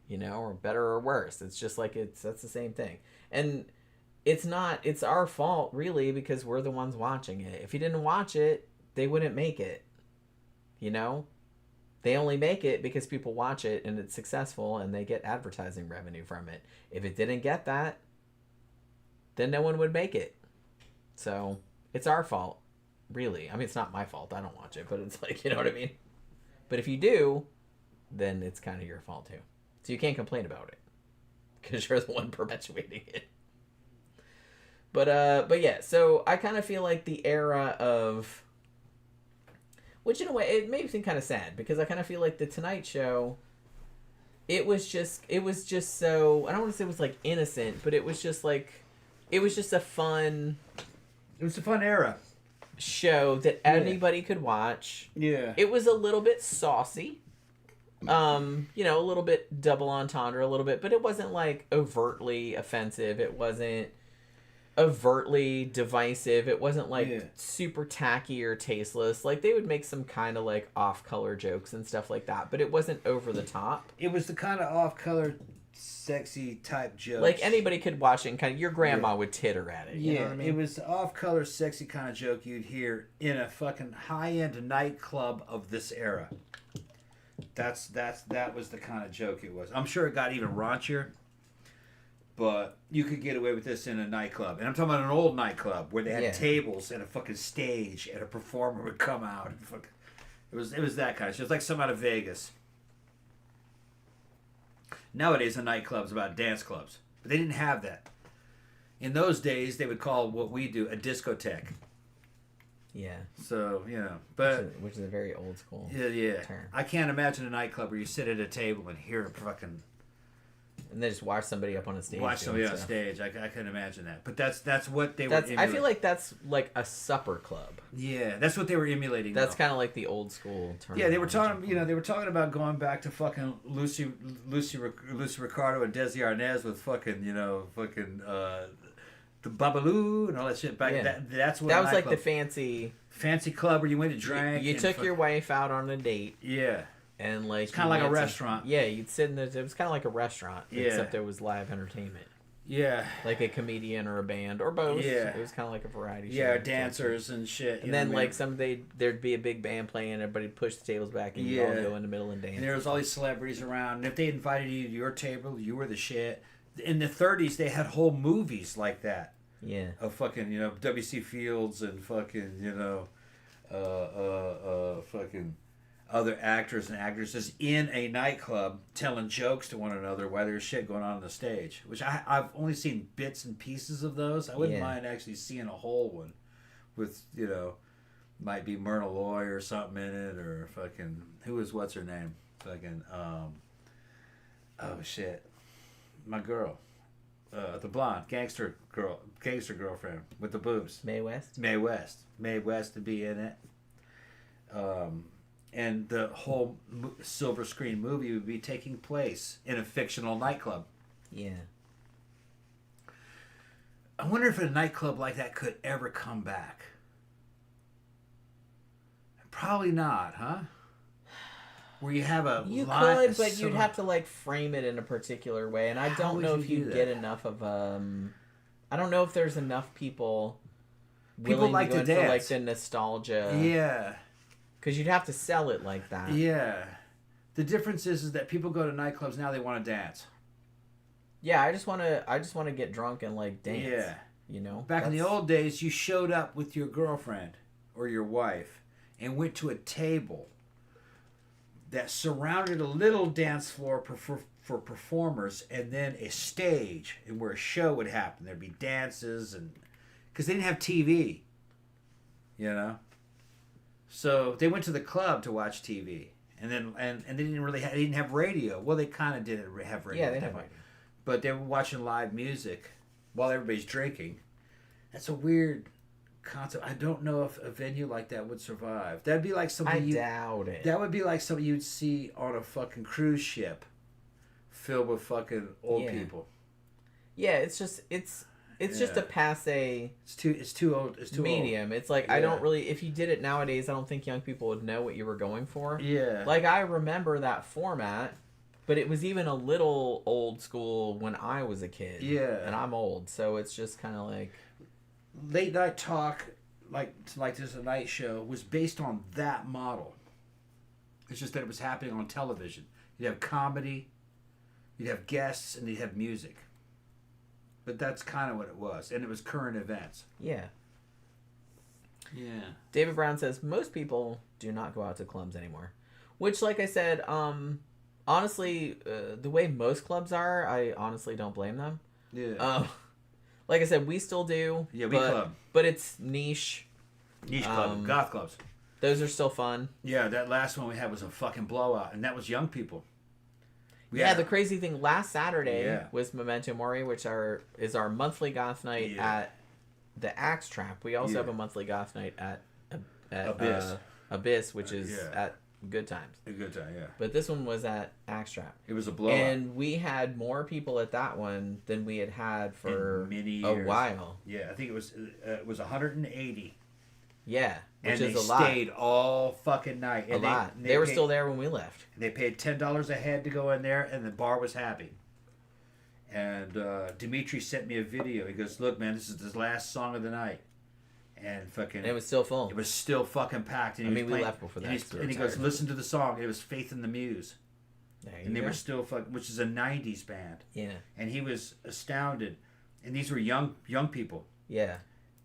you know, or better or worse. It's just like that's the same thing. And it's our fault, really, because we're the ones watching it. If you didn't watch it, they wouldn't make it, you know? They only make it because people watch it and it's successful and they get advertising revenue from it. If it didn't get that, then no one would make it. So it's our fault, really. I mean, it's not my fault. I don't watch it, but it's like, you know what I mean? But if you do, then it's kind of your fault too. So you can't complain about it because you're the one perpetuating it. But yeah, so I kind of feel like the era of... Which, in a way, it makes me kind of sad, because I kind of feel like The Tonight Show, it was just so, I don't want to say it was, like, innocent, but it was just, like, it was just a fun... It was a fun era. Show that anybody could watch. Yeah. It was a little bit saucy. You know, a little bit double entendre, a little bit, but it wasn't, like, overtly offensive. It wasn't overtly divisive. It wasn't like super tacky or tasteless. Like, they would make some kind of like off-color jokes and stuff like that, but it wasn't over the top. It was the kind of off-color sexy type jokes like anybody could watch it and kind of your grandma would titter at it, you know what I mean? It was off-color sexy kind of joke you'd hear in a fucking high-end nightclub of this era. That was the kind of joke it was. I'm sure it got even raunchier, but you could get away with this in a nightclub. And I'm talking about an old nightclub where they had tables and a fucking stage and a performer would come out. And fucking, it was that kind of shit. It was like some out of Vegas. Nowadays, a nightclub's about dance clubs. But they didn't have that. In those days, they would call what we do a discotheque. Yeah. So, you know. But which is a very old school term. I can't imagine a nightclub where you sit at a table and hear a fucking... And they just watch somebody up on a stage. Watch somebody on stage. I couldn't imagine that. But that's what they were emulating. I feel like that's like a supper club. Yeah, that's what they were emulating. That's kind of like the old school term. Yeah, they were talking. You know, they were talking about going back to fucking Lucy Ricardo and Desi Arnaz with fucking the Babalu and all that shit. Back that's what that was like the fancy club where you went to drink. You took your wife out on a date. Yeah. And like it's kind of like a restaurant. You'd sit in the. It was kind of like a restaurant, except there was live entertainment. Yeah, like a comedian or a band or both. Yeah, it was kind of like a variety show. Yeah, dancers and shit. And then like there'd be a big band playing, and everybody'd push the tables back, and you'd all go in the middle and dance. And there was all these celebrities around, and if they invited you to your table, you were the shit. In the 30s, they had whole movies like that. Yeah. Of fucking W.C. Fields and fucking fucking other actors and actresses in a nightclub telling jokes to one another while there's shit going on the stage, which I've only seen bits and pieces of those. I wouldn't mind actually seeing a whole one with, might be Myrna Loy or something in it, or fucking, what's her name? Fucking, oh shit. My girl. The blonde, gangster girlfriend with the boobs. Mae West? Mae West to be in it. And the whole silver screen movie would be taking place in a fictional nightclub. Yeah. I wonder if a nightclub like that could ever come back. Probably not, huh? where you have a You line, could, but you'd have to like frame it in a particular way, and I don't know if you'd get enough of I don't know if there's enough people willing like to go to in for like dance. the nostalgia. Yeah. Because you'd have to sell it like that. Yeah. The difference is that people go to nightclubs now, they want to dance. Yeah, I just want to get drunk and like dance. Yeah. You know? Back in the old days, you showed up with your girlfriend or your wife and went to a table that surrounded a little dance floor for performers, and then a stage and where a show would happen. There'd be dances, and because they didn't have TV, you know, so they went to the club to watch TV, and then and they they didn't have radio. Well, they kind of did have radio. Yeah, they have radio, but they were watching live music while everybody's drinking. That's a weird concept. I don't know if a venue like that would survive. That'd be like something I doubt it. That would be like something you'd see on a fucking cruise ship filled with fucking old people. Yeah, it's just a passe. It's too old. It's too medium. Old. It's like I don't really. If you did it nowadays, I don't think young people would know what you were going for. Yeah. Like I remember that format, but it was even a little old school when I was a kid. Yeah. And I'm old, so it's just kind of like late night talk, like this a night show, was based on that model. It's just that it was happening on television. You'd have comedy, you'd have guests, and you'd have music. But that's kind of what it was, and it was current events. Yeah. Yeah. David Brown says most people do not go out to clubs anymore, which, like I said, honestly, the way most clubs are, I honestly don't blame them. Yeah. Like I said, we still do. Yeah, we club. But it's niche. Niche club, goth clubs. Those are still fun. Yeah, that last one we had was a fucking blowout, and that was young people. The crazy thing last Saturday was Memento Mori, which is our monthly goth night at the Axe Trap. We also have a monthly goth night at Abyss, which is at Good Times. A Good Time, yeah. But this one was at Axe Trap. It was a blowout. And we had more people at that one than we had for many years. A while. Yeah, I think it was 180. Yeah, which and is a lot. And they stayed all fucking night. And they were still there when we left. They paid $10 a head to go in there, and the bar was happy. And Dimitri sent me a video. He goes, "Look, man, this is the last song of the night." And fucking... And it was still full. It was still fucking packed. And we left before that. And he goes, "Listen to the song." It was Faith in the Muse. And they were still fucking... Which is a 90s band. Yeah. And he was astounded. And these were young people. Yeah.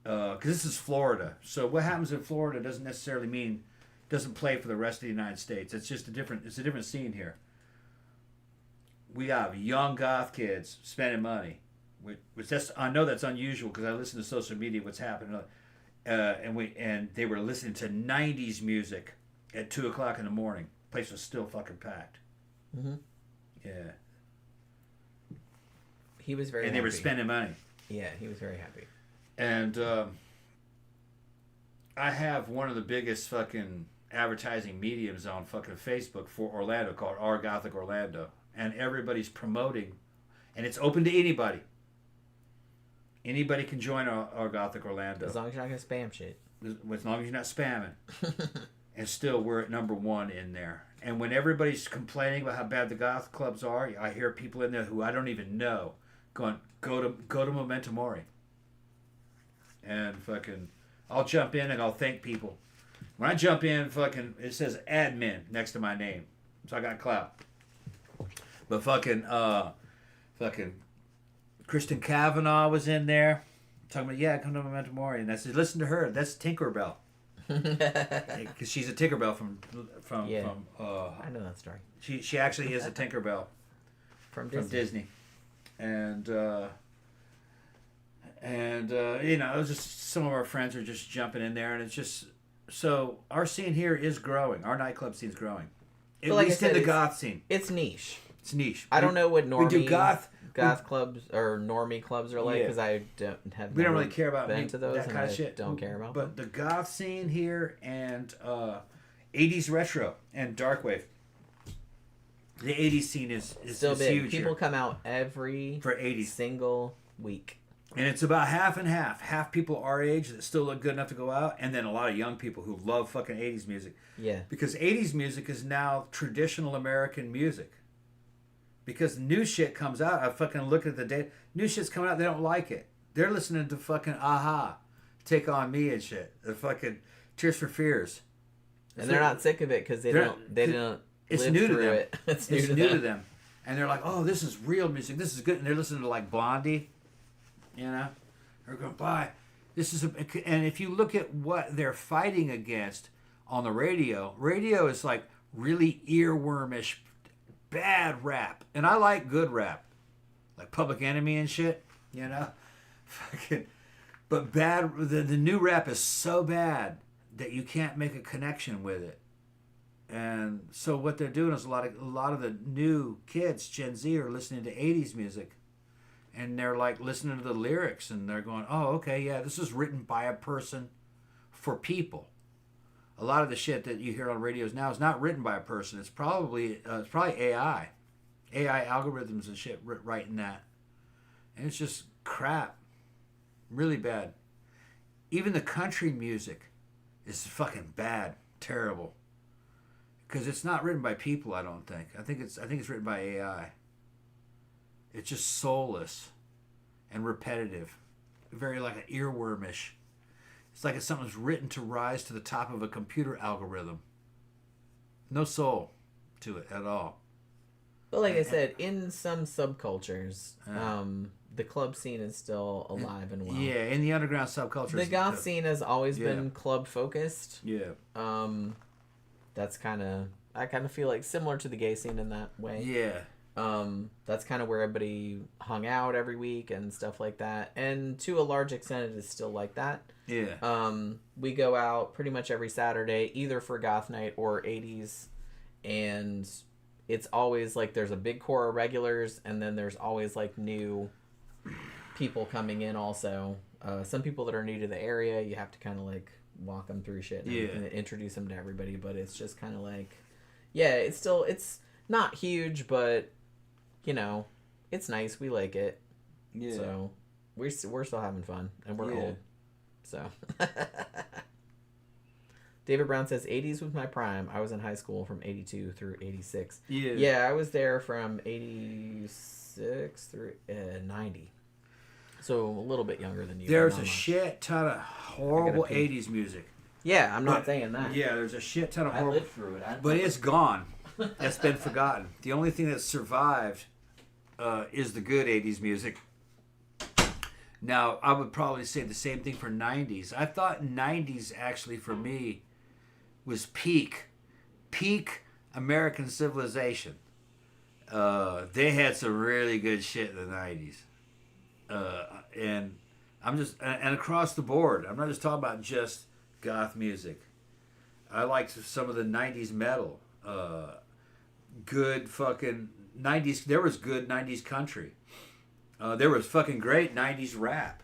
Because this is Florida. So what happens in Florida doesn't necessarily mean... Doesn't play for the rest of the United States. It's just a different scene here. We have young goth kids spending money. I know that's unusual because I listen to social media, what's happening. And they were listening to 90s music at 2 o'clock in the morning. Place was still fucking packed. Mm-hmm. Yeah. He was very happy. And they were spending money. Yeah, he was very happy. And I have one of the biggest fucking advertising mediums on fucking Facebook for Orlando called Our Gothic Orlando. And everybody's promoting. And it's open to anybody. Anybody can join our Gothic Orlando. As long as you're not going to spam shit. As long as you're not spamming. And still, we're at number 1 in there. And when everybody's complaining about how bad the goth clubs are, I hear people in there who I don't even know going, go to Memento Mori. And fucking, I'll jump in and I'll thank people. When I jump in, fucking, it says admin next to my name. So I got clout. But fucking Kristen Kavanaugh was in there talking about, come to Memento Mori. And I said, listen to her. That's Tinkerbell. Because she's a Tinkerbell from I know that story. She actually is a Tinkerbell from Disney. And you know, it was just some of our friends are just jumping in there, and it's just so our scene here is growing. Our nightclub scene is growing. At least in the goth scene. It's niche. It's niche. I don't know what normie we do goth clubs or normie clubs are like because I don't have. We don't really care about been to those that kind of shit. Don't care about. But the goth scene here and 80s retro and darkwave. The 80s scene is still big. huge. People come out every for 80s single week. And it's about half and half. Half people our age that still look good enough to go out, and then a lot of young people who love fucking 80s music. Yeah. Because 80s music is now traditional American music. Because new shit comes out. I fucking look at the data. New shit's coming out, they don't like it. They're listening to fucking Aha, Take On Me and shit. The fucking Tears for Fears. And they're not sick of it because they don't it's live new to through them. it. It's new to them. And they're like, oh, this is real music. This is good. And they're listening to like Blondie. You know? They're going, bye. And if you look at what they're fighting against on the radio is like really earwormish, bad rap. And I like good rap. Like Public Enemy and shit. You know? Fucking. But bad, the new rap is so bad that you can't make a connection with it. And so what they're doing is a lot of the new kids, Gen Z, are listening to 80s music. And they're like listening to the lyrics and they're going, oh, okay, yeah, this is written by a person for people. A lot of the shit that you hear on radios now is not written by a person. It's probably AI. AI algorithms and shit writing that. And it's just crap. Really bad. Even the country music is fucking bad. Terrible. Because it's not written by people, I don't think. I think it's written by AI. It's just soulless and repetitive. Very like an earwormish. It's like it's something's written to rise to the top of a computer algorithm. No soul to it at all. But like I said, in some subcultures, the club scene is still alive and well. Yeah, in the underground subcultures. The goth scene has always been club focused. Yeah. That's I kind of feel like similar to the gay scene in that way. Yeah. That's kind of where everybody hung out every week and stuff like that. And to a large extent, it is still like that. Yeah. We go out pretty much every Saturday, either for goth night or 80s. And it's always like there's a big core of regulars, and then there's always like new people coming in also. Some people that are new to the area, you have to kind of like walk them through shit and introduce them to everybody. But it's just kind of like, yeah, it's not huge, but you know, it's nice. We like it. Yeah. So we're still having fun, and we're old. So David Brown says 80s was my prime. I was in high school from 82 through 86. Yeah. Yeah, I was there from 86 through 90. So a little bit younger than you. There's a shit ton of horrible 80s music. Yeah, I'm not saying that. Yeah, there's a shit ton of horrible. I lived through it. But it's gone. It's been forgotten. The only thing that survived is the good 80s music. Now, I would probably say the same thing for 90s. I thought 90s actually for me was peak American civilization. They had some really good shit in the 90s. And across the board, I'm not just talking about just goth music. I liked some of the 90s metal. Good fucking 90s. There was good 90s country. There was fucking great 90s rap.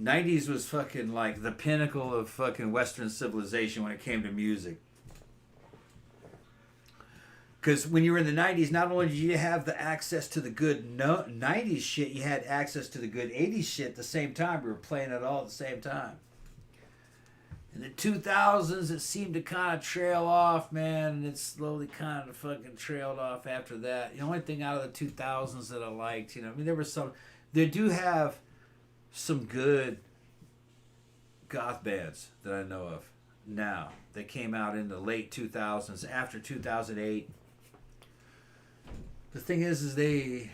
90s was fucking like the pinnacle of fucking Western civilization when it came to music. Because when you were in the 90s, not only did you have the access to the good 90s shit, you had access to the good 80s shit at the same time. We were playing it all at the same time. In the 2000s, it seemed to kind of trail off, man, and it slowly kind of fucking trailed off after that. The only thing out of the 2000s that I liked, I mean, they do have some good goth bands that I know of now. They came out in the late 2000s, after 2008. The thing is they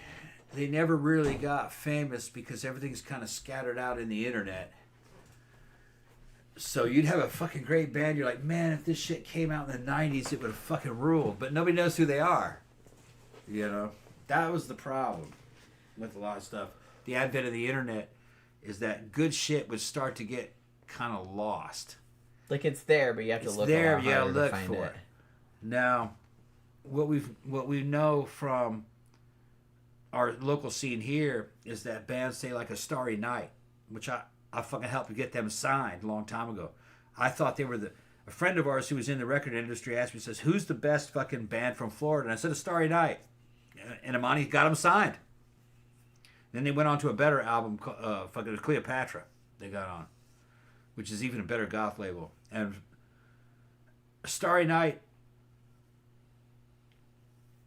never really got famous because everything's kind of scattered out in the internet. So you'd have a fucking great band. You're like, man, if this shit came out in the 90s, it would have fucking ruled. But nobody knows who they are. That was the problem with a lot of stuff. The advent of the internet is that good shit would start to get kind of lost. Like it's there, but you have to look there. You gotta look for it. Now, what we know from our local scene here is that bands say like a Starry Night, which I fucking helped to get them signed a long time ago. I thought they were a friend of ours who was in the record industry asked me, says, who's the best fucking band from Florida? And I said, a Starry Night. And Amani got them signed. Then they went on to a better album, fucking Cleopatra. They got on, which is even a better goth label. And Starry Night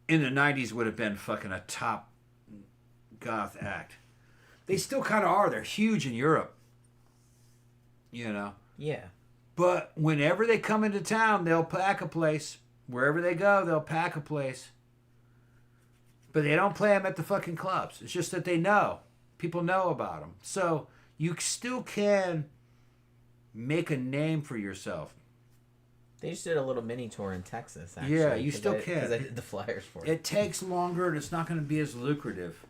in the 90s would have been fucking a top goth act. They still kind of are. They're huge in Europe. You know? Yeah. But whenever they come into town, they'll pack a place. Wherever they go, they'll pack a place. But they don't play them at the fucking clubs. It's just that they know. People know about them. So you still can make a name for yourself. They just did a little mini tour in Texas, actually. Yeah, you still can. Because I did the flyers for it. It takes longer and it's not going to be as lucrative.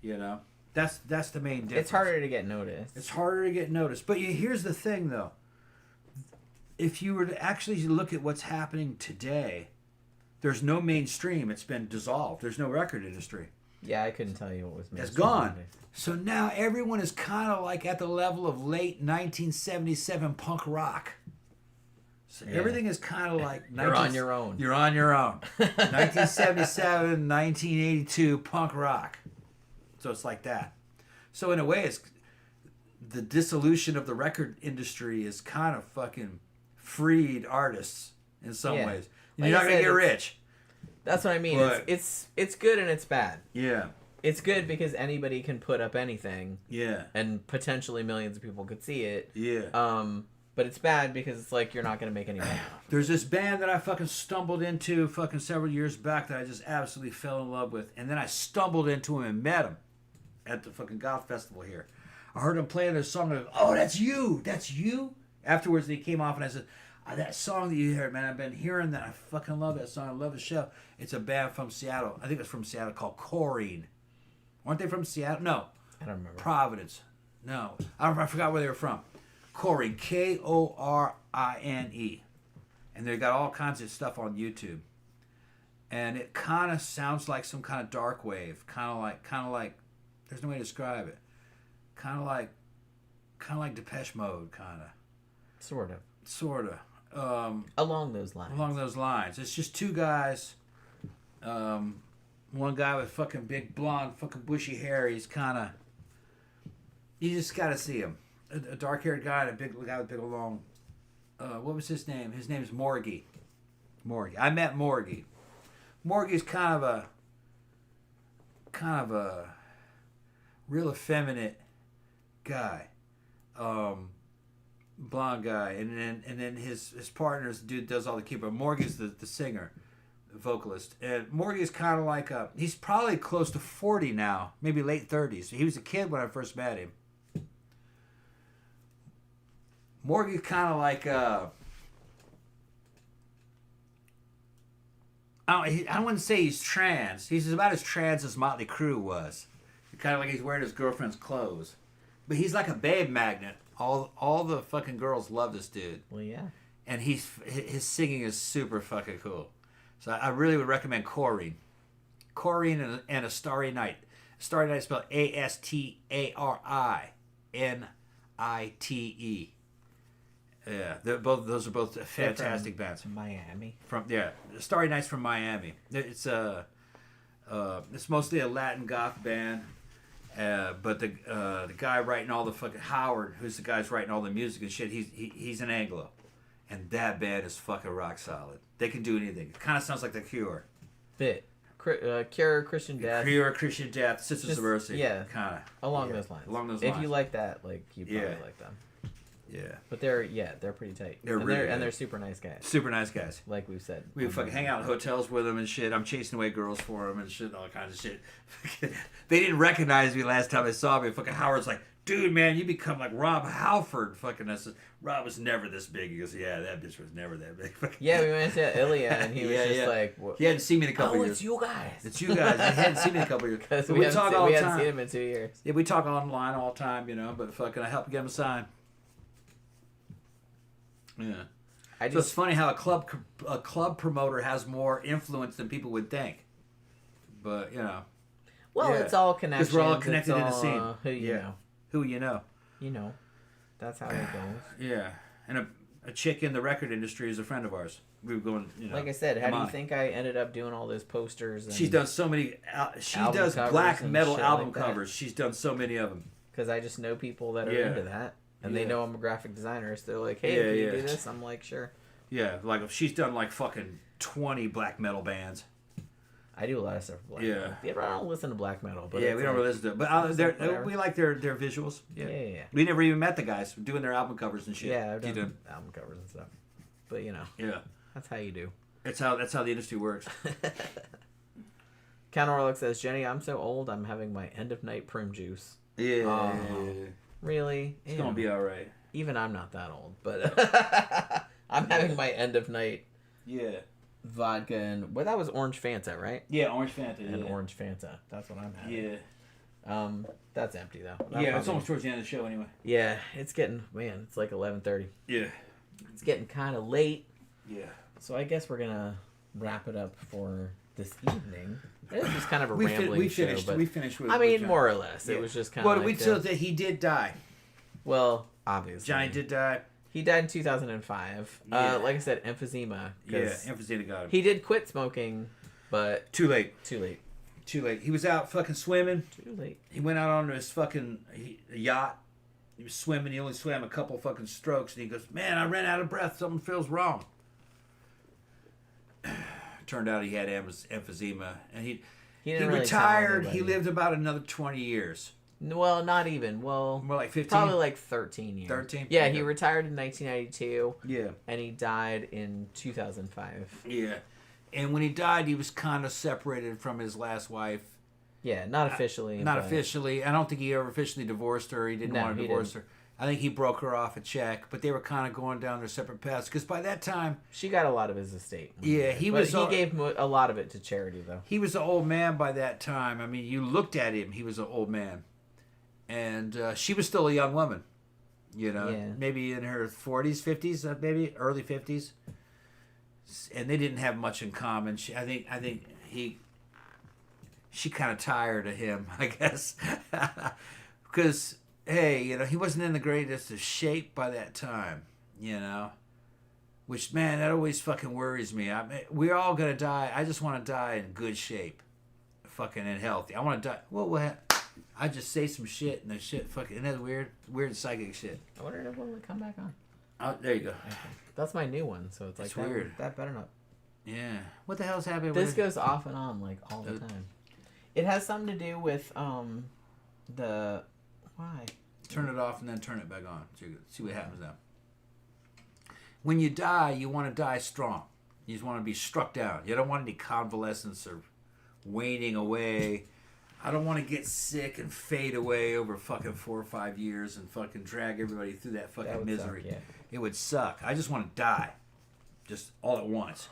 You know? That's the main difference. It's harder to get noticed. It's harder to get noticed. But here's the thing, though. If you were to actually look at what's happening today, there's no mainstream. It's been dissolved. There's no record industry. Yeah, I couldn't tell you what was mainstream. It's gone. So now everyone is kind of like at the level of late 1977 punk rock. So everything is kind of like... You're on your own. You're on your own. 1977, 1982 punk rock. So it's like that. So in a way, it's the dissolution of the record industry is kind of fucking freed artists in some ways. You're not going to get rich. That's what I mean. But it's good and it's bad. Yeah. It's good because anybody can put up anything. Yeah. And potentially millions of people could see it. Yeah. But it's bad because it's like you're not going to make any money. There's this band that I fucking stumbled into fucking several years back that I just absolutely fell in love with. And then I stumbled into him and met him at the fucking goth festival here. I heard him playing this song. And I go, oh, that's you. That's you. Afterwards, they came off and I said, that song that you heard, man, I've been hearing that. I fucking love that song. I love the show. It's a band from Seattle. I think it's from Seattle called Corrine. Weren't they from Seattle? No. I don't remember. Providence. No. I forgot where they were from. Corrine. Korine. And they got all kinds of stuff on YouTube. And it kind of sounds like some kind of dark wave. Kind of like, there's no way to describe it. Kind of like Depeche Mode, kind of. Sort of. Along those lines. It's just two guys. One guy with fucking big blonde, fucking bushy hair. He's kind of... You just got to see him. A dark-haired guy and a big guy with big long... what was his name? His name's Morgie. I met Morgie. Morgie's kind of a real effeminate guy. Blonde guy, and then his partner's the dude does all the keyboard. Morgie's the singer, the vocalist, and Morgie's kind of like he's probably close to 40 now, maybe late 30s. He was a kid when I first met him. Morgie's kind of like I wouldn't say he's trans. He's about as trans as Motley Crue was. Kind of like he's wearing his girlfriend's clothes, but he's like a babe magnet. All the fucking girls love this dude. Well, yeah. And his singing is super fucking cool. So I really would recommend Corrine. Corrine and A Starry Night. Starry Night is spelled Astarrinite. Yeah, those are both fantastic bands. Miami. Starry Night's from Miami. It's mostly a Latin goth band. But the guy writing all the fucking Howard, who's the guy's writing all the music and shit, he's an Anglo, and that band is fucking rock solid. They can do anything. It kind of sounds like The Cure. Cure, Christian Death. Cure, Christian Death, Sisters of Mercy. Yeah, kind of along those lines. If you like that, you probably like them. Yeah. But they're pretty tight. They're super nice guys. Super nice guys. Like we've said. We fucking hang out in hotels with them and shit. I'm chasing away girls for them and shit, all kinds of shit. They didn't recognize me last time they saw me. Fucking Howard's like, dude, man, you become like Rob Halford. Fucking us. Rob was never this big. He goes, yeah, that bitch was never that big. Yeah, we went to Ilya and he was just like... What? He hadn't seen me in a couple years. It's you guys. It's you guys. He hadn't seen me in a couple years. Because we hadn't seen him in 2 years. Yeah, we talk online all the time, but fucking I help get him a sign. Yeah. So it's funny how a club promoter has more influence than people would think. But, Well, it's all connected. Because we're all connected in the scene. Who you know. Who you know. You know. That's how it goes. Yeah. And a chick in the record industry is a friend of ours. we were going. Like I said, how do you think I ended up doing all those posters? And she's done so many. She does black metal album covers. She's done so many of them. Because I just know people that are into that, and they know I'm a graphic designer. So they're like, "Hey, can you do this?" I'm like, "Sure." Yeah, like if she's done like fucking 20 black metal bands. I do a lot of stuff for black metal. I don't listen to black metal, but we don't really listen to it. But we like their visuals. Yeah. We never even met the guys doing their album covers and shit. Yeah, I've done album covers and stuff. But that's how you do. That's how the industry works. Counterlook says, "Jenny, I'm so old. I'm having my end of night prim juice." Yeah. Really? It's gonna be all right. Even I'm not that old, but I'm having my end of night. Yeah. Vodka and that was orange Fanta, right? Yeah, orange Fanta. And orange Fanta. That's what I'm having. Yeah. That's empty though. It's almost towards the end of the show anyway. Yeah, it's getting it's like 11:30. Yeah. It's getting kind of late. Yeah. So I guess we're gonna wrap it up for this evening. It was just kind of a rambling show. We finished with. I mean, more or less. It was just kind of. Well, we tell that he did die. Well, obviously, Johnny did die. He died in 2005. Like I said, emphysema. Yeah, emphysema got him. He did quit smoking, but too late. He was out fucking swimming. Too late. He went out on his fucking yacht. He was swimming. He only swam a couple fucking strokes, and he goes, "Man, I ran out of breath. Something feels wrong." Turned out he had emphysema, and he retired. He lived about another 20 years. Well, not even. Well, more like 15. Probably like 13 years. 13. Yeah, he retired in 1992. Yeah, and he died in 2005. Yeah, and when he died, he was kind of separated from his last wife. Yeah, not officially. Not officially. I don't think he ever officially divorced her. He didn't want to divorce her. I think he broke her off a check, but they were kind of going down their separate paths. Because by that time, she got a lot of his estate. Yeah, he gave a lot of it to charity, though. He was an old man by that time. I mean, you looked at him; he was an old man, and she was still a young woman. Maybe in her 40s, 50s, maybe early 50s, and they didn't have much in common. I think she kind of tired of him, I guess, because. Hey, he wasn't in the greatest of shape by that time, Which, man, that always fucking worries me. We're all going to die. I just want to die in good shape. Fucking and healthy. I want to die. I just say some shit and the shit fucking... Isn't that weird psychic shit? I wonder if it will come back on. Oh, there you go. That's my new one, so it's like... It's weird. That better not... Yeah. What the hell's happening with it? This goes off and on, like, all the time. It has something to do with, the... Why? Turn it off and then turn it back on. See what happens now. When you die, you want to die strong. You just want to be struck down. You don't want any convalescence or waning away. I don't want to get sick and fade away over fucking 4 or 5 years and fucking drag everybody through that fucking misery. Suck, yeah. It would suck. I just want to die. Just all at once.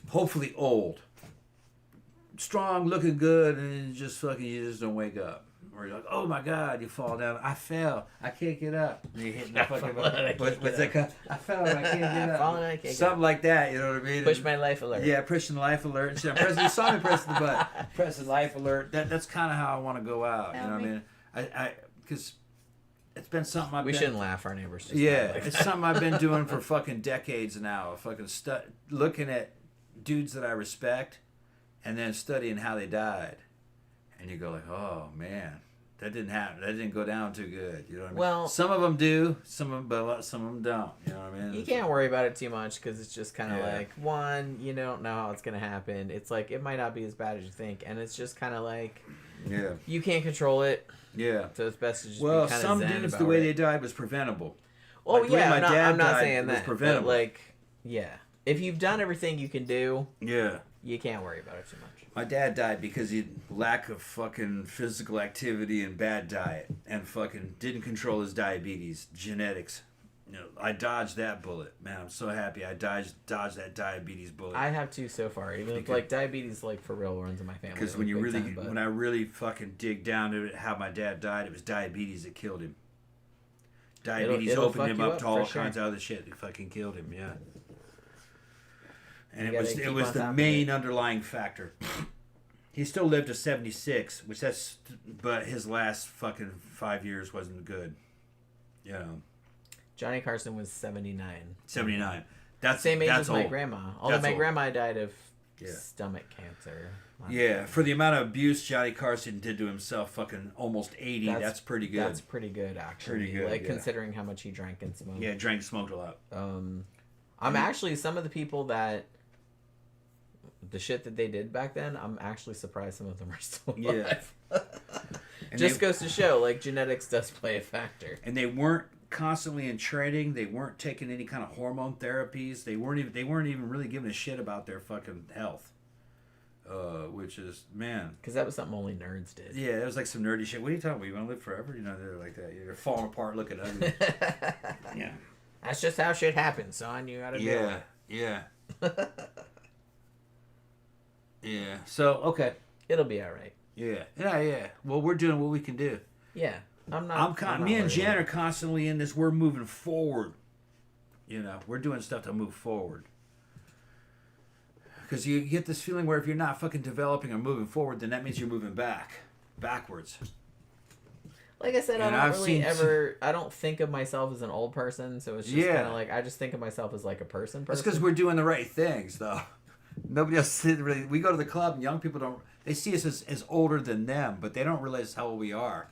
Hopefully old. Strong, looking good, and you just don't wake up. Or you're like, oh my God, you fall down. I fell. I can't get up. And you hit the fucking I fell and I can't get up. Falling, I can't Something like that, you know what I mean? Push my life alert. Yeah, pushing life alert. And shit. You saw me pressing the button. Pressing life alert. That's kind of how I want to go out. You know what I mean? Because it's been something we shouldn't laugh. Our neighbors. It's something I've been doing for fucking decades now. Fucking looking at dudes that I respect and then studying how they died. And you go like, oh man, that didn't happen. That didn't go down too good. You know what I mean? Well, some of them do, some of them don't. You know what I mean? You can't worry about it too much because it's just kind of like, one, you don't know how it's gonna happen. It's like it might not be as bad as you think, and it's just kind of like, you can't control it. Yeah. So it's best to just be kind of zen about it. Well, some dudes, the way they died was preventable. Well, like, I'm not saying that. Preventable. But if you've done everything you can do, you can't worry about it too much. My dad died because he lack of fucking physical activity and bad diet and fucking didn't control his diabetes, genetics. I dodged that bullet. Man, I'm so happy I dodged that diabetes bullet. I have too so far. Even like diabetes, like for real, runs in my family. Because when I really fucking dig down to it, how my dad died, it was diabetes that killed him. Diabetes opened him up to all kinds of other shit that fucking killed him. Yeah. And it was the main underlying factor. He still lived to 76, but his last fucking 5 years wasn't good. Johnny Carson was 79. 79. Same age as my old. grandma. Although my old. grandma died of stomach cancer. Yeah, for the amount of abuse Johnny Carson did to himself, fucking almost 80, that's pretty good. That's pretty good, actually. Pretty good, like, considering how much he drank and smoked. Yeah, drank, smoked a lot. I'm actually, some of the people that, the shit that they did back then, I'm actually surprised some of them are still alive. Yeah. Just goes to show, like, genetics does play a factor. And they weren't constantly in training. They weren't taking any kind of hormone therapies. They weren't even really giving a shit about their fucking health. Which is, man. Because that was something only nerds did. Yeah, it was like some nerdy shit. What are you talking about? You want to live forever? You know, they're like that. You're falling apart looking ugly. Yeah. That's just how shit happens, son. You gotta do it. Yeah. Yeah. So, okay. It'll be alright. Yeah. Well, we're doing what we can do. Yeah. Me and Jen are constantly in this. We're moving forward. You know, we're doing stuff to move forward. Because you get this feeling where if you're not fucking developing or moving forward, then that means you're moving backwards. Like I said, I don't think of myself as an old person, so it's just kind of like, I just think of myself as like a person. That's because we're doing the right things, though. Nobody else really. We go to the club and young people don't. They see us as older than them, but they don't realize how old we are.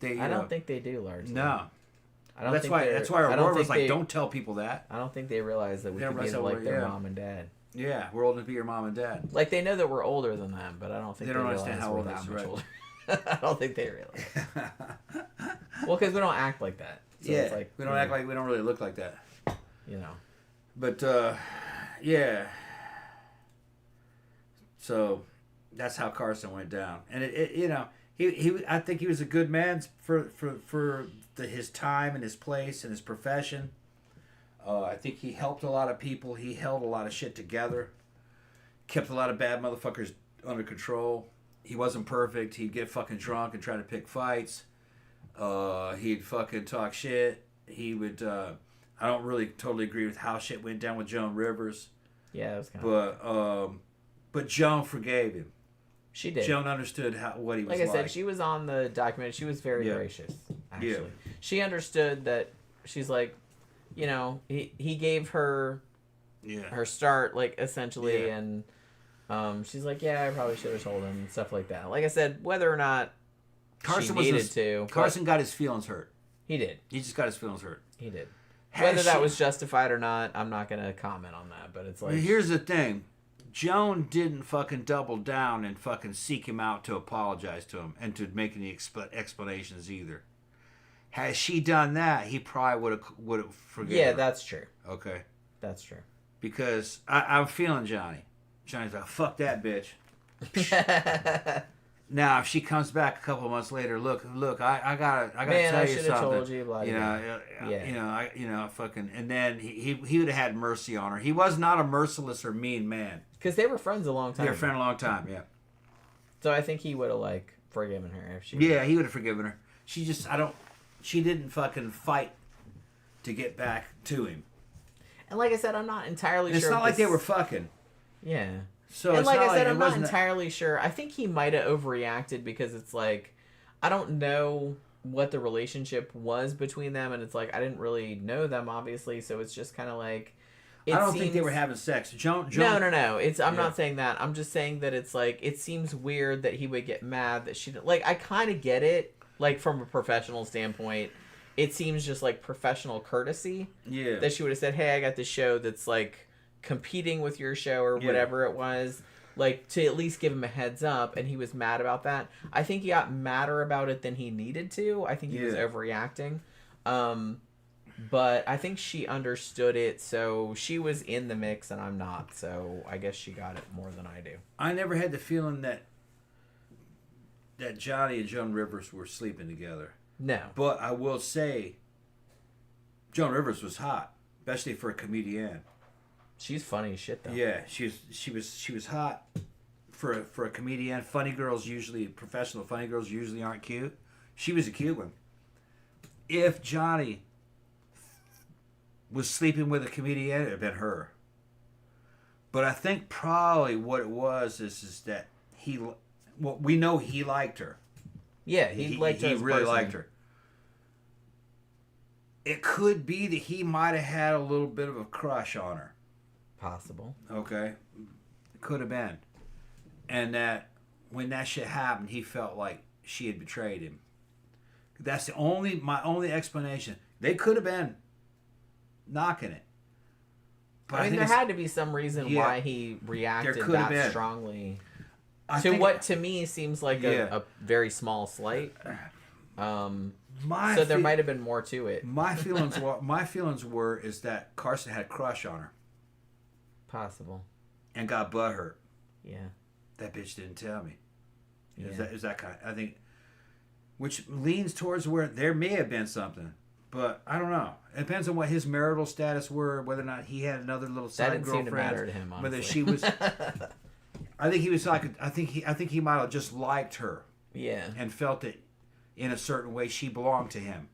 I don't think they do, largely. No. That's why Aurora was like, don't tell people that. I don't think they realize that we could be like their mom and dad. Yeah, we're old enough to be your mom and dad. Like, they know that we're older than them, but I don't think they don't understand how old that much older. I don't think they realize. Well, because we don't act like that. So it's like, we don't act like we don't really look like that. You know. But, yeah. So, that's how Carson went down. And, you know, I think he was a good man for his time and his place and his profession. I think he helped a lot of people. He held a lot of shit together. Kept a lot of bad motherfuckers under control. He wasn't perfect. He'd get fucking drunk and try to pick fights. He'd fucking talk shit. He would... I don't really totally agree with how shit went down with Joan Rivers. Yeah, it was kind of... But Joan forgave him. She did. Joan understood what he was like. Like I said, she was on the documentary. She was very gracious, actually. Yeah. She understood that she's like, you know, he gave her her start, like, essentially, and she's like, yeah, I probably should have told him, and stuff like that. Like I said, whether or not Carson got his feelings hurt. He did. He just got his feelings hurt. He did. Whether that was justified or not, I'm not going to comment on that, but it's like... Well, here's the thing. Joan didn't fucking double down and fucking seek him out to apologize to him and to make any explanations either. Had she done that, he probably would have forgiven her. That's true. Okay. That's true. Because I'm feeling Johnny. Johnny's like, fuck that bitch. Now, if she comes back a couple of months later, look, I gotta tell you something. Told you, blah, you know, fucking, and then he would have had mercy on her. He was not a merciless or mean man. Because they were friends a long time. They were friends a long time, yeah. So I think he would have, like, forgiven her if she... Yeah, he would have forgiven her. She didn't fucking fight to get back to him. And like I said, I'm not entirely sure. It's not like they were fucking. Yeah. So and like I said, I'm not entirely sure. I think he might have overreacted because it's like, I don't know what the relationship was between them, and it's like, I didn't really know them, obviously, so it's just kind of like... I don't think they were having sex. Joan. No. I'm not saying that. I'm just saying that it's like, it seems weird that he would get mad that she didn't... Like, I kind of get it, like, from a professional standpoint. It seems just like professional courtesy. Yeah. That she would have said, hey, I got this show that's, like, competing with your show or whatever it was. Like, to at least give him a heads up, and he was mad about that. I think he got madder about it than he needed to. I think he was overreacting. But I think she understood it, so she was in the mix, and I'm not. So I guess she got it more than I do. I never had the feeling that Johnny and Joan Rivers were sleeping together. No. But I will say, Joan Rivers was hot, especially for a comedian. She's funny as shit, though. Yeah, she was hot for a comedian. Professional funny girls usually aren't cute. She was a cute one. If Johnny was sleeping with a comedian, it would have been her. But I think probably what it was is that we know he liked her. Yeah, he liked her. He really liked her. It could be that he might have had a little bit of a crush on her. Possible. Okay, could have been, and that when that shit happened, he felt like she had betrayed him. That's my only explanation. They could have been knocking it. But I mean, there had to be some reason why he reacted that strongly to what to me seems like a very small slight. So there might have been more to it. My feelings were is that Carson had a crush on her. Possible. And got butthurt. Yeah. That bitch didn't tell me. Is that kind of, I think, which leans towards where there may have been something. But I don't know. It depends on what his marital status were, whether or not he had another little side girlfriend. That didn't seem to matter to him, honestly. Whether she was. I think he was like. I think he might have just liked her. Yeah. And felt that, in a certain way, she belonged to him.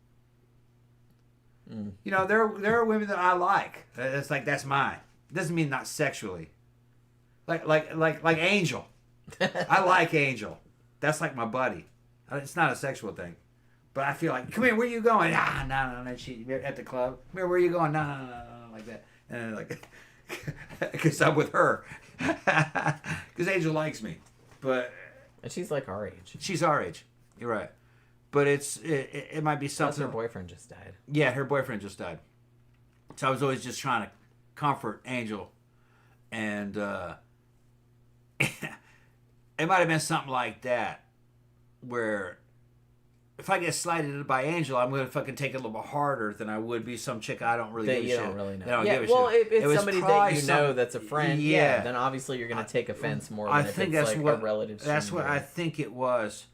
Mm. You know, there are women that I like. It's like that's mine. It doesn't mean not sexually. Like Angel. I like Angel. That's like my buddy. It's not a sexual thing. But I feel like, come here, where you going? No. She at the club. Come here, where you going? No, like that. And like, because I'm with her. Because Angel likes me. And she's like our age. She's our age. You're right. But it might be something. Plus her boyfriend just died. Yeah, her boyfriend just died. So I was always just trying to comfort Angel. And it might have been something like that. Where if I get slighted by Angel, I'm going to fucking take it a little bit harder than I would be some chick I don't really give a shit. Don't really know. That I don't yeah, give a well, shit. if it's somebody that you know that's a friend, yeah, then obviously you're going to take offense more than I if think it's that's like what, a relative stranger. That's what I think it was.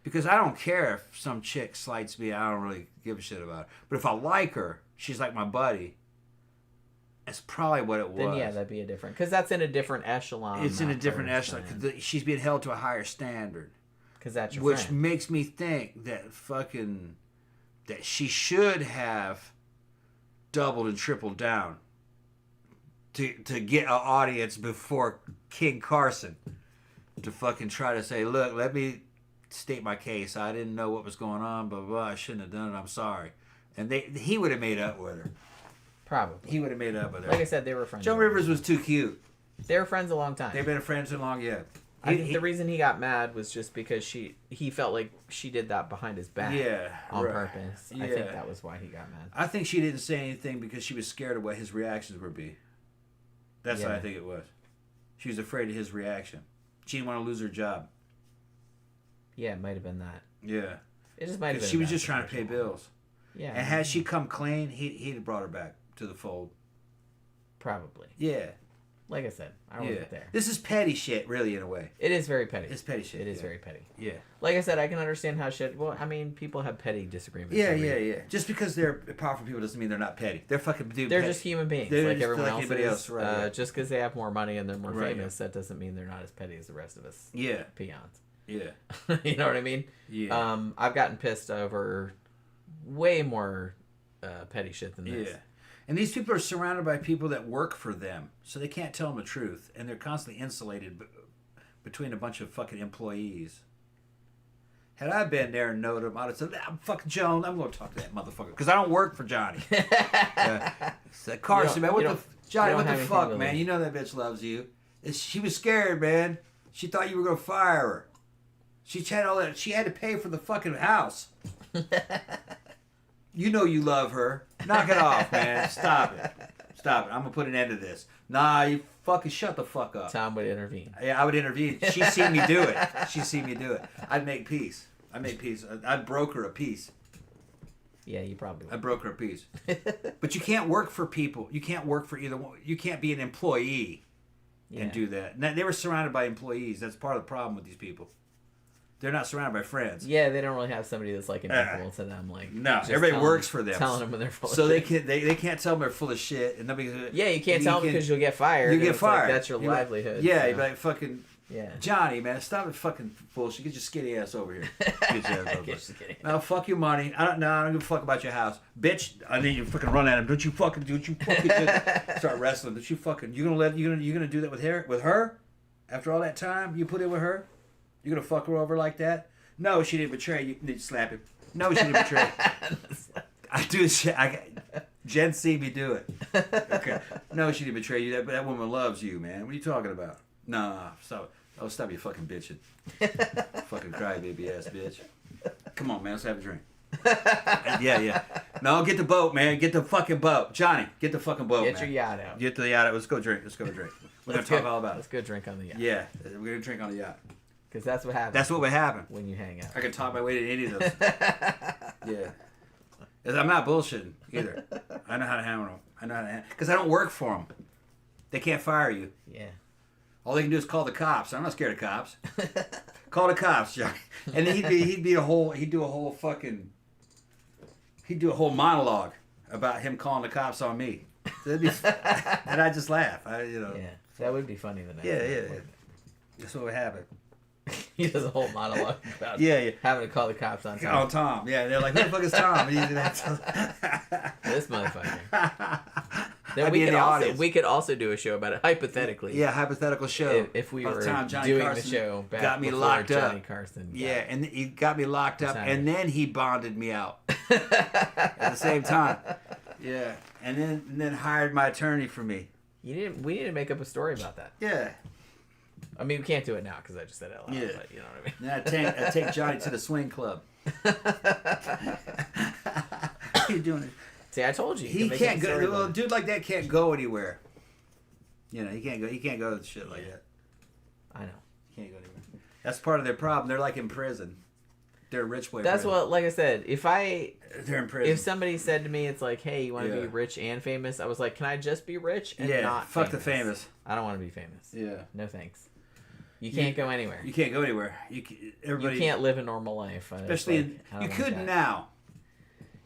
Because I don't care if some chick slights me. I don't really give a shit about it. But if I like her, she's like my buddy. That's probably what it was. Then yeah, that'd be a different. Because that's in a different echelon. It's in a different echelon. Cause she's being held to a higher standard. Because that's your Which friend. makes me think that that she should have doubled and tripled down to get an audience before King Carson to fucking try to say, look, let me state my case. I didn't know what was going on, blah, blah, blah. I shouldn't have done it. I'm sorry. And he would have made up with her. Probably. He would have made up with her. Like I said, they were friends. Joan Rivers was too cute. They were friends a long time. They've been friends a long, yeah. I think the reason he got mad was just because he felt like she did that behind his back on purpose. Yeah. I think that was why he got mad. I think she didn't say anything because she was scared of what his reactions would be. That's what I think it was. She was afraid of his reaction. She didn't want to lose her job. Yeah, it might have been that. Yeah. It just might have been. She was just trying to pay bills. Yeah. And had she come clean, he'd have brought her back to the fold. Probably. Yeah. Like I said, I wasn't there. This is petty shit, really, in a way. It is very petty. It's petty shit. It is very petty. Yeah. Like I said, I can understand how shit. Well, I mean, people have petty disagreements. Yeah. Just because they're powerful people doesn't mean they're not petty. They're fucking dude. They're just human beings, like everyone else is. Right, just because they have more money and they're more famous, that doesn't mean they're not as petty as the rest of us. Yeah. Peons. Yeah. You know what I mean? Yeah. I've gotten pissed over way more petty shit than this. Yeah. And these people are surrounded by people that work for them, so they can't tell them the truth, and they're constantly insulated between a bunch of fucking employees. Had I been there and known him, I'd have said, fucking Joan, I'm going to talk to that motherfucker, because I don't work for Johnny. Said, Carson, man, Johnny, what the fuck, man? You know that bitch loves you. She was scared, man. She thought you were going to fire her. She had all that. She had to pay for the fucking house. You know you love her. Knock it off, man. Stop it. I'm going to put an end to this. Nah, you fucking shut the fuck up. Tom would intervene. Yeah, I would intervene. She's seen me do it. I'd make peace. I'd broker a peace. Yeah, you probably would. I'd broker a peace. But you can't work for people. You can't work for either one. You can't be an employee and do that. Now, they were surrounded by employees. That's part of the problem with these people. They're not surrounded by friends. Yeah, they don't really have somebody that's like an equal to them. Like no, everybody works for them. Telling them when they're full. So of shit. they can't tell them they're full of shit, and nobody. Yeah, you can't tell them because you'll get fired. You get fired. Like, that's your livelihood. Yeah, so. you're like fucking. Yeah. Johnny, man, stop it fucking bullshit. Get your skinny ass over here. Get your ass over here. Now, fuck your money. I don't give a fuck about your house. Bitch, I need you to fucking run at him. Don't you fucking do start wrestling. Don't you fucking you gonna do that with her? After all that time you put in with her? You gonna fuck her over like that? No, she didn't betray you. You need to slap him. No, she didn't betray. I do this shit. Jen see me do it. Okay. No, she didn't betray you. That woman loves you, man. What are you talking about? Nah, stop. Oh, stop you fucking bitching. Fucking crybaby ass bitch. Come on, man. Let's have a drink. Yeah. No, get the boat, man. Get the fucking boat. Johnny, get the fucking boat, Get man. your yacht out. Get the yacht out. Let's go drink. We're going to talk all about it. Let's go drink on the yacht. Yeah, we're going to drink on the yacht. Because that's what happens. That's what would happen. When you hang out. I can talk my way to any of those. Yeah. I'm not bullshitting either. I know how to handle them. Because I don't work for them. They can't fire you. Yeah. All they can do is call the cops. I'm not scared of cops. Call the cops, Johnny. And then he'd do a whole monologue about him calling the cops on me. And I just laugh. Yeah, that would be funny the next Yeah. time. That's what would happen. He does a whole monologue about having to call the cops on Tom. Oh, Tom. Yeah, they're like, who the fuck is Tom? And This motherfucker. Then we could also do a show about it, hypothetically. Yeah, hypothetical show. If we were doing Carson the show back got me before locked Johnny up. Carson. Yeah, and he got me locked up, and then he bonded me out at the same time. Yeah, and then hired my attorney for me. We need to make up a story about that. Yeah. I mean, we can't do it now because I just said it out loud. Yeah. But you know what I mean? Then I take Johnny to the swing club. What are you doing? See, I told you. He can't go. Well, a dude like that can't go anywhere. You know, he can't go to shit like that. I know. He can't go anywhere. That's part of their problem. They're like in prison. They're a rich boy. That's what, like I said, they're in prison. If somebody said to me, it's like, hey, you want to be rich and famous? I was like, can I just be rich and not fuck famous? the famous. I don't want to be famous. Yeah. No thanks. You can't go anywhere. You can't go anywhere. You can't live a normal life. Especially you could now.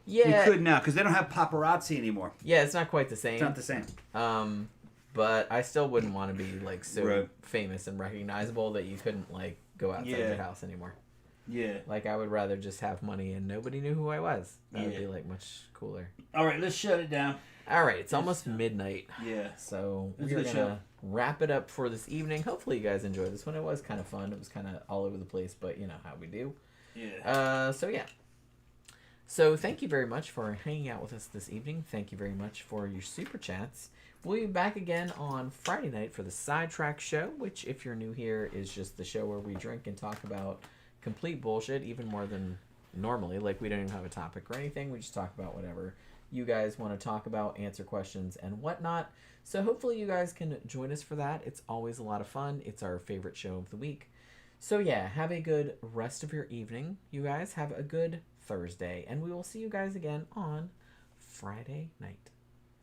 Yeah. You could now because they don't have paparazzi anymore. Yeah, it's not quite the same. It's not the same. But I still wouldn't want to be like so famous and recognizable that you couldn't like go outside your house anymore. Yeah. Like I would rather just have money and nobody knew who I was. That would be like much cooler. All right, let's shut it down. All right, it's almost midnight. Yeah. So we're gonna wrap it up for this evening. Hopefully you guys enjoyed this one. It was kind of fun. It was kind of all over the place, but you know how we do. Yeah. So thank you very much for hanging out with us this evening. Thank you very much for your super chats. We'll be back again on Friday night for the Sidetrack Show, which, if you're new here, is just the show where we drink and talk about complete bullshit, even more than normally. Like, we don't even have a topic or anything. We just talk about whatever you guys want to talk about, answer questions, and whatnot. So hopefully you guys can join us for that. It's always a lot of fun. It's our favorite show of the week. So yeah, have a good rest of your evening, you guys. Have a good Thursday, and we will see you guys again on Friday night.